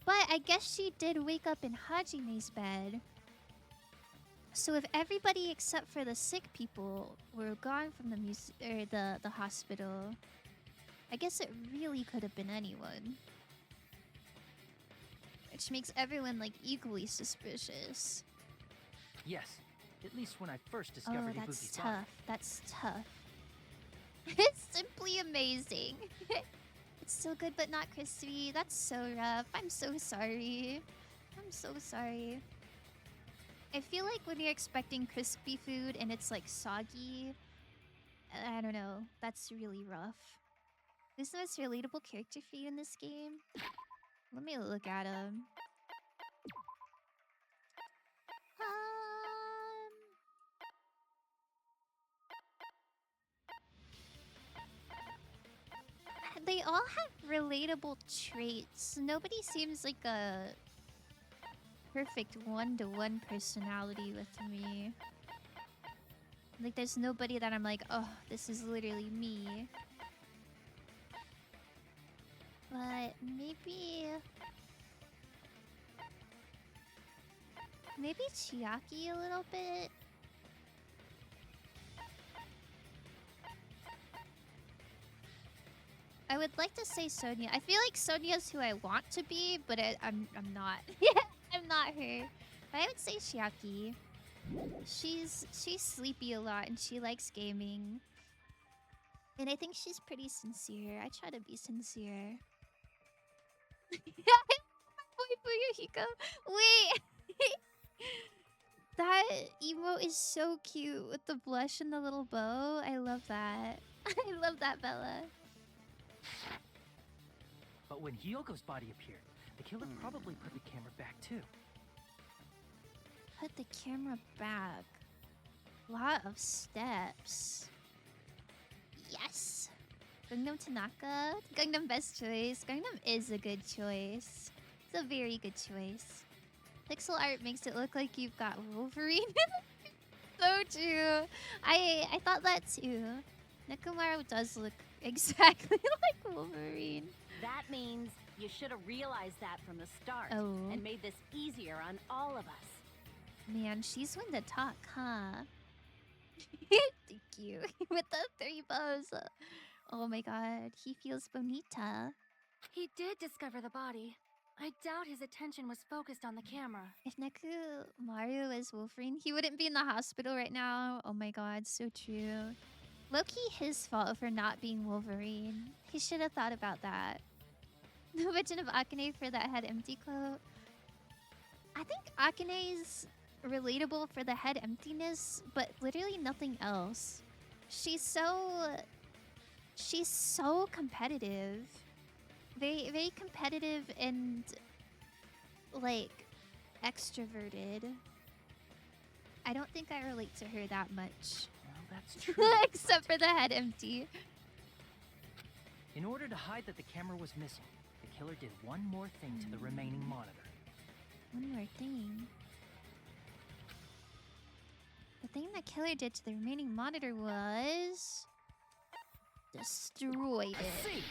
But I guess she did wake up in Hajime's bed. So if everybody except for the sick people were gone from the hospital, I guess it really could have been anyone. Which makes everyone like equally suspicious. Yes, at least when I first discovered Oh, that's Ibuki's tough. body. That's tough. It's simply amazing. It's so good but not crispy. That's so rough. I'm so sorry. I'm so sorry. I feel like when you're expecting crispy food and it's like soggy, I don't know. That's really rough. Who's the most relatable character for you in this game? Let me look at him. They all have relatable traits. Nobody seems like a perfect one-to-one personality with me. Like, there's nobody that I'm like, oh, this is literally me. But maybe Maybe Chiaki a little bit. I would like to say Sonia. I feel like Sonia's who I want to be, but I'm not. Yeah, I'm not her. But I would say Chiaki. She's sleepy a lot and she likes gaming. And I think she's pretty sincere. I try to be sincere. Yeah, Hiko. Wait. That emote is so cute with the blush and the little bow. I love that. I love that, Bella. But when Hyoko's body appeared, the killer probably put the camera back too. Put the camera back. Lot of steps. Yes. Gangnam Tanaka. Gangnam best choice. Gangnam is a good choice. It's a very good choice. Pixel art makes it look like you've got Wolverine. So true. I thought that too. Nekomaru does look exactly like Wolverine. That means you should have realized that from the start and made this easier on all of us. Man, she's one to talk, huh? Thank you. With the 3 bows. Oh my god, he feels bonita. He did discover the body. I doubt his attention was focused on the camera. If Nekomaru was Wolverine, he wouldn't be in the hospital right now. Oh my god, so true. Low-key his fault for not being Wolverine. He should have thought about that. The mention of Akane for that head empty quote. I think Akane's relatable for the head emptiness, but literally nothing else. She's so competitive. Very, very competitive and like extroverted. I don't think I relate to her that much. Well, that's true. Except for the head empty. In order to hide that the camera was missing, the killer did one more thing to the remaining monitor. One more thing. The thing the killer did to the remaining monitor was destroyed it.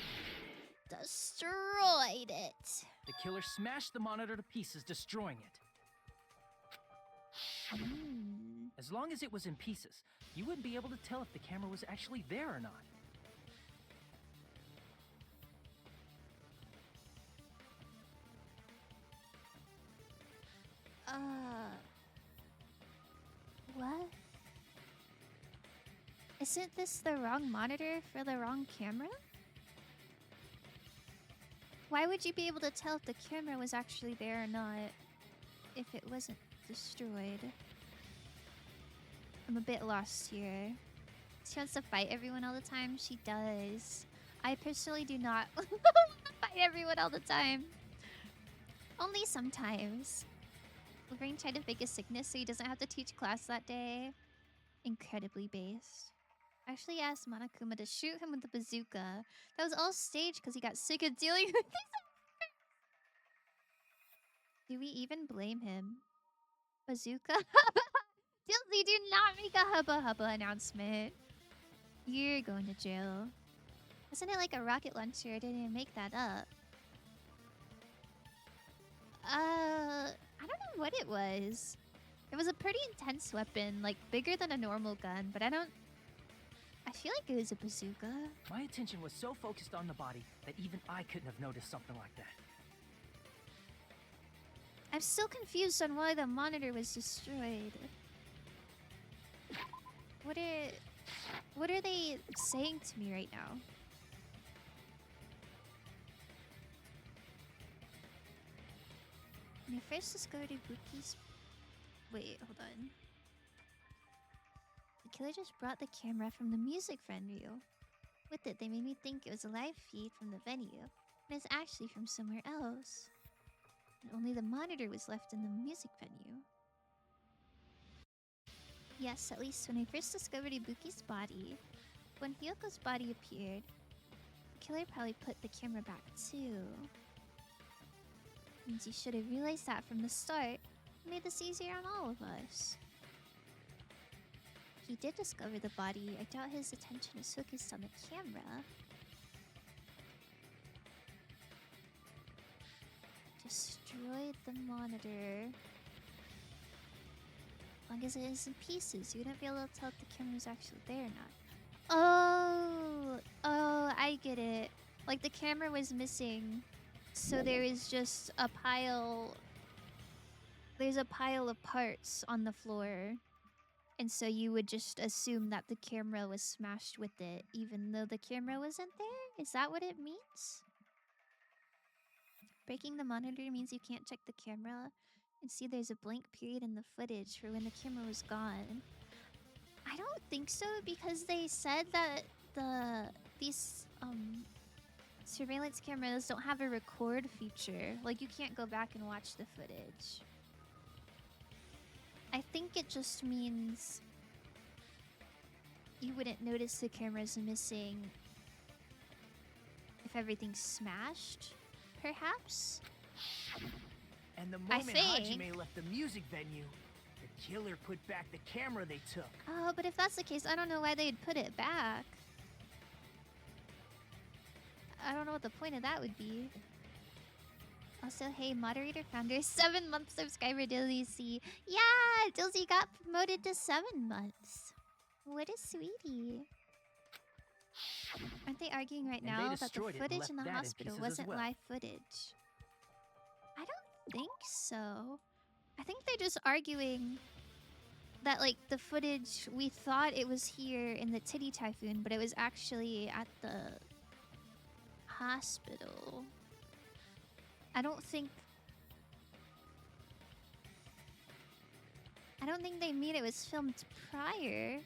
Destroyed it. The killer smashed the monitor to pieces, destroying it. As long as it was in pieces, you wouldn't be able to tell if the camera was actually there or not. What? Isn't this the wrong monitor for the wrong camera? Why would you be able to tell if the camera was actually there or not if it wasn't destroyed? I'm a bit lost here. She wants to fight everyone all the time. She does. I personally do not want to fight everyone all the time. Only sometimes. Wolverine tried to fake a sickness so he doesn't have to teach class that day. Incredibly based. I actually asked Monokuma to shoot him with the bazooka. That was all staged because he got sick of dealing with these. Do we even blame him? Bazooka? Dilsey, do not make a hubba hubba announcement. You're going to jail. Wasn't it like a rocket launcher? I didn't even make that up. I don't know what it was. It was a pretty intense weapon, like bigger than a normal gun, but I feel like it was a bazooka. My attention was so focused on the body that even I couldn't have noticed something like that. I'm still confused on why the monitor was destroyed. What are they saying to me right now? When I first discovered Ibuki's... Wait, hold on. The killer just brought the camera from the music venue. With it, they made me think it was a live feed from the venue, and it's actually from somewhere else. And only the monitor was left in the music venue. Yes, at least when I first discovered Ibuki's body, when Hyoko's body appeared, the killer probably put the camera back too. Means you should have realized that from the start and made this easier on all of us. He did discover the body. I doubt his attention is focused on the camera. Destroyed the monitor. As long as it is in pieces, you wouldn't be able to tell if the camera was actually there or not. Oh, I get it. Like the camera was missing, so there is just a pile. There's a pile of parts on the floor, and so you would just assume that the camera was smashed with it, even though the camera wasn't there. Is that what it means? Breaking the monitor means you can't check the camera and see there's a blank period in the footage for when the camera was gone. I don't think so, because they said that these surveillance cameras don't have a record feature. Like, you can't go back and watch the footage. I think it just means you wouldn't notice the camera's missing if everything's smashed, perhaps? And the moment think. Hajime left the music venue, the killer put back the camera they took. Oh, but if that's the case, I don't know why they'd put it back. I don't know what the point of that would be. Also, hey, moderator founder, 7-month subscriber Dilzy. Yeah, Dilzy got promoted to 7 months. What a sweetie. Aren't they arguing right And they now that the destroyed it and footage left in the that in hospital pieces as wasn't well. live footage? I don't think so. I think they're just arguing that, like, the footage, we thought it was here in the Titty Typhoon, but it was actually at the hospital. I don't think they mean it was filmed prior.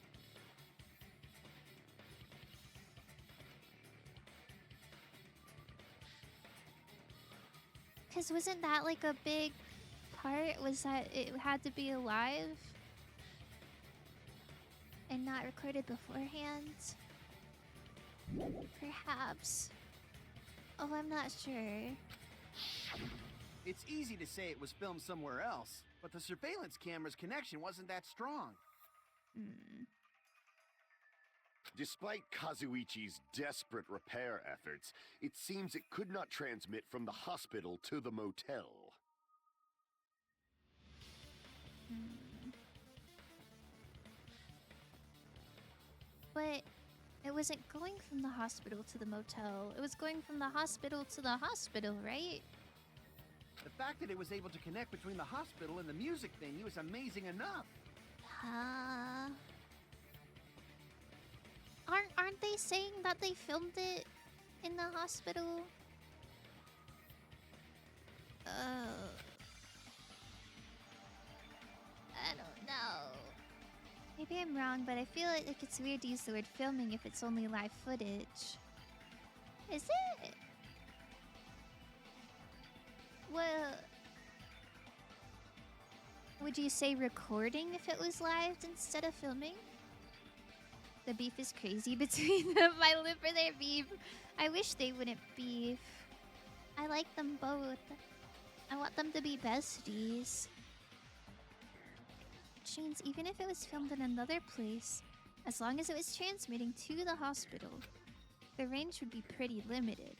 Because wasn't that like a big part? Was that it had to be alive and not recorded beforehand? Perhaps. Oh, I'm not sure. It's easy to say it was filmed somewhere else, but the surveillance camera's connection wasn't that strong. Despite Kazuichi's desperate repair efforts, it seems it could not transmit from the hospital to the motel. But it wasn't going from the hospital to the motel. It was going from the hospital to the hospital, right? The fact that it was able to connect between the hospital and the music venue is amazing enough. Aren't they saying that they filmed it in the hospital? I don't know. Maybe I'm wrong, but I feel like it's weird to use the word filming if it's only live footage. Is it? Well, would you say recording if it was live instead of filming? The beef is crazy between them. I live for their beef. I wish they wouldn't beef. I like them both. I want them to be besties. Which means even if it was filmed in another place, as long as it was transmitting to the hospital, the range would be pretty limited.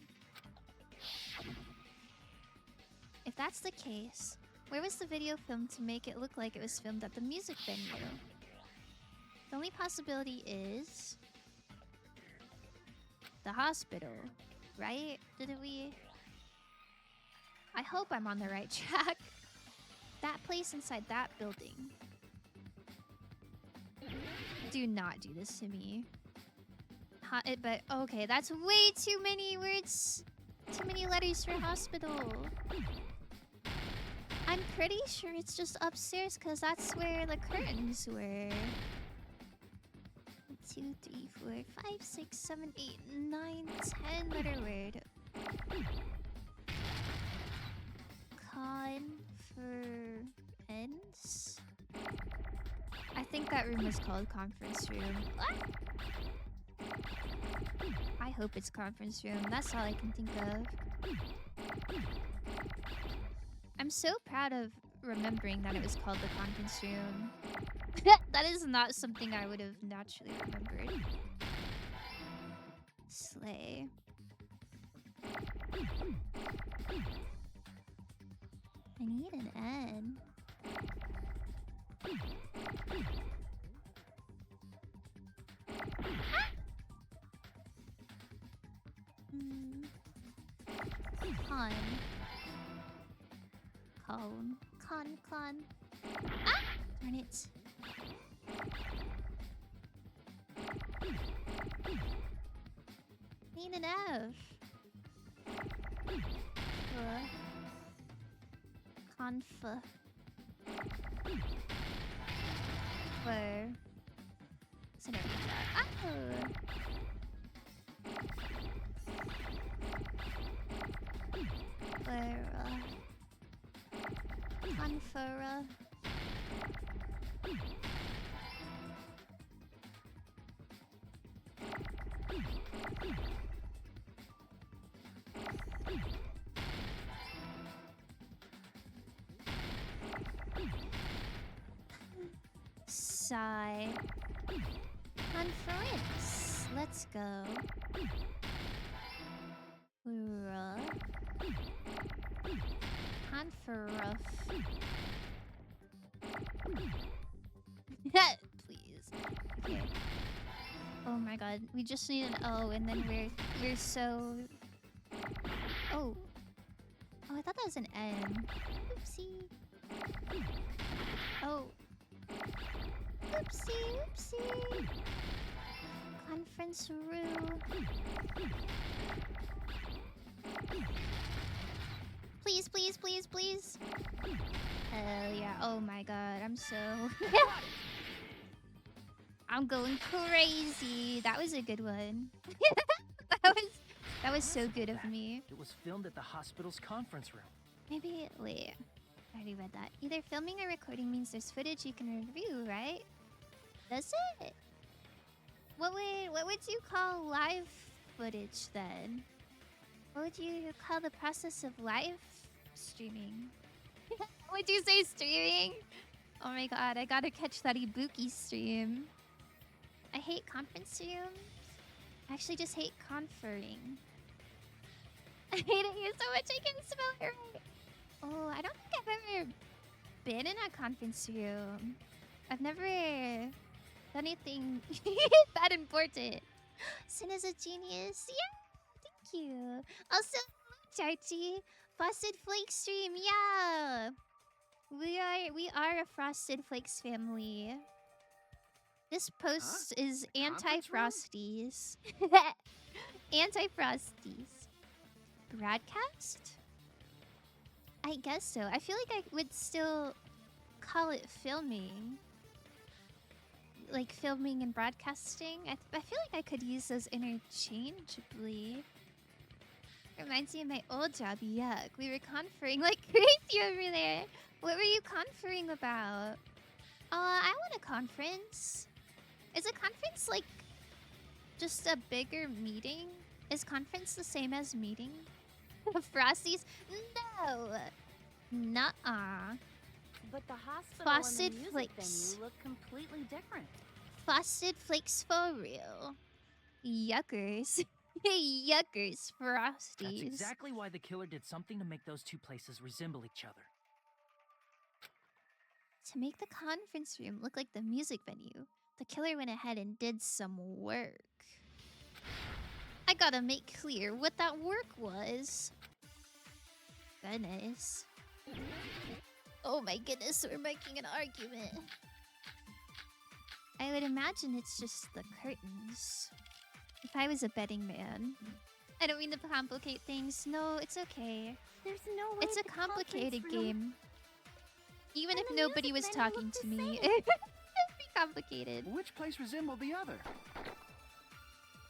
If that's the case, where was the video filmed to make it look like it was filmed at the music venue? The only possibility is the hospital, right? Didn't we? I hope I'm on the right track. That place inside that building. Do not do this to me. But okay, that's way too many words. Too many letters for hospital. I'm pretty sure it's just upstairs because that's where the curtains were. 2, 3, 4, 5, 6, 7, 8, 9, 10 letter word. Conference. I think that room is called conference room. What? I hope it's conference room. That's all I can think of. I'm so proud of remembering that it was called the conference room. That is not something I would have naturally remembered. Slay. I need an N. Mm. Con. Cone. Con. Ah! Darn it. Clean enough. Conf. Fur. So never mind that. Oh! Fur. Confera. Sigh. Conference. Let's go. Conference. Please. Okay. Oh my god. We just need an O and then we're so... Oh. Oh, I thought that was an N. Oopsie. Oh. Oopsie. Conference room. Please. Hell yeah. Oh my god. I'm so... I'm going crazy. That was a good one. that was so good of me. It was filmed at the hospital's conference room. Maybe... Wait. I already read that. Either filming or recording means there's footage you can review, right? Does it? What would you call live footage then? What would you call the process of live streaming? Would you say streaming? Oh my god, I gotta catch that Ibuki stream. I hate conference rooms. I actually just hate conferring. I hate it here so much I can't spell it right. Oh, I don't think I've ever been in a conference room. I've never done anything that important. Sin is a genius. Yeah, thank you. Also, Charchi, Frosted Flakes stream. Yeah, we are a Frosted Flakes family. This post is anti-Frosties. Anti-Frosties. Broadcast? I guess so. I feel like I would still call it filming. Like filming and broadcasting. I feel like I could use those interchangeably. Reminds me of my old job. Yuck. We were conferring like crazy over there. What were you conferring about? I want a conference. Is a conference like just a bigger meeting? Is conference the same as meeting? Frosties? No. Nuh-uh. But the hospital Frosted and the music Flakes. venue look completely different. Frosted Flakes for real. Yuckers. Yuckers, Frosties. That's exactly why the killer did something to make those two places resemble each other. To make the conference room look like the music venue, the killer went ahead and did some work. I gotta make clear what that work was. Goodness. Oh my goodness, we're making an argument. I would imagine it's just the curtains. If I was a betting man. I don't mean to complicate things. No, it's okay. There's no way It's a the conference complicated room- game. Even And if the nobody was music venue talking looked to the me, same. it'd be complicated. Which place resembled the other?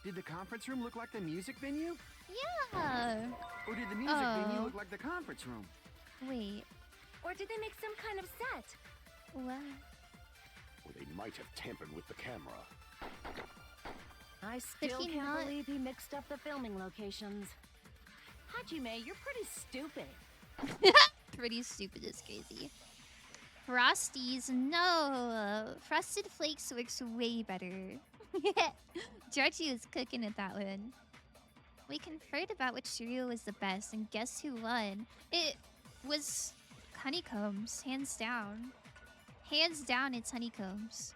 Did the conference room look like the music venue? Yeah. Or did the music venue Oh. look like the conference room? Wait. Or did they make some kind of set? What? Or they might have tampered with the camera. I Did still he can't not? believe he mixed up the filming locations. Hajime, you're pretty stupid. Pretty stupid is crazy. Frosties, no. Frosted Flakes works way better. Georgie was cooking at that one. We conferred about which cereal was the best, and guess who won? It was honeycombs, hands down. Hands down, it's honeycombs.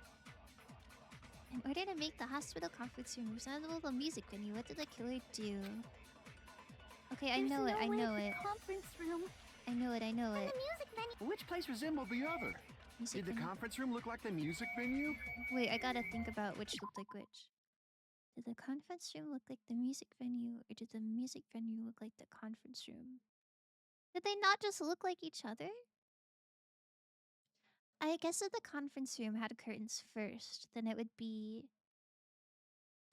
In order to make the hospital conference room resemble the music venue, what did the killer do? Okay, I know it. I know it. Conference room. I know it. I know And it. the music venue. Which place resembled the other? Music Did the venue. conference room look like the music venue? Wait, I gotta think about which looked like which. Did the conference room look like the music venue, or did the music venue look like the conference room? Did they not just look like each other? I guess if the conference room had curtains first, then it would be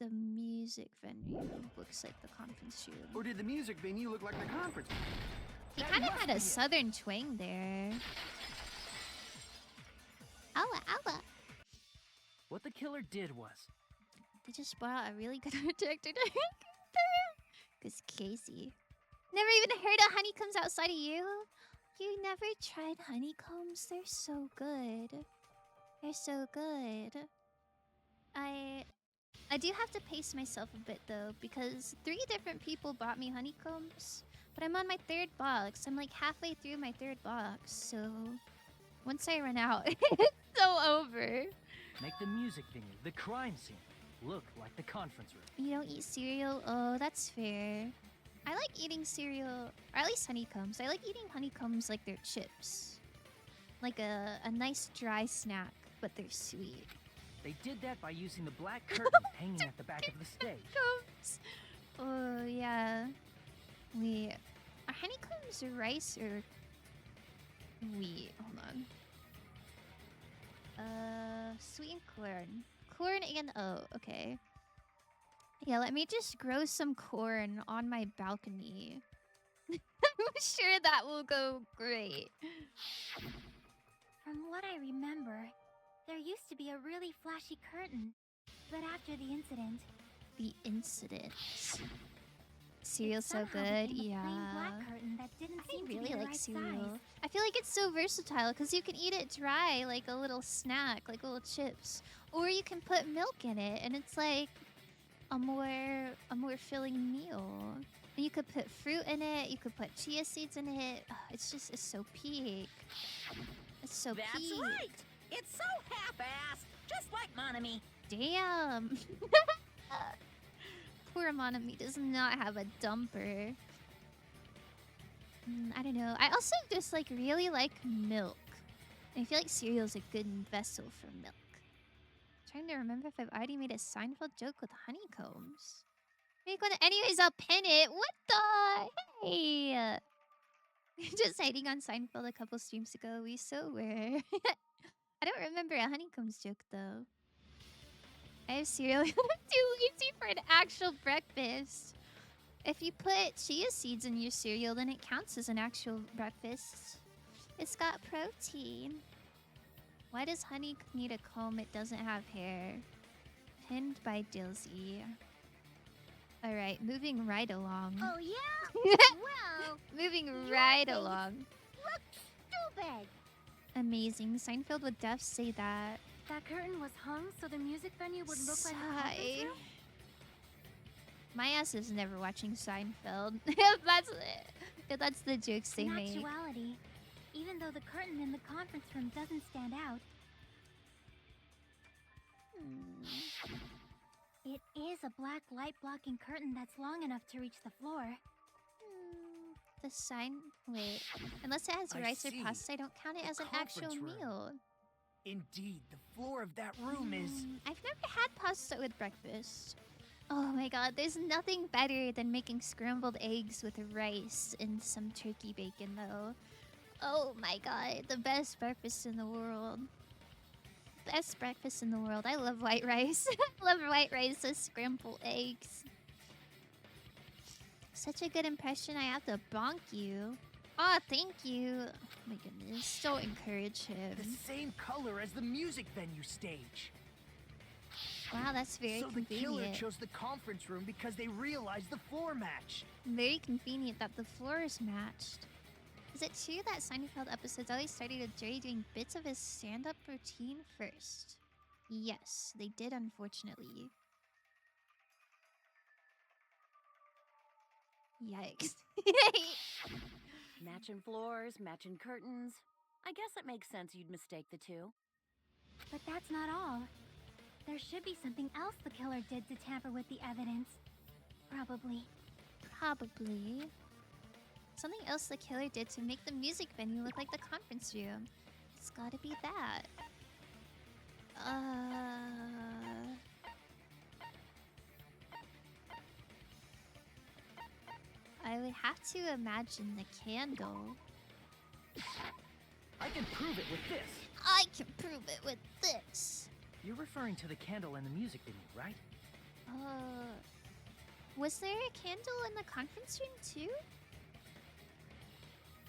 the music venue looks like the conference room. Or did the music venue look like the conference? He That kind of must had be a it. southern twang there. Owa, owa. What the killer did was, They just brought out a really good director. Because Casey. Never even heard of honeycombs outside of you? You never tried honeycombs? They're so good. They're so good. I do have to pace myself a bit though, because 3 different people bought me honeycombs, but I'm on my 3rd box. I'm like halfway through my 3rd box, so once I run out, it's so over. make the music venue, the crime scene, look like the conference room. You don't eat cereal? Oh, that's fair. I like eating cereal, or at least honeycombs. I like eating honeycombs like they're chips. Like a nice dry snack, but they're sweet. They did that by using the black curtains hanging at the back of the stage. Honeycombs. Oh, yeah. Wait. Are honeycombs rice or wheat? Hold on. Sweet and corn. Corn and oat. Okay. Yeah, let me just grow some corn on my balcony. I'm sure that will go great. From what I remember, there used to be a really flashy curtain. But after the incident, The incident. Cereal's so somehow good. became a plain Yeah. black curtain that didn't I seem to really be the like right cereal. size. I feel like it's so versatile because you can eat it dry, like a little snack, like little chips, or you can put milk in it, and it's like a more filling meal. And you could put fruit in it. You could put chia seeds in it. Ugh, it's so peak. It's so That's peak. right. It's so half-assed, just like Monami. Damn. Poor Monami does not have a dumper. I don't know. I also just like really like milk. I feel like cereal's a good vessel for milk. Trying to remember if I've already made a Seinfeld joke with honeycombs. Anyways, I'll pin it. What the? Hey. Just hiding on Seinfeld a couple streams ago. We so were. I don't remember a honeycombs joke though. I have cereal. Too lazy for an actual breakfast. If you put chia seeds in your cereal, then it counts as an actual breakfast. It's got protein. Why does honey need a comb? It doesn't have hair. Pinned by Dilsey. Alright, moving right along. Oh yeah? Well, Moving your right face along. look stupid. Amazing. Seinfeld would def say that. That curtain was hung so the music venue would look like a conference Sigh. room? My ass is never watching Seinfeld. If that's the jokes they In make. actuality, even though the curtain in the conference room doesn't stand out, it is a black light blocking curtain that's long enough to reach the floor. The sign. Wait. Unless it has I rice or see. pasta, I don't count it The as an actual conference room. meal. Indeed, the floor of that room is... I've never had pasta with breakfast. Oh my god, there's nothing better than making scrambled eggs with rice and some turkey bacon, though. Oh my god, the best breakfast in the world. Best breakfast in the world. I love white rice. I love white rice with scrambled eggs. Such a good impression, I have to bonk you. Oh, thank you. Oh my goodness, don't encourage him. the same color as the music venue stage. Wow, that's very So the killer convenient. chose the conference room because they realized the floor match. Very convenient that the floors matched. Is it true that Seinfeld episodes always started with Jerry doing bits of his stand-up routine first? Yes, they did, unfortunately. Yikes. Matching floors, matching curtains. I guess it makes sense you'd mistake the two. But that's not all. There should be something else the killer did to tamper with the evidence. Probably. Probably. Something else the killer did to make the music venue look like the conference room. It's gotta be that. I would have to imagine the candle. I can prove it with this. I can prove it with this. You're referring to the candle in the music video, right? Was there a candle in the conference room too?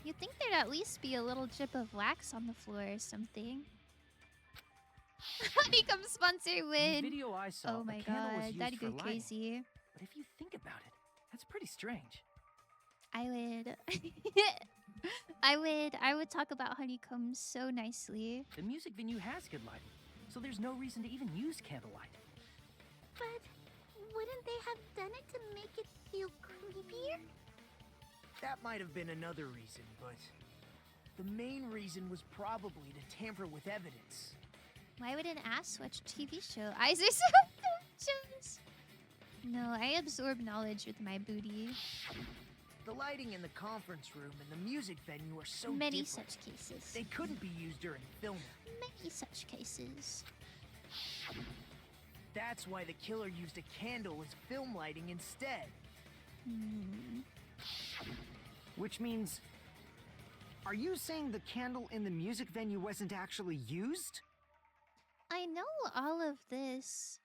You'd think there'd at least be a little drip of wax on the floor or something. Honeycomb sponsor In the win. video I saw, Oh my a candle was god, used that'd for go lighting. crazy. But if you think about it, that's pretty strange. I would I would talk about honeycombs so nicely. The music venue has good lighting, so there's no reason to even use candlelight. But wouldn't they have done it to make it feel creepier? That might have been another reason, but the main reason was probably to tamper with evidence. Why would an ass watch TV show? Eyes are so just. No, I absorb knowledge with my booty. The lighting in the conference room and the music venue are so Many different. such cases. They couldn't be used during filming. Many such cases. That's why the killer used a candle as film lighting instead. Which means... Are you saying the candle in the music venue wasn't actually used? I know all of this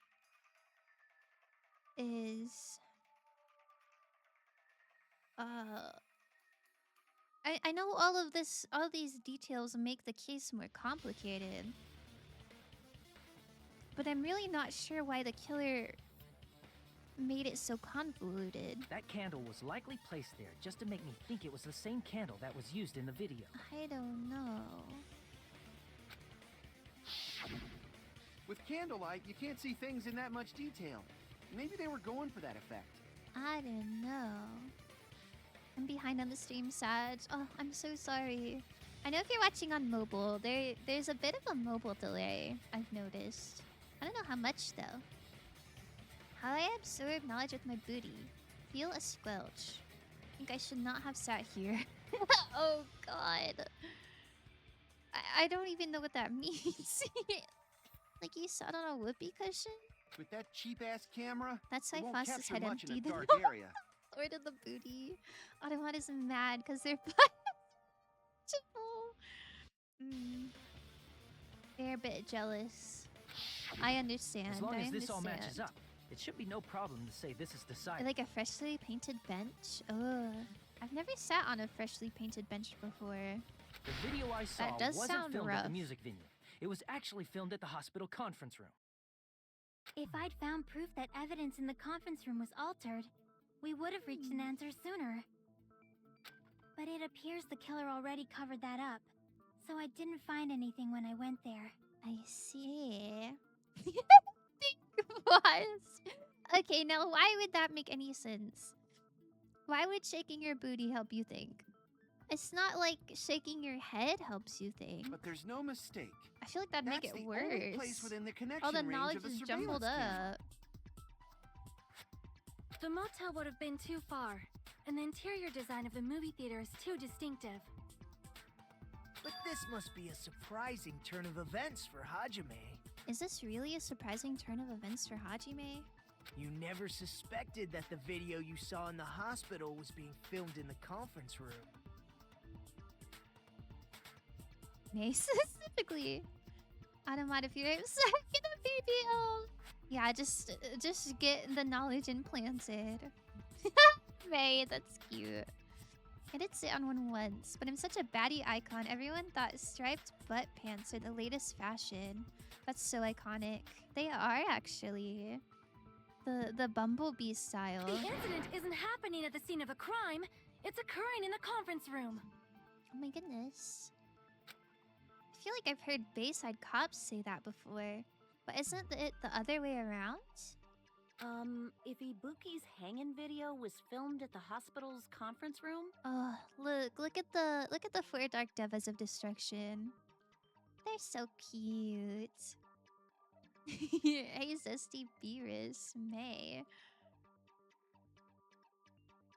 is I know all these details make the case more complicated. But I'm really not sure why the killer made it so convoluted. That candle was likely placed there just to make me think it was the same candle that was used in the video. I don't know. With candlelight, you can't see things in that much detail. Maybe they were going for that effect. I don't know. I'm behind on the stream, Sag. Oh, I'm so sorry. I know if you're watching on mobile, there's a bit of a mobile delay, I've noticed. I don't know how much, though. How I absorb knowledge with my booty. Feel a squelch. Think I should not have sat here. Oh, God. I don't even know what that means. Like you sat on a whoopee cushion? With that cheap-ass camera, That's it why won't Foster's capture head much in a emptied. dark area. Lord of the booty. Automat is mad because they're They're a bit jealous. I understand. As long I as this all understand. matches up, it should be no problem to say this is decided. Like a freshly painted bench? Ugh. I've never sat on a freshly painted bench before. The video I saw That does wasn't sound filmed at the rough. music venue. It was actually filmed at the hospital conference room. If I'd found proof that evidence in the conference room was altered, we would have reached an answer sooner. But it appears the killer already covered that up, so I didn't find anything when I went there. I see. What? Okay, now why would that make any sense? Why would shaking your booty help you think? It's not like shaking your head helps you think. But there's no mistake. I feel like that'd make That's it the only worse. place within the connection All the range knowledge of the is jumbled surveillance camera. up. The motel would have been too far, and the interior design of the movie theater is too distinctive. But this must be a surprising turn of events for Hajime. Is this really a surprising turn of events for Hajime? You never suspected that the video you saw in the hospital was being filmed in the conference room. May specifically. Automat, if you're upset, get a BBL. Yeah, just get the knowledge implanted. May, that's cute. I did sit on one once, but I'm such a baddie icon. Everyone thought striped butt pants are the latest fashion. That's so iconic. They are actually. The bumblebee style. The incident isn't happening at the scene of a crime. It's occurring in the conference room. Oh my goodness. I feel like I've heard Bayside cops say that before. But isn't it the other way around? If Ibuki's hanging video was filmed at the hospital's conference room? Oh, look at the four dark devas of destruction. They're so cute. Hey, Zesty Beerus, May.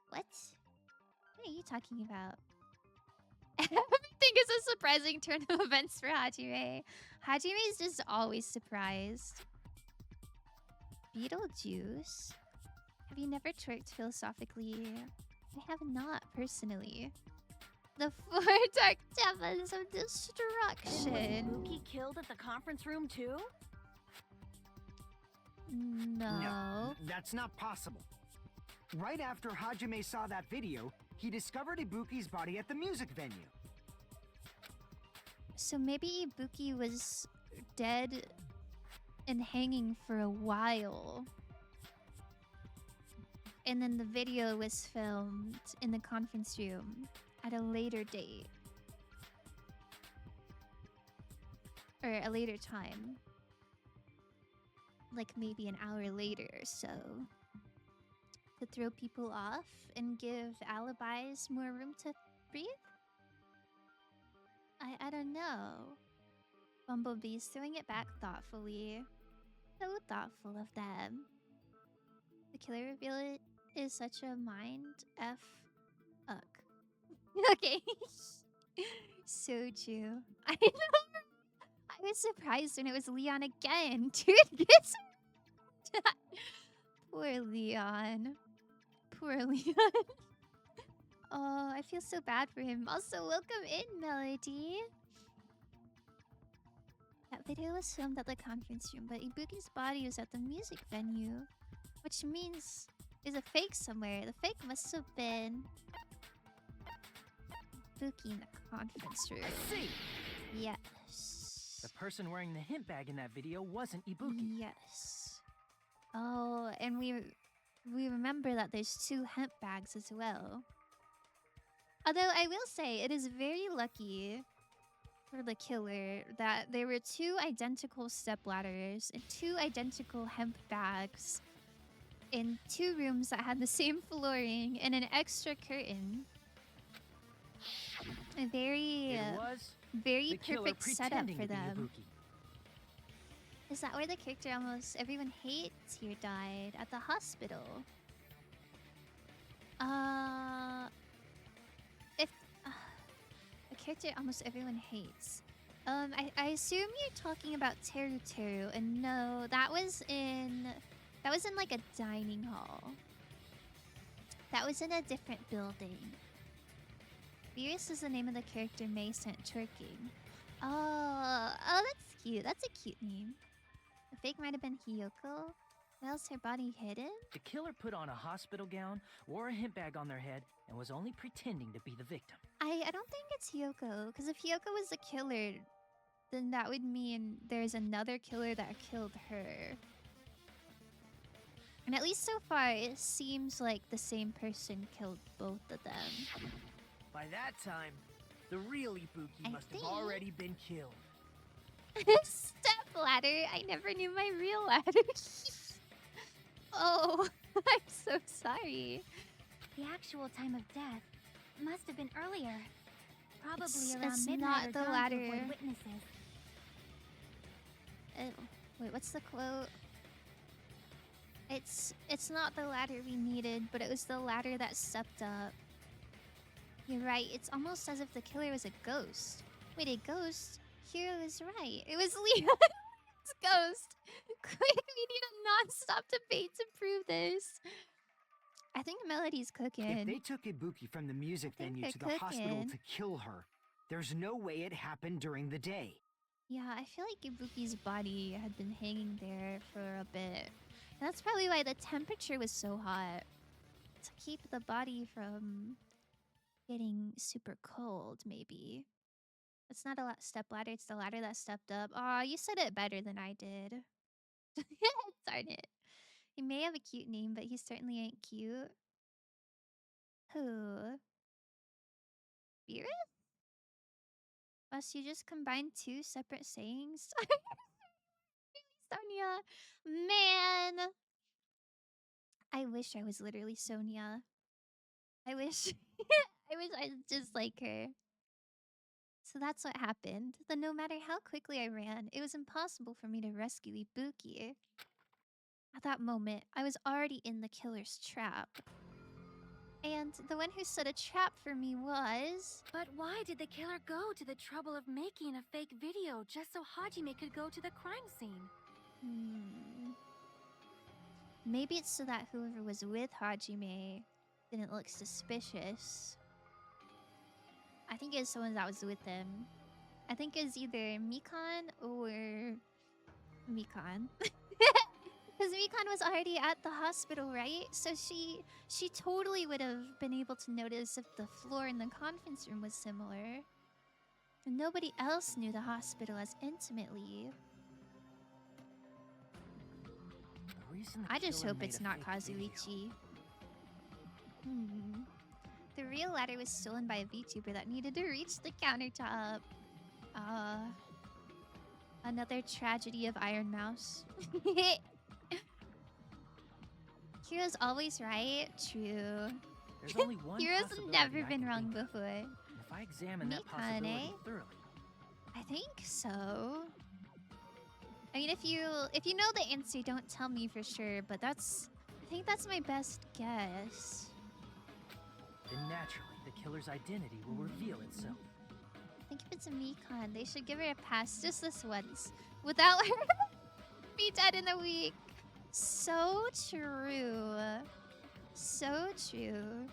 What? What are you you talking about? Everything is a surprising turn of events for Hajime. Hajime is just always surprised. Beetlejuice? Have you never twerked philosophically? I have not, personally. The 4 dark devils of destruction. Was Buki killed at the conference room too? No. That's not possible. Right after Hajime saw that video, he discovered Ibuki's body at the music venue. So maybe Ibuki was dead and hanging for a while. And then the video was filmed in the conference room at a later date. Or a later time. Like maybe an hour later or so. To throw people off and give alibis more room to breathe? I don't know. Bumblebee's throwing it back thoughtfully. So thoughtful of them. The killer reveal is such a mind F uck. Okay. So true. I know. I was surprised when it was Leon again. Dude, gets poor Leon. Poor Leon. Oh, I feel so bad for him. Also, welcome in, Melody. That video was filmed at the conference room, but Ibuki's body was at the music venue. Which means there's a fake somewhere. The fake must have been Ibuki in the conference room. I see. Yes. The person wearing the hint bag in that video wasn't Ibuki. Yes. Oh, and we remember that there's 2 hemp bags as well. Although I will say it is very lucky for the killer that there were 2 identical stepladders and 2 identical hemp bags in 2 rooms that had the same flooring and an extra curtain. A very, very perfect setup for them. Is that where the character almost everyone hates here died? At the hospital? If a character almost everyone hates. I assume you're talking about Teru Teru, and no, that was in like a dining hall. That was in a different building. Furious is the name of the character May sent twerking. Oh, that's cute. That's a cute name. The fake might have been Hiyoko. Why else her body hidden? The killer put on a hospital gown, wore a hint bag on their head, and was only pretending to be the victim. I don't think it's Hiyoko, because if Hiyoko was the killer, then that would mean there's another killer that killed her. And at least so far, it seems like the same person killed both of them. By that time, the real Ibuki must have already been killed. Step ladder? I never knew my real ladder. Oh, I'm so sorry. The actual time of death must have been earlier. Probably It's around midnight not or the dawn to ladder. avoid witnesses. Wait, what's the quote? It's not the ladder we needed, but it was the ladder that stepped up. You're right. It's almost as if the killer was a ghost. Wait, a ghost? Hiro is right. It was Leon's ghost. Quick, we need a non-stop debate to prove this. I think Melody's cooking. If they took Ibuki from the music venue to the hospital to kill her, there's no way it happened during the day. Yeah, I feel like Ibuki's body had been hanging there for a bit. And that's probably why the temperature was so hot. To keep the body from getting super cold, maybe. It's not a step ladder, it's the ladder that stepped up. Aw, you said it better than I did. Darn it. He may have a cute name, but he certainly ain't cute. Who? Beerus? Must you just combine 2 separate sayings? Sonia. Man. I wish I was literally Sonia. I wish I wish I was just like her. So that's what happened. Then no matter how quickly I ran, it was impossible for me to rescue Ibuki. At that moment, I was already in the killer's trap. And the one who set a trap for me was... But why did the killer go to the trouble of making a fake video just so Hajime could go to the crime scene? Maybe it's so that whoever was with Hajime didn't look suspicious. I think it's someone that was with him. I think it's either Mikan or... Mikan. Because Mikan was already at the hospital, right? So she totally would have been able to notice if the floor in the conference room was similar. And nobody else knew the hospital as intimately. I just hope it's not Kazuichi. The real ladder was stolen by a VTuber that needed to reach the countertop. Another tragedy of Iron Mouse. Hero's always right. True. There's only one Hero's possibility never I been can wrong think of. before. If I examine that Mikan, possibility thoroughly, I think so. I mean, if you know the answer, don't tell me for sure. But I think that's my best guess. then naturally the killer's identity will reveal itself. I think if it's a Mikan, they should give her a pass just this once, without her be dead in a week. So true. So true.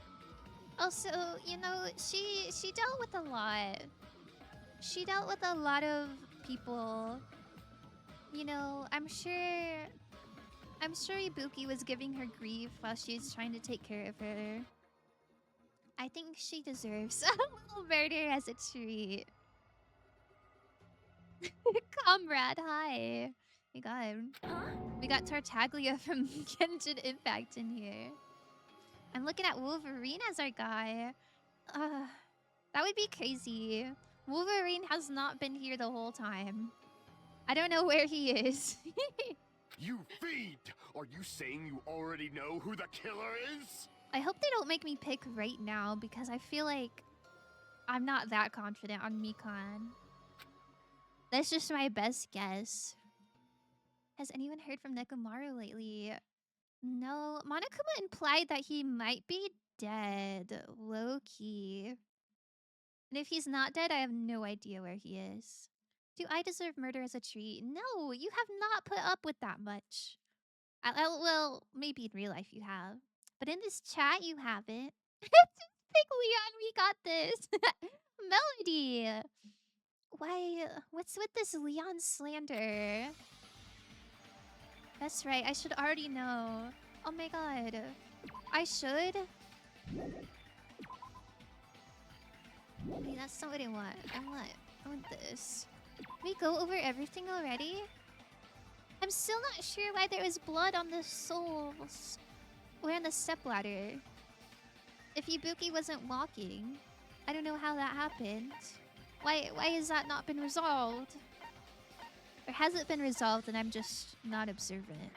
Also, you know, she dealt with a lot. She dealt with a lot of people. You know, I'm sure Ibuki was giving her grief while she was trying to take care of her. I think she deserves a little murder as a treat. Comrade, hi. My god. We got Tartaglia from Genshin Impact in here. I'm looking at Wolverine as our guy. That would be crazy. Wolverine has not been here the whole time. I don't know where he is. You fiend! Are you saying you already know who the killer is? I hope they don't make me pick right now because I feel like I'm not that confident on Mikan. That's just my best guess. Has anyone heard from Nekomaru lately? No. Monokuma implied that he might be dead. Low-key. And if he's not dead, I have no idea where he is. Do I deserve murder as a treat? No, you have not put up with that much. Well, maybe in real life you have. But in this chat, you haven't. Pick Leon, we got this. Melody. Why? What's with this Leon slander? That's right, I should already know. Oh my god. I should? Wait, that's not what I want. I want this. We go over everything already? I'm still not sure why there was blood on the souls. Or on the stepladder. If Ibuki wasn't walking, I don't know how that happened. Why has that not been resolved? Or has it been resolved and I'm just not observant?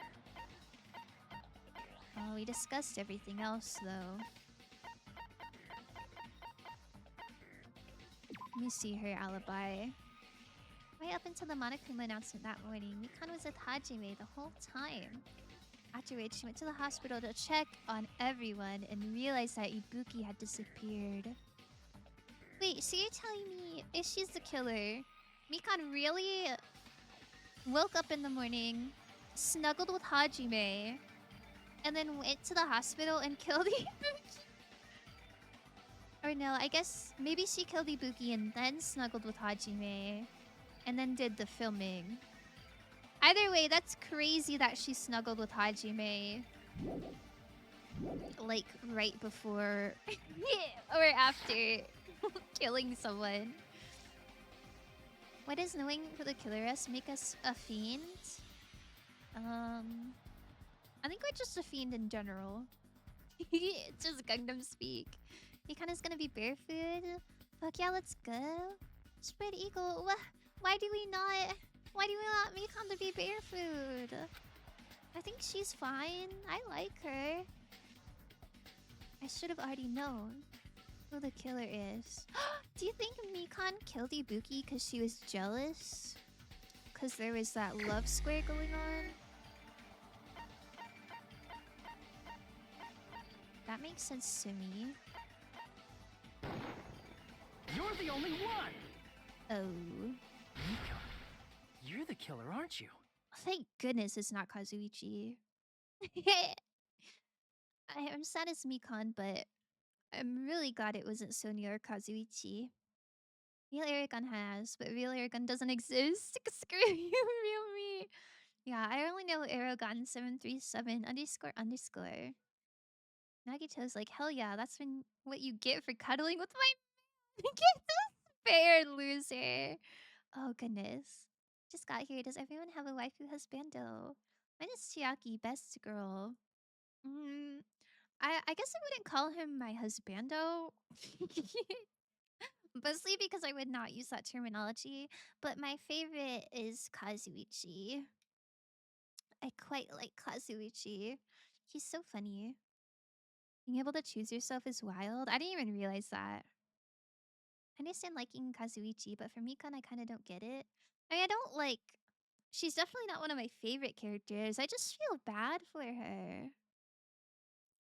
Oh, we discussed everything else though. Let me see her alibi. Right up until the Monokuma announcement that morning, Mikan was with Hajime the whole time. After which, she went to the hospital to check on everyone and realized that Ibuki had disappeared. Wait, so you're telling me if she's the killer, Mikan really woke up in the morning, snuggled with Hajime, and then went to the hospital and killed Ibuki? Or no, I guess maybe she killed Ibuki and then snuggled with Hajime, and then did the filming. Either way, that's crazy that she snuggled with Hajime. Like, right before or after killing someone. Why does knowing who the killer is make us a fiend? I think we're just a fiend in general. Just Gundam speak. Mikana's gonna be barefoot. Fuck yeah, let's go. Spread eagle. Why do we not Mikan to be barefoot? I think she's fine. I like her. I should have already known who the killer is. Do you think Mikan killed Ibuki because she was jealous? Because there was that love square going on? That makes sense to me. You're the only one! Oh. Mika, you're the killer, aren't you? Thank goodness it's not Kazuichi. I'm sad it's Mikan, but I'm really glad it wasn't Sonia or Kazuichi. Real Aragon has, but real Aragon doesn't exist. Screw you, real me. Yeah, I only know Aragon 737 underscore underscore. Nagito's like, hell yeah, that's what you get for cuddling with my get this fair loser. Oh goodness. Just got here. Does everyone have a waifu husbando? Mine is Chiaki, best girl. I guess I wouldn't call him my husbando. Mostly because I would not use that terminology. But my favorite is Kazuichi. I quite like Kazuichi. He's so funny. Being able to choose yourself is wild. I didn't even realize that. I understand liking Kazuichi, but for Mikan, I kind of don't get it. I mean, I don't like... She's definitely not one of my favorite characters. I just feel bad for her.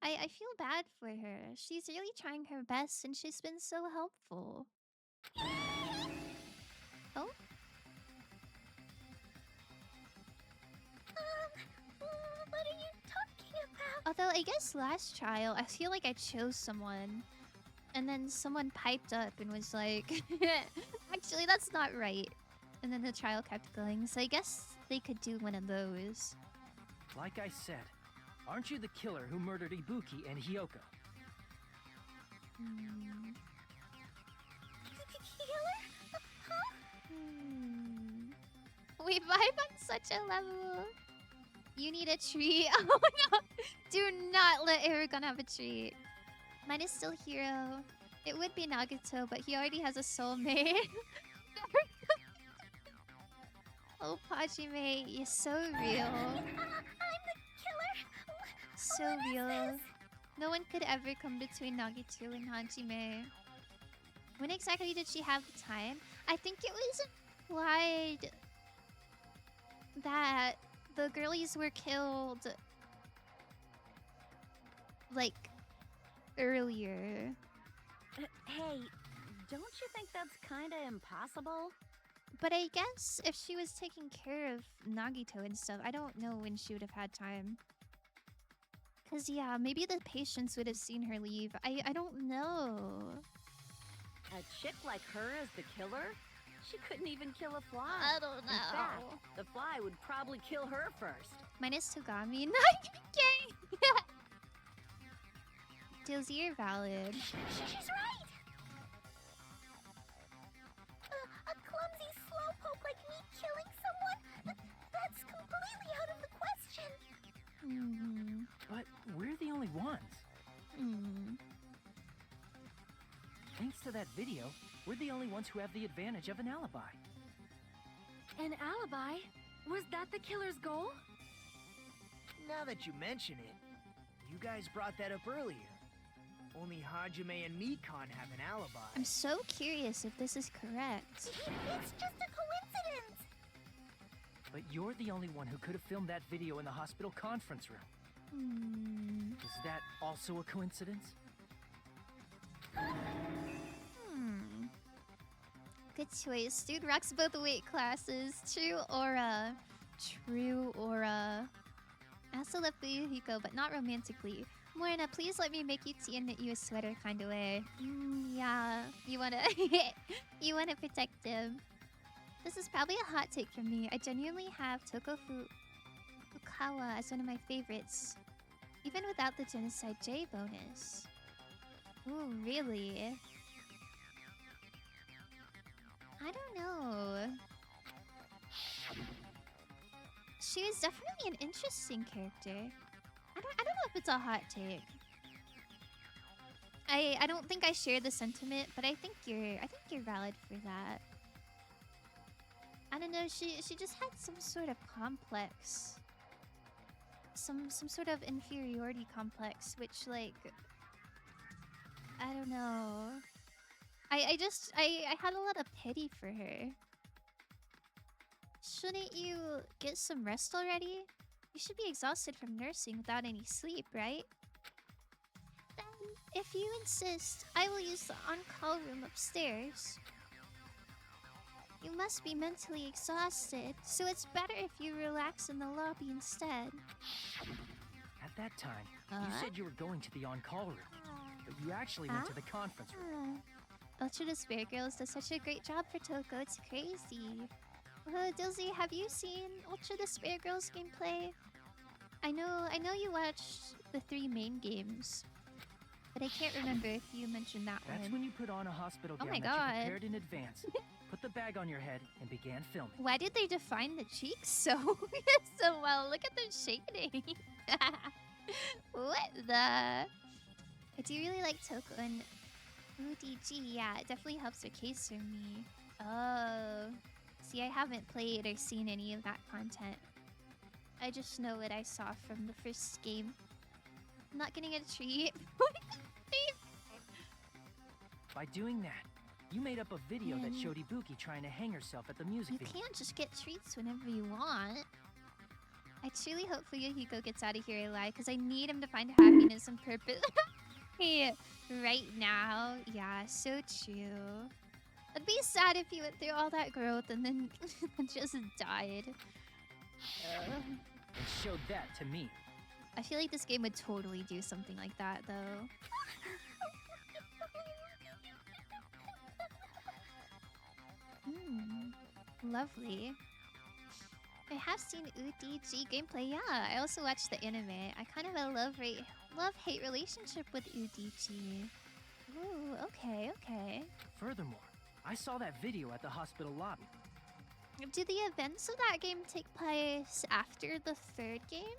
I feel bad for her. She's really trying her best, and she's been so helpful. Oh? What are you talking about? Although, I guess last trial, I feel like I chose someone. And then someone piped up and was like, actually, that's not right. And then the trial kept going. So I guess they could do one of those. Like I said, aren't you the killer who murdered Ibuki and Hyoko? Killer? Huh? We vibe on such a level. You need a treat. Oh no! Do not let Aragon have a treat. Mine is still Hero. It would be Nagito, but he already has a soulmate. Oh, Pajime, you're so real. I'm the killer. So What is real. this? No one could ever come between Nagito and Hajime. When exactly did she have the time? I think it was implied that the girlies were killed like earlier. Hey, don't you think that's kinda impossible? But I guess if she was taking care of Nagito and stuff, I don't know when she would have had time. Cause yeah, maybe the patients would have seen her leave. I don't know. A chick like her as the killer? She couldn't even kill a fly. I don't In fact, know. the fly would probably kill her first. Mine is Togami. Not gay. Dozier valid. She's right. A clumsy slowpoke like me killing someone? That's completely out of the question. But we're the only ones. Thanks to that video, we're the only ones who have the advantage of an alibi. An alibi? Was that the killer's goal? Now that you mention it, you guys brought that up earlier. Only Hajime and Mikan have an alibi. I'm so curious if this is correct. It's just a coincidence. But you're the only one who could have filmed that video in the hospital conference room. Is that also a coincidence? Good choice. Dude rocks both weight classes. True aura. True aura. I also love Hiko, but not romantically. Morna, please let me make you tea and knit you a sweater kind of way. Yeah. You wanna... you wanna protect him. This is probably a hot take from me. I genuinely have Tokofu Fukawa as one of my favorites. Even without the Genocide J bonus. Ooh, really? I don't know. She is definitely an interesting character. I don't know if it's a hot take. I don't think I share the sentiment, but I think you're valid for that. I don't know, she just had some sort of complex. Some sort of inferiority complex, which like I don't know. I had a lot of pity for her. Shouldn't you get some rest already? You should be exhausted from nursing without any sleep, right? if you insist, I will use the on-call room upstairs. You must be mentally exhausted, so it's better if you relax in the lobby instead. At that time, you said you were going to the on-call room, but you actually went to the conference room. Ultra Despair Girls does such a great job for Toko, it's crazy. Dilsey, have you seen Ultra Despair Girls gameplay? I know you watched the 3 main games, but I can't remember if you mentioned that one. That's when you put on a hospital gown Oh my that you god. prepared in advance, put the bag on your head, and began filming. Why did they define the cheeks so so well? Look at them shading. What the? I do really like Toko and ODG. Yeah, it definitely helps the case for me. Oh. See, I haven't played or seen any of that content. I just know what I saw from the first game. I'm not getting a treat. By doing that, you made up a video that showed Ibuki trying to hang herself at the music You video. can't just get treats whenever you want. I truly hope Fuyuhiko gets out of here alive because I need him to find happiness and purpose. Hey, right now. Yeah, so true. It'd be sad if he went through all that growth and then just died. And showed that to me. I feel like this game would totally do something like that, though. Lovely. I have seen UDG gameplay, yeah. I also watched the anime. I kind of have a love-hate relationship with UDG. Ooh, okay, okay. Furthermore, I saw that video at the hospital lobby. Do the events of that game take place after the 3rd game?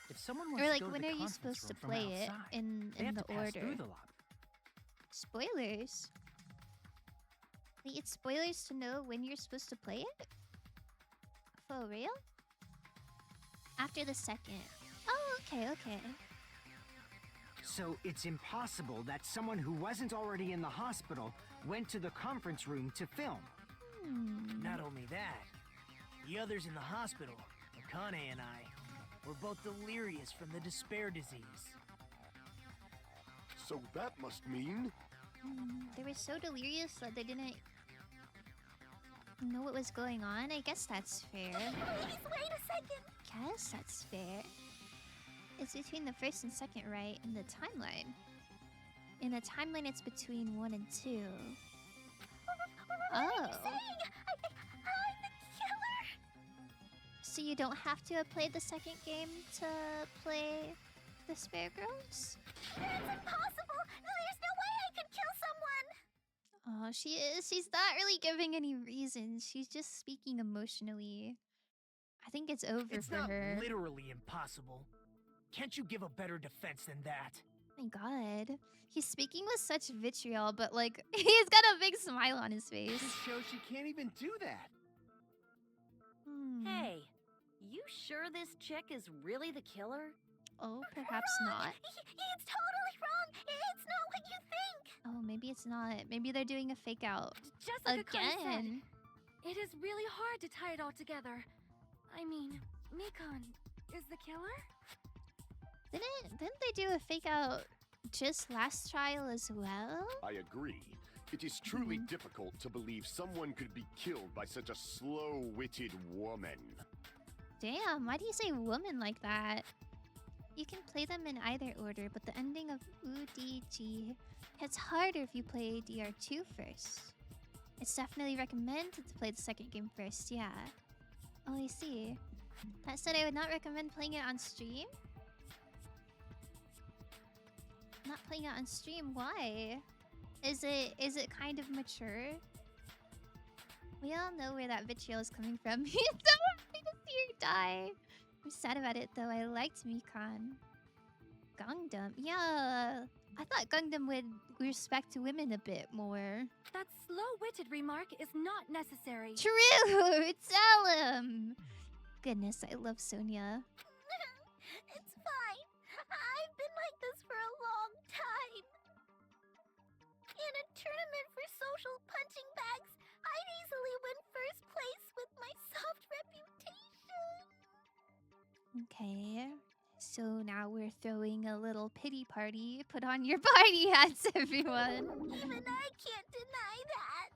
If someone wants Or to like, go to when the are you conference supposed to room from play it outside, in they have the to pass order? through the lobby. Spoilers? Wait, it's spoilers to know when you're supposed to play it? For real? After the 2nd. Oh, okay, okay. So it's impossible that someone who wasn't already in the hospital went to the conference room to film. Not only that, the others in the hospital, Akane and I, were both delirious from the despair disease. So that must mean... They were so delirious that they didn't know what was going on. I guess that's fair. Please, wait a second. Guess that's fair. It's between the 1st and 2nd, right? In the timeline. In the timeline, it's between 1 and 2. What are you saying? I'm the killer? So you don't have to have played the 2nd game to play the Spare Girls? That's impossible. There's no way I could kill someone. Oh, she is. She's not really giving any reasons. She's just speaking emotionally. I think it's over It's for not her. literally impossible. Can't you give a better defense than that? Oh my god. He's speaking with such vitriol, but like, he's got a big smile on his face. This shows she can't even do that. Hey, you sure this chick is really the killer? Oh, perhaps not. It's totally wrong. It's not what you think. Oh, maybe it's not. Maybe they're doing a fake out. Just like Akane said, Again. it is really hard to tie it all together. I mean, Mikon is the killer? Didn't they do a fake out just last trial as well? I agree. It is truly difficult to believe someone could be killed by such a slow-witted woman. Damn, why do you say woman like that? You can play them in either order, but the ending of UDG hits harder if you play DR2 first. It's definitely recommended to play the 2nd game first, yeah. Oh, I see. That said, I would not recommend playing it on stream. Not playing it on stream, why? Is it kind of mature? We all know where that vitriol is coming from. You don't want me to see her die. I'm sad about it though. I liked Mikon. Gundam. Yeah. I thought Gundam would respect women a bit more. That slow-witted remark is not necessary. True! Tell him! Goodness, I love Sonia. It's fine. I've been like this for a long time. In a tournament for social punching bags, I'd easily win first place with my soft reputation. Okay. So now we're throwing a little pity party. Put on your party hats, everyone. Even I can't deny that.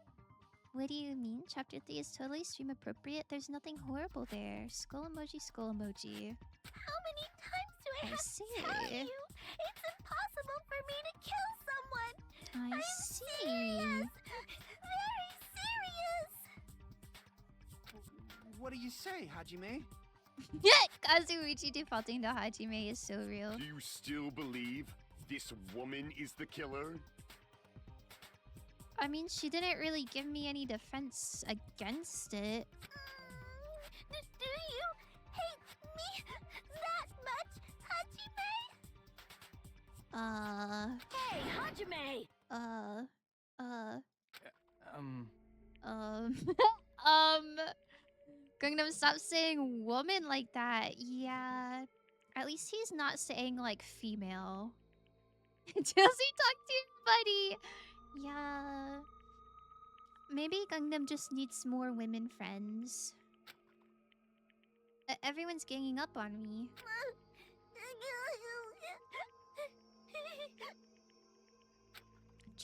What do you mean? Chapter 3 is totally stream appropriate. There's nothing horrible there. Skull emoji, skull emoji. How many times do I have see. to tell you? It's impossible for me to kill someone. I I'm see. serious. Very serious. What do you say, Hajime? Kazuichi defaulting to Hajime is so real. Do you still believe this woman is the killer? I mean, she didn't really give me any defense against it. Do you hate me that much, Hajime? Hey, Hajime! Gangnam, stop saying woman like that. Yeah. At least he's not saying, like, female. Chelsea, talk to your buddy. Yeah. Maybe Gangnam just needs more women friends. Everyone's ganging up on me.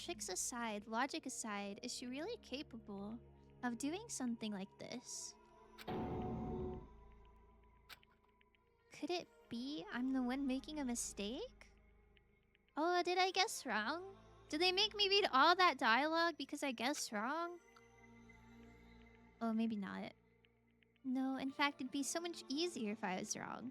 Tricks aside, logic aside, is she really capable of doing something like this? Could it be I'm the one making a mistake? Oh, did I guess wrong? Did they make me read all that dialogue because I guessed wrong? Oh, maybe not. No, in fact, it'd be so much easier if I was wrong.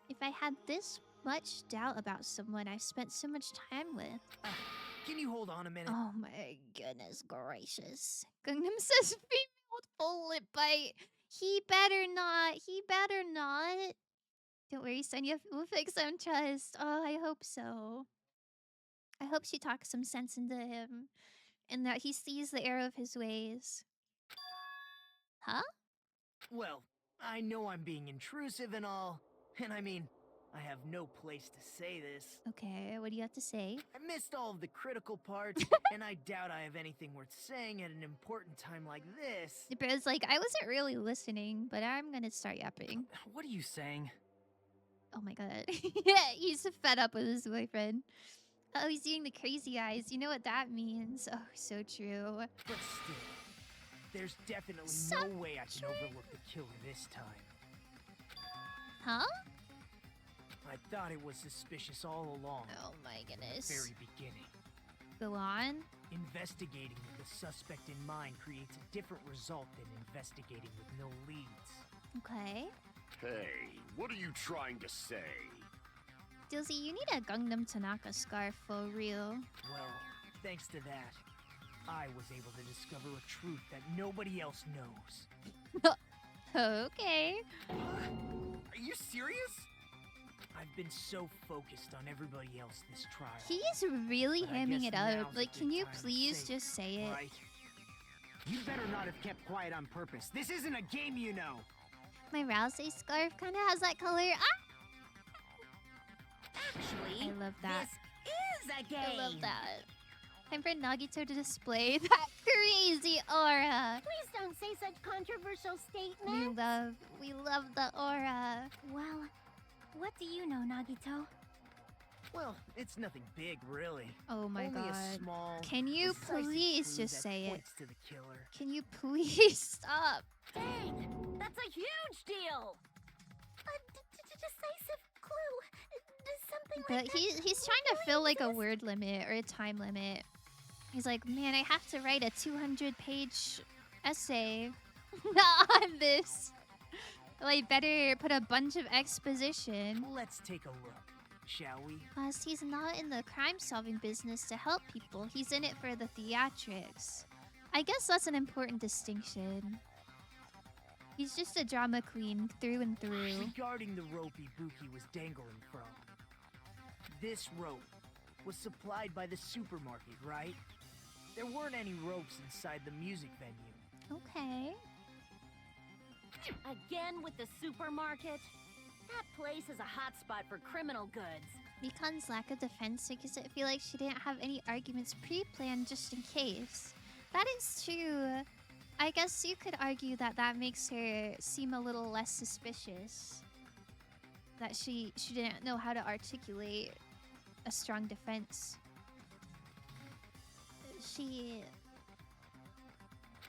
If I had this much doubt about someone I've spent so much time with. Can you hold on a minute? Oh my goodness gracious. Gangnam says female with full lip bite. He better not. He better not. Don't worry, Sonya. We'll fix some trust. Oh, I hope so. I hope she talks some sense into him. And that he sees the error of his ways. Huh? Well, I know I'm being intrusive and all. And I mean, I have no place to say this. Okay, what do you have to say? I missed all of the critical parts, and I doubt I have anything worth saying at an important time like this. The bro's like, I wasn't really listening, but I'm gonna start yapping. What are you saying? Oh my god. Yeah, he's fed up with his boyfriend. Oh, he's doing the crazy eyes. You know what that means. Oh, so true. But still, there's definitely no way I can overlook the killer this time. Huh? I thought it was suspicious all along. Oh my From goodness. the very beginning. Go on. Investigating with the suspect in mind creates a different result than investigating with no leads. Okay. Hey, what are you trying to say? Dilsey, you need a Gangnam Tanaka scarf for real. Well, thanks to that, I was able to discover a truth that nobody else knows. Okay. Are you serious? I've been so focused on everybody else this trial. He's really But I hamming guess it up. now's a Like, good can you time to please say just say it? right? You better not have kept quiet on purpose. This isn't a game, you know. My Rousey scarf kind of has that color. Ah! Actually, I love that. this is a game. I love that. Time for Nagito to display that crazy aura. Please don't say such controversial statements. We love the aura. Well, what do you know, Nagito? Well, it's nothing big, really. Oh my Only god. a small, Can you decisive please clue just that say it? points to the killer. Can you please stop? Dang! That's a huge deal! A decisive clue. Does something But like that he's trying to fill like a exist? word limit or a time limit. He's like, man, I have to write a 200-page essay on this. Well, I better put a bunch of exposition. Let's take a look, shall we? Plus, he's not in the crime-solving business to help people. He's in it for the theatrics. I guess that's an important distinction. He's just a drama queen through and through. Regarding the rope Ibuki was dangling from, this rope was supplied by the supermarket, right? There weren't any ropes inside the music venue. Okay. Again with the supermarket? That place is a hotspot for criminal goods. Mikan's lack of defense makes it feel like she didn't have any arguments pre-planned just in case. That is true. I guess you could argue that that makes her seem a little less suspicious. that she didn't know how to articulate a strong defense.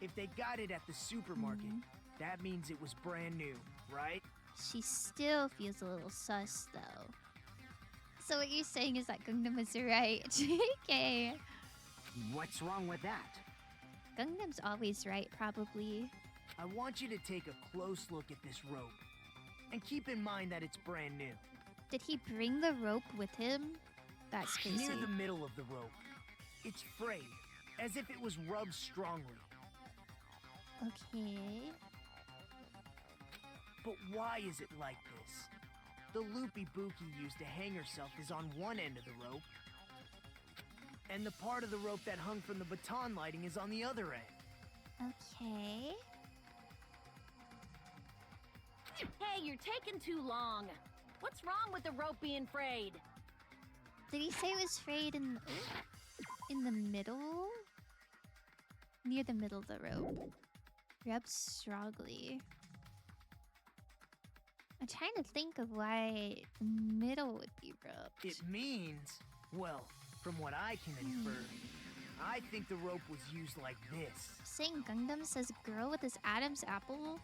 If they got it at the supermarket, that means it was brand new, right? She still feels a little sus, though. So what you're saying is that Gangnam was right. JK. What's wrong with that? Gangnam's always right, probably. I want you to take a close look at this rope. And keep in mind that it's brand new. Did he bring the rope with him? That's crazy. Near the middle of the rope. It's frayed, as if it was rubbed strongly. Okay. But why is it like this? The loopy Buki used to hang herself is on one end of the rope, and the part of the rope that hung from the baton lighting is on the other end. Okay. Hey, you're taking too long. What's wrong with the rope being frayed? Did he say it was frayed in the middle? Near the middle of the rope. Rub strongly. I'm trying to think of why the middle would be rubbed. It means, well, from what I can infer, I think the rope was used like this. Saying Gangnam says girl with his Adam's apple?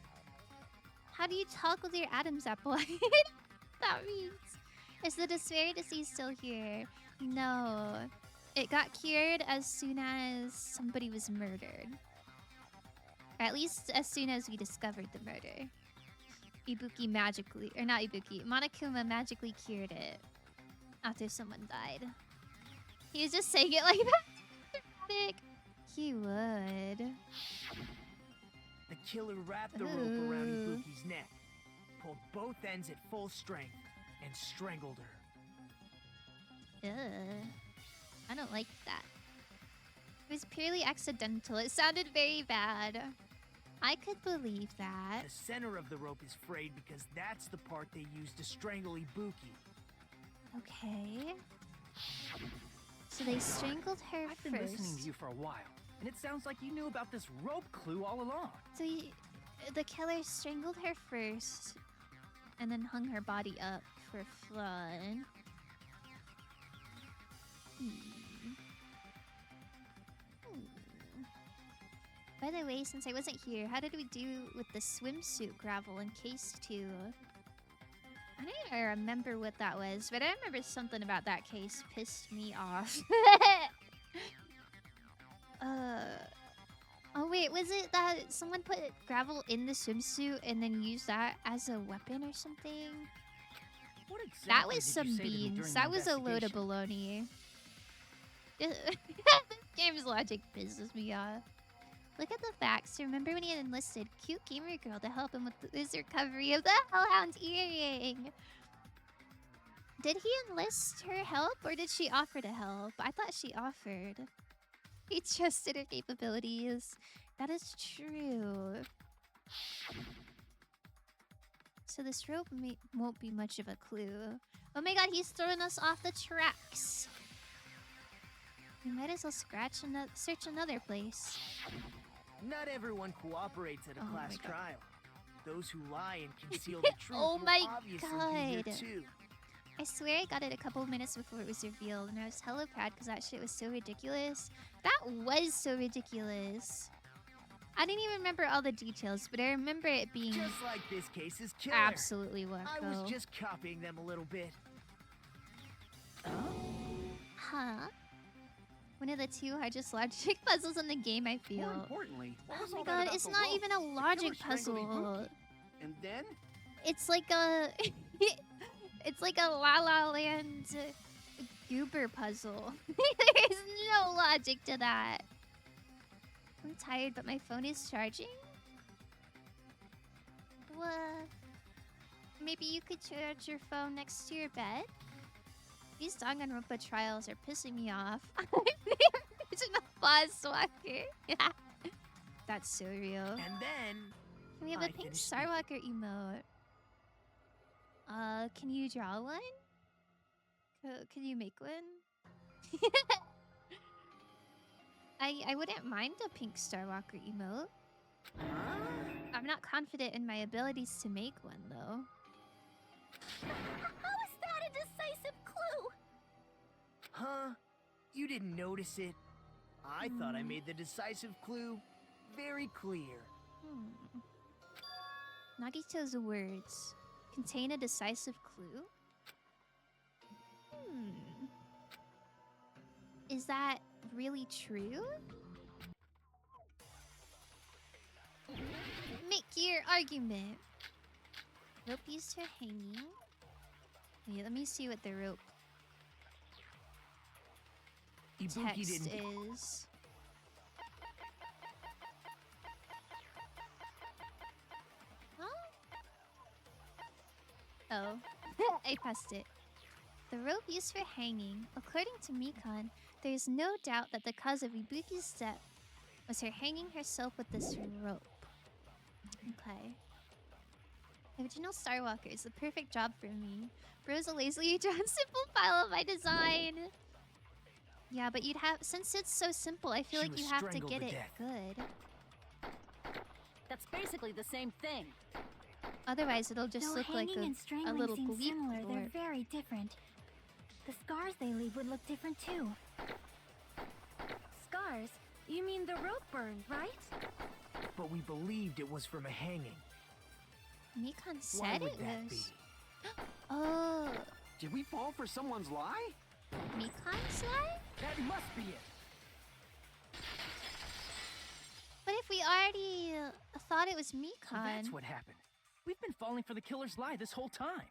How do you talk with your Adam's apple? That means. Is the disparity still here? No. It got cured as soon as somebody was murdered. Or at least as soon as we discovered the murder. Ibuki magically, or not Ibuki, Monokuma magically cured it after someone died. He was just saying it like that. Dramatic. He would. The killer wrapped the rope around Ibuki's neck, pulled both ends at full strength, and strangled her. Ugh. I don't like that. It was purely accidental. It sounded very bad. I could believe that. The center of the rope is frayed because that's the part they used to strangle Ibuki. Okay. So they strangled her I've been first. listening to you for a while, and it sounds like you knew about this rope clue all along. So the killer strangled her first, and then hung her body up for fun. By the way, since I wasn't here, how did we do with the swimsuit gravel in case 2? I don't even remember what that was, but I remember something about that case pissed me off. Oh wait, was it that someone put gravel in the swimsuit and then used that as a weapon or something? What exactly That was did you some say to me beans. during That the was a load of investigation? baloney. This game's logic pisses me off. Look at the facts. Remember when he had enlisted cute gamer girl to help him with his recovery of the Hellhound earring? Did he enlist her help or did she offer to help? I thought she offered. He trusted her capabilities. That is true. So this rope won't be much of a clue. Oh my god, he's throwing us off the tracks. We might as well search another place. Not everyone cooperates at a Oh my class God. trial. Those who lie and conceal the truth Oh will my obviously be here God. too. I swear I got it a couple minutes before it was revealed, and I was hella proud because that shit was so ridiculous. That was so ridiculous. I didn't even remember all the details, but I remember it being Just like this case's killer. absolutely wacko. I was just copying them a little bit. Huh? One of the two hardest logic puzzles in the game, I feel. More importantly, what Oh was my all that god, about it's the not rope? even a The logic killer strangled puzzle. Ibuki. And then? It's like a... it's like a La La Land goober puzzle. There's no logic to that. I'm tired, but my phone is charging? What? Maybe you could charge your phone next to your bed? These Danganronpa trials are pissing me off. It's in a buzzwalker. That's so real. And then We have I a pink finished Starwalker emote. Can you draw one? Can you make one? I wouldn't mind a pink Starwalker emote. I'm not confident in my abilities to make one though. How is that a decisive clue? Huh? You didn't notice it? I thought I made the decisive clue very clear. Nagito's words contain a decisive clue? Is that really true? Make your argument. Rope used for hanging. Wait, let me see what the rope Ibuki text didn't. is. Huh? Oh, I passed it. The rope used for hanging. According to Mikan, there is no doubt that the cause of Ibuki's death was her hanging herself with this rope. Okay. Original Star Walker is the perfect job for me. Bro's a lazily drawn simple file of my design. Yeah, but you'd have, since it's so simple, I feel She like you was have to strangled get to it death. good. That's basically the same thing. Otherwise, it'll just Though look like hanging and a strangling little seem bleep similar, they're orb. very different. The scars they leave would look different too. Scars? You mean the rope burn, right? But we believed it was from a hanging. Mikan Why said would it that be? was. Oh, Did we fall for someone's lie? Mikan's lie? That must be it. But if we already thought it was So Mikan, that's what happened. We've been falling for the killer's lie this whole time.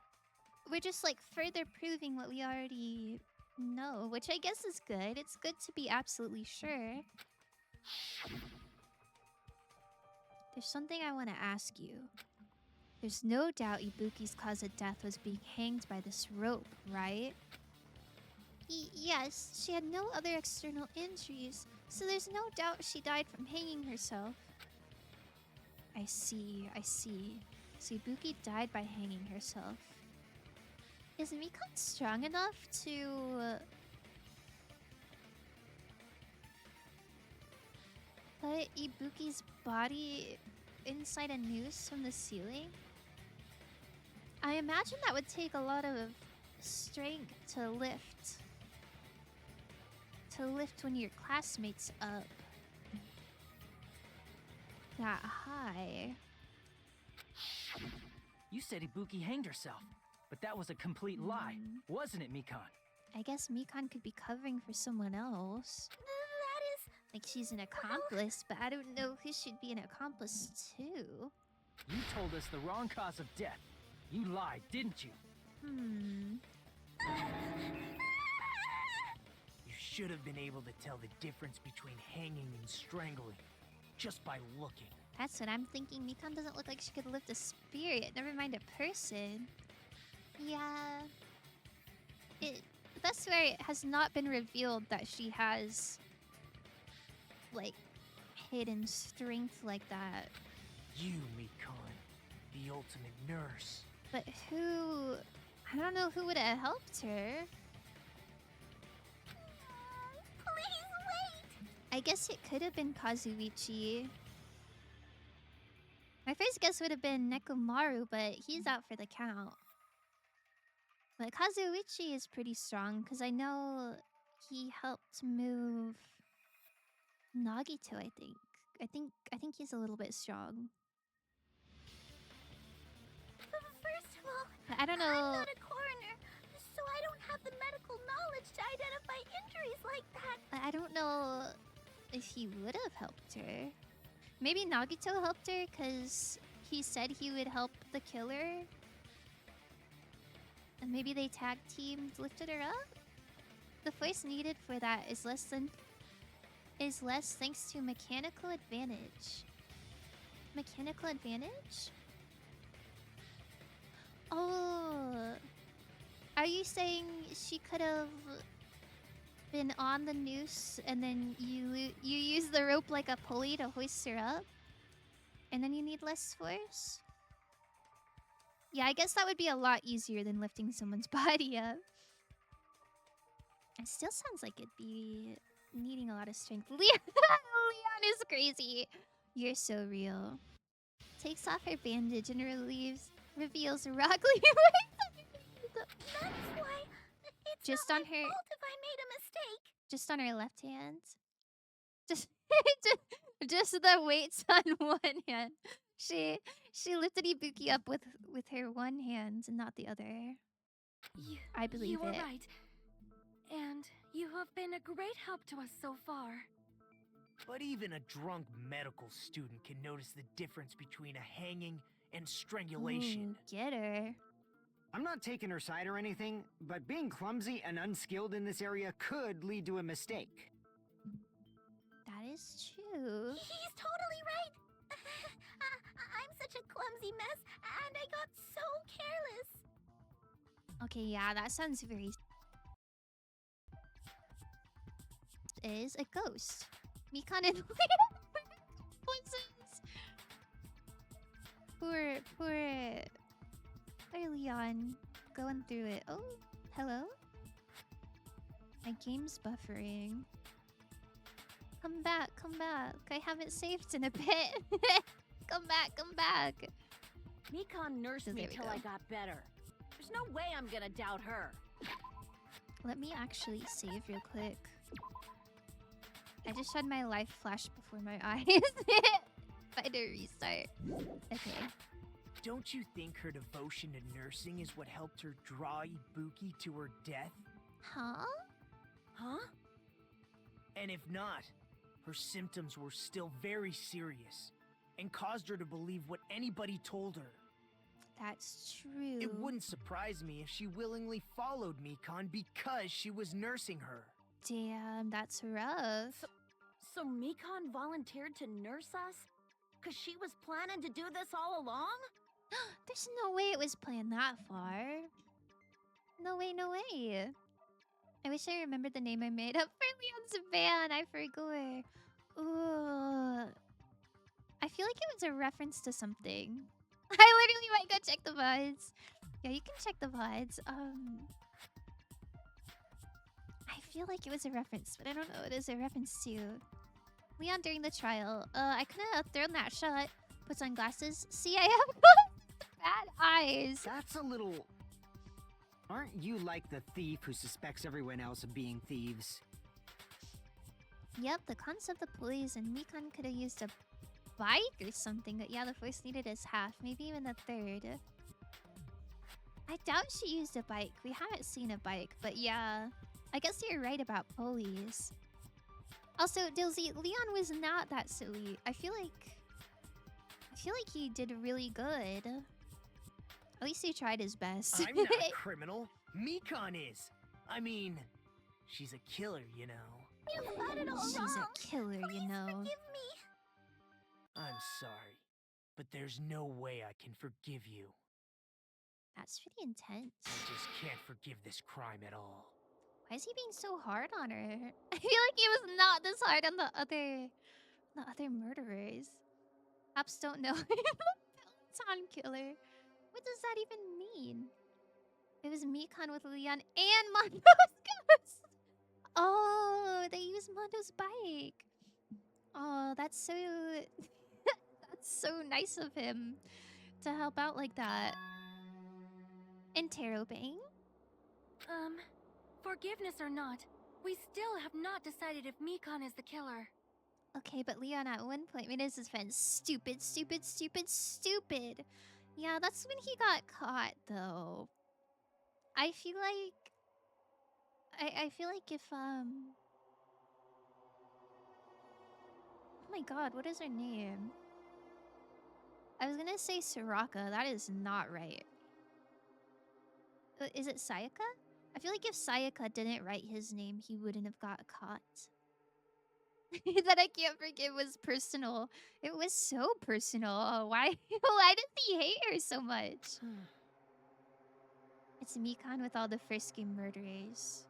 we're just like further proving what we already know, which I guess is good. It's good to be absolutely sure. There's something I want to ask you. There's no doubt Ibuki's cause of death was being hanged by this rope, right? Yes, she had no other external injuries, so there's no doubt she died from hanging herself. I see, I see. So Ibuki died by hanging herself. Is Mikan strong enough to put Ibuki's body inside a noose from the ceiling? I imagine that would take a lot of strength to lift. To lift when your classmate's up that high. You said Ibuki hanged herself, but that was a complete lie, wasn't it, Mikan? I guess Mikan could be covering for someone else. That is... Like she's an accomplice, but I don't know who should be an accomplice to. You told us the wrong cause of death. You lied, didn't you? You should have been able to tell the difference between hanging and strangling just by looking. That's what I'm thinking. Mikan doesn't look like she could lift a spirit, never mind a person. Yeah. That's where it has not been revealed that she has, like, hidden strength like that. You, Mikan, the ultimate nurse. But who... I don't know who would have helped her. Please wait! I guess it could have been Kazuichi. My first guess would have been Nekomaru, but he's out for the count. But Kazuichi is pretty strong, because I know he helped move Nagito, I think. I think he's a little bit strong. First of all, But I don't know. I'm not a coroner, so I don't have the medical knowledge to identify injuries like that. I don't know if he would have helped her. Maybe Nagito helped her because he said he would help the killer. And maybe they tag teamed, lifted her up? The force needed for that is less thanks to mechanical advantage. Mechanical advantage? Oh. Are you saying she could have been on the noose and then you use the rope like a pulley to hoist her up? And then you need less force? Yeah, I guess that would be a lot easier than lifting someone's body up. It still sounds like it'd be needing a lot of strength. Leon is crazy. You're so real. Takes off her bandage and reveals Rock Lee. That's why. It's Just not on my her, fault if I made a mistake. just on her left hand. Just, just the weights on one hand. She lifted Ibuki up with her one hand and not the other. I believe you were it. right. And you have been a great help to us so far. But even a drunk medical student can notice the difference between a hanging and strangulation. Ooh, get her. I'm not taking her side or anything, but being clumsy and unskilled in this area could lead to a mistake. That is true. He's totally right. I'm such a clumsy mess, and I got so careless. Okay, yeah, that sounds very. Is a ghost. Mikan and coincidence. Poor Leon going through it. Oh, hello. My game's buffering. Come back, come back. I haven't saved in a bit. Come back. Mikan nursed So me there we till go. I got better. There's no way I'm gonna doubt her. Let me actually save real quick. I just had my life flash before my eyes. If I do restart. Okay. Don't you think her devotion to nursing is what helped her draw Ibuki to her death? Huh? Huh? And if not, her symptoms were still very serious and caused her to believe what anybody told her. That's true. It wouldn't surprise me if she willingly followed Mikan because she was nursing her. Damn, that's rough. So Mikan volunteered to nurse us? Cause she was planning to do this all along? There's no way it was planned that far. No way, no way. I wish I remembered the name I made up for Leon's van. I forgot. Ooh. I feel like it was a reference to something. I literally might go check the VODs. Yeah, you can check the VODs. I feel like it was a reference, but I don't know what it is a reference to. Leon during the trial. I could have thrown that shot. Puts on glasses. See, I have bad eyes. That's a little... Aren't you like the thief who suspects everyone else of being thieves? Yep, the cons of the police, and Mikan could have used a bike or something. But yeah, the force needed is half, maybe even the third. I doubt she used a bike. We haven't seen a bike, but yeah. I guess you're right about police. Also, Dilzy, Leon was not that silly. I feel like he did really good. At least he tried his best. I'm not a criminal. Mikan is. I mean, she's a killer, you know. You've got it all She's wrong. a killer, Please you know. forgive me. I'm sorry, but there's no way I can forgive you. That's pretty intense. I just can't forgive this crime at all. Why is he being so hard on her? I feel like he was not this hard on the other murderers. Cops don't know. Peloton killer. What does that even mean? It was Mikan with Leon and Mondo's ghost. Oh, they used Mondo's bike. Oh, that's so that's so nice of him to help out like that. Interrobang. Forgiveness or not, we still have not decided if Mikan is the killer. Okay, but Leon at one point made his friend stupid. Yeah, that's when he got caught, though. I feel like... I feel like if, Oh my god, what is her name? I was gonna say Soraka. That is not right. Is it Sayaka? I feel like if Sayaka didn't write his name, he wouldn't have got caught. That I can't forgive was personal. It was so personal. Why did he hate her so much? It's Mikan with all the frisky murderers.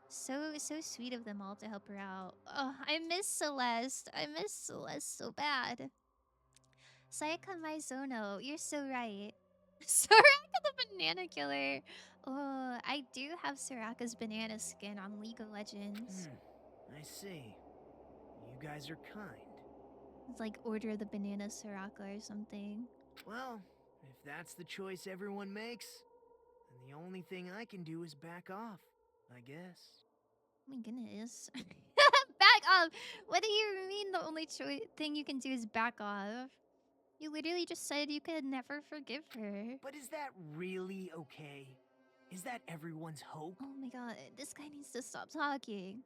So sweet of them all to help her out. Oh, I miss Celeste. I miss Celeste so bad. Sayaka Maizono, you're so right. Soraka the banana killer. Oh, I do have Soraka's banana skin on League of Legends. I see. You guys are kind. It's like Order of the Banana Soraka or something. Well, if that's the choice everyone makes, then The only thing I can do is back off, I guess. Oh my goodness. Back off! What do you mean the only thing you can do is back off? You literally just said you could never forgive her. But is that really okay? Is that everyone's hope? Oh my god, this guy needs to stop talking.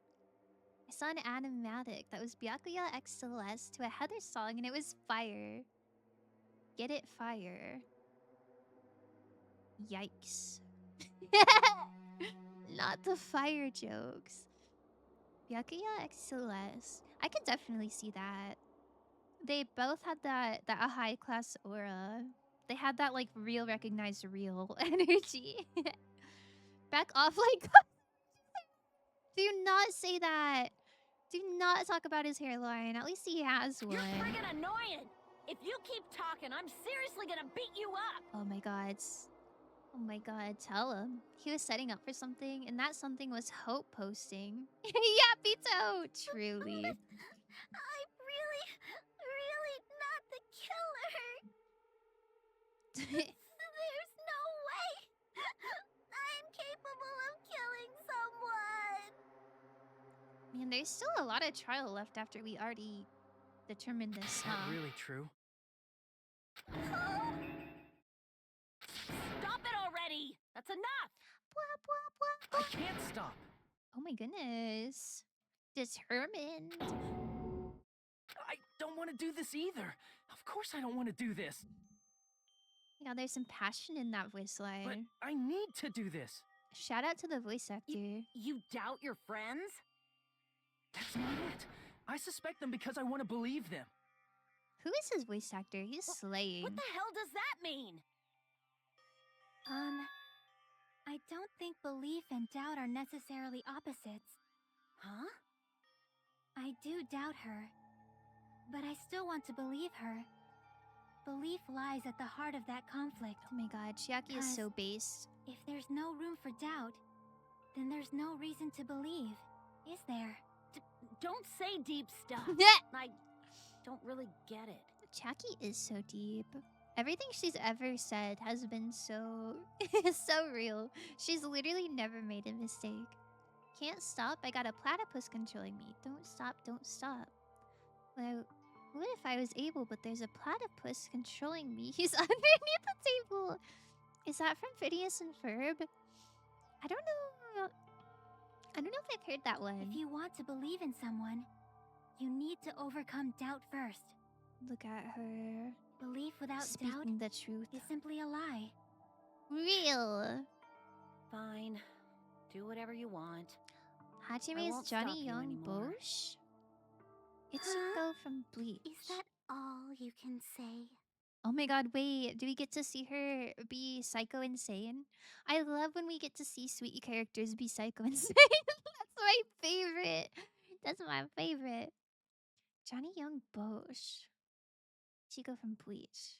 I saw an animatic that was Byakuya X Celeste to a Heather song and it was fire. Get it, fire. Yikes. Not the fire jokes. Byakuya X Celeste. I could definitely see that. They both had that high class aura. They had that like real recognized real energy. Back off like do not say that. Do not talk about his hairline. At least he has one. You're friggin' annoying! If you keep talking, I'm seriously gonna beat you up! Oh my god. Oh my god, tell him. He was setting up for something, and that something was Hope posting. Yeah, Pito! Truly. I'm really not the killer. There's no way I'm capable of killing someone. Man, there's still a lot of trial left after we already determined this, Is that really true? Stop it already! That's enough! Blah, blah, blah, I blah. can't stop. Oh my goodness. Determined. I don't want to do this either. Of course I don't want to do this. Yeah, there's some passion in that voice line. But I need to do this. Shout out to the voice actor. You doubt your friends? That's not it. I suspect them because I want to believe them. Who is his voice actor? He's slaying. What the hell does that mean? I don't think belief and doubt are necessarily opposites. Huh? I do doubt her, but I still want to believe her. Belief lies at the heart of that conflict. Oh my god, Chiaki is so based. If there's no room for doubt, then there's no reason to believe, is there? Don't say deep stuff. I don't really get it. Chiaki is so deep. Everything she's ever said has been so so real. She's literally never made a mistake. Can't stop. I got a platypus controlling me. Don't stop. Don't stop. Well, what if I was able, but there's a platypus controlling me? He's underneath the table. Is that from Phineas and Ferb? I don't know. I don't know if I've heard that one. If you want to believe in someone, you need to overcome doubt first. Look at her. Belief without Speaking doubt the truth. is simply a lie. Real. Fine. Do whatever you want. Hajime's won't stop Johnny you Young anymore. Bosch? Itsuko from Bleach. Is that all you can say? Oh my god, wait. Do we get to see her be psycho insane? I love when we get to see sweet characters be psycho insane. That's my favorite. That's my favorite. Johnny Young Bosch. Chico from Bleach.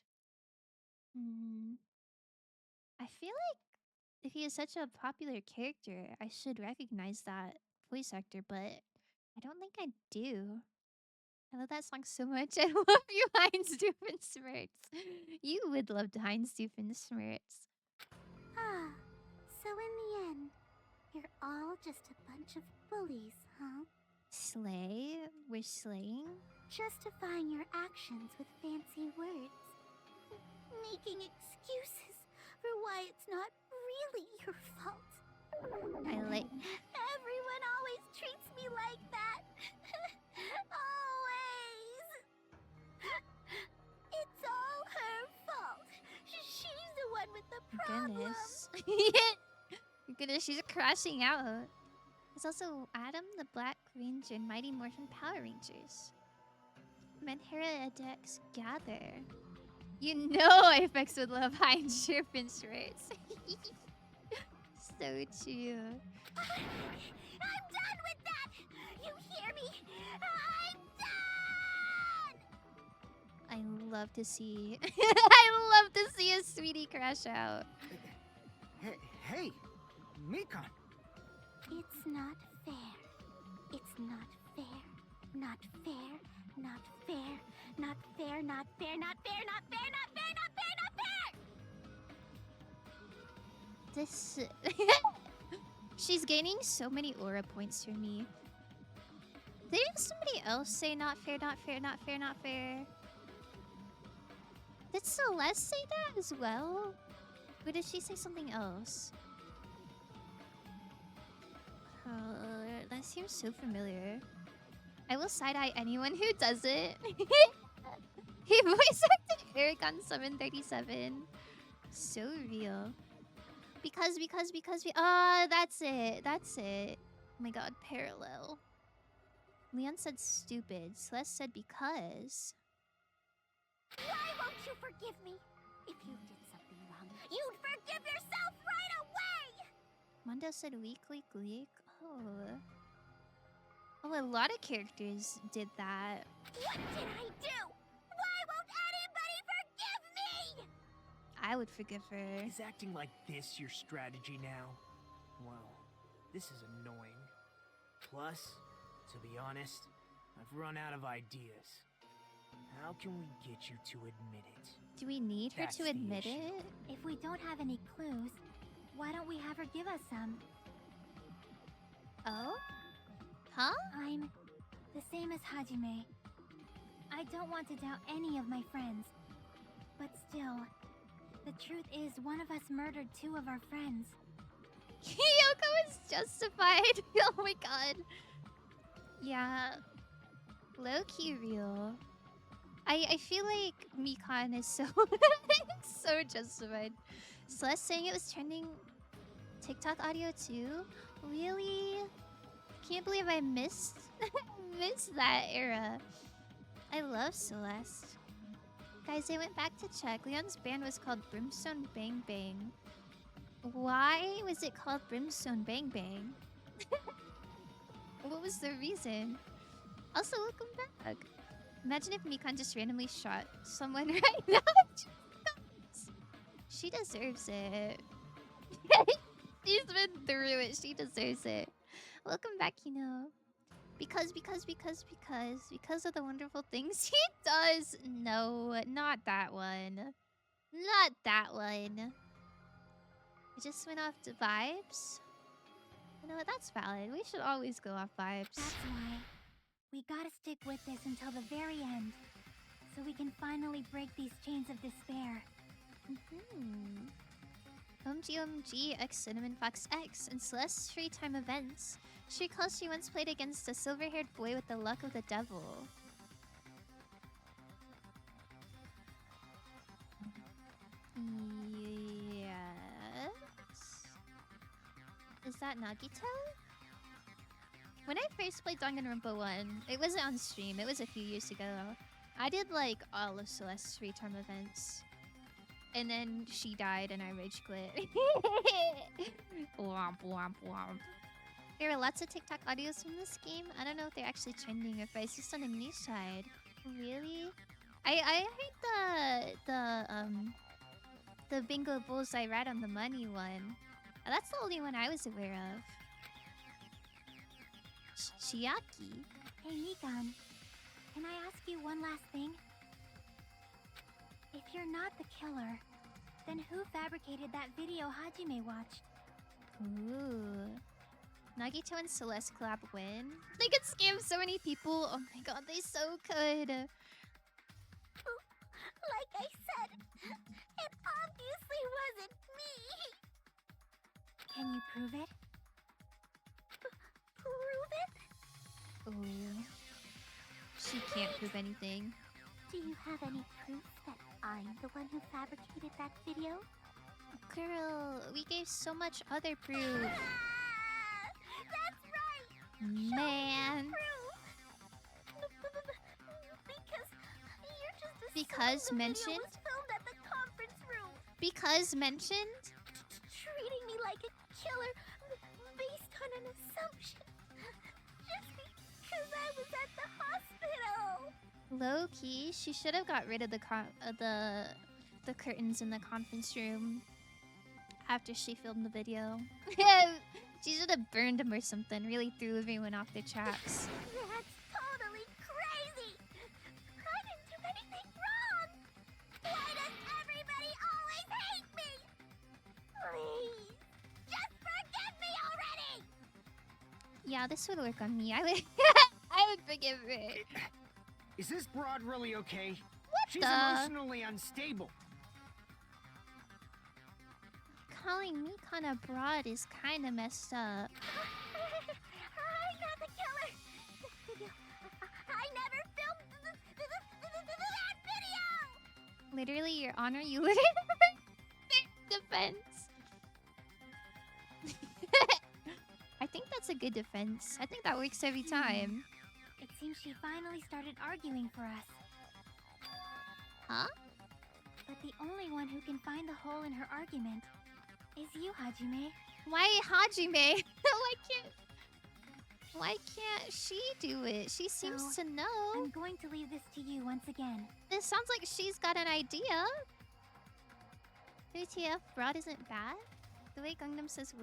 I feel like if he is such a popular character, I should recognize that voice actor, but I don't think I do. I love that song so much. I love you, Heinz Doofenshmirtz. You would love Heinz Doofenshmirtz. Ah, so in the end, you're all just a bunch of bullies, huh? Slay? We're slaying? Justifying your actions with fancy words. Making excuses for why it's not really your fault. I like... Everyone always treats me like that. Always. It's all her fault. She's the one with the problem. Goodness, she's crashing out. There's also Adam the Black Ranger and Mighty Morphin Power Rangers. Menhera Adex Gather. You know Apex would love Heinz Doofenshmirtz. So true. I'm done with that! You hear me? I'm done! I love to see... I love to see a sweetie crash out. Hey, Mikan. It's not fair. It's not fair. Not fair. Not fair. Not fair. Not fair. Not fair. Not fair. Not fair. Not fair. Not fair. This... She's gaining so many aura points for me. Didn't somebody else say not fair, not fair, not fair, not fair? Did Celeste say that as well? Or did she say something else? That seems so familiar. I will side-eye anyone who does it. He voice acted Eric on 737. So real. Because we... Oh, that's it. That's it. Oh my god, parallel. Leon said stupid. Celeste said because... Why won't you forgive me? If you did something wrong, you'd forgive yourself right away! Mondo said weak, weak, weak. Oh. Oh, a lot of characters did that. What did I do? Why won't anybody forgive me? I would forgive her. Is acting like this your strategy now? Well, this is annoying. Plus, to be honest, I've run out of ideas. How can we get you to admit it? Do we need her That's to the admit issue. it? If we don't have any clues, why don't we have her give us some? Oh? Huh? I'm the same as Hajime. I don't want to doubt any of my friends. But still, the truth is one of us murdered 2 of our friends. Kyoko is justified. Oh my god. Yeah. Low-key real. I feel like Mikan is so so justified. Celeste saying it was trending TikTok audio too? Really? Can't believe I missed missed that era. I love Celeste. Guys, I went back to check. Leon's band was called Brimstone Bang Bang. Why was it called Brimstone Bang Bang? What was the reason? Also, welcome back. Imagine if Mikan just randomly shot someone right now. She deserves it. She's been through it. She deserves it. Welcome back, you know. Because of the wonderful things he does. No, not that one. Not that one. It just went off to vibes. You know what? That's valid. We should always go off vibes. That's why we gotta stick with this until the very end, so we can finally break these chains of despair. OMG X Cinnamon Fox X and Celeste's free time events. She recalls she once played against a silver-haired boy with the luck of the devil. Yes. Is that Nagito? When I first played Danganronpa 1, it wasn't on stream, it was a few years ago. I did like all of Celeste's free time events. And then she died and I rage quit. Womp womp womp. There are lots of TikTok audios from this game. I don't know if they're actually trending or if it's just on the niche side. Really? I heard the Bingo Bullseye right on the money one. That's the only one I was aware of. Chiaki? Hey, Mikan, can I ask you one last thing? If you're not the killer, then who fabricated that video Hajime watched? Ooh. Nagito and Celeste collab win? They could scam so many people. Oh my god, they so could. Like I said, it obviously wasn't me. Can you prove it? Prove it? Ooh. She can't prove anything. Do you have any proof that I'm the one who fabricated that video? Girl, we gave so much other proof. That's right! Man. Because you're just Because assuming the mentioned? video was filmed at the conference room. Because mentioned? Treating me like a killer based on an assumption. Just because I was at the hospital. Low key, she should have got rid of the curtains in the conference room after she filmed the video. She should have burned them or something. Really threw everyone off their tracks. That's totally crazy. I didn't do anything wrong. Why does everybody always hate me? Please, Yeah, this would work on me. I would I would forgive her. Is this broad really okay? She's the- emotionally unstable. Calling me kind of broad is kind of messed up. I'm not the killer. This video, I never filmed that video. Literally, Your Honor, you literally defense. I think that's a good defense. I think that works every time. It seems she finally started arguing for us. Huh? But the only one who can find the hole in her argument is you, Hajime. Why Hajime? Why can't she do it? She seems So, to know. I'm going to leave this to you once again. This sounds like she's got an idea. WTF, broad isn't bad? The way Gangnam says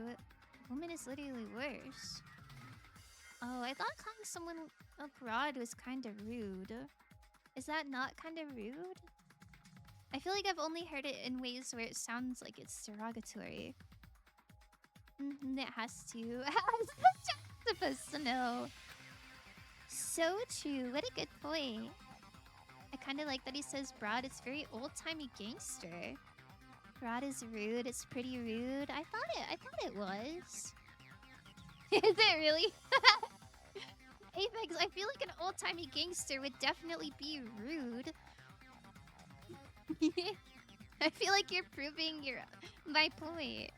woman is literally worse. Oh, I thought calling someone a broad was kind of rude. Is that not kind of rude? I feel like I've only heard it in ways where it sounds like it's derogatory. It has to. How's that supposed to know? So true. What a good point. I kind of like that he says broad. It's very old-timey gangster. Broad is rude. It's pretty rude. I thought it was. Is it really? Apex, I feel like an old-timey gangster would definitely be rude. I feel like you're proving my point.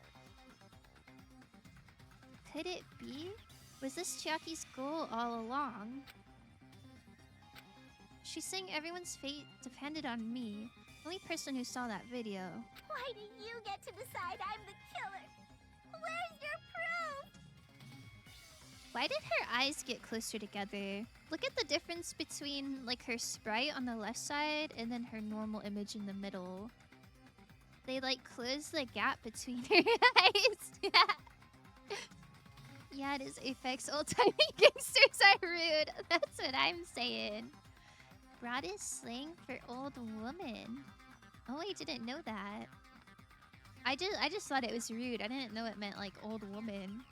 Could it be? Was this Chiaki's goal all along? She's saying everyone's fate depended on me. Only person who saw that video. Why do you get to decide I'm the killer? Where's your proof? Why did her eyes get closer together? Look at the difference between like her sprite on the left side and then her normal image in the middle. They like close the gap between her eyes. Yeah, it is Apex. Old-timey gangsters are rude. That's what I'm saying. Broad is slang for old woman. Oh, I didn't know that. I just thought it was rude. I didn't know it meant like old woman.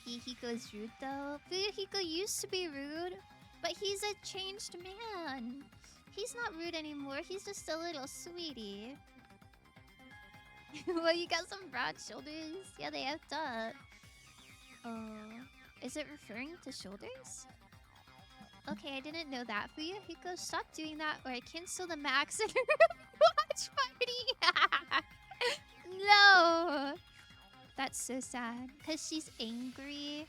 Fuyuhiko's rude though. Fuyuhiko used to be rude, but he's a changed man. He's not rude anymore. He's just a little sweetie. Well, you got some broad shoulders. Yeah, they effed up. Oh, is it referring to shoulders? Okay, I didn't know that. Fuyuhiko, stop doing that or I cancel the max and watch party. No! That's so sad. Because she's angry.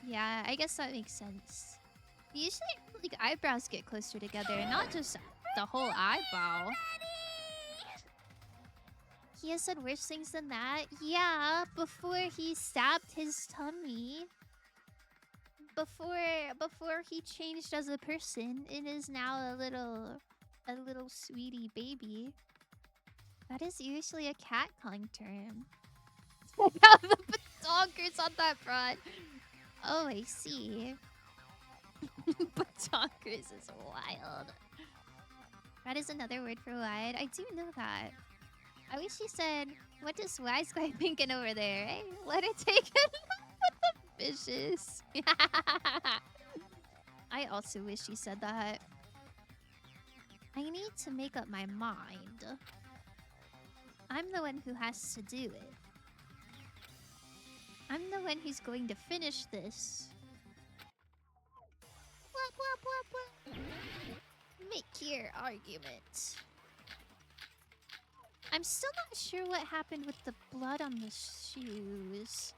Yeah, I guess that makes sense. Usually, like, eyebrows get closer together, not just the whole eyebrow. He has said worse things than that. Yeah, before he stabbed his tummy. Before he changed as a person and is now a little sweetie baby. That is usually a catcalling term. The badonkers on that broad. Oh, I see. Badonkers is wild. That is another word for wide. I do know that. I wish she said, what is Wise Guy thinking over there, eh? Let it take it with the fishes. I also wish she said that. I need to make up my mind. I'm the one who has to do it. I'm the one who's going to finish this. Wop, wop, wop, wop. Make your argument. I'm still not sure what happened with the blood on the shoes.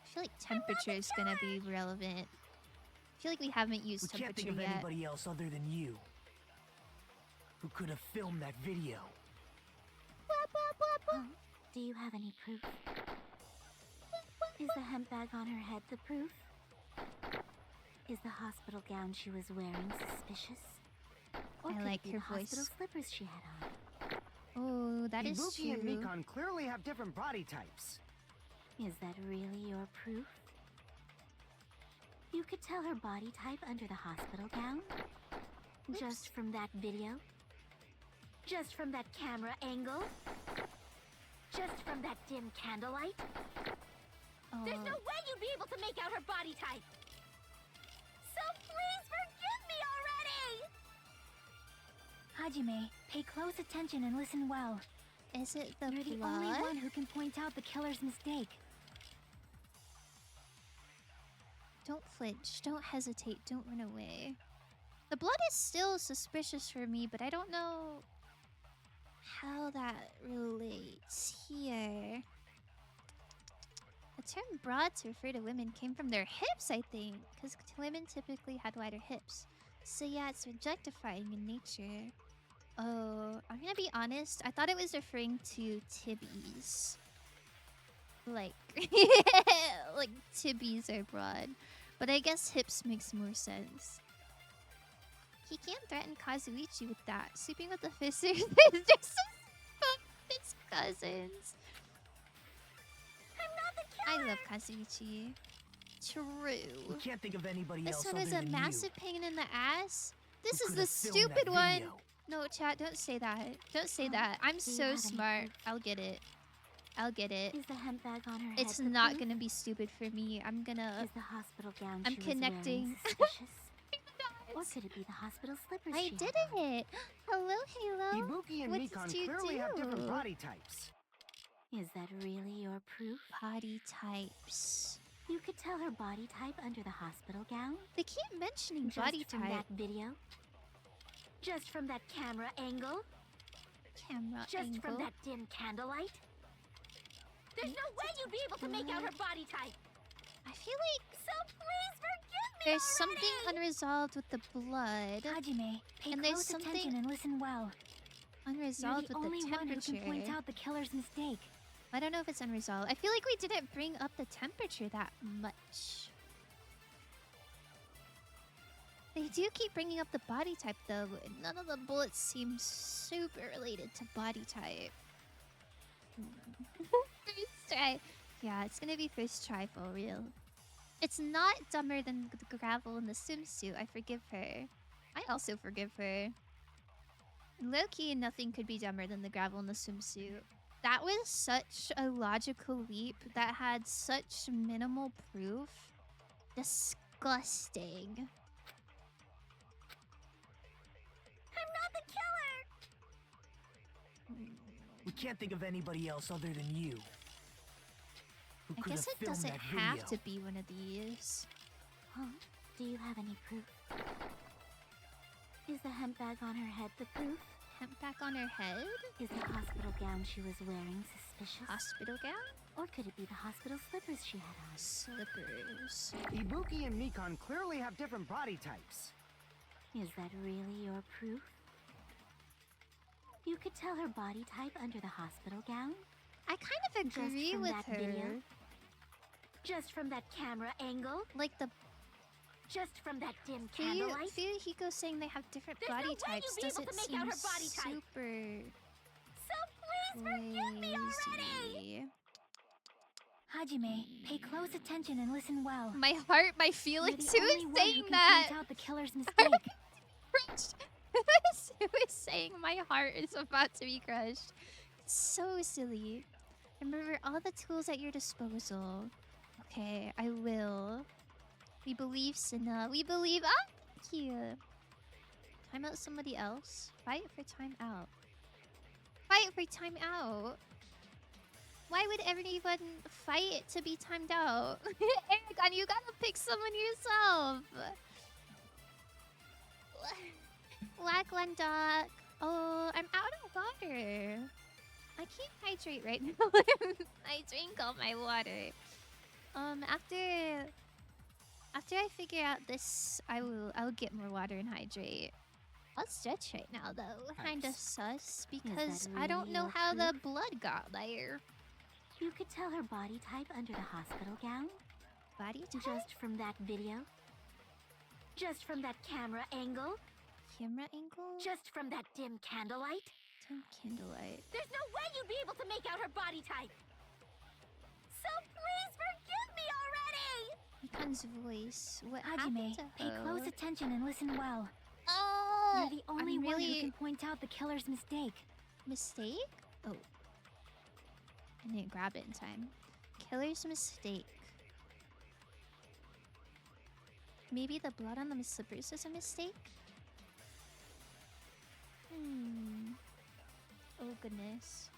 I feel like temperature is gonna be relevant. I feel like we haven't used We can't temperature think of yet. anybody else other than you who could have filmed that video. Do you have any proof? Is the hemp bag on her head the proof? Is the hospital gown she was wearing suspicious? Or I could like it be her the hospital voice. slippers she had on? Oh, that is Ibuki and true. Mikon clearly have different body types. Is that really your proof? You could tell her body type under the hospital gown? Just from that video? Just from that camera angle? Just from from that dim candlelight? There's no way you'd be able to make out her body type! So please forgive me already! Hajime, pay close attention and listen well. Is it the You're the blood? only one who can point out the killer's mistake. Don't flinch. Don't hesitate. Don't run away. The blood is still suspicious for me, but I don't know how that relates here. The term broad to refer to women came from their hips, I think, because women typically had wider hips. So yeah, it's objectifying in nature. Oh, I'm gonna be honest. I thought it was referring to tibbies. Like, like tibbies are broad. But I guess hips makes more sense. He can't threaten Kazuichi with that. Sleeping with the fisters is just his cousins. I'm not the killer! I love Kazuichi. True. We can't think of anybody This else one other was a than massive pain in the ass. This Who is could the have filmed that stupid one. video? No, chat, don't say that. Don't say Oh, that. I'm do you so have any smart. proof? I'll get it. I'll get it. Is the hemp bag on her head It's the not proof? gonna be stupid for me. I'm gonna... Is the hospital gown I'm she connecting. was wearing suspicious? Or could it be the hospital slippers I she did had on? it! Hello, Halo! Ibuki and What Mikon did you clearly have different do? body types. Is that really your proof? Body types. You could tell her body type under the hospital gown? They keep mentioning Just body from type. that video? Just from that camera angle? Camera Just angle. from that dim candlelight? There's no way you'd be able to make out her body type! I feel like So please forgive me there's already! something unresolved with the blood. Hajime, pay And there's close something attention and listen well. You're Unresolved the with only the one who temperature. can point out the killer's mistake. I don't know if it's unresolved. I feel like we didn't bring up the temperature that much. They do keep bringing up the body type though. None of the bullets seem super related to body type. First try. Yeah, it's gonna be first try for real. It's not dumber than the gravel in the swimsuit. I forgive her. I also forgive her. Low-key, nothing could be dumber than the gravel in the swimsuit. That was such a logical leap that had such minimal proof. Disgusting. I'm not the killer! We can't think of anybody else other than you. Who I could guess have it filmed doesn't that have video? to be one of these. Huh? Do you have any proof? Is the hemp bag on her head the proof? Hemp back on her head? Is the hospital gown she was wearing suspicious? Hospital gown? Or could it be the hospital slippers she had on? Slippers. Ibuki and Mikon clearly have different body types. Is that really your proof? You could tell her body type under the hospital gown? I kind of Just agree from with that her. video? Just from that camera angle? Like the Just from that dim candlelight? Hiko saying they have different There's body no way types you'd be able doesn't to make seem out her body type. super So please forgive me already! crazy. Hajime, pay close attention and listen well. My heart, my You're feelings. the Who only is one saying who can that? point out the killer's mistake. Crushed. Who is saying my heart is about to be crushed? It's so silly. Remember all the tools at your disposal. Okay, I will. We believe, Sinna. We believe. Ah, thank you. Time out somebody else. Fight for time out. Fight for time out. Why would everyone fight to be timed out? Aragon, you gotta pick someone yourself. Whack one duck. Oh, I'm out of water. I can't hydrate right now. I drink all my water. After I figure out this, I'll get more water and hydrate. I'll stretch right now though. Kinda sus because I don't really know your how the proof? blood got there. You could tell her body type under the hospital gown? Body type? Just from that video? Just from that camera angle? Camera angle? Just from that dim candlelight? Dim candlelight. There's no way you'd be able to make out her body type! So please forgive me already! Mikan's voice. What Hajime, happened to pay her? close attention and listen well. Oh! You're the only I'm one really... who can point out the killer's mistake. Mistake? Oh. I didn't grab it in time. Killer's mistake. Maybe the blood on the slippers is a mistake? Oh goodness.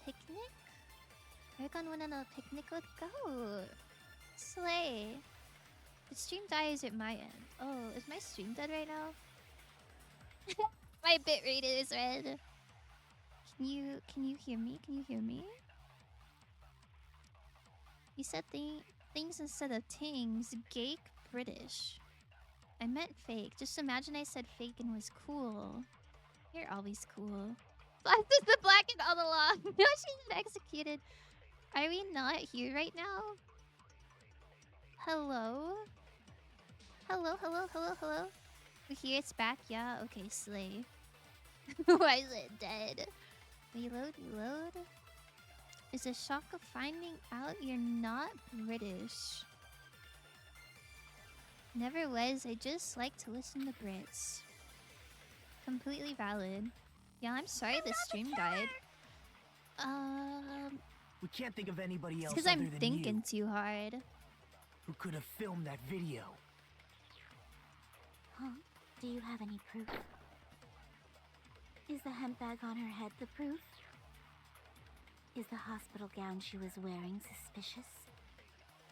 Picnic? We're going on a picnic with Goat. Slay. The stream dies at my end. Oh, is my stream dead right now? My bitrate is red. Can you hear me? Can you hear me? You said things instead of tings. Gake British. I meant fake. Just imagine I said fake and was cool. You're always cool. Black is the black and all along. No, she's been executed. Are we not here right now? Hello? Hello? We here, it's back? Yeah, okay, slay. Why is it dead? Reload. It's a shock of finding out you're not British. Never was, I just like to listen to Brits. Completely valid. Yeah, I'm sorry the stream died. We can't think of anybody else Because other I'm than thinking you too hard. who could have filmed that video. Huh? Do you have any proof? Is the hemp bag on her head the proof? Is the hospital gown she was wearing suspicious?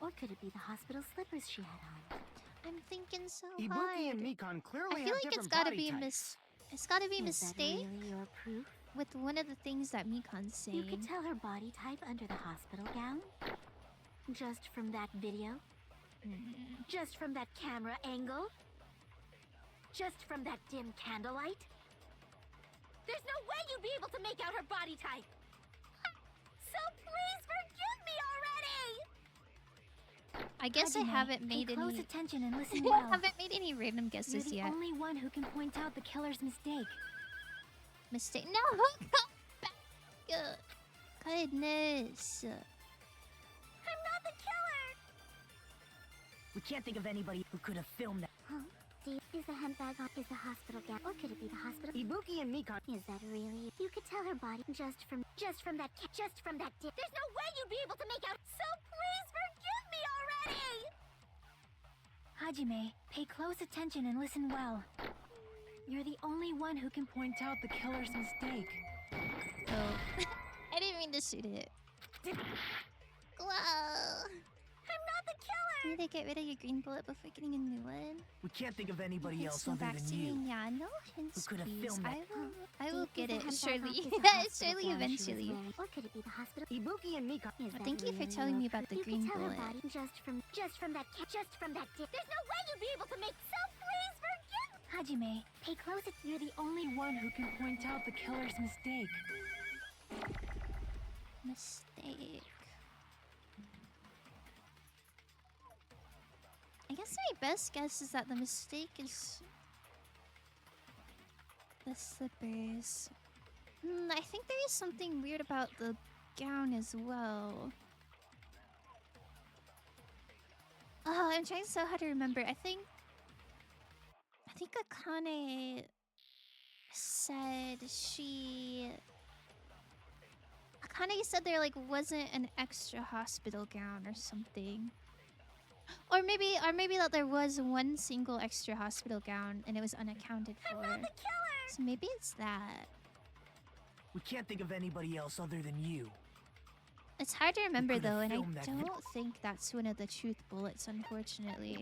Or could it be the hospital slippers she had on? I'm thinking so Ibuki hard. and Mikon clearly I feel have like different it's gotta body be types. it's gotta be a Is that mistake really your proof? with one of the things that Mikon's saying. You could tell her body type under the hospital gown? Just from that video? Just from that camera angle? Just from that dim candlelight? There's no way you'd be able to make out her body type! So please forgive me already! I guess I Hajime, haven't pay made close any attention and listen I well. haven't made any random You're guesses the yet. only one who can point out the killer's mistake. Mistake. No, come back. Goodness. I'm not the killer! We can't think of anybody who could have filmed that. Huh? Is the hemp bag on? Is the hospital gown? Or could it be the hospital? Ibuki and Mikon. Is that really? You could tell her body just from that. There's no way you'd be able to make out. So please forgive me already. Hajime, pay close attention and listen well. You're the only one who can point out the killer's mistake. Oh. I didn't mean to shoot it. Whoa. I'm not the killer. Need to get rid of your green bullet before getting a new one. We can't think of anybody Okay, else so other back than to you. Yeah, no hints, could have please. filmed that? I will get it, surely. Surely, eventually. Or could it be the hospital? Ibuki and Mikon. Is that Thank you for really telling me your about the proof? green You could tell bullet. her body just from that. There's no way you'd be able to make. So please forgive. Hajime, pay close. You're the only one who can point out the killer's mistake. Mistake. I guess my best guess is that the mistake is the slippers. I think there is something weird about the gown as well. Oh, I'm trying so hard to remember. I think Akane said Akane said there like wasn't an extra hospital gown or something. Or maybe that there was one single extra hospital gown and it was unaccounted for. I'm not the killer. So maybe it's that. We can't think of anybody else other than you. It's hard to remember could have though, and I filmed that don't think that's one of the truth bullets, unfortunately.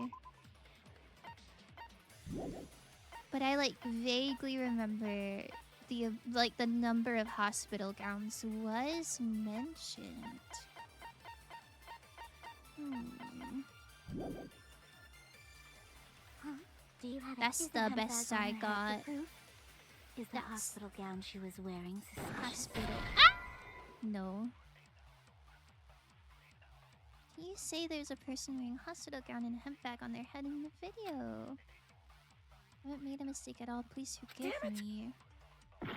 But I like vaguely remember the number of hospital gowns was mentioned. Huh? Do you have? That's is the hemp best bag on I her head got. the proof? Is the That's- hospital gown she was wearing suspicious? Hospital. Ah! No. Can you say there's a person wearing a hospital gown and a hemp bag on their head in the video? I haven't made a mistake at all. Please forgive me. Oh,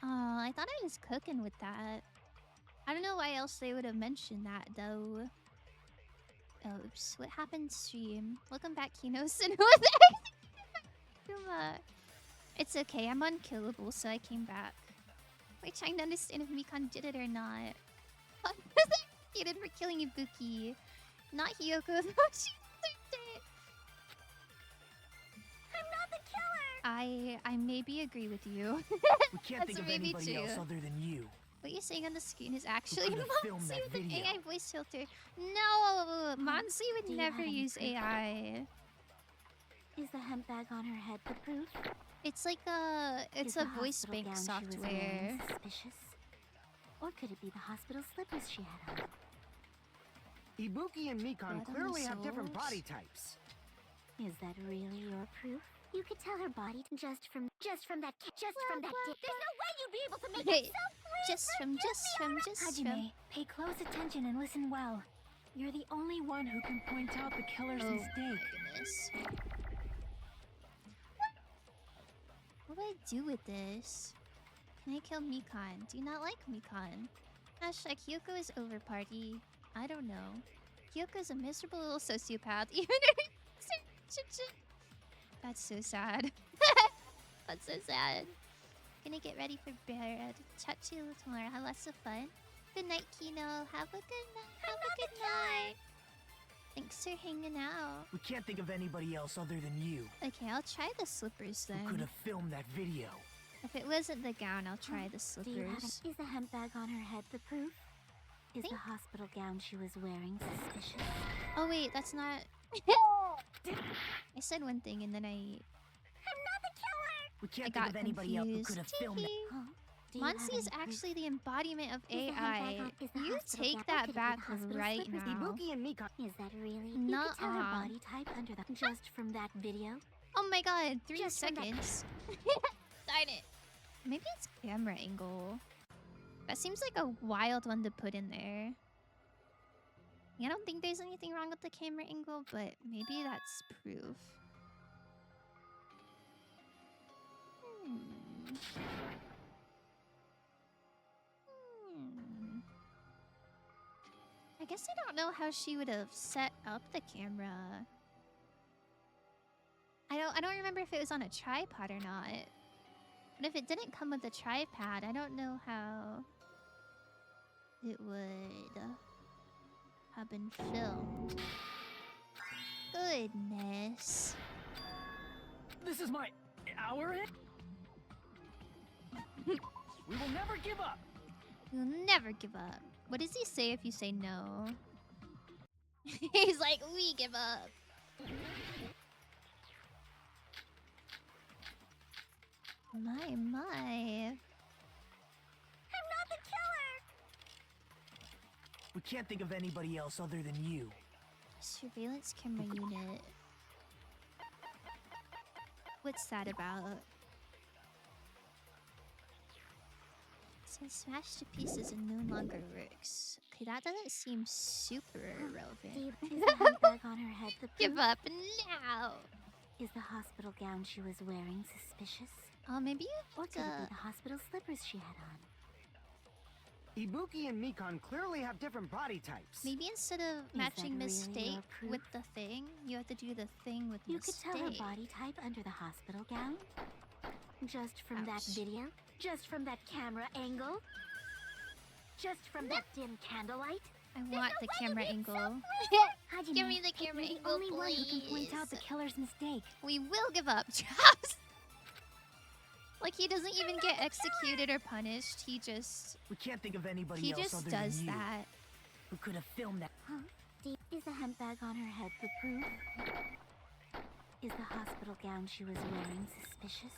I thought I was cooking with that. I don't know why else they would have mentioned that though. Oops. What happened, stream? Welcome back, Kinos. And who was it? It's okay. I'm unkillable, so I came back. We're trying to understand if Mikan did it or not. Executed for killing Ibuki. Not Hiyoko, though. She deserved it. I'm not the killer! I maybe agree with you. We can't think of anybody else other than you. What you're saying on the screen is actually could've filmed Monsi that with an video? AI voice filter. No! Monsi Do would you never have any use proof? AI. Is the hemp bag on her head the proof? It's like Is it's the a voice hospital bank gown she was software. wearing suspicious? Or could it be the hospital slippers she had on? Ibuki and Mikan Blood on the clearly have different soles? body types. Is that really your proof? You could tell her body just from that dip. There's no way you'd be able to make Hey, it so just from. Hajime, pay close attention and listen well. You're the only one who can point out the killer's Oh, mistake. goodness. What do I do with this? Can I kill Mikan? Do you not like Mikan? Hashtag Hyoko is over party. I don't know. Hyoko's a miserable little sociopath. Even her. That's so sad. That's so sad. Gonna get ready for bed. Chat to you tomorrow. Have lots of fun. Good night, Kino. Have a good night. Have a good night. Thanks for hanging out. We can't think of anybody else other than you. Okay, I'll try the slippers Who could then. have filmed that video? If it wasn't the gown, I'll try the Do you have slippers. is the hemp bag on her head the proof? Is Think- the hospital gown she was wearing suspicious? Oh wait, that's not. I said one thing and then I I'm not the killer! We can't got think of anybody else who confused. could have filmed that. Huh? Do you have Monsi is any proof? actually the embodiment of Is the hemp bag AI. on- is the You hospital take gown- that could it be back the hospital right slippers? now. Ibuki and Mikan. Is that really? You could tell her Nuh-uh. body type under the just from that video. Oh my god, 3 Just from that- seconds. Darn it. Maybe it's camera angle. That seems like a wild one to put in there. I don't think there's anything wrong with the camera angle, but maybe that's proof. I guess I don't know how she would have set up the camera. I don't remember if it was on a tripod or not. But if it didn't come with a tripod, I don't know how it would have been filmed. Goodness. This is my hour hit? We will never give up! You'll never give up. What does he say if you say no? He's like, we give up. My. I'm not the killer! We can't think of anybody else other than you. Surveillance camera unit. What's that about? Since smashed to pieces and no longer works. Okay, that doesn't seem super relevant. Is the hemp bag on her head the proof? Give up now! Is the hospital gown she was wearing suspicious? Oh, maybe you Or have could it to... be the hospital slippers she had on? Ibuki and Mikan clearly have different body types. Maybe instead of that matching really mistake your proof? with the thing, you have to do the thing with You could mistake. tell her body type under the hospital gown? Just from that Ouch. video? Just from that camera angle? Just from that dim candlelight? I want the camera angle. Hajime, Give me the camera you're angle, the only one who can point out the please. killer's mistake. We will give up. Like he doesn't even get executed or punished. He just We can't think of anybody he else just other does than you. that. Who could have filmed that? Huh? Is the hemp bag on her head the proof? Is the hospital gown she was wearing suspicious?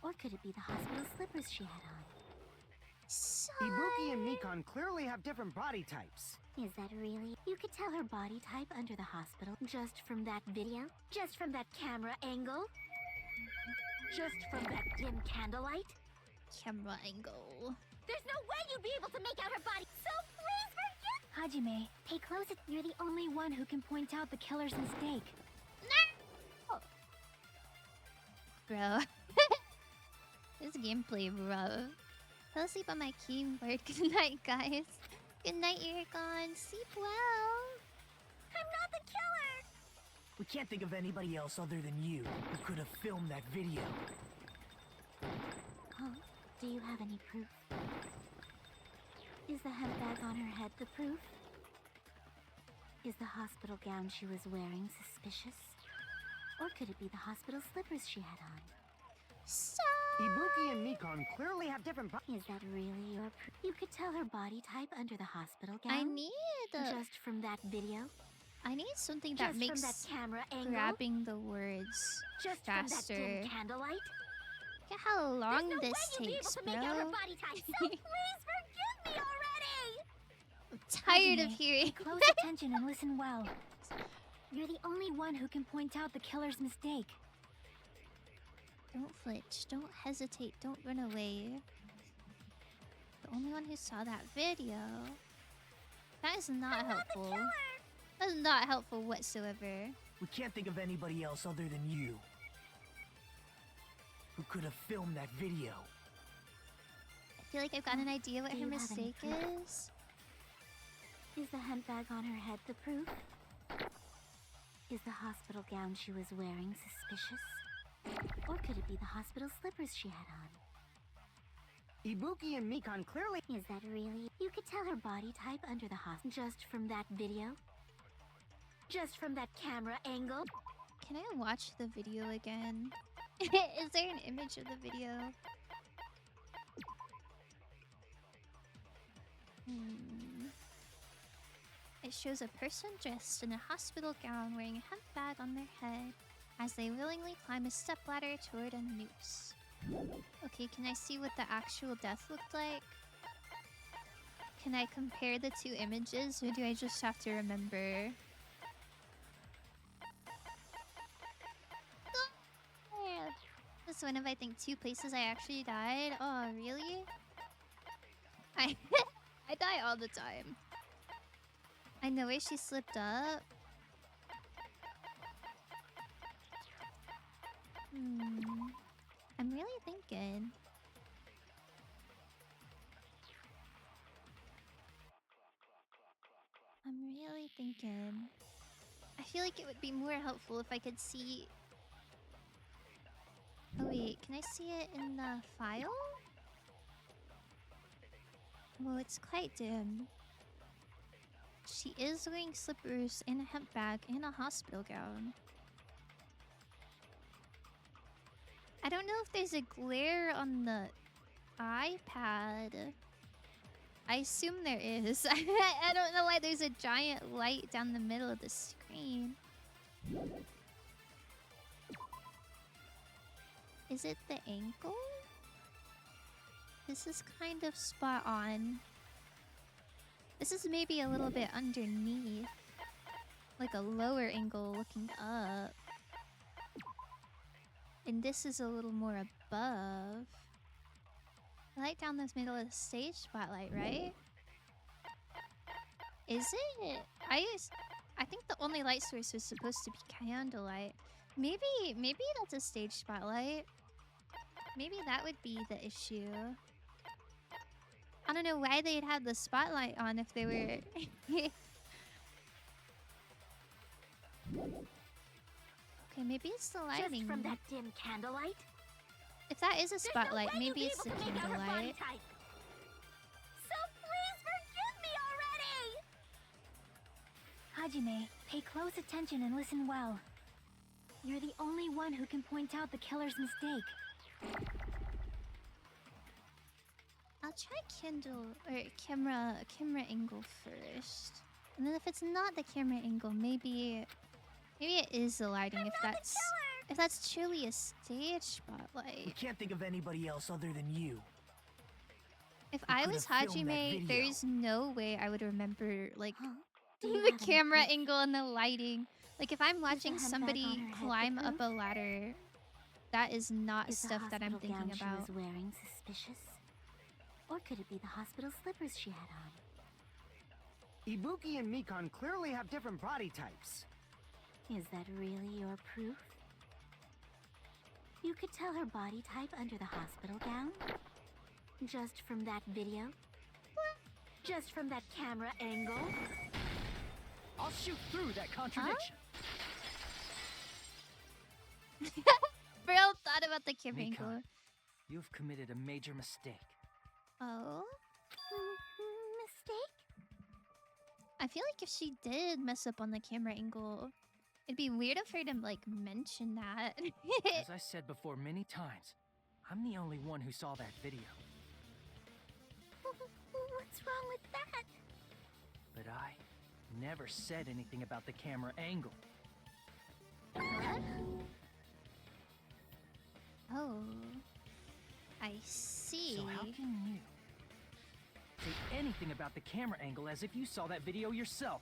Or could it be the hospital slippers she had on? Ibuki and Mikan clearly have different body types. Is that really? You could tell her body type under the hospital just from that video? Just from that camera angle? Just from that dim candlelight? Camera angle. There's no way you'd be able to make out her body, so please forget! Hajime, pay close attention. You're the only one who can point out the killer's mistake. Bro. This gameplay, bro. Fell asleep on my keyboard. Good night, guys. Good night, Ericon. Sleep well. I'm not the killer! We can't think of anybody else other than you who could have filmed that video. Huh? Do you have any proof? Is the hemp bag on her head the proof? Is the hospital gown she was wearing suspicious? Or could it be the hospital slippers she had on? So... Ibuki and Mikon clearly have different Is that really your proof? You could tell her body type under the hospital gown? I need Just from that video? I need something that Just makes from that camera angle? grabbing the words Just faster. from that dim candlelight? Look at how long There's no this way you'd be able takes, to bro. make out her body type, so please forgive me already! I'm tired of Hajime, hearing. Pay close attention and listen well. You're the only one who can point out the killer's mistake. Don't flinch. Don't hesitate. Don't run away. The only one who saw that video. That is not helpful. That is not helpful whatsoever. We can't think of anybody else other than you. Who could have filmed that video? I feel like I've got an idea what Do her you have any mistake proof? is. Is the hemp bag on her head the proof? Is the hospital gown she was wearing suspicious? Or could it be the hospital slippers she had on? Ibuki and Mikon clearly... Is that really... You could tell her body type under the hospital just from that video? Just from that camera angle? Can I watch the video again? Is there an image of the video? It shows a person dressed in a hospital gown wearing a hemp bag on their head as they willingly climb a stepladder toward a noose. Okay, can I see what the actual death looked like? Can I compare the two images, or do I just have to remember? This is one of, I think, 2 places I actually died. Oh, really? I I die all the time. I know where she slipped up. I'm really thinking. I feel like it would be more helpful if I could see... Oh wait, can I see it in the file? Well, it's quite dim. She is wearing slippers and a hemp bag and a hospital gown. I don't know if there's a glare on the iPad. I assume there is. I don't know why there's a giant light down the middle of the screen. Is it the ankle? This is kind of spot on. This is maybe a little bit underneath. Like a lower angle looking up. And this is a little more above. Light down this middle of the stage spotlight, right? Is it? I think the only light source was supposed to be candlelight. Maybe that's a stage spotlight. Maybe that would be the issue. I don't know why they'd have the spotlight on if they were... Okay, maybe it's the lighting. Just from that dim candlelight? If that is a spotlight, There's no way maybe you'd it's be the able to make out her body candlelight. type. So please forgive me already! Hajime, pay close attention and listen well. You're the only one who can point out the killer's mistake. I'll try camera angle first. And then if it's not the camera angle, maybe it is the lighting. If that's truly a stage spotlight. We can't think of anybody else other than you. If Who I could was have filmed that Hajime, video? there's no way I would remember like Do you the have any camera proof? angle and the lighting. Like if I'm watching handbag somebody on her head the climb up proof? a ladder, that is not Is the stuff that I'm hospital thinking gown about. she was wearing suspicious? Or could it be the hospital slippers she had on? Ibuki and Mikon clearly have different body types. Is that really your proof? You could tell her body type under the hospital gown? Just from that video? Just from that camera angle? I'll shoot through that contradiction. Bro thought about the camera Mika. angle. You've committed a major mistake. Oh? Mistake? I feel like if she did mess up on the camera angle, it'd be weird of her to, like, mention that. As I said before many times, I'm the only one who saw that video. What's wrong with that? But I never said anything about the camera angle. What? Oh. I see. So how can you say anything about the camera angle as if you saw that video yourself?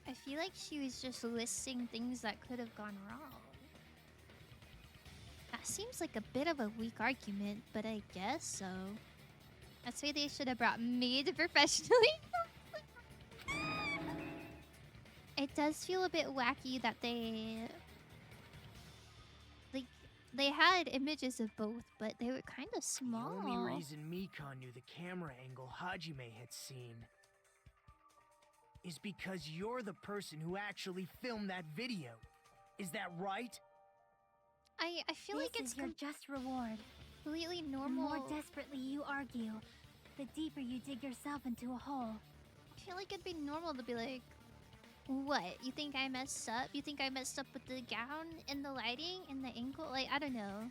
I feel like she was just listing things that could have gone wrong. That seems like a bit of a weak argument, but I guess so. That's why they should have brought me to professionally. It does feel a bit wacky that they had images of both, but they were kind of small. The only reason Mikan knew the camera angle Hajime had seen is because you're the person who actually filmed that video. Is that right? I feel like it's your just reward. completely The normal. more desperately you argue, the deeper you dig yourself into a hole. I feel like it'd be normal to be like, what? You think I messed up? You think I messed up with the gown and the lighting and the angle? Like, I don't know.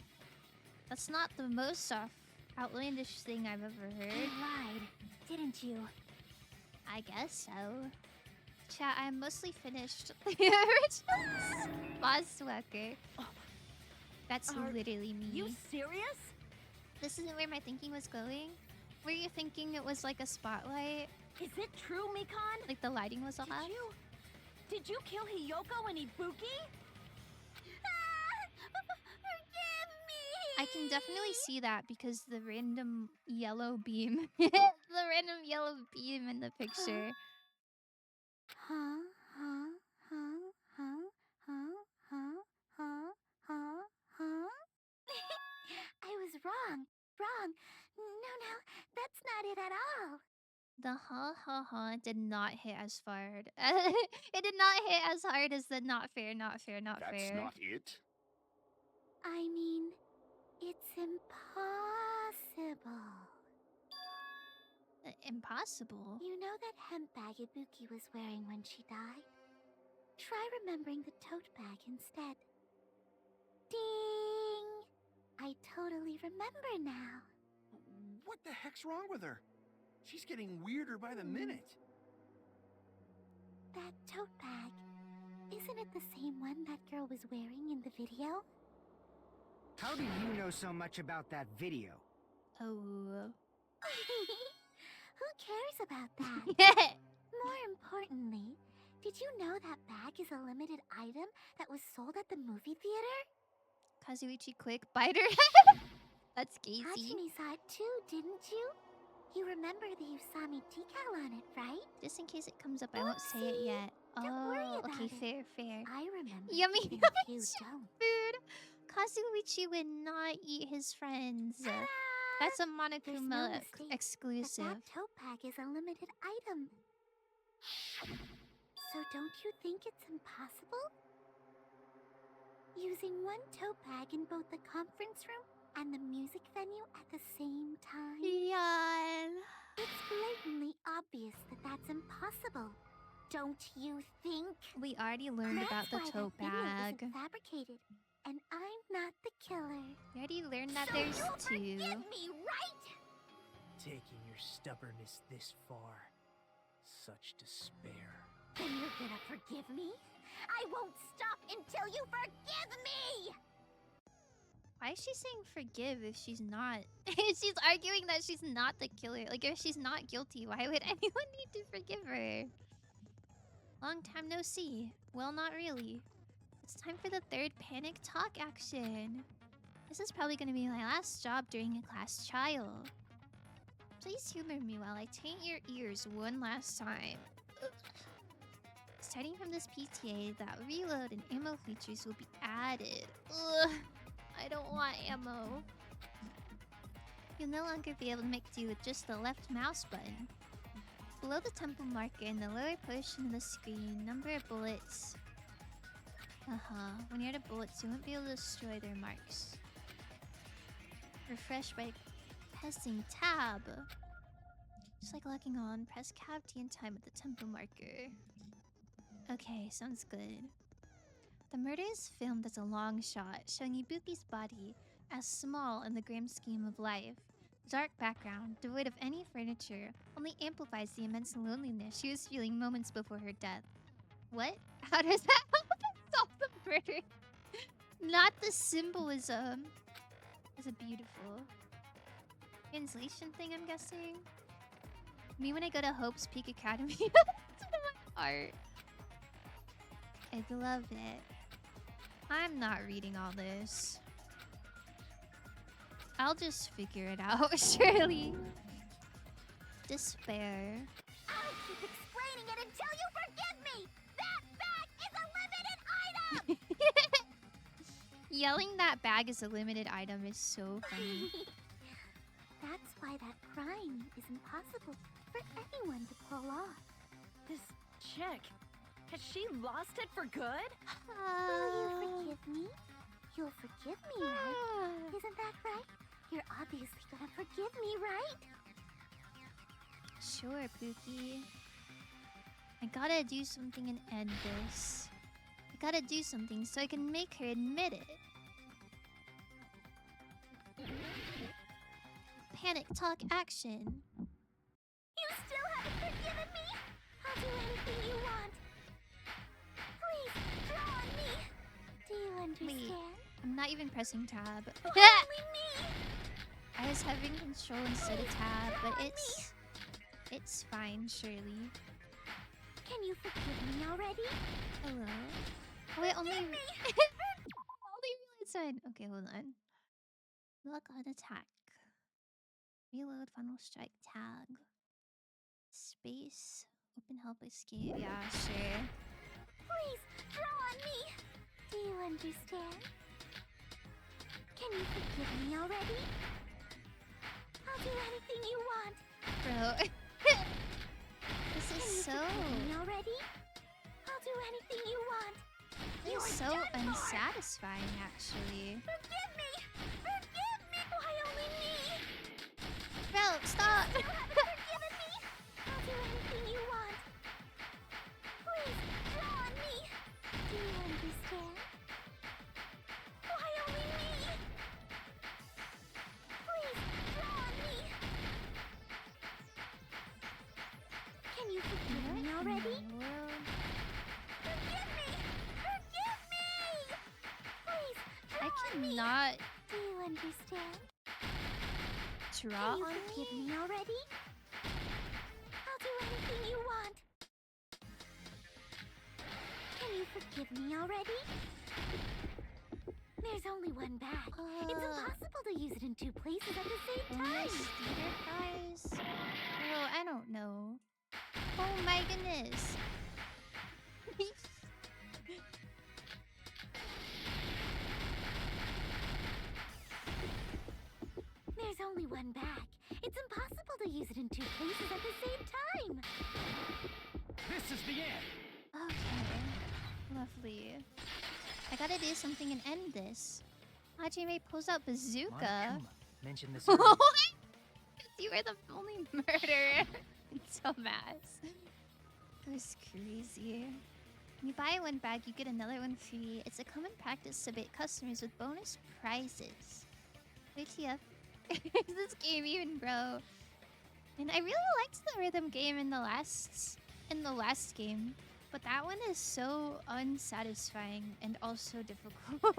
That's not the most outlandish thing I've ever heard. You lied, didn't you? I guess so. Chat, I'm mostly finished the original Bosswalker. That's literally me. You serious? This isn't where my thinking was going. Were you thinking it was like a spotlight? Is it true, Mikan? Like the lighting was off? Did you kill Hiyoko and Ibuki? Forgive me! I can definitely see that because the random yellow beam. The random yellow beam in the picture. Huh? I was wrong. No, that's not it at all. The ha did not hit as hard. It did not hit as hard as the not fair. That's not it? I mean, it's impossible. Impossible? You know that hemp bag Ibuki was wearing when she died? Try remembering the tote bag instead. Ding! I totally remember now. What the heck's wrong with her? She's getting weirder by the minute. That tote bag, isn't it the same one that girl was wearing in the video? How do you know so much about that video? Oh. Who cares about that? More importantly, did you know that bag is a limited item that was sold at the movie theater? Kazuichi Quick Biter. That's gazy. Hajime saw it too, didn't you? You remember the Usami decal on it, right? Just in case it comes up, I won't say it yet. Don't worry about okay, it. fair. I remember. Yummy even if you don't. food. Kazuichi would not eat his friends. Ta-da! That's a There's Monokuma no mistake, exclusive. That tote bag is a limited item. So don't you think it's impossible? Using one tote bag in both the conference room and the music venue at the same time? Yeah. It's blatantly obvious that that's impossible. Don't you think? We already learned about the That's why tote that video bag. isn't fabricated, and I'm not the killer. We already learned that So there's you'll two. forgive me, right? Taking your stubbornness this far. Such despair. Then you're gonna forgive me? I won't stop until you forgive me! Why is she saying forgive if she's not? She's arguing that she's not the killer. Like, if she's not guilty, why would anyone need to forgive her? Long time no see. Well, not really. It's time for the third panic talk action. This is probably going to be my last job during a class trial. Please humor me while I taint your ears one last time. Ugh. Starting from this PTA, that reload and ammo features will be added. Ugh. I don't want ammo. You'll no longer be able to make do with just the left mouse button. Below the temple marker in the lower portion of the screen, number of bullets. When you're out of bullets, you won't be able to destroy their marks. refresh by pressing tab. Just like locking on, press cap T in time at the tempo marker. Okay, sounds good. The murder is filmed as a long shot, showing Ibuki's body as small in the grand scheme of life. Dark background, devoid of any furniture, only amplifies the immense loneliness she was feeling moments before her death. What? How does that help us solve the murder? Not the symbolism. It's a beautiful translation thing, I'm guessing. Me when I go to Hope's Peak Academy. Art. I love it. I'm not reading all this. I'll just figure it out, surely. Despair. I'll keep explaining it until you forgive me! That bag is a limited item! Yelling that bag is a limited item is so funny. That's why that crime is impossible for anyone to pull off. This chick, has she lost it for good? Will you forgive me? You'll forgive me, right? Isn't that right? You're obviously gonna forgive me, right? Sure, Pookie. I gotta do something and end this. I gotta do something so I can make her admit it. Panic talk action. You still haven't forgiven me? I'll do anything you want. Please, draw on me. Do you understand? Wait, I'm not even pressing tab. Only me. I was having control instead of tab, but it's fine, surely. Can you forgive me already? Hello. Oh wait, only Forgive me. only reload sign. Okay, hold on. Look on attack. Reload, final strike, tag. Space. Open help escape. Yeah, sure. Please, draw on me. Do you understand? Can you forgive me already? I'll do anything you want. Bro. This Can is you so forgive me already? I'll do anything you want. this is so unsatisfying actually. Forgive me! Forgive me! Why only me? Bro, stop! You haven't forgiven me! I'll do anything you want. Please, draw on me. Do you understand? Why only me? Please, draw on me. Can you forgive me already? Forgive me! Forgive me! Please, draw I on me. cannot Do you understand? draw Can you on forgive me. me already? I'll do anything you want. Can you forgive me already? There's only one bag. It's impossible to use it in two places at the same time. Theater prize? Bro, I don't know. Oh my goodness. There's only one bag. It's impossible to use it in two places at the same time. This is the end. Okay. Lovely. I gotta do something and end this. Hajime pulls out bazooka. Monokuma mentioned this earlier. What? You were the only murderer. Dumbass. It was crazy. When you buy one bag, you get another one free. It's a common practice to bait customers with bonus prizes. WTF? Is this game even, bro? And I really liked the rhythm game in the last game, but that one is so unsatisfying and also difficult.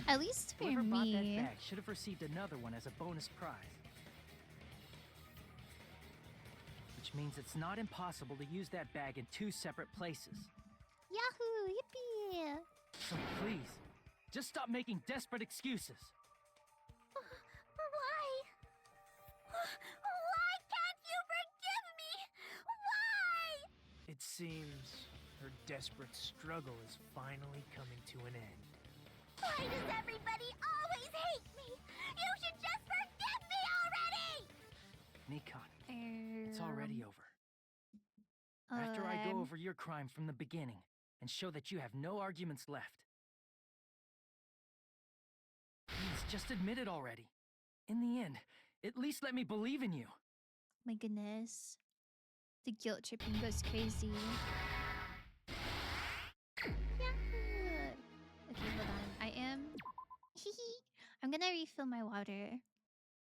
At least for Whoever bought that me. bag should have received another one as a bonus prize. Which means it's not impossible to use that bag in two separate places. Yahoo! Yippee! So please, just stop making desperate excuses. Why? Why can't you forgive me? Why? It seems her desperate struggle is finally coming to an end. Why does everybody always hate me? You should just forgive me already! Nikon, it's already over. After I go over your crime from the beginning and show that you have no arguments left. Please, just admit it already. In the end, at least let me believe in you. My goodness. The guilt tripping goes crazy. Yahoo! Okay, hold on. I'm gonna refill my water.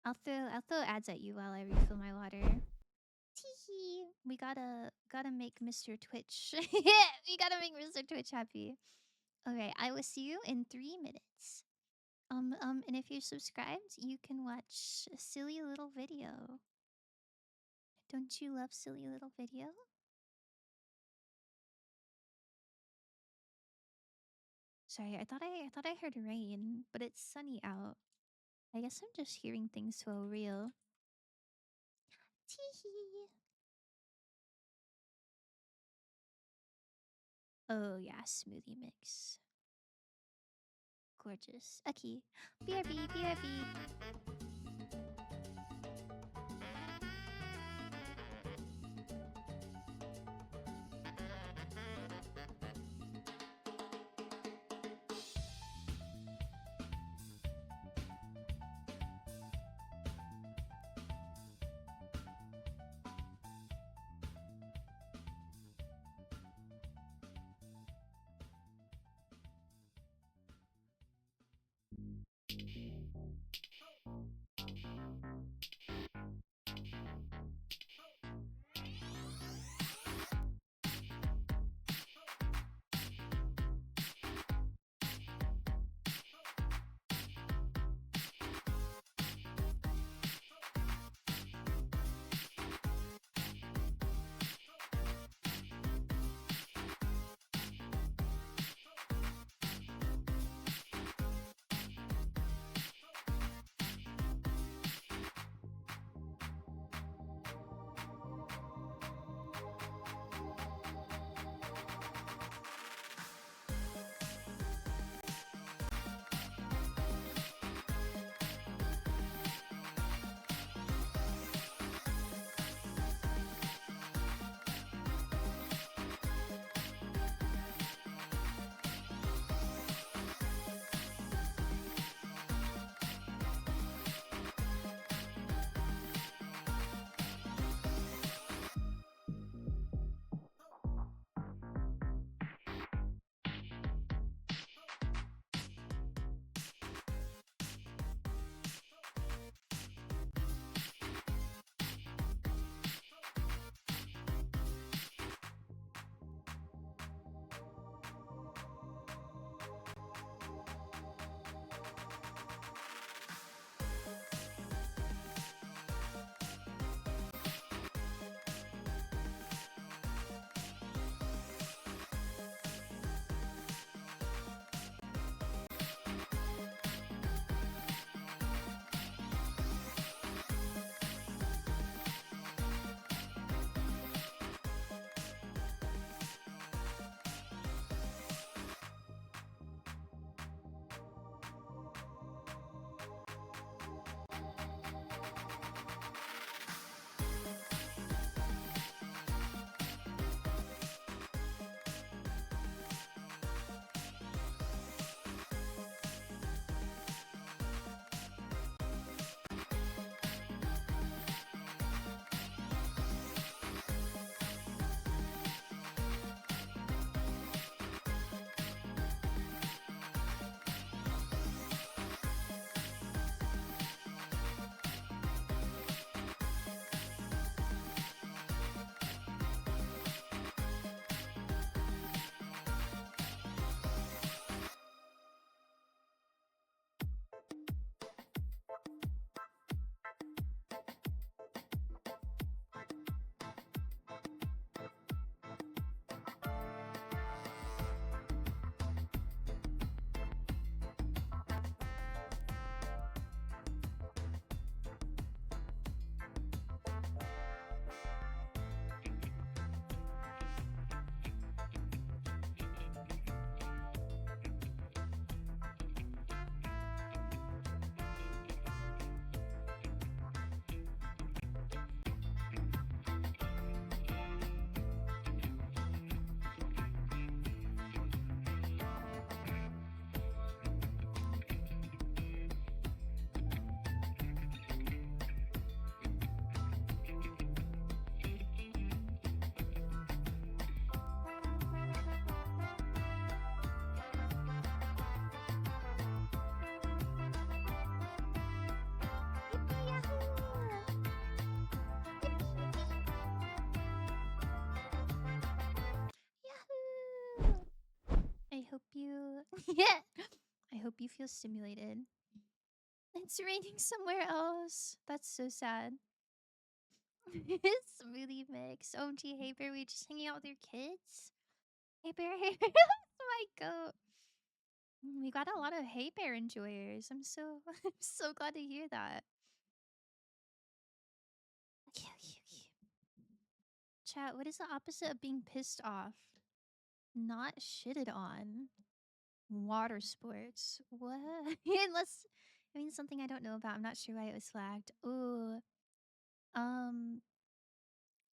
I'll throw ads at you while I refill my water. Teehee. We gotta make Mr. Twitch. We gotta make Mr. Twitch happy. Okay, I will see you in 3 minutes. And if you're subscribed, you can watch a silly little video. Don't you love silly little video? Sorry, I thought I heard rain, but it's sunny out. I guess I'm just hearing things so real. Teehee. Oh yeah, smoothie mix. Gorgeous. Okay. BRB, BRB. you. Yeah. I hope you feel stimulated. It's raining somewhere else. That's so sad. Smoothie mix. OMG, hey bear, we just hanging out with your kids? Hey bear, hey bear. My goat. We got a lot of hey bear enjoyers. I'm so I'm so glad to hear that. Chat, what is the opposite of being pissed off? Not shitted on. Water sports. What? Unless I mean something I don't know about. I'm not sure why it was flagged. Ooh. Um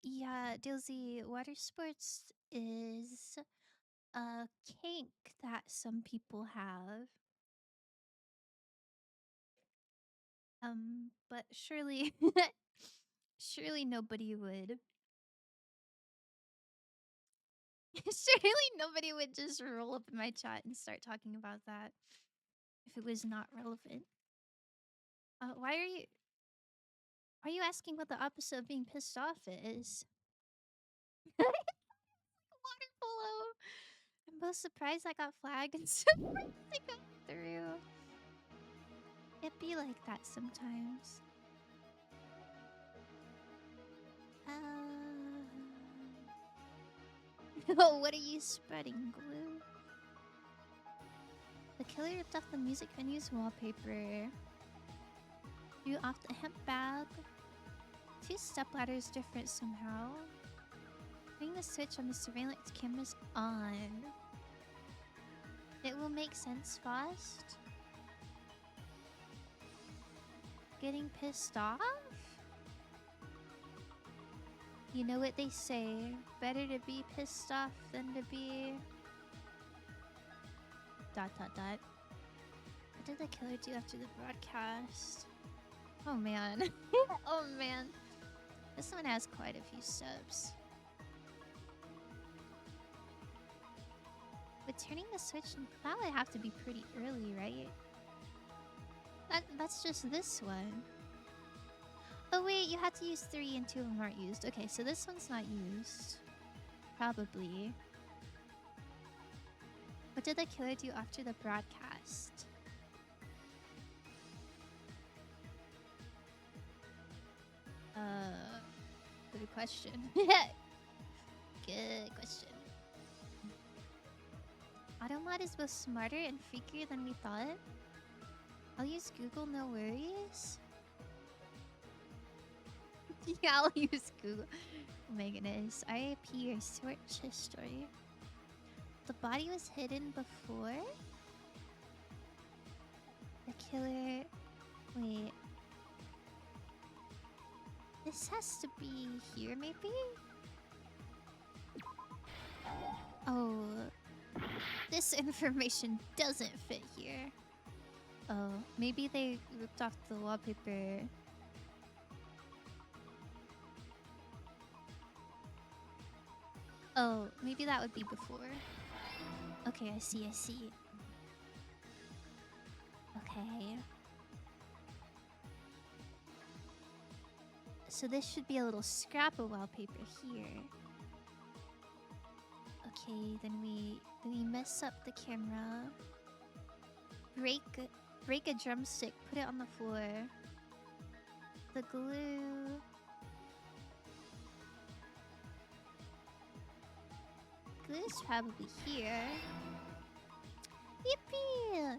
yeah, Dilsey, water sports is a kink that some people have. But surely surely nobody would. Surely nobody would just roll up in my chat and start talking about that if it was not relevant. Why are you asking what the opposite of being pissed off is? Water polo. I'm both surprised I got flagged and surprised I got through. It be like that sometimes. Oh, what are you spreading, glue? The killer ripped off the music venue's wallpaper. Threw off the hemp bag. 2 stepladders different somehow. Putting the switch on the surveillance cameras on. It will make sense fast. Getting pissed off? You know what they say. Better to be pissed off than to be... ... What did the killer do after the broadcast? Oh man. Oh man. This one has quite a few subs. But turning the switch, that would have to be pretty early, right? That's just this one. Oh wait, you had to use 3 and 2 of them aren't used. Okay, so this one's not used. Probably. What did the killer do after the broadcast? Good question. Good question. Automod is both smarter and freakier than we thought. I'll use Google, no worries. Yeah, I'll use Google. Oh my goodness. RIP your search history. The body was hidden before? The killer... Wait. This has to be here, maybe? Oh. This information doesn't fit here. Oh, maybe they ripped off the wallpaper. Oh, maybe that would be before. Okay, I see, I see. Okay. So this should be a little scrap of wallpaper here. Okay, then we mess up the camera. Break a drumstick, put it on the floor. The glue. Glue's probably here. Yippee!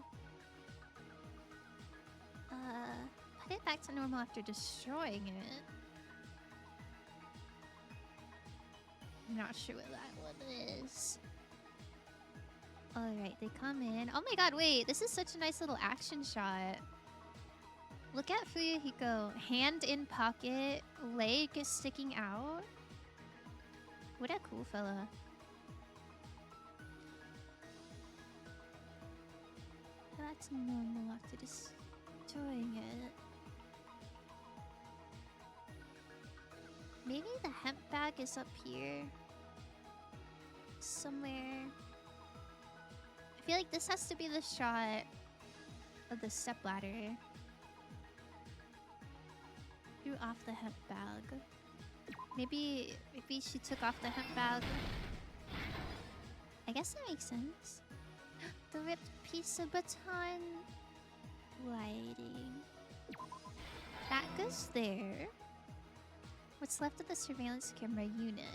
Put it back to normal after destroying it. I'm not sure what that one is. Alright, they come in. Oh my god, wait. This is such a nice little action shot. Look at Fuyuhiko. Hand in pocket. Leg sticking out. What a cool fella. That's normal after destroying it. Maybe the hemp bag is up here. Somewhere. I feel like this has to be the shot of the stepladder. Threw off the hemp bag. Maybe she took off the hemp bag. I guess that makes sense. The ripped piece of baton lighting. That goes there. What's left of the surveillance camera unit?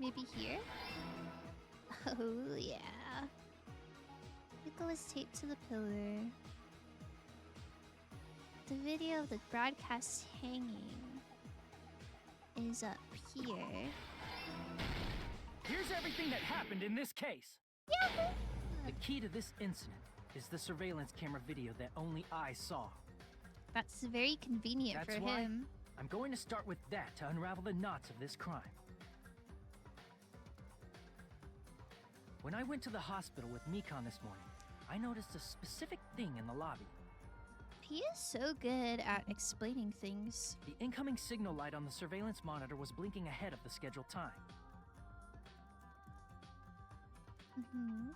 Maybe here? Oh, yeah. Vehicle is taped to the pillar. The video of the broadcast hanging is up here. Here's everything that happened in this case. Yahoo! The key to this incident is the surveillance camera video that only I saw. That's very convenient That's for why him. I'm going to start with that to unravel the knots of this crime. When I went to the hospital with Mikon this morning, I noticed a specific thing in the lobby. He is so good at explaining things. The incoming signal light on the surveillance monitor was blinking ahead of the scheduled time. Mm-hmm.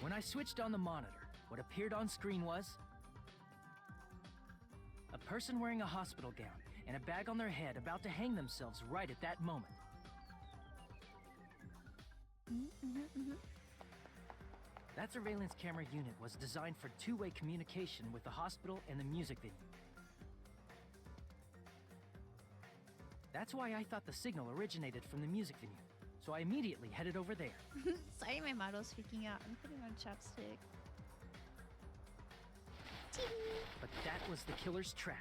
When I switched on the monitor, what appeared on screen was a person wearing a hospital gown and a bag on their head about to hang themselves right at that moment. That surveillance camera unit was designed for two-way communication with the hospital and the music venue. That's why I thought the signal originated from the music venue, so I immediately headed over there. Sorry, my model's freaking out. I'm putting on chapstick. But that was the killer's trap.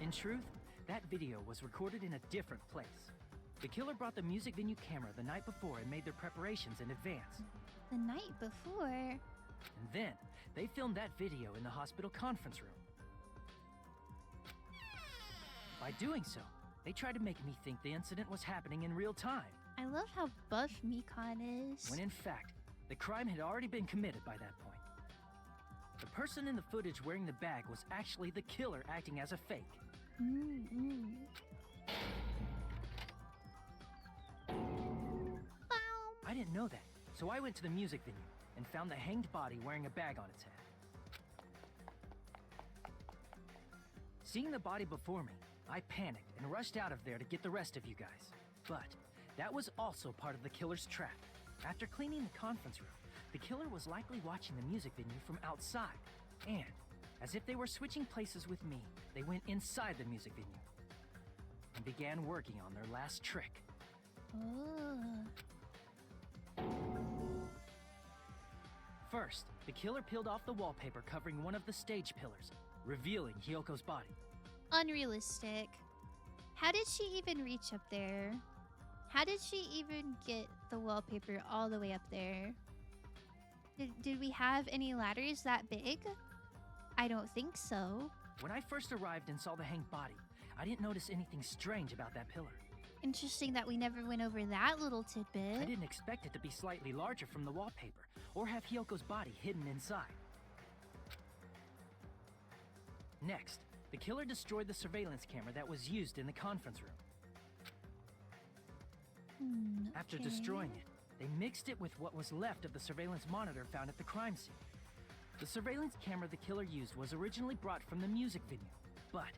In truth, that video was recorded in a different place. The killer brought the music venue camera the night before and made their preparations in advance. The night before? And then, they filmed that video in the hospital conference room. By doing so, they tried to make me think the incident was happening in real time. I love how buff Mikon is. When in fact, the crime had already been committed by that point. The person in the footage wearing the bag was actually the killer acting as a fake. I didn't know that, so I went to the music venue and found the hanged body wearing a bag on its head. Seeing the body before me, I panicked and rushed out of there to get the rest of you guys. But that was also part of the killer's trap. After cleaning the conference room, the killer was likely watching the music venue from outside. And, as if they were switching places with me, they went inside the music venue and began working on their last trick. First, the killer peeled off the wallpaper covering one of the stage pillars, revealing Hyoko's body. Unrealistic. How did she even reach up there? How did she even get the wallpaper all the way up there? Did we have any ladders that big? I don't think so. When I first arrived and saw the hanged body, I didn't notice anything strange about that pillar. Interesting that we never went over that little tidbit. I didn't expect it to be slightly larger from the wallpaper, or have Hyoko's body hidden inside. Next, the killer destroyed the surveillance camera that was used in the conference room. After destroying it, they mixed it with what was left of the surveillance monitor found at the crime scene. The surveillance camera the killer used was originally brought from the music venue, but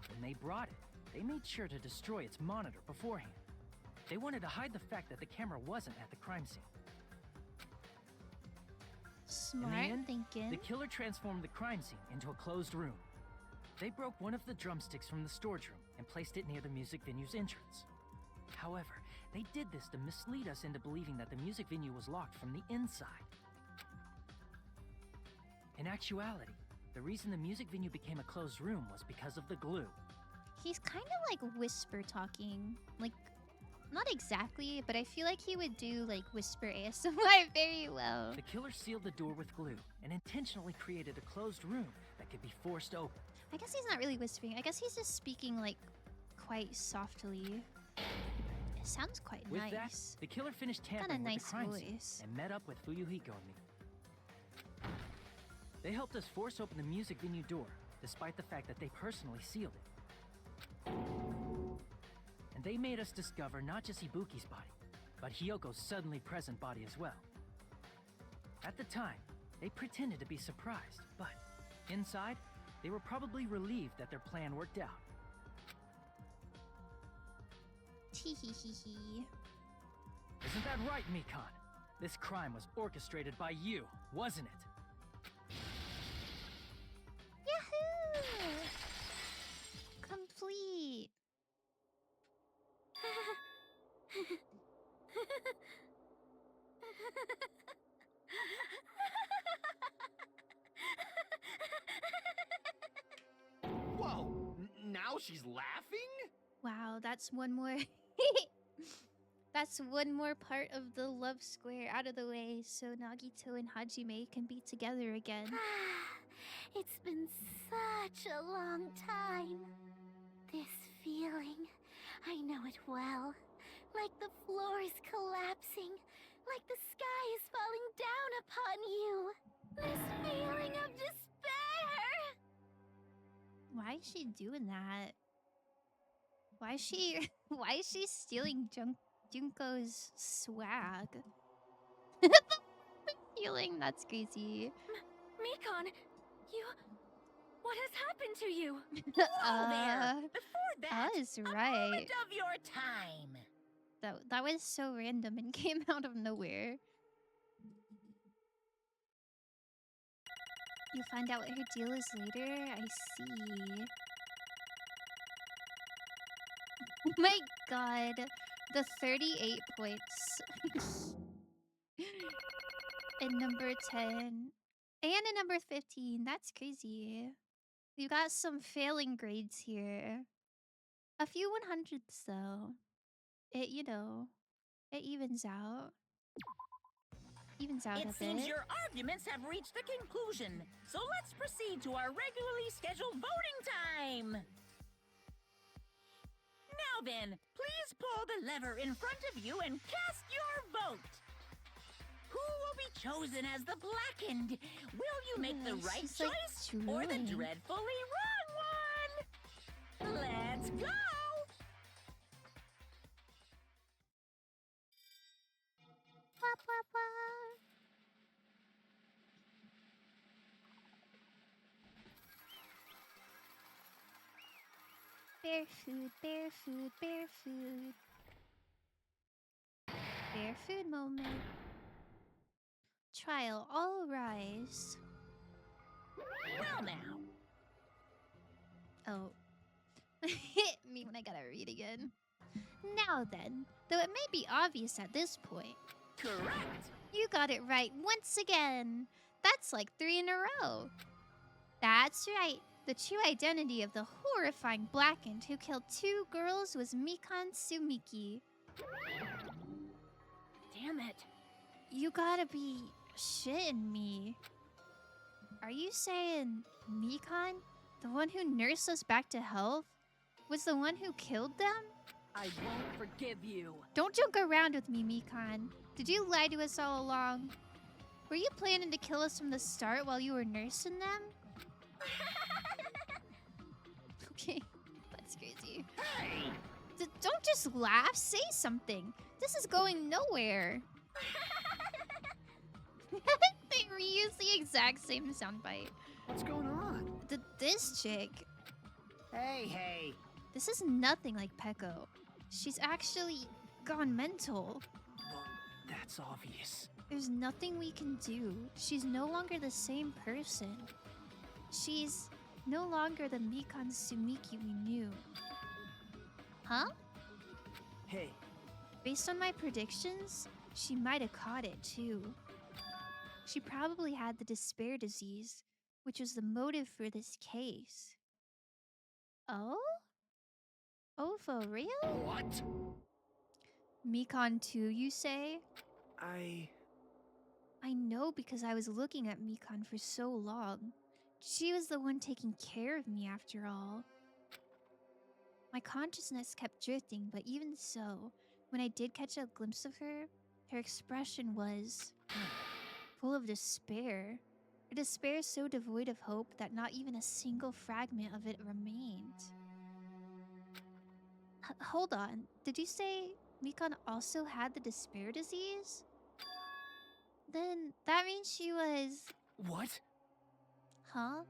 when they brought it, they made sure to destroy its monitor beforehand. They wanted to hide the fact that the camera wasn't at the crime scene. Smart In the end, thinking. the killer transformed the crime scene into a closed room. They broke one of the drumsticks from the storage room and placed it near the music venue's entrance. However, they did this to mislead us into believing that the music venue was locked from the inside. In actuality, the reason the music venue became a closed room was because of the glue. He's kind of like whisper talking. Like, not exactly, but I feel like he would do like whisper ASMR very well. The killer sealed the door with glue and intentionally created a closed room that could be forced open. I guess he's not really whispering. I guess he's just speaking like quite softly. It sounds quite With nice. that, the killer finished Got a tampering with nice the crime scene voice. and met up with Fuyuhiko and me. They helped us force open the music venue door, despite the fact that they personally sealed it. And they made us discover not just Ibuki's body, but Hyoko's suddenly present body as well. At the time, they pretended to be surprised, but inside, they were probably relieved that their plan worked out. Tee hee hee hee. Isn't that right, Mikan? This crime was orchestrated by you, wasn't it? Yahoo! Complete. Whoa! Now she's laughing? Wow, that's one more. That's one more part of the love square out of the way, so Nagito and Hajime can be together again. It's been such a long time. This feeling, I know it well. Like the floor is collapsing, like the sky is falling down upon you. This feeling of despair. Why is she doing that? Why is she stealing Junko's swag? Feeling that's crazy. Mikan, you... What has happened to you? Whoa there! Before that, is a right. moment of your time. That was so random and came out of nowhere. You find out what her deal is later? I see. Oh my god. The 38 points. And number 10. And a number 15. That's crazy. You got some failing grades here. A few 100s though. It, you know, it evens out. Evens out It a seems bit. your arguments have reached a conclusion, so let's proceed to our regularly scheduled voting time. Now then, please pull the lever in front of you and cast your vote. Who will be chosen as the blackened? Will you make the right she's, like, choice or the drooling. dreadfully wrong one? Let's go! Wah, wah, wah. Bear food, bear food, bear food. Bear food moment. Trial, all rise. Well now. Oh. Hit me when I gotta read again. Now then, though it may be obvious at this point. Correct. You got it right once again. That's like 3 in a row. That's right. The true identity of the horrifying blackened who killed 2 girls was Mikan Sumiki. Damn it. You gotta be shitting me. Are you saying Mikan, the one who nursed us back to health, was the one who killed them? I won't forgive you. Don't joke around with me, Mikan. Did you lie to us all along? Were you planning to kill us from the start while you were nursing them? Okay, that's crazy. Hey! Don't just laugh, say something. This is going nowhere. They reuse the exact same soundbite. What's going on? This chick, Hey. this is nothing like Peko. She's actually gone mental. Well, that's obvious. There's nothing we can do. She's no longer the same person. She's no longer the Mikan Sumiki we knew. Huh? Hey, Based on my predictions, she might have caught it too. She probably had the despair disease, which was the motive for this case. Oh? Oh, for real? What? Mikan too, you say? I know because I was looking at Mikan for so long. She was the one taking care of me after all. My consciousness kept drifting, but even so, when I did catch a glimpse of her, her expression was full of despair. A despair so devoid of hope that not even a single fragment of it remained. Hold on, did you say Mikan also had the despair disease? Then that means she was... what? Huh?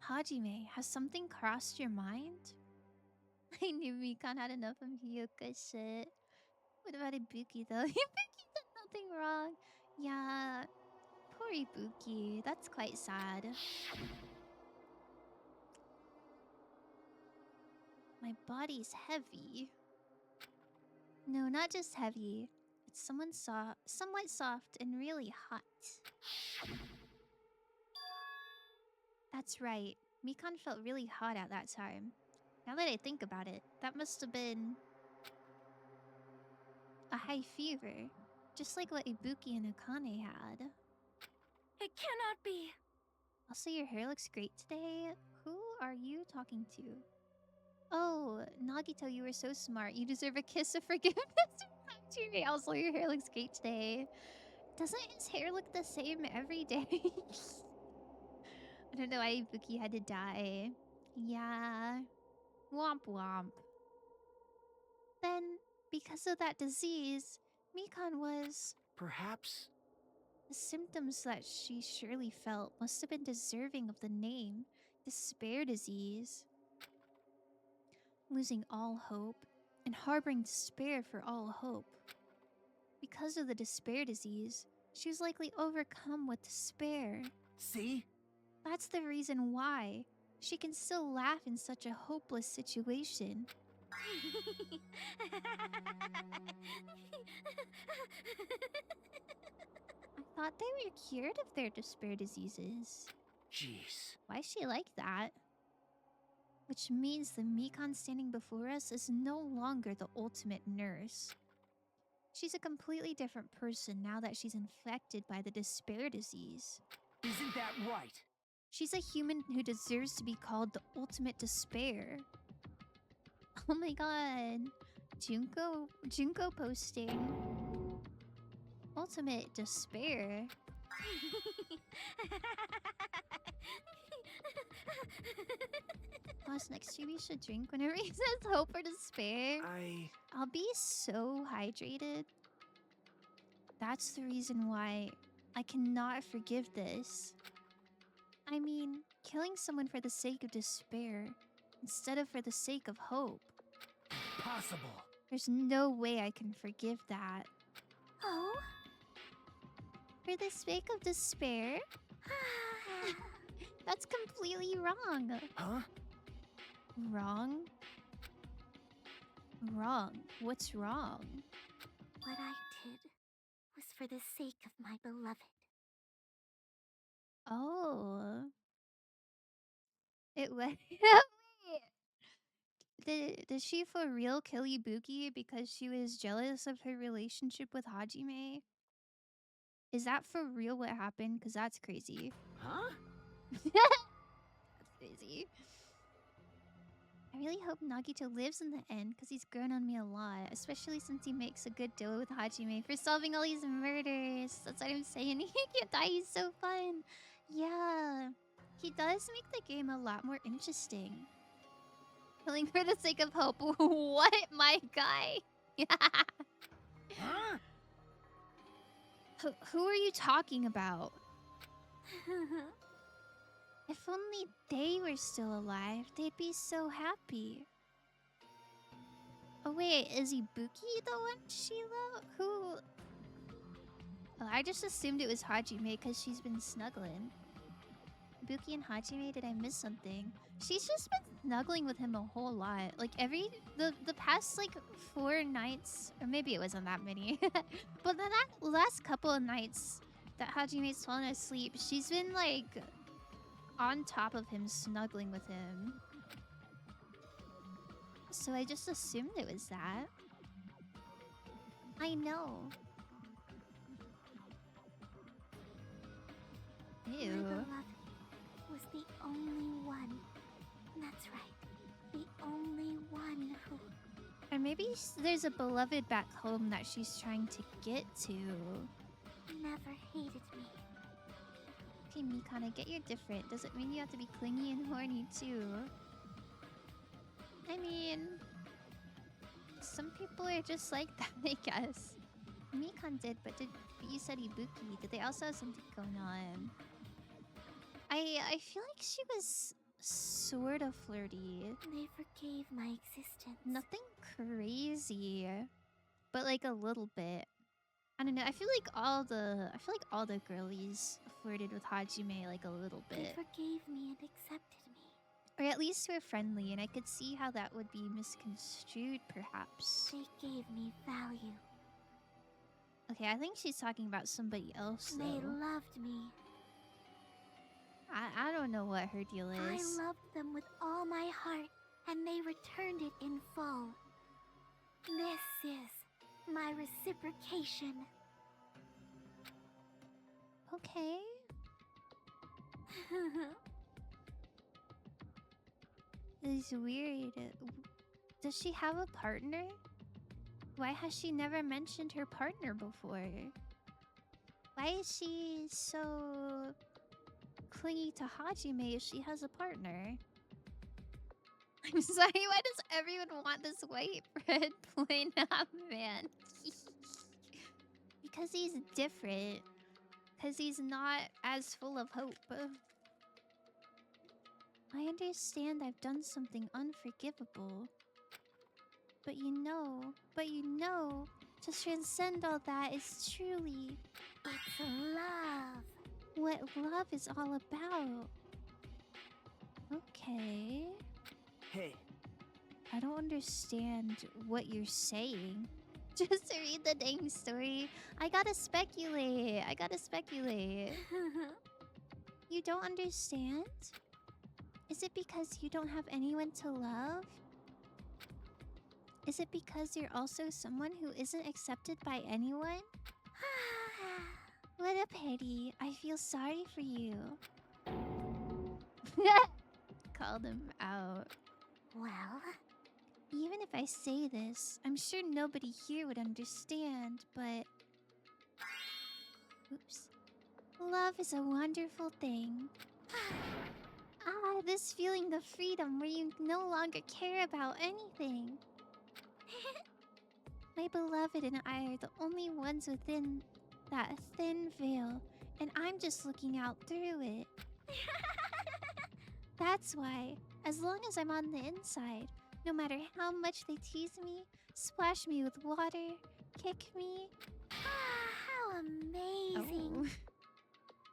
Hajime, has something crossed your mind? I knew Mikan had enough of Hyoka shit. What about Ibuki though? Ibuki did nothing wrong. Yeah, poor Ibuki. That's quite sad. My body's heavy. No, not just heavy. It's somewhat soft and really hot. That's right. Mikan felt really hot at that time. Now that I think about it, that must have been a high fever. Just like what Ibuki and Akane had. It cannot be. Also, your hair looks great today. Who are you talking to? Oh, Nagito, you were so smart. You deserve a kiss of forgiveness. Also, your hair looks great today. Doesn't his hair look the same every day? I don't know why Ibuki had to die. Yeah. Womp womp. Then, because of that disease, Mikan was... Perhaps. The symptoms that she surely felt must have been deserving of the name despair disease. Losing all hope and harboring despair for all hope. Because of the despair disease, she was likely overcome with despair. See? That's the reason why she can still laugh in such a hopeless situation. I thought they were cured of their despair diseases. Jeez. Why is she like that? Which means the Mikan standing before us is no longer the ultimate nurse. She's a completely different person now that she's infected by the despair disease. Isn't that right? She's a human who deserves to be called the ultimate despair. Oh my god. Junko posting. Ultimate despair. Plus, next year we should drink whenever he says hope or despair. I'll be so hydrated. That's the reason why I cannot forgive this. I mean, killing someone for the sake of despair instead of for the sake of hope. Possible. There's no way I can forgive that. Oh? For the sake of despair? That's completely wrong. Huh? Wrong? Wrong. What's wrong? What I did was for the sake of my beloved. Oh. It was... Wait. Did she for real kill Ibuki because she was jealous of her relationship with Hajime? Is that for real what happened? Because that's crazy. Huh? That's crazy. I really hope Nagito lives in the end because he's grown on me a lot. Especially since he makes a good deal with Hajime for solving all these murders. That's what I'm saying. He can't die. He's so fun. Yeah. He does make the game a lot more interesting. Killing for the sake of hope. What, my guy? Huh? Who are you talking about? If only they were still alive, they'd be so happy. Oh wait, is Ibuki the one she loved? Who? Oh, I just assumed it was Hajime because she's been snuggling. Ibuki and Hajime, did I miss something? She's just been snuggling with him a whole lot. Like the past like 4 nights, or maybe it wasn't that many. But the last couple of nights that Hajime's fallen asleep, she's been like on top of him, snuggling with him. So I just assumed it was that. I know. My Ew. beloved was the only one. That's right. The only one who... Or maybe there's a beloved back home that she's trying to get to. never hated me. Okay, Mikana, get your different. Doesn't mean you have to be clingy and horny too. I mean, some people are just like that, I guess. Mikan did, but you said Ibuki. Did they also have something going on? I feel like she was sort of flirty. They forgave my existence. Nothing crazy. but like a little bit. I don't know. I feel like all the girlies flirted with Hajime like a little They bit. forgave me and accepted me. Or at least were friendly, and I could see how that would be misconstrued, perhaps. They gave me value. Okay, I think she's talking about somebody else, though. They loved me. I don't know what her deal I is. loved them with all my heart, and they returned it in full. This is my reciprocation. Okay. It's weird. Does she have a partner? Why has she never mentioned her partner before? Why is she so clingy to Hajime if she has a partner? I'm sorry, why does everyone want this white bread plain up man? Because he's different. Because he's not as full of hope. I understand I've done something unforgivable. But you know, to transcend all that is truly... It's love. What love is all about. Okay. Hey. I don't understand what you're saying. Just to read the dang story, I gotta speculate. You don't understand? Is it because you don't have anyone to love? Is it because you're also someone who isn't accepted by anyone? What a pity. I feel sorry for you. Called him out. Well, even if I say this, I'm sure nobody here would understand, but... Oops. Love is a wonderful thing. This feeling of freedom where you no longer care about anything. My beloved and I are the only ones within that thin veil, and I'm just looking out through it. That's why, as long as I'm on the inside, no matter how much they tease me, splash me with water, kick me... how amazing. Oh.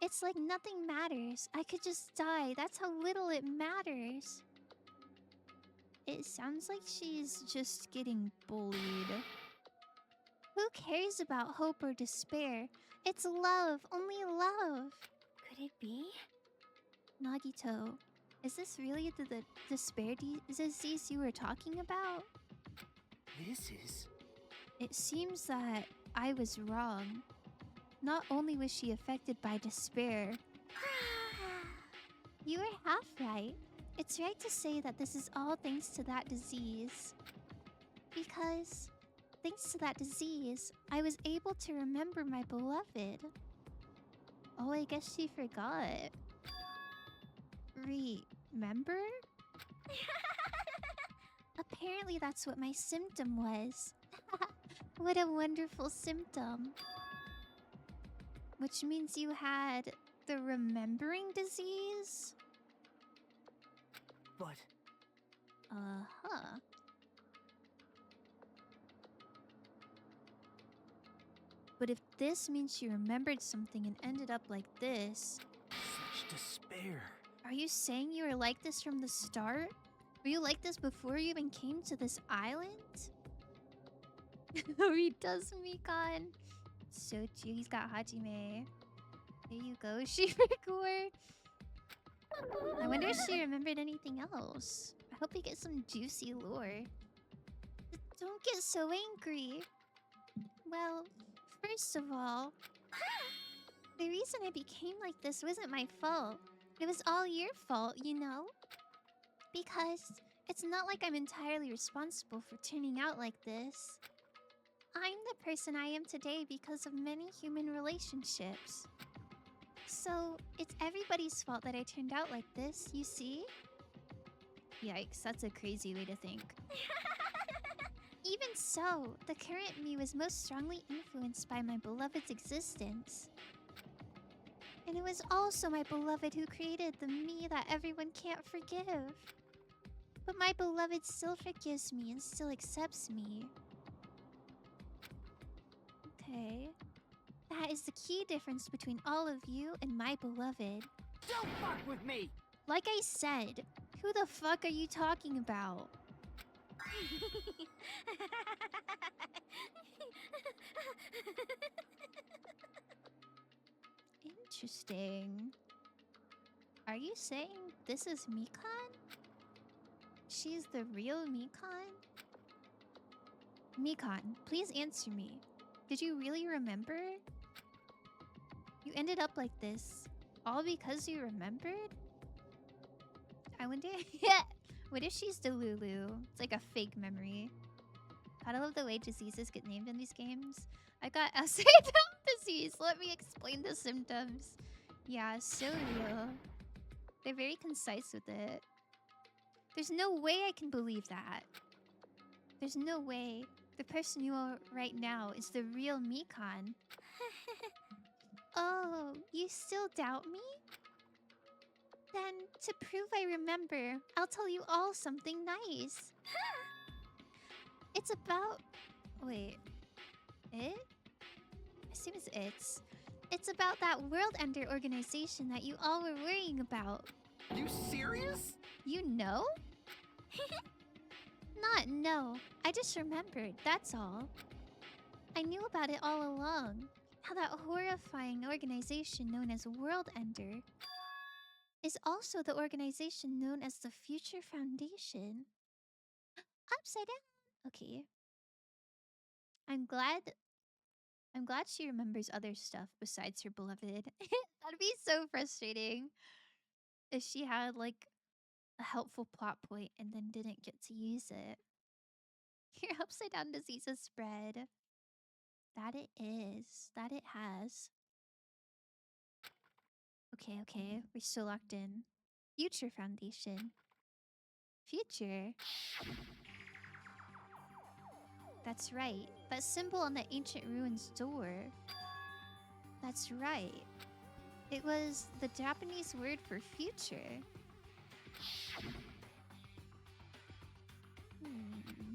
It's like nothing matters. I could just die. That's how little it matters. It sounds like she's just getting bullied. Who cares about hope or despair? It's love, only love. Could it be? Nagito, is this really the despair disease you were talking about? This is... It seems that I was wrong. Not only was she affected by despair... You were half right. It's right to say that this is all thanks to that disease. Because, thanks to that disease, I was able to remember my beloved. Oh, I guess she forgot. Remember? Apparently that's what my symptom was. What a wonderful symptom. Which means you had the remembering disease? But... Uh-huh. But if this means she remembered something and ended up like this... Such despair. Are you saying you were like this from the start? Were you like this before you even came to this island? Oh, he does, Mikan. So cute. He's got Hajime. There you go, Shiragor. I wonder if she remembered anything else. I hope we get some juicy lore. Don't get so angry. Well, first of all, the reason I became like this wasn't my fault. It was all your fault, you know? Because it's not like I'm entirely responsible for turning out like this. I'm the person I am today because of many human relationships. So, it's everybody's fault that I turned out like this, you see? Yikes, that's a crazy way to think. Even so, the current me was most strongly influenced by my beloved's existence. And it was also my beloved who created the me that everyone can't forgive. But my beloved still forgives me and still accepts me. Okay. That is the key difference between all of you and my beloved. Don't fuck with me! Like I said, who the fuck are you talking about? Interesting. Are you saying this is Mikan? She's the real Mikan? Mikan, please answer me. Did you really remember? You ended up like this, all because you remembered? I wonder... What if she's Delulu? It's like a fake memory. Gotta love the way diseases get named in these games. I got upside down disease. Let me explain the symptoms. Yeah, so real. They're very concise with it. There's no way I can believe that. There's no way the person you are right now is the real Mikan. Oh, you still doubt me? Then, to prove I remember, I'll tell you all something nice. It's about... Wait. It? I assume it's its. It's about that World Ender organization that you all were worrying about. You serious? You know? Not no. I just remembered, that's all. I knew about it all along. How that horrifying organization known as World Ender is also the organization known as the Future Foundation. Upside down. Okay. I'm glad she remembers other stuff besides her beloved. That'd be so frustrating if she had like a helpful plot point and then didn't get to use it. Your upside down disease is spread. That it is. That it has. Okay. We're still locked in. Future Foundation. Future? That's right. That symbol on the ancient ruins door. That's right. It was the Japanese word for future.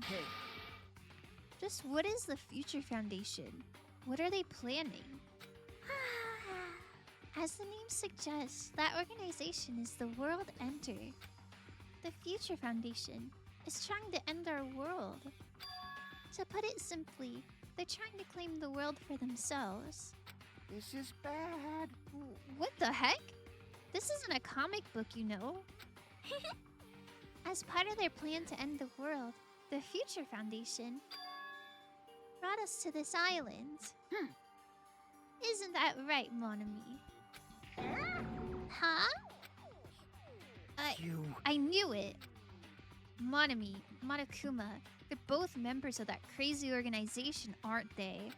Hey. Just what is the Future Foundation? What are they planning? As the name suggests, that organization is the World Ender. The Future Foundation is trying to end our world. To put it simply, they're trying to claim the world for themselves. This is bad. What the heck? This isn't a comic book, you know. As part of their plan to end the world, the Future Foundation brought us to this island. Isn't that right, mon ami? Huh? I knew it. Monami, Monokuma, they're both members of that crazy organization, aren't they?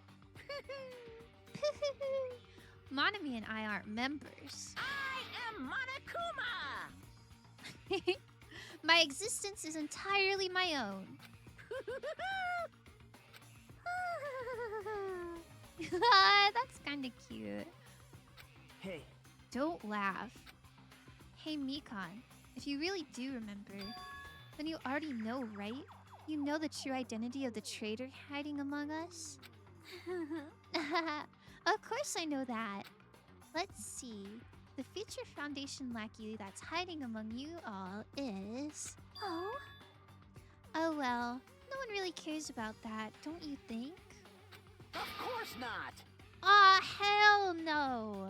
Monami and I aren't members. I am Monokuma! My existence is entirely my own. That's kind of cute. Hey. Don't laugh. Hey, Mikan, if you really do remember, then you already know, right? You know the true identity of the traitor hiding among us? Of course I know that. Let's see. The Future Foundation lackey that's hiding among you all is... Oh? Oh well, no one really cares about that, don't you think? Of course not! Aw, hell no!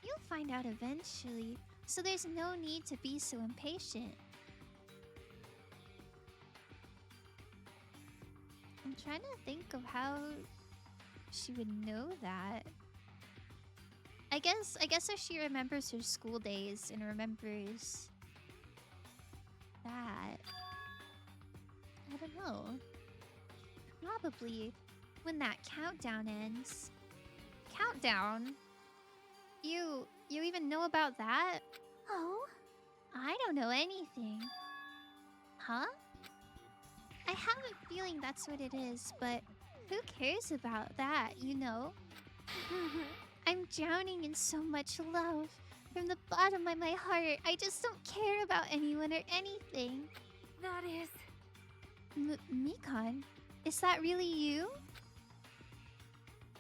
You'll find out eventually, so there's no need to be so impatient. I'm trying to think of how she would know that. I guess if she remembers her school days and remembers that. I don't know. Probably when that countdown ends. Countdown? You even know about that? Oh? I don't know anything. Huh? I have a feeling that's what it is, but who cares about that, you know? I'm drowning in so much love. From the bottom of my heart, I just don't care about anyone or anything. That is... Mikan, is that really you?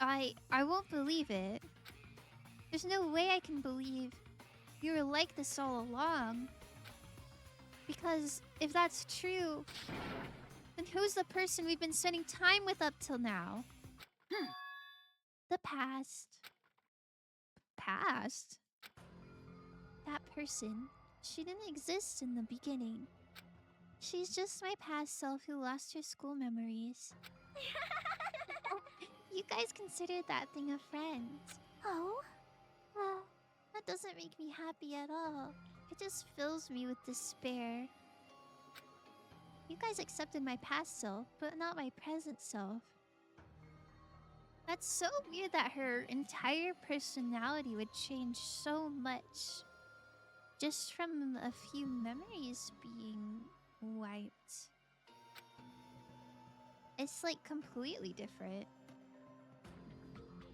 I won't believe it. There's no way I can believe you were like this all along. Because if that's true, then who's the person we've been spending time with up till now? The past. Past? That person, she didn't exist in the beginning. She's just my past self who lost her school memories. You guys considered that thing a friend. Oh? Well, that doesn't make me happy at all. It just fills me with despair. You guys accepted my past self, but not my present self. That's so weird that her entire personality would change so much just from a few memories being wiped. It's like completely different.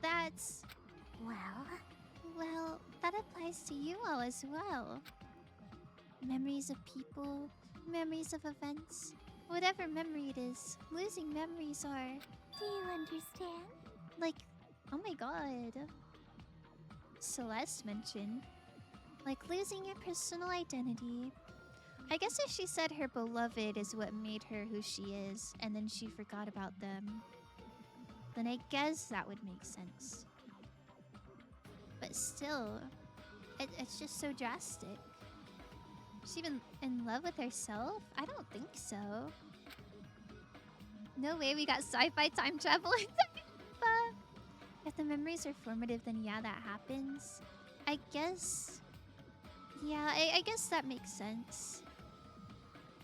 That's... Well, that applies to you all as well. Memories of people, memories of events. Whatever memory it is, losing memories are... Do you understand? Like, oh my god. Celeste mentioned. Like losing your personal identity. I guess if she said her beloved is what made her who she is, and then she forgot about them, then I guess that would make sense. But still, it's just so drastic. She even in love with herself? I don't think so. No way we got sci-fi time travel in Danganronpa. If the memories are formative, then yeah, that happens. I guess... Yeah, I guess that makes sense.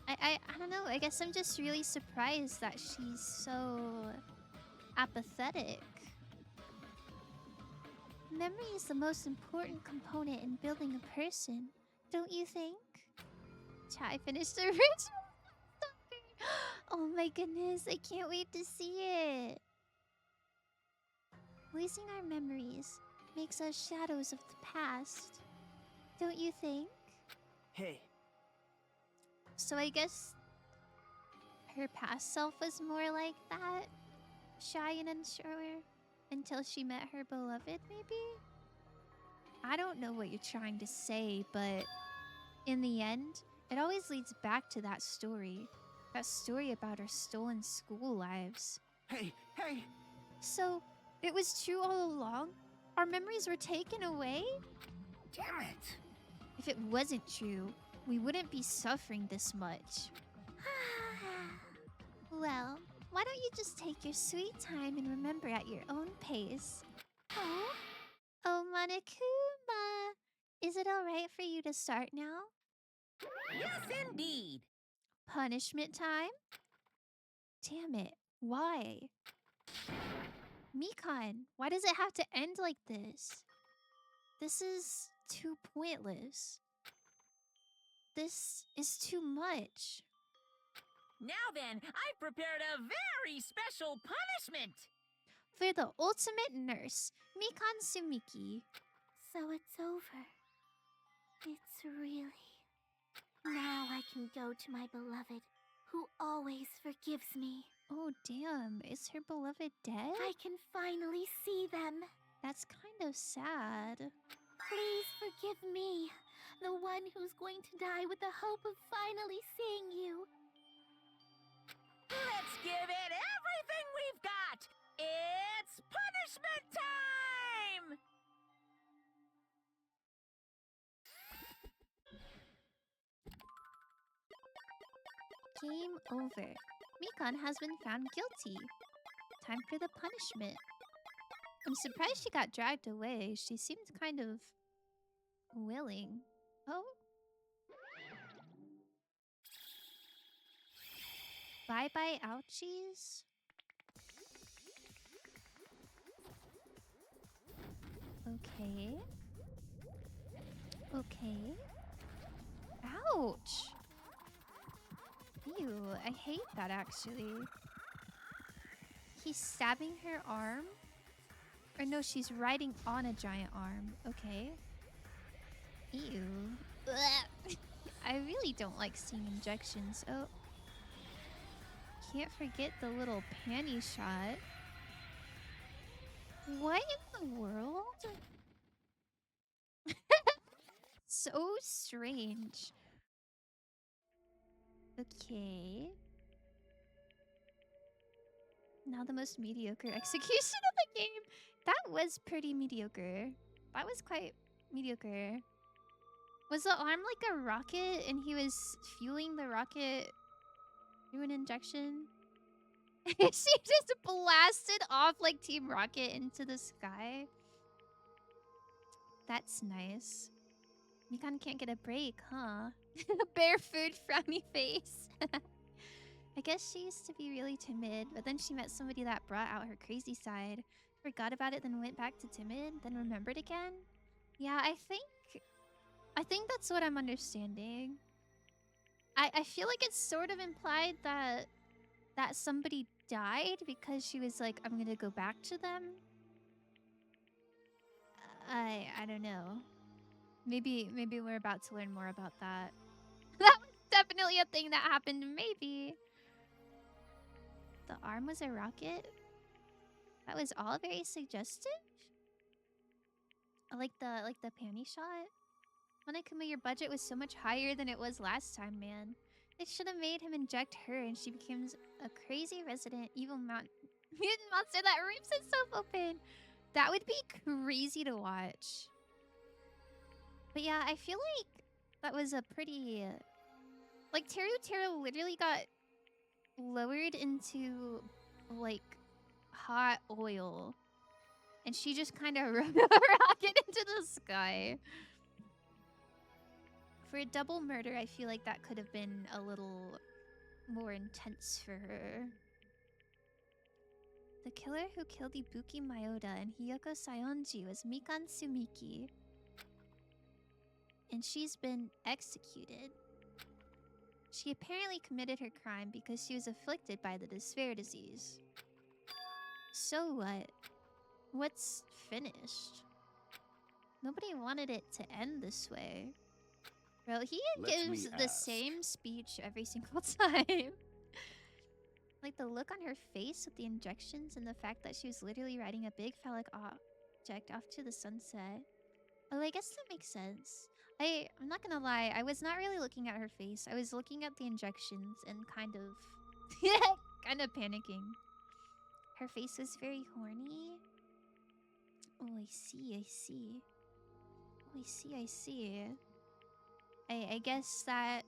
I don't know, I guess I'm just really surprised that she's so... apathetic. Memory is the most important component in building a person, don't you think? Chai finished the ritual. Oh my goodness, I can't wait to see it. Losing our memories makes us shadows of the past, don't you think? Hey. So I guess her past self was more like that, shy and unsure, until she met her beloved, maybe? I don't know what you're trying to say, but in the end, it always leads back to that story. That story about our stolen school lives. Hey, hey! So, it was true all along? Our memories were taken away? Damn it! If it wasn't true, we wouldn't be suffering this much. Well, why don't you just take your sweet time and remember at your own pace? Oh, Monokuma! Is it alright for you to start now? Yes, indeed. Punishment time? Damn it, why? Mikan, why does it have to end like this? This is too pointless. This is too much. Now then, I've prepared a very special punishment. For the ultimate nurse, Mikan Sumiki. So it's over. It's really... Now I can go to my beloved, who always forgives me. Oh damn, is her beloved dead? I can finally see them. That's kind of sad. Please forgive me, the one who's going to die with the hope of finally seeing you. Let's give it everything we've got. It's punishment time! Game over. Mikan has been found guilty. Time for the punishment. I'm surprised she got dragged away. She seemed kind of willing. Oh? Bye-bye ouchies? Okay. Okay. Ouch! Ew, I hate that actually. He's stabbing her arm? Or no, she's riding on a giant arm. Okay. Ew. Ugh. I really don't like seeing injections. Oh. Can't forget the little panty shot. What in the world? So strange. Okay. Now the most mediocre execution of the game. That was pretty mediocre. That was quite mediocre. Was the arm like a rocket and he was fueling the rocket through an injection? She just blasted off like Team Rocket into the sky. That's nice. Mikan can't get a break, huh? Bare food, frowny face. I guess she used to be really timid, but then she met somebody that brought out her crazy side. Forgot about it, then went back to timid, then remembered again. Yeah, I think that's what I'm understanding. I feel like it's sort of implied that somebody died because she was like, I'm gonna go back to them. I don't know. Maybe we're about to learn more about that. That was definitely a thing that happened, maybe. The arm was a rocket? That was all very suggestive? I like the panty shot. Monokuma, your budget was so much higher than it was last time, man. They should have made him inject her and she becomes a crazy resident evil mutant monster that rips itself open. That would be crazy to watch. But yeah, I feel like that was a pretty... Like, Teru literally got lowered into, like, hot oil. And she just kind of rode a rocket into the sky. For a double murder, I feel like that could have been a little more intense for her. The killer who killed Ibuki Mayoda and Hiyoko Sayonji was Mikan Sumiki. And she's been executed. She apparently committed her crime because she was afflicted by the despair disease. So what? What's finished? Nobody wanted it to end this way. Bro, he gives the same speech every single time. Like the look on her face with the injections and the fact that she was literally riding a big phallic object off to the sunset. Oh, I guess that makes sense. I'm not gonna lie, I was not really looking at her face. I was looking at the injections and kind of panicking. Her face was very horny. Oh, I see. Oh, I see. I guess that...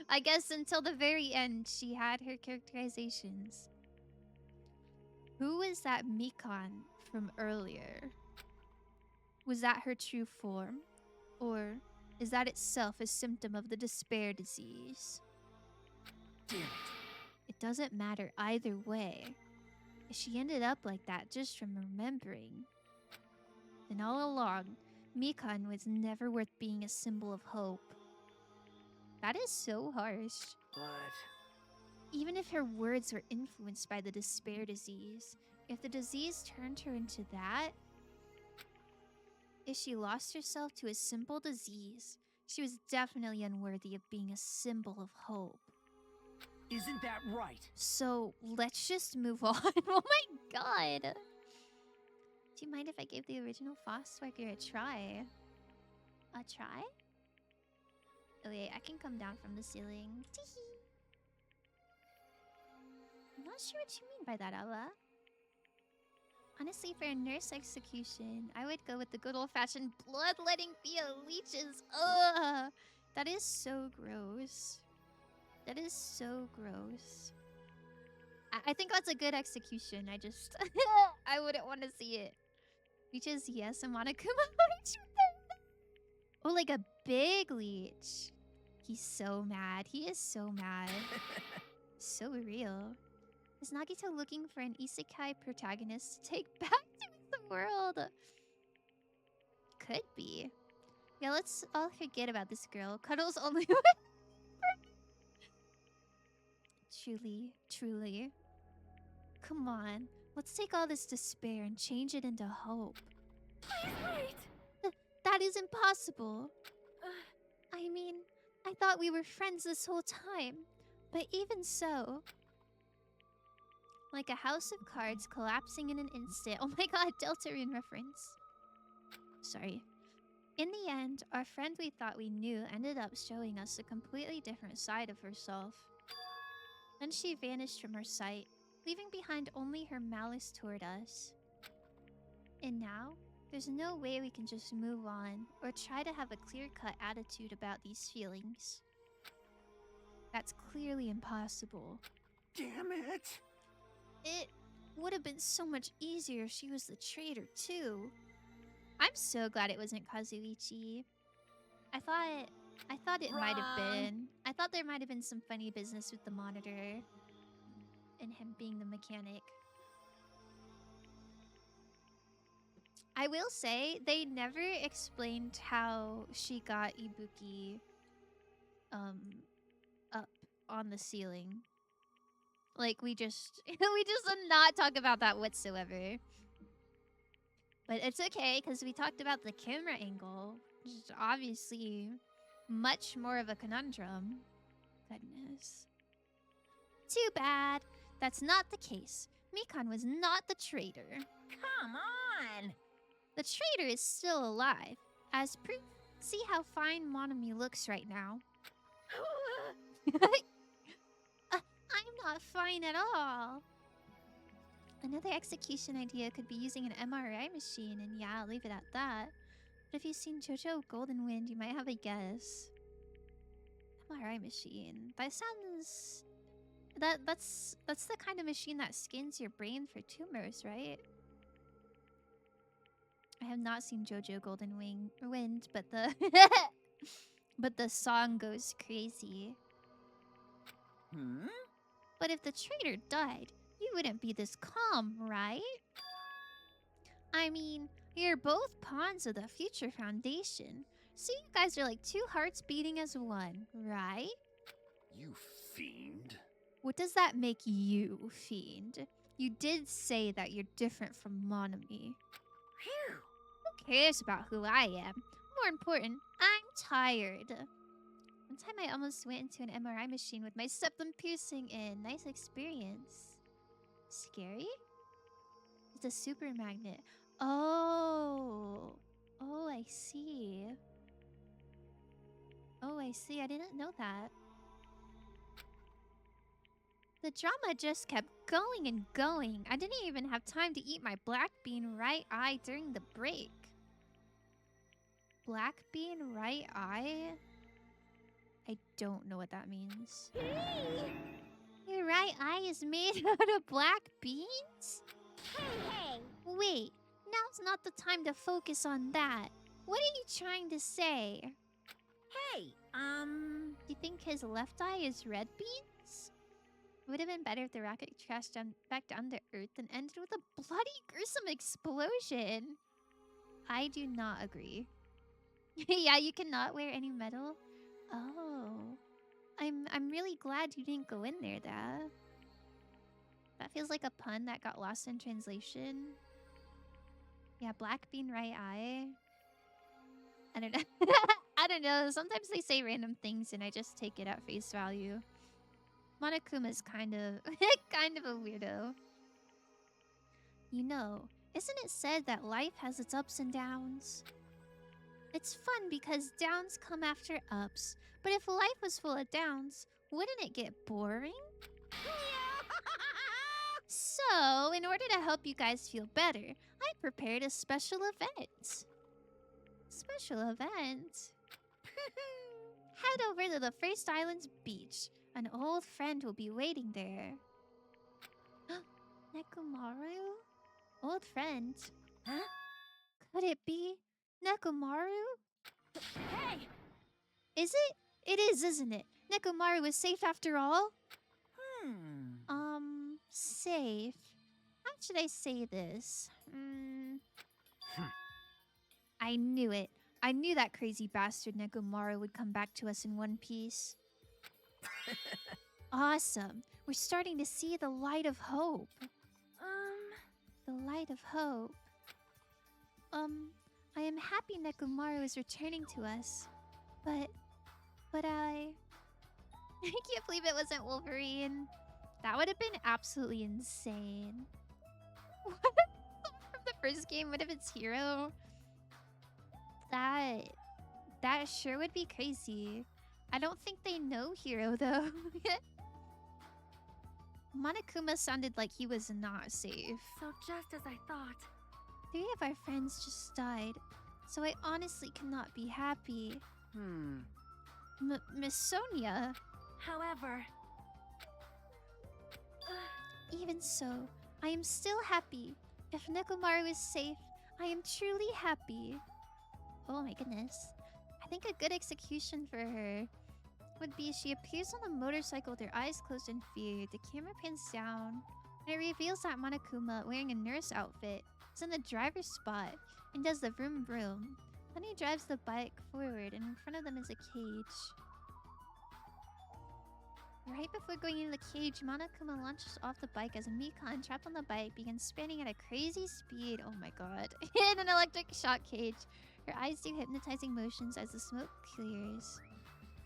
I guess until the very end, she had her characterizations. Who was that Mikan from earlier? Was that her true form? Or is that itself a symptom of the despair disease? Damn it. It doesn't matter either way. If she ended up like that just from remembering, then all along, Mikan was never worth being a symbol of hope. That is so harsh. But... Even if her words were influenced by the despair disease, if the disease turned her into that, if she lost herself to a simple disease, she was definitely unworthy of being a symbol of hope. Isn't that right? So, let's just move on. Oh my god! Do you mind if I gave the original Frostworker a try? A try? Oh wait, I can come down from the ceiling. Teehee. I'm not sure what you mean by that, Ella. Honestly, for a nurse execution, I would go with the good old-fashioned bloodletting via leeches. Ugh! That is so gross. That is so gross. I think that's a good execution. I just... I wouldn't want to see it. Leeches, yes, and Monokuma. Oh, like a big leech. He's so mad. He is so mad. So real. Is Nagito looking for an isekai protagonist to take back to the world? Could be. Yeah, let's all forget about this girl. Cuddles only with Truly, truly. Come on. Let's take all this despair and change it into hope. Please wait! That is impossible. I mean, I thought we were friends this whole time. But even so... Like a house of cards collapsing in an instant. Oh my god, Deltarune reference. Sorry. In the end, our friend we thought we knew ended up showing us a completely different side of herself. Then she vanished from our sight, leaving behind only her malice toward us. And now, there's no way we can just move on or try to have a clear-cut attitude about these feelings. That's clearly impossible. Damn it! It would have been so much easier if she was the traitor, too. I'm so glad it wasn't Kazuichi. I thought it might have been. I thought there might have been some funny business with the monitor and him being the mechanic. I will say, they never explained how she got Ibuki up on the ceiling. Like, we just did not talk about that whatsoever. But it's okay, because we talked about the camera angle, which is obviously much more of a conundrum. Goodness. Too bad. That's not the case. Mikan was not the traitor. Come on! The traitor is still alive. As proof, see how fine Monami looks right now. I'm not fine at all. Another execution idea could be using an MRI machine, and yeah, I'll leave it at that. But if you've seen JoJo Golden Wind, you might have a guess. MRI machine. That sounds... That's the kind of machine that scans your brain for tumors, right? I have not seen JoJo Golden Wind, but the but the song goes crazy. Hmm? But if the traitor died, you wouldn't be this calm, right? I mean, you're both pawns of the Future Foundation, so you guys are like two hearts beating as one, right? You fiend. What does that make you, fiend? You did say that you're different from Monami. Phew! Who cares about who I am? More important, I'm tired. One time I almost went into an MRI machine with my septum piercing in. Nice experience. Scary? It's a super magnet. Oh. Oh, I see. Oh, I see. I didn't know that. The drama just kept going and going. I didn't even have time to eat my black bean right eye during the break. Black bean right eye? I don't know what that means. Your right eye is made out of black beans? Hey! Wait, now's not the time to focus on that. What are you trying to say? Hey, You think his left eye is red beans? It would have been better if the rocket crashed back down to Earth and ended with a bloody, gruesome explosion. I do not agree. Yeah, you cannot wear any metal? Oh. I'm really glad you didn't go in there, Dad. That feels like a pun that got lost in translation. Yeah, black bean right eye. I don't know. I don't know. Sometimes they say random things and I just take it at face value. Monokuma's kind of kind of a weirdo. You know, isn't it said that life has its ups and downs? It's fun because downs come after ups. But if life was full of downs, wouldn't it get boring? So, in order to help you guys feel better, I prepared a special event. Special event? Head over to the First Island's beach. An old friend will be waiting there. Nekomaru? Old friend? Huh? Could it be Nekomaru? Hey! Is it? It is, isn't it? Nekomaru is safe after all? Safe. How should I say this? I knew it. I knew that crazy bastard Nekomaru would come back to us in one piece. Awesome. We're starting to see the light of hope. The light of hope. I am happy Nekomaru is returning to us. But I can't believe it wasn't Wolverine. That would have been absolutely insane. What? From the first game, what if it's Hero? That sure would be crazy. I don't think they know Hero though. Monokuma sounded like he was not safe. So just as I thought. 3 of our friends just died, so I honestly cannot be happy. Miss Sonia. However, Even so, I am still happy. If Nekomaru is safe, I am truly happy. Oh my goodness. I think a good execution for her would be she appears on a motorcycle with her eyes closed in fear. The camera pans down, and it reveals that Monokuma, wearing a nurse outfit, is in the driver's spot and does the vroom vroom. Then he drives the bike forward, and in front of them is a cage. Right before going into the cage, Monokuma launches off the bike as Mikan, trapped on the bike, begins spinning at a crazy speed. Oh my god. In an electric shock cage. Her eyes do hypnotizing motions as the smoke clears.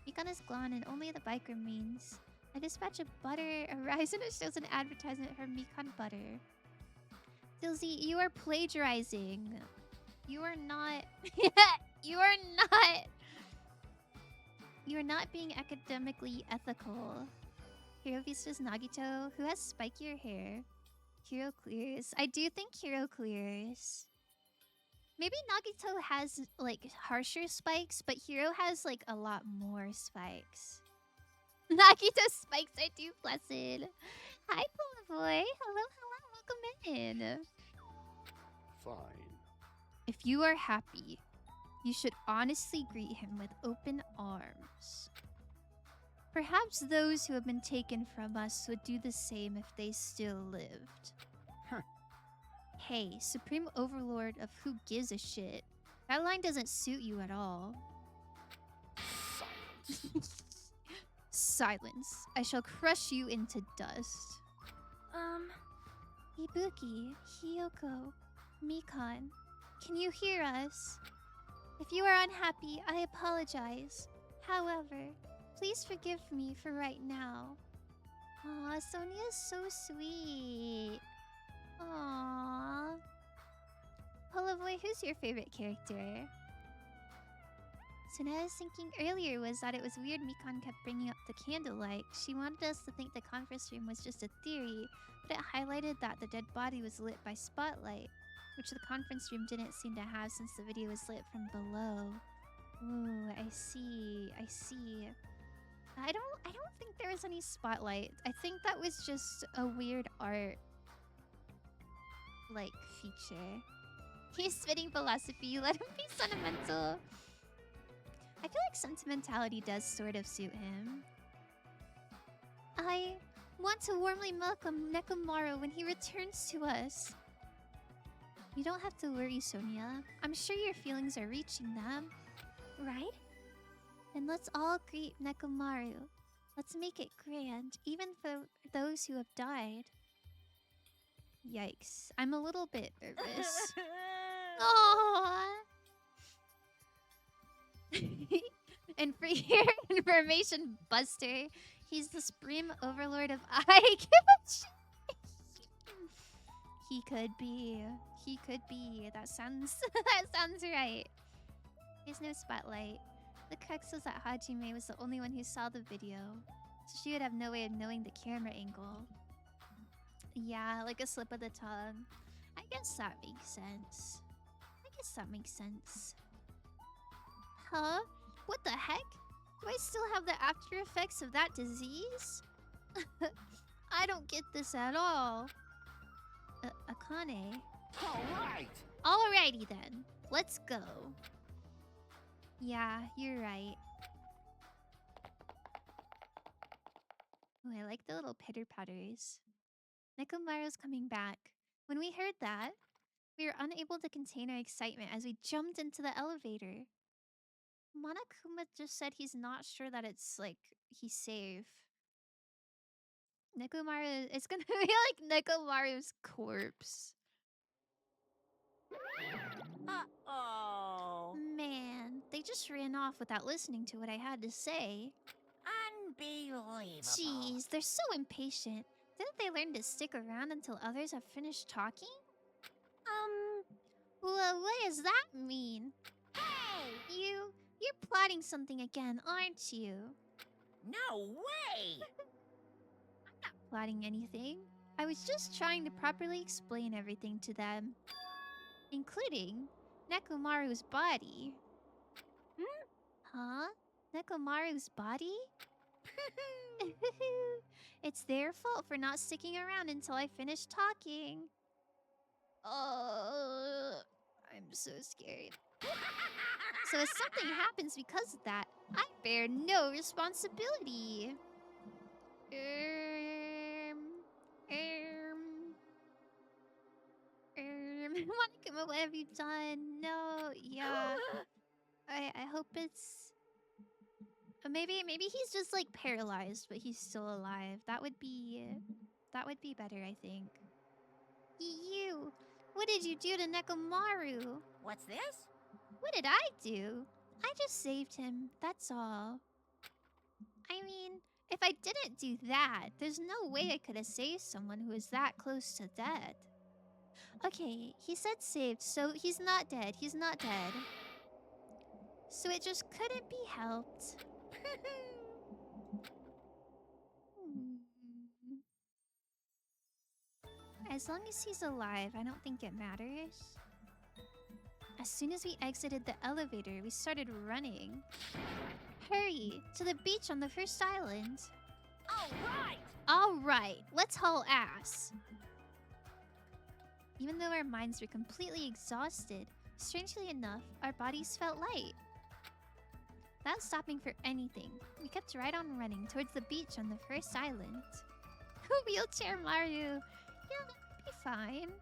Mikan is gone and only the bike remains. A dispatch of butter arrives and it shows an advertisement for Mikan butter. Dilzy, you are plagiarizing. You are not... You are not... You are not being academically ethical. Hiro vistas Nagito, who has spikier hair. Hiro clears. I do think Hiro clears. Maybe Nagito has, like, harsher spikes, but Hiro has, like, a lot more spikes. Nagito's spikes are too placid. Hi, Boy. Hello, welcome in. Fine. If you are happy, you should honestly greet him with open arms. Perhaps those who have been taken from us would do the same if they still lived. Hey, Supreme Overlord of who gives a shit. That line doesn't suit you at all. Silence. Silence. I shall crush you into dust. Ibuki, Hiyoko, Mikan, can you hear us? If you are unhappy, I apologize. However, please forgive me for right now. Aw, Sonia's so sweet. Aww. Polaboy, who's your favorite character? So what I was thinking earlier was that it was weird Mikan kept bringing up the candlelight. She wanted us to think the conference room was just a theory, but it highlighted that the dead body was lit by spotlight, which the conference room didn't seem to have since the video was lit from below. Ooh, I see. I don't think there was any spotlight. I think that was just a weird art like feature. He's spitting philosophy, let him be sentimental. I feel like sentimentality does sort of suit him. I want to warmly welcome Nekomaru when he returns to us. You don't have to worry, Sonia. I'm sure your feelings are reaching them. Right? Then let's all greet Nekomaru. Let's make it grand, even for those who have died. Yikes. I'm a little bit nervous. Aww. And for your information, Buster, he's the Supreme Overlord of He could be. He could be. That sounds that sounds right. There's no spotlight. The crux was that Hajime was the only one who saw the video, so she would have no way of knowing the camera angle. Yeah, like a slip of the tongue. I guess that makes sense. Huh? What the heck? Do I still have the after effects of that disease? I don't get this at all. Akane. Alright! Alrighty then. Let's go. Yeah, you're right. Oh, I like the little pitter-patters. Nekomaru's coming back. When we heard that, we were unable to contain our excitement as we jumped into the elevator. Monokuma just said he's not sure that it's, like, he's safe. Nekomaru... It's gonna be like Nekomaru's corpse. Uh-oh. Man, they just ran off without listening to what I had to say. Unbelievable. Jeez, they're so impatient. Didn't they learn to stick around until others have finished talking? Well, what does that mean? Hey! You're plotting something again, aren't you? No way! Plotting anything. I was just trying to properly explain everything to them. Including Nekomaru's body. Huh? Nekomaru's body? It's their fault for not sticking around until I finished talking. I'm so scared. So if something happens because of that, I bear no responsibility. Monokuma, what have you done? No, yeah. I hope it's... Maybe he's just like paralyzed, but he's still alive. That would be better, I think. You! What did you do to Nekomaru? What's this? What did I do? I just saved him, that's all. I mean, if I didn't do that, there's no way I could have saved someone who is that close to death. Okay, he said saved, so he's not dead. He's not dead. So it just couldn't be helped. As long as he's alive, I don't think it matters. As soon as we exited the elevator, we started running. Hurry! To the beach on the first island. Alright! Alright, let's haul ass. Even though our minds were completely exhausted, strangely enough, our bodies felt light. Without stopping for anything, we kept right on running towards the beach on the first island. Wheelchair Mario. Yeah, that'll be fine.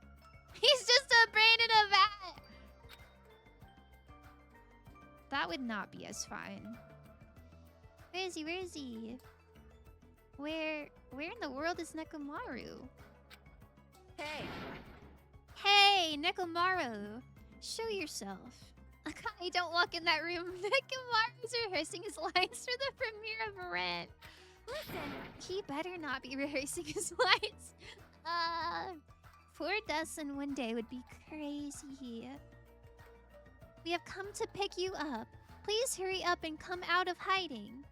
He's just a brain in a vat! That would not be as fine. Where is he? Where is he? Where in the world is Nekomaru? Hey! Hey, Nekomaru! Show yourself. Akai, don't walk in that room. Nekomaru's rehearsing his lines for the premiere of Rent. Listen, he better not be rehearsing his lines. 4 deaths in 1 day would be crazy. We have come to pick you up. Please hurry up and come out of hiding.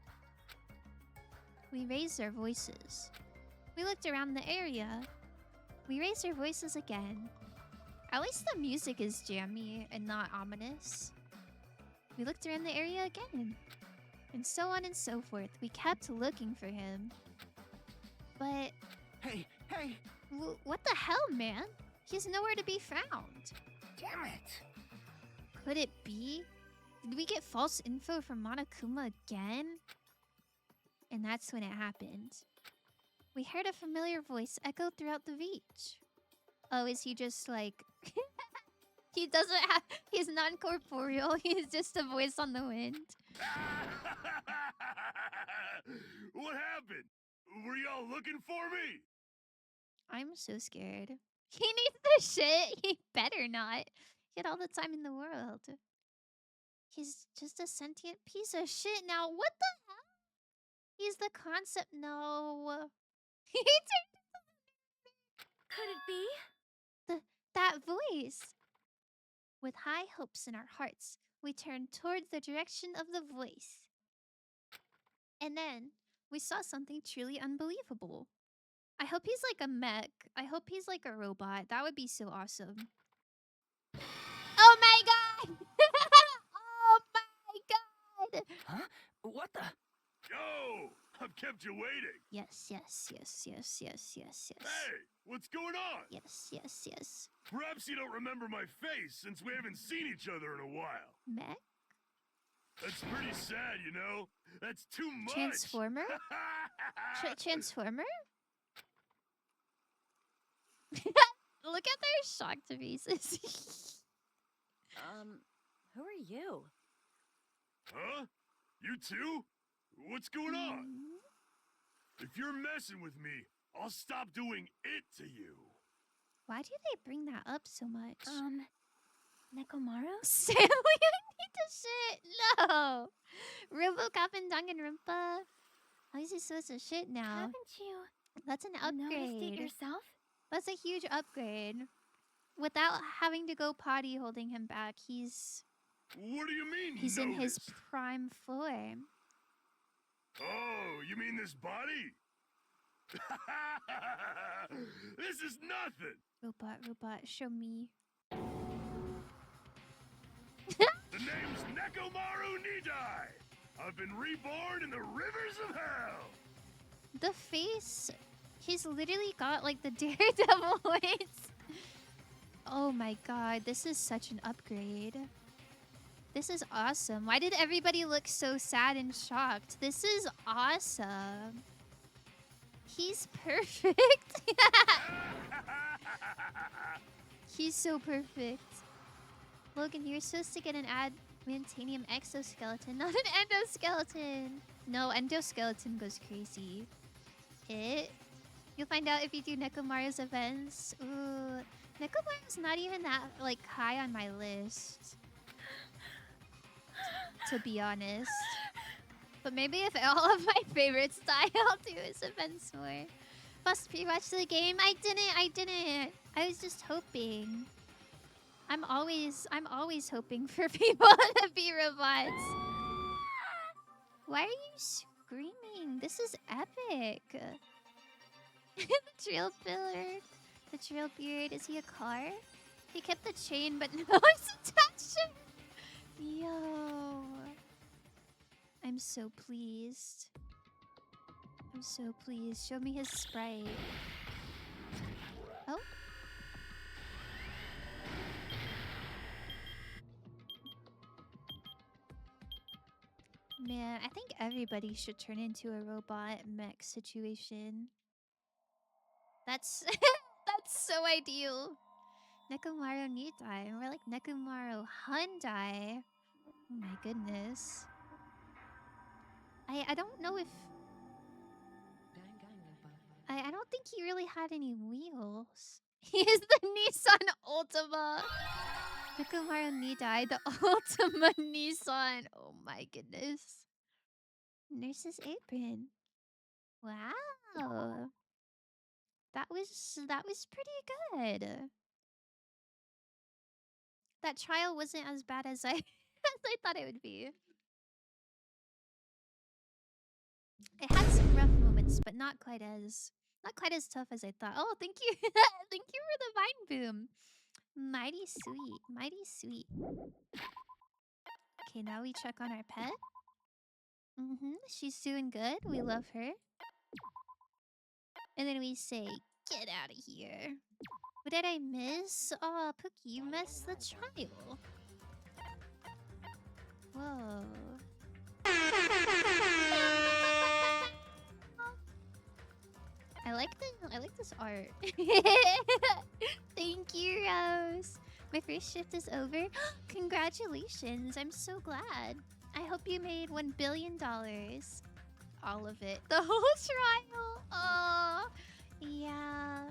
We raised our voices. We looked around the area. We raised our voices again. At least the music is jammy and not ominous. We looked around the area again. And so on and so forth. We kept looking for him. But... Hey! What the hell, man? He's nowhere to be found. Damn it! Could it be? Did we get false info from Monokuma again? And that's when it happened. We heard a familiar voice echo throughout the beach. Oh, is he just like... He doesn't have... He's non-corporeal. He's just a voice on the wind. What happened? Were y'all looking for me? I'm so scared. He needs the shit. He better not. He had all the time in the world. He's just a sentient piece of shit now. What the hell? He's the concept. No. He turned Could it be? that voice. With high hopes in our hearts, we turned towards the direction of the voice. And then we saw something truly unbelievable. I hope he's like a mech. I hope he's like a robot. That would be so awesome. Oh my god! Oh my god! Huh? What the? Yo! I've kept you waiting. Yes. Hey! What's going on? Yes. Perhaps you don't remember my face since we haven't seen each other in a while. Mech? That's pretty sad, you know? That's too much. Transformer? Transformer? Look at their shocked faces. Who are you? Huh? You too? What's going on? If you're messing with me, I'll stop doing it to you. Why do they bring that up so much? Nekomaru? Sam, we need to shit. No. Robocop and Danganronpa. How is he supposed to shit now? Haven't you That's an Noticed it upgrade. yourself? That's a huge upgrade. Without having to go potty holding him back, he's What do you mean, in his noticed? prime form. Oh, you mean this body? This is nothing! Robot, show me. The name's Nekomaru Nidai! I've been reborn in the rivers of hell! The face, he's literally got like the Daredevil voice. Oh my god, this is such an upgrade. This is awesome. Why did everybody look so sad and shocked? This is awesome. He's perfect. He's so perfect. Logan, you're supposed to get an adamantium exoskeleton, not an endoskeleton. No, endoskeleton goes crazy. You'll find out if you do Nekomaru's events. Ooh, Nekomaru's not even that like high on my list, to be honest. But maybe if all of my favorites die, I'll do his events more. Must pre-watch the game. I didn't. I was just hoping. I'm always hoping for people to be robots. Why are you screaming? This is epic. The trail pillar. The trail beard. Is he a car? He kept the chain, but no one's attached him. Yo. I'm so pleased. I'm so pleased. Show me his sprite. Oh. Man, I think everybody should turn into a robot mech situation. That's that's so ideal. Nekomaru Nitai. We're like Nekomaru Hyundai. Oh my goodness. I don't know if I don't think he really had any wheels. He is the Nissan Altima. Nekomaru Nitai, the Ultima Nissan. Oh my goodness. Nurse's apron. Wow. That was pretty good. That trial wasn't as bad as I as I thought it would be. It had some rough moments, but not quite as tough as I thought. Oh, thank you. Thank you for the vine boom. Mighty sweet. Mighty sweet. Okay, now we check on our pet. She's doing good. We love her. And then we say, get out of here. What did I miss? Oh, Pookie, you missed the trial. Whoa. I like this art. Thank you, Rose. My first shift is over. Congratulations. I'm so glad. I hope you made $1 billion. All of it. The whole trial. Oh, yeah.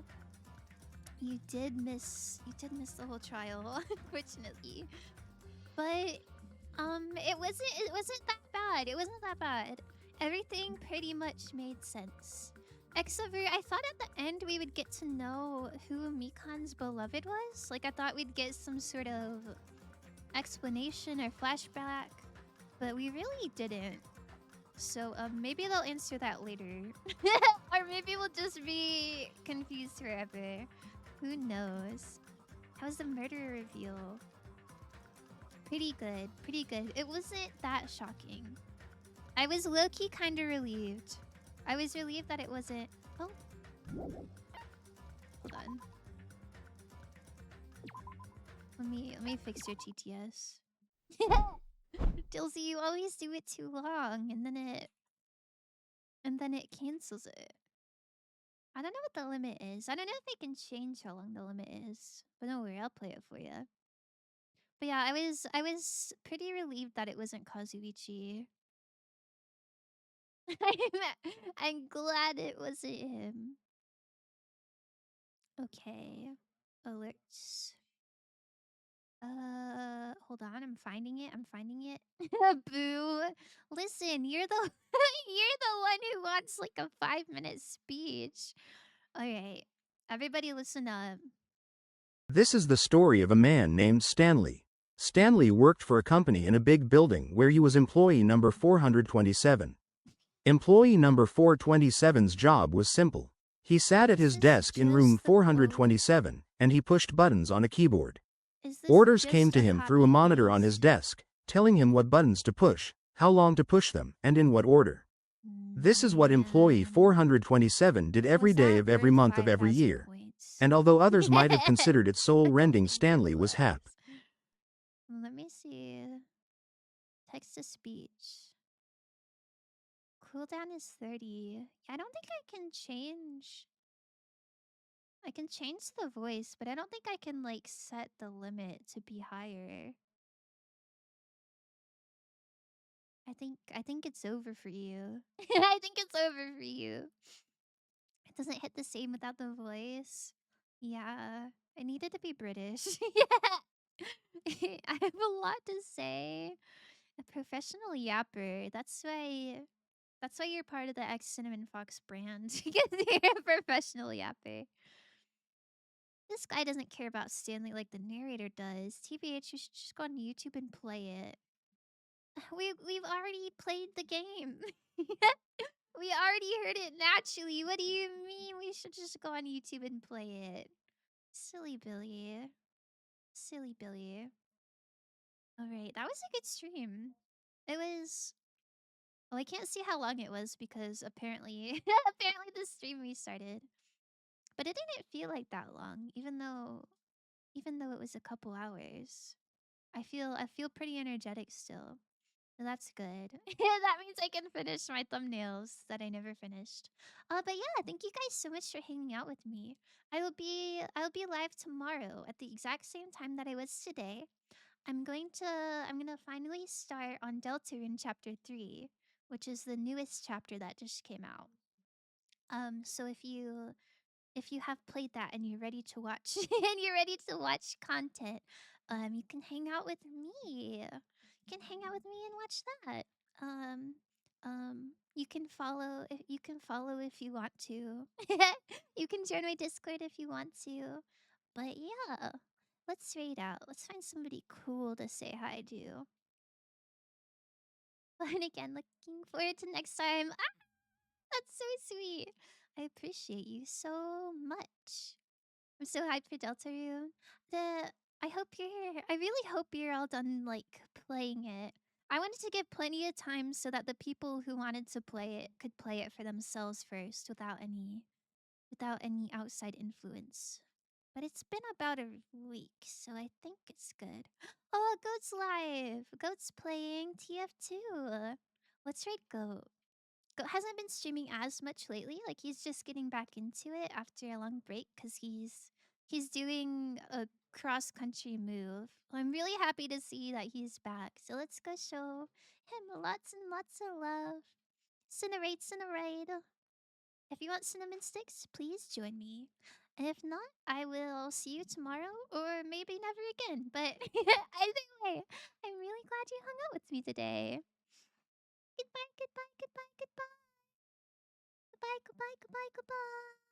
You did miss the whole trial, unfortunately. But it wasn't that bad. It wasn't that bad. Everything pretty much made sense. Except for I thought at the end we would get to know who Mikan's beloved was. Like I thought we'd get some sort of explanation or flashback, but we really didn't. So maybe they'll answer that later. Or maybe we'll just be confused forever. Who knows? How was the murder reveal? Pretty good. Pretty good. It wasn't that shocking. I was low-key kind of relieved. I was relieved that it wasn't... Oh. Hold on. Let me fix your TTS. Dilsey, you always do it too long, and then it cancels it. I don't know what the limit is. I don't know if they can change how long the limit is. But don't worry, I'll play it for you. But yeah, I was pretty relieved that it wasn't Kazuichi. I'm glad it wasn't him. Okay. Alerts. Hold on, I'm finding it. Boo. Listen, you're the You're the one who wants like a 5-minute speech. Alright. Everybody listen up. This is the story of a man named Stanley. Stanley worked for a company in a big building where he was employee number 427. Employee number 427's job was simple. He sat at his desk in room 427, and he pushed buttons on a keyboard. Orders came to him through a monitor on his desk, telling him what buttons to push, how long to push them, and in what order. This is what employee 427 did every day of every month of every year. And although others might have considered it soul-rending, Stanley was happy. Let me see. Text to speech. Cooldown is 30. I don't think I can change. I can change the voice, but I don't think I can like set the limit to be higher. I think it's over for you. I think it's over for you. It doesn't hit the same without the voice. Yeah, I needed to be British. Yeah. I have a lot to say. A professional yapper. That's why you're part of the X Cinnamon Fox brand. Because you're a professional yapper. This guy doesn't care about Stanley like the narrator does. TBH, you should just go on YouTube and play it. We've already played the game. We already heard it naturally. What do you mean we should just go on YouTube and play it? Silly Billy. Silly Billy. Alright, that was a good stream. It was... Well, I can't see how long it was because apparently... apparently the stream restarted. But it didn't feel like that long, even though it was a couple hours. I feel pretty energetic still. So that's good. That means I can finish my thumbnails that I never finished. But yeah, thank you guys so much for hanging out with me. I'll be live tomorrow at the exact same time that I was today. I'm gonna finally start on Deltarune chapter 3, which is the newest chapter that just came out. So if you have played that and you're ready to watch content, you can hang out with me. You can hang out with me and watch that. You can follow if you want to. You can join my Discord if you want to. But yeah, let's raid out. Let's find somebody cool to say hi to. And again, looking forward to next time. Ah, that's so sweet. I appreciate you so much. I'm so hyped for Deltarune. I really hope you're all done like playing it. I wanted to give plenty of time so that the people who wanted to play it could play it for themselves first without any outside influence. But it's been about a week, so I think it's good. Oh, Goat's live. Goat's playing TF2. Let's rate Goat. Goat hasn't been streaming as much lately. Like he's just getting back into it after a long break because he's doing a cross country move. I'm really happy to see that he's back. So let's go show him lots and lots of love. Cinerate, Cinerate. If you want cinnamon sticks, please join me. And if not, I will see you tomorrow or maybe never again. But either way, I'm really glad you hung out with me today. Goodbye, goodbye, goodbye, goodbye. Goodbye, goodbye, goodbye, goodbye.